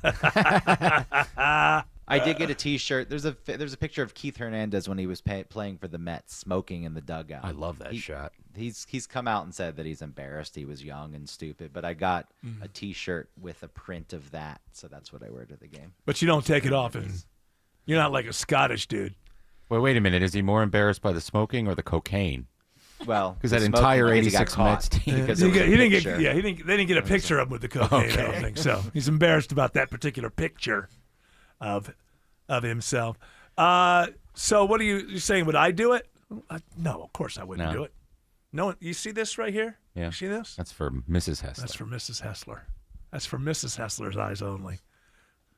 I did get a T-shirt. There's a picture of Keith Hernandez when he was playing for the Mets, smoking in the dugout. I love that shot. He's come out and said that he's embarrassed. He was young and stupid. But I got a T-shirt with a print of that, so that's what I wear to the game. But you don't take it off, and you're not like a Scottish dude. Wait a minute. Is he more embarrassed by the smoking or the cocaine? Well, because that entire '86 Mets team. They didn't get a picture of him with the cocaine. Okay. I don't think so. He's embarrassed about that particular picture. of himself. So what are you saying? Would I do it? No, of course I wouldn't do it. No, you see this right here? Yeah. You see this? That's for Mrs. Hessler. That's for Mrs. Hessler. That's for Mrs. Hessler's eyes only.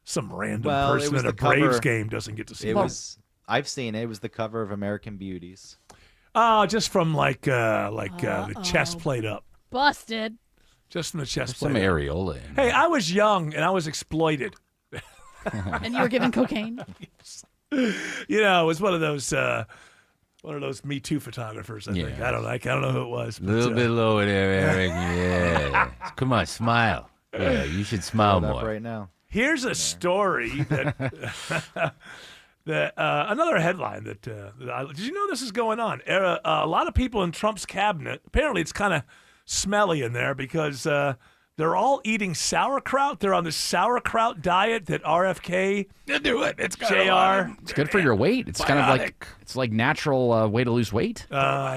Some random Well, it person was at a the cover- Braves game doesn't get to see it. I've seen it. It was the cover of American Beauties. Oh, just from the chest plate up. Busted. Just from the chest Some plate up. areola in Hey, I was young and I was exploited. And you were given cocaine? You know, it was one of those Me Too photographers, I think. I don't know who it was. A little bit lower there, Eric. Yeah. Come on, smile. Yeah, you should smile Hold up more. right now. Here's a story that another headline that did you know this is going on? A lot of people in Trump's cabinet, apparently it's kind of smelly in there because they're all eating sauerkraut. They're on the sauerkraut diet that RFK do it. It's JR. It's good for your weight. It's kind of like natural way to lose weight.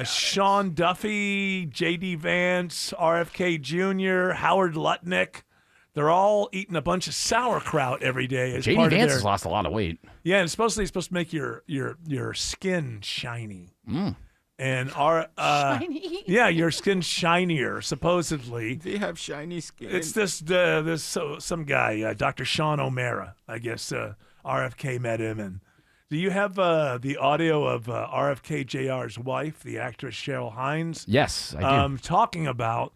Sean Duffy, J.D. Vance, RFK Jr., Howard Lutnick. They're all eating a bunch of sauerkraut every day. As J.D. part Vance of has lost a lot of weight. Yeah, and it's supposed to make your skin shiny. Mm. And Shiny? yeah, your skin's shinier supposedly. They have shiny skin. It's some guy, Dr. Sean O'Mara. I guess RFK met him. And do you have the audio of RFK Jr.'s wife, the actress Cheryl Hines? Yes, I do. Talking about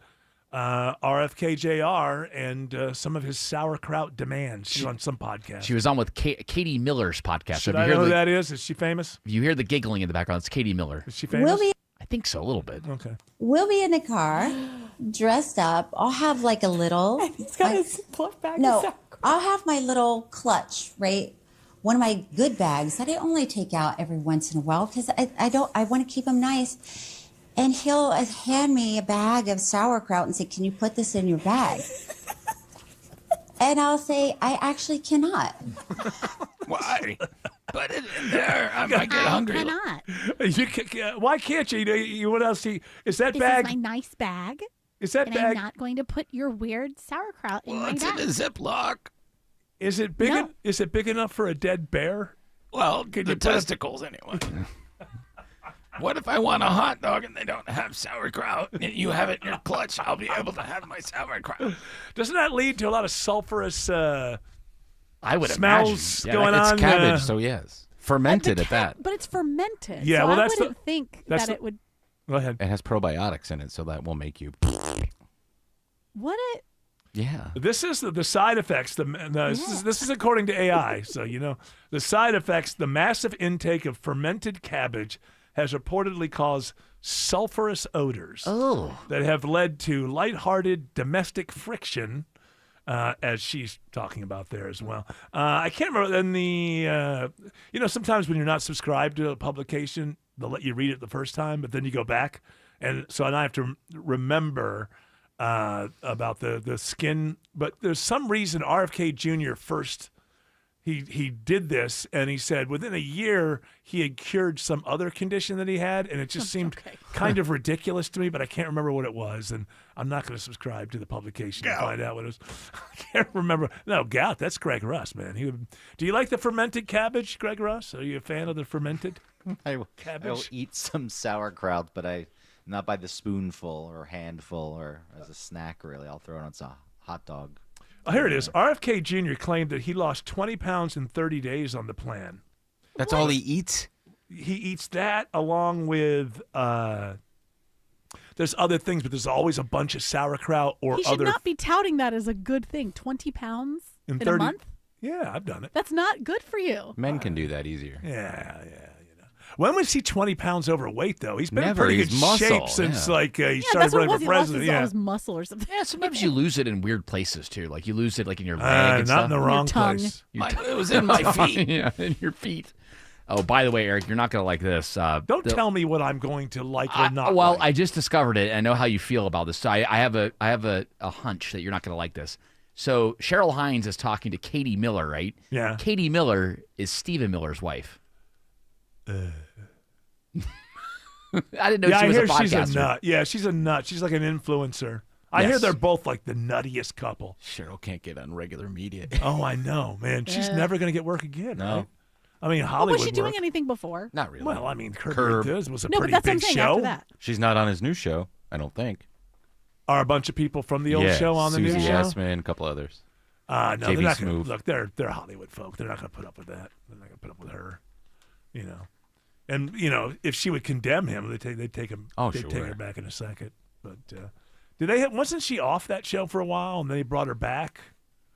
RFK Jr. and some of his sauerkraut demands. She's on some podcast. She was on with Katie Miller's podcast. Should I know who that is? Is she famous? If you hear the giggling in the background, it's Katie Miller. Is she famous? I think so, a little bit. Okay. We'll be in the car, dressed up. I'll have like a little. He's got his clutch bag. No, I'll have my little clutch, right? One of my good bags that I only take out every once in a while because I want to keep them nice. And he'll hand me a bag of sauerkraut and say, "Can you put this in your bag?" And I'll say, "I actually cannot." Why? Put it in there. I might get hungry. Cannot. Why can't you? You what else? Is that This bag? is my nice bag. Is that and bag? I'm not going to put your weird sauerkraut in my It's bag. in a Ziploc. Is it big? No. Is it big enough for a dead bear? Well, Could the you put a- testicles anyway. What if I want a hot dog and they don't have sauerkraut and you have it in your clutch? I'll be able to have my sauerkraut. Doesn't that lead to a lot of sulfurous I would smells imagine. going it's on? cabbage, so yes. Fermented at that. But it's fermented. Yeah, so well, I that's wouldn't think that's that it would. Go ahead. It has probiotics in it, so that will make you. Would it? Yeah. This is the side effects. This is according to AI. So the side effects. The massive intake of fermented cabbage has reportedly caused sulfurous odors that have led to lighthearted domestic friction, as she's talking about there as well. I can't remember. Then sometimes when you're not subscribed to a publication, they'll let you read it the first time, but then you go back. And so I have to remember about the skin. But there's some reason RFK Jr. first, he did this, and he said within a year he had cured some other condition that he had, and it just seemed kind of ridiculous to me, but I can't remember what it was, and I'm not going to subscribe to the publication to find out what it was. I can't remember. No, gout, that's Greg Russ, man. Do you like the fermented cabbage, Greg Russ? Are you a fan of the fermented cabbage? I will eat some sauerkraut, but not by the spoonful or handful or as a snack, really. I'll throw it on a hot dog. Oh, here it is. RFK Jr. claimed that he lost 20 pounds in 30 days on the plan. That's all he eats? He eats that along with there's other things, but there's always a bunch of sauerkraut or He should other. not be touting that as a good thing. 20 pounds in 30 a month? Yeah, I've done it. That's not good for you. Men can do that easier. Yeah. When was he 20 pounds overweight, though? He's been in Never. pretty He's good muscle, shape since he started that's what running it was. for He lost president. his, all his muscle or something. Yeah, sometimes you lose it in weird places too. Like you lose it like in your leg and not stuff. in the wrong place. It was in my feet. Yeah, in your feet. Oh, by the way, Eric, you're not going to like this. Don't tell me what I'm going to like or not. Well, like. I just discovered it. And I know how you feel about this. So I have a hunch that you're not going to like this. So Cheryl Hines is talking to Katie Miller, right? Yeah. Katie Miller is Stephen Miller's wife. I didn't know she was a podcaster. She's a nut. Yeah, she's a nut. She's like an influencer. I hear Yes. they're both like the nuttiest couple. Cheryl can't get on regular media. Oh, I know, man. She's never going to get work again, No. right? I mean, Well, Hollywood was she doing work. anything before? Not really. Well, I mean, Curb Curb. Your Enthusiasm was a No, but pretty that's what I'm big saying show. after that. She's not on his new show, I don't think. Are a bunch of people from the old show on the Susie new show? Essman, a couple others. No, JB they're not gonna, Smoove. look. They're Hollywood folk. They're not going to put up with that. They're not going to put up with her. You know, and you know, if she would condemn him, they'd take him. Oh, they'd sure. take her back in a second. But did they? Wasn't she off that show for a while, and then they brought her back?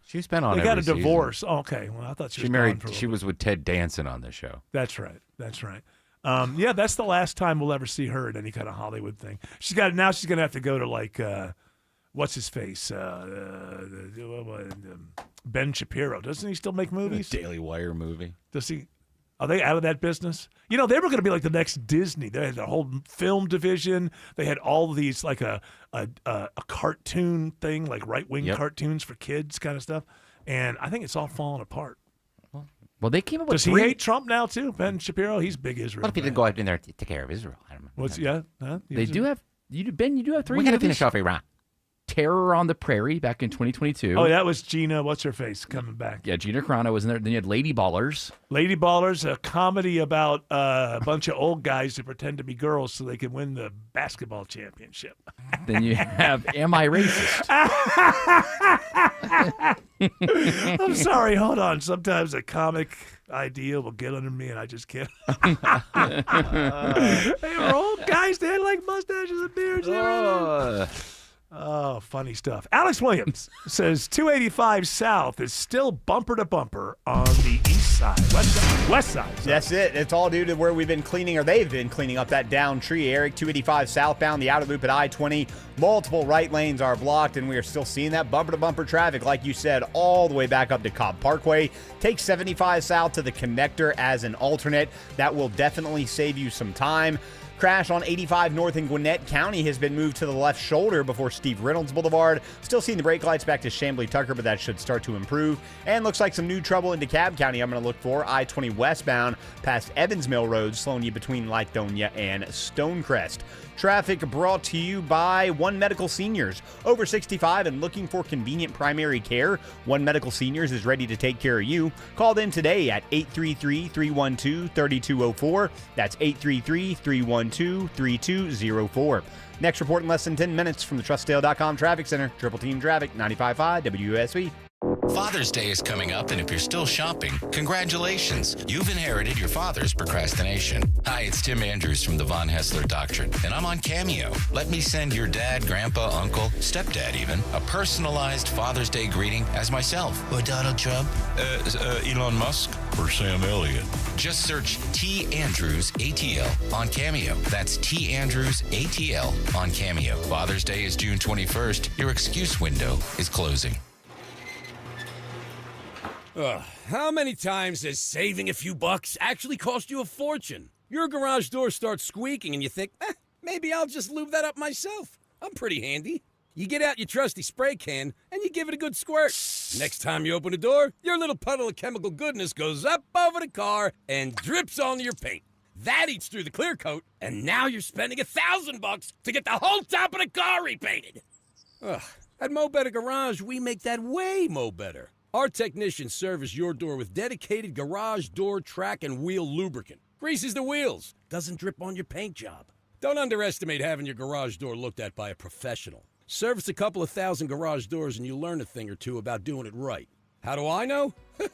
She's been on. They got a every season. divorce. Oh, okay. Well, I thought she She was married. gone for a She little was with Ted Danson on the show. That's right. That's right. Yeah, that's the last time we'll ever see her in any kind of Hollywood thing. She's got now. She's gonna have to go to like, what's his face, Ben Shapiro. Doesn't he still make movies? Daily Wire movie. Does he? Are they out of that business? You know, they were going to be like the next Disney. They had the whole film division. They had all of these like a cartoon thing, like right wing cartoons for kids kind of stuff. And I think it's all falling apart. Well, they came up with Does he hate Trump now too? Ben Shapiro, he's big Israel. What if he didn't go out in there to take care of Israel? I don't know. What's Huh? They do have Ben. You do have 3 We got to movies? finish off Iran. Terror on the Prairie back in 2022. Oh, that was Gina. What's her face coming back? Yeah, Gina Carano was in there. Then you had Lady Ballers. Lady Ballers, a comedy about a bunch of old guys who pretend to be girls so they can win the basketball championship. Then you have Am I Racist? I'm sorry. Hold on. Sometimes a comic idea will get under me, and I just can't. They were old guys. They had like mustaches and beards. Oh, funny stuff. Alex Williams says 285 South is still bumper to bumper on the east side, west side. Sorry. That's it. It's all due to where we've been cleaning, or they've been cleaning up that down tree, Eric. 285 southbound, the outer loop at I-20. Multiple right lanes are blocked, and we are still seeing that bumper-to-bumper traffic, like you said, all the way back up to Cobb Parkway. Take 75 south to the connector as an alternate. That will definitely save you some time. Crash on 85 north in Gwinnett County has been moved to the left shoulder before Steve Reynolds Boulevard. Still seeing the brake lights back to Chamblee Tucker, but that should start to improve. And looks like some new trouble in DeKalb County I'm going to look for. I-20 westbound past Evans Mill Road, slowing you between Lithonia and Stonecrest. Traffic brought to you by One Medical Seniors. Over 65 and looking for convenient primary care, One Medical Seniors is ready to take care of you. Call them today at 833-312-3204. That's 833-312-3204. Next report in less than 10 minutes from the TrustDale.com Traffic Center. Triple Team Traffic, 95.5 WSB. Father's Day is coming up, and if you're still shopping, congratulations. You've inherited your father's procrastination. Hi, it's Tim Andrews from the Von Hessler Doctrine, and I'm on Cameo. Let me send your dad, grandpa, uncle, stepdad even, a personalized Father's Day greeting as myself. Or Donald Trump? Elon Musk? Or Sam Elliott? Just search T. Andrews ATL on Cameo. That's T. Andrews ATL on Cameo. Father's Day is June 21st. Your excuse window is closing. How many times has saving a few bucks actually cost you a fortune? Your garage door starts squeaking and you think, maybe I'll just lube that up myself. I'm pretty handy. You get out your trusty spray can and you give it a good squirt. Next time you open the door, your little puddle of chemical goodness goes up over the car and drips onto your paint. That eats through the clear coat, and now you're spending $1,000 to get the whole top of the car repainted. At Mo Better Garage, we make that way mo better. Our technicians service your door with dedicated garage door track and wheel lubricant. Greases the wheels, doesn't drip on your paint job. Don't underestimate having your garage door looked at by a professional. Service a couple of thousand garage doors and you'll learn a thing or two about doing it right. How do I know?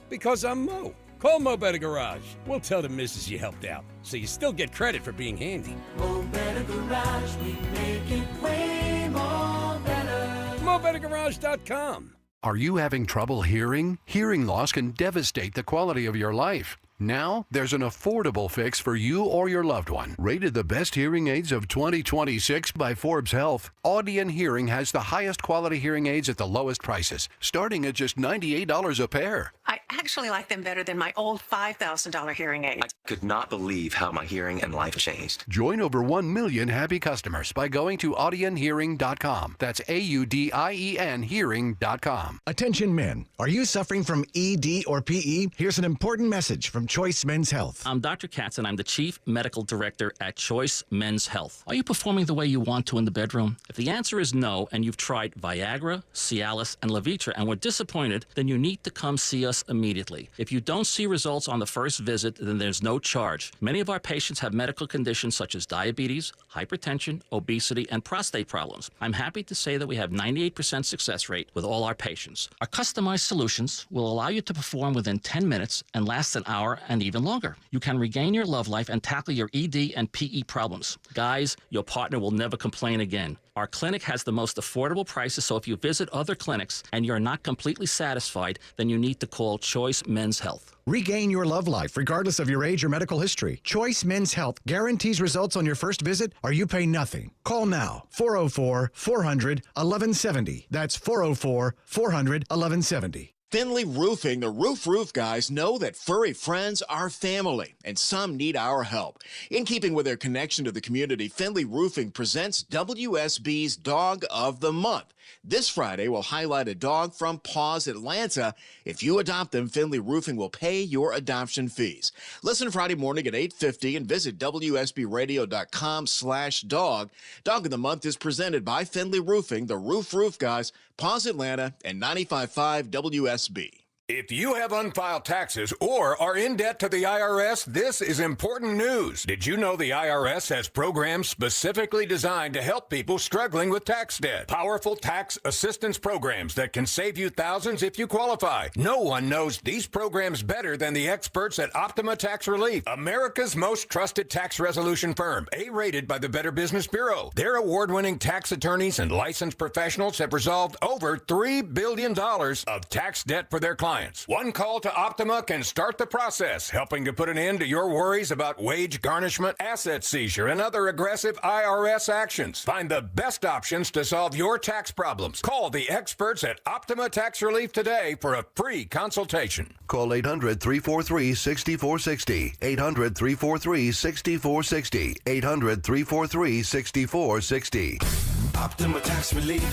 Because I'm Mo. Call Mo Better Garage. We'll tell the missus you helped out, so you still get credit for being handy. Mo Better Garage, we make it way more better. MoBetterGarage.com. Are you having trouble hearing? Hearing loss can devastate the quality of your life. Now, there's an affordable fix for you or your loved one. Rated the best hearing aids of 2026 by Forbes Health, Audion Hearing has the highest quality hearing aids at the lowest prices, starting at just $98 a pair. I actually like them better than my old $5,000 hearing aid. I could not believe how my hearing and life changed. Join over 1 million happy customers by going to audionhearing.com. That's AUDIEN hearing.com. Attention men, are you suffering from ED or PE? Here's an important message from Choice Men's Health. I'm Dr. Katz, and I'm the Chief Medical Director at Choice Men's Health. Are you performing the way you want to in the bedroom? If the answer is no, and you've tried Viagra, Cialis, and Levitra and were disappointed, then you need to come see us immediately. If you don't see results on the first visit, then there's no charge. Many of our patients have medical conditions such as diabetes, hypertension, obesity, and prostate problems. I'm happy to say that we have 98% success rate with all our patients. Our customized solutions will allow you to perform within 10 minutes and last an hour and even longer. You can regain your love life and tackle your ED and PE problems. Guys, your partner will never complain again. Our clinic has the most affordable prices, so if you visit other clinics and you're not completely satisfied, then you need to call Choice Men's Health. Regain your love life regardless of your age or medical history. Choice Men's Health guarantees results on your first visit or you pay nothing. Call now, 404-400-1170. That's 404-400-1170. Finley Roofing, the roof guys, know that furry friends are family, and some need our help. In keeping with their connection to the community, Finley Roofing presents WSB's Dog of the Month. This Friday, we'll highlight a dog from Paws, Atlanta. If you adopt them, Finley Roofing will pay your adoption fees. Listen Friday morning at 8:50 and visit WSBradio.com/dog. Dog of the Month is presented by Finley Roofing, the roof guys, Paws, Atlanta, and 95.5 WSB. If you have unfiled taxes or are in debt to the IRS, this is important news. Did you know the IRS has programs specifically designed to help people struggling with tax debt? Powerful tax assistance programs that can save you thousands if you qualify. No one knows these programs better than the experts at Optima Tax Relief, America's most trusted tax resolution firm, A-rated by the Better Business Bureau. Their award-winning tax attorneys and licensed professionals have resolved over $3 billion of tax debt for their clients. One call to Optima can start the process, helping to put an end to your worries about wage garnishment, asset seizure, and other aggressive IRS actions. Find the best options to solve your tax problems. Call the experts at Optima Tax Relief today for a free consultation. Call 800-343-6460. 800-343-6460. 800-343-6460. Optima Tax Relief.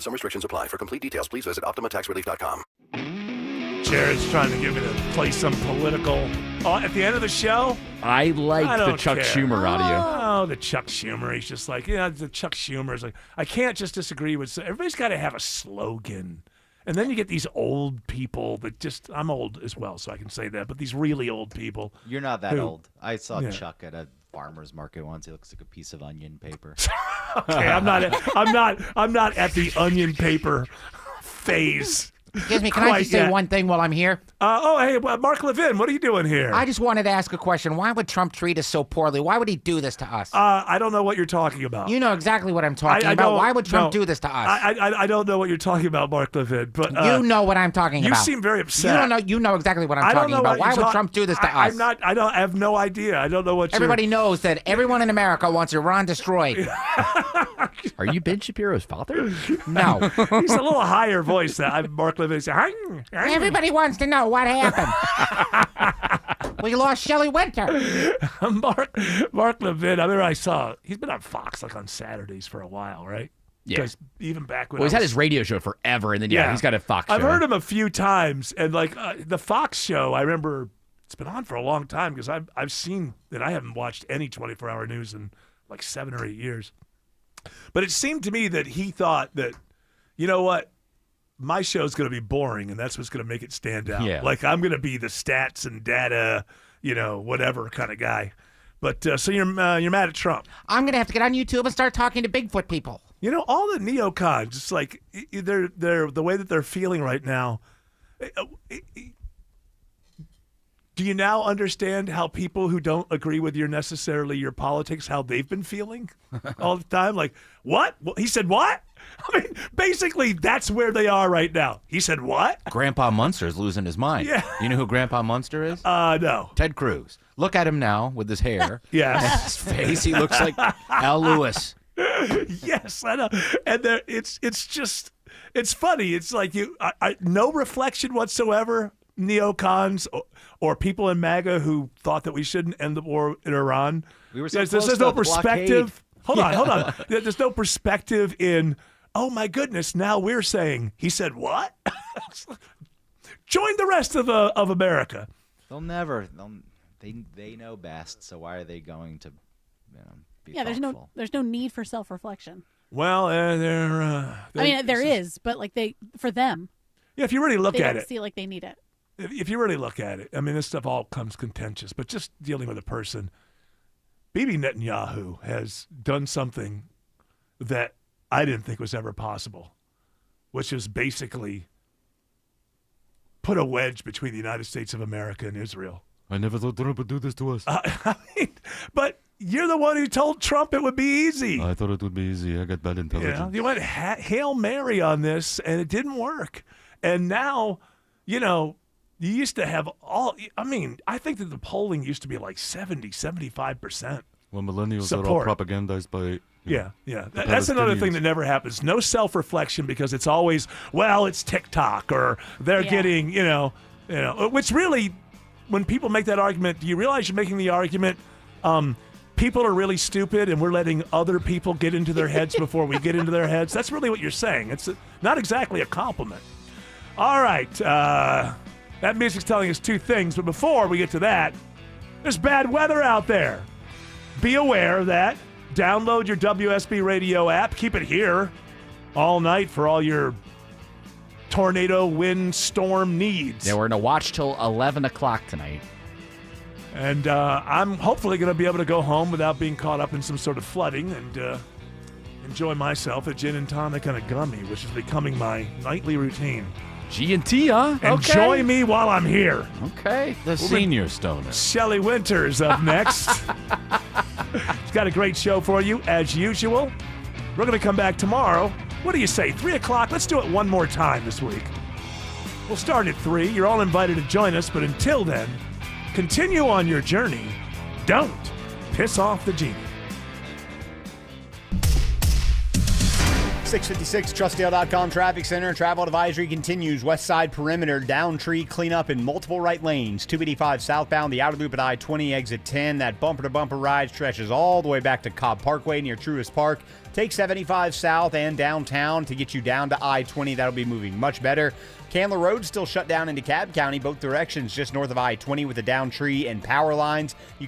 Some restrictions apply. For complete details, please visit OptimaTaxRelief.com. Jared's trying to get me to play some political. At the end of the show? I like the don't Chuck care. Schumer audio. Oh, the Chuck Schumer. He's just like, the Chuck Schumer is like, I can't just disagree with. Everybody's got to have a slogan. And then you get these old people that just, I'm old as well, so I can say that, but these really old people. You're not that who- old. I saw Yeah. Chuck at a farmer's market once. He looks like a piece of onion paper. Okay, I'm not at the onion paper phase. Excuse me, can I just say one thing while I'm here? Hey, Mark Levin, what are you doing here? I just wanted to ask a question. Why would Trump treat us so poorly? Why would he do this to us? I don't know what you're talking about. You know exactly what I'm talking about. don't- Why would Trump no, do this to us? I don't know what you're talking about, Mark Levin. But you know what I'm talking you about. seem very upset. You don't know. You know exactly what I'm I don't talking know about. what Why you're would Trump do this to us? I'm not. I have no idea. I don't know what. Everybody knows that everyone in America wants Iran destroyed. Are you Ben Shapiro's father? No. He's a little higher voice. Mark Levin. Everybody wants to know what happened. We lost Shelley Winter. Mark Levin. I remember I saw. He's been on Fox like on Saturdays for a while, right? Yeah. Because even back when Well, he's I had was- his radio show forever, and then he's got a Fox show. I've heard him a few times, and like the Fox show, I remember it's been on for a long time because I've seen that. I haven't watched any 24-hour news in like 7 or 8 years. But it seemed to me that he thought that, you know what, my show's going to be boring, and that's what's going to make it stand out. Yeah. Like I'm going to be the stats and data, whatever kind of guy. But so you're mad at Trump. I'm gonna have to get on YouTube and start talking to Bigfoot people. All the neocons, it's like they're the way that they're feeling right now. Do you now understand how people who don't agree with your politics, how they've been feeling all the time? Like, what? He said what? I mean, basically, that's where they are right now. He said what? Grandpa Munster's losing his mind. Yeah. You know who Grandpa Munster is? No. Ted Cruz. Look at him now with his hair. Yes. And his face. He looks like Al Lewis. Yes, I know. And it's just It's funny. It's like no reflection whatsoever. Neocons or people in MAGA who thought that we shouldn't end the war in Iran. We were so There's close no to the perspective. blockade. Hold on. There's no perspective in. Oh my goodness! Now we're saying he said what? Join the rest of America. They'll never. They know best. So why are they going to? Be thoughtful? there's no need for self-reflection. Well, there is, but like for them. Yeah, if you really look they at don't it, see like they need it. If you really look at it, I mean, this stuff all comes contentious. But just dealing with a person, Bibi Netanyahu has done something that I didn't think was ever possible, which is basically put a wedge between the United States of America and Israel. I never thought Trump would do this to us. But you're the one who told Trump it would be easy. I thought it would be easy. I got bad intelligence. You went Hail Mary on this, and it didn't work. And now, you used to have I think that the polling used to be like 75%. Well, millennials support. are all propagandized by... Yeah. That's another thing that never happens. No self-reflection because it's always, it's TikTok or they're getting, which really, when people make that argument, do you realize you're making the argument, people are really stupid and we're letting other people get into their heads before we get into their heads? That's really what you're saying. It's not exactly a compliment. All right. That music's telling us two things, but before we get to that, there's bad weather out there. Be aware of that. Download your WSB radio app. Keep it here all night for all your tornado, wind, storm needs. Yeah, we're going to watch till 11 o'clock tonight. And I'm hopefully going to be able to go home without being caught up in some sort of flooding and enjoy myself a gin and tonic and a gummy, which is becoming my nightly routine. G&T, huh? Enjoy me while I'm here. Okay. The senior stoner. Shelley Winters up next. She's got a great show for you, as usual. We're going to come back tomorrow. What do you say, 3 o'clock? Let's do it one more time this week. We'll start at 3. You're all invited to join us, but until then, continue on your journey. Don't piss off the genie. 656 Trustdale.com traffic center. Travel advisory continues. West side perimeter down tree cleanup in multiple right lanes. 285 southbound, the outer loop at I-20 exit 10. That bumper-to-bumper ride stretches all the way back to Cobb Parkway near Truist Park. Take 75 south and downtown to get you down to I-20. That'll be moving much better. Candler Road still shut down into DeKalb County, both directions, just north of I-20 with a down tree and power lines. You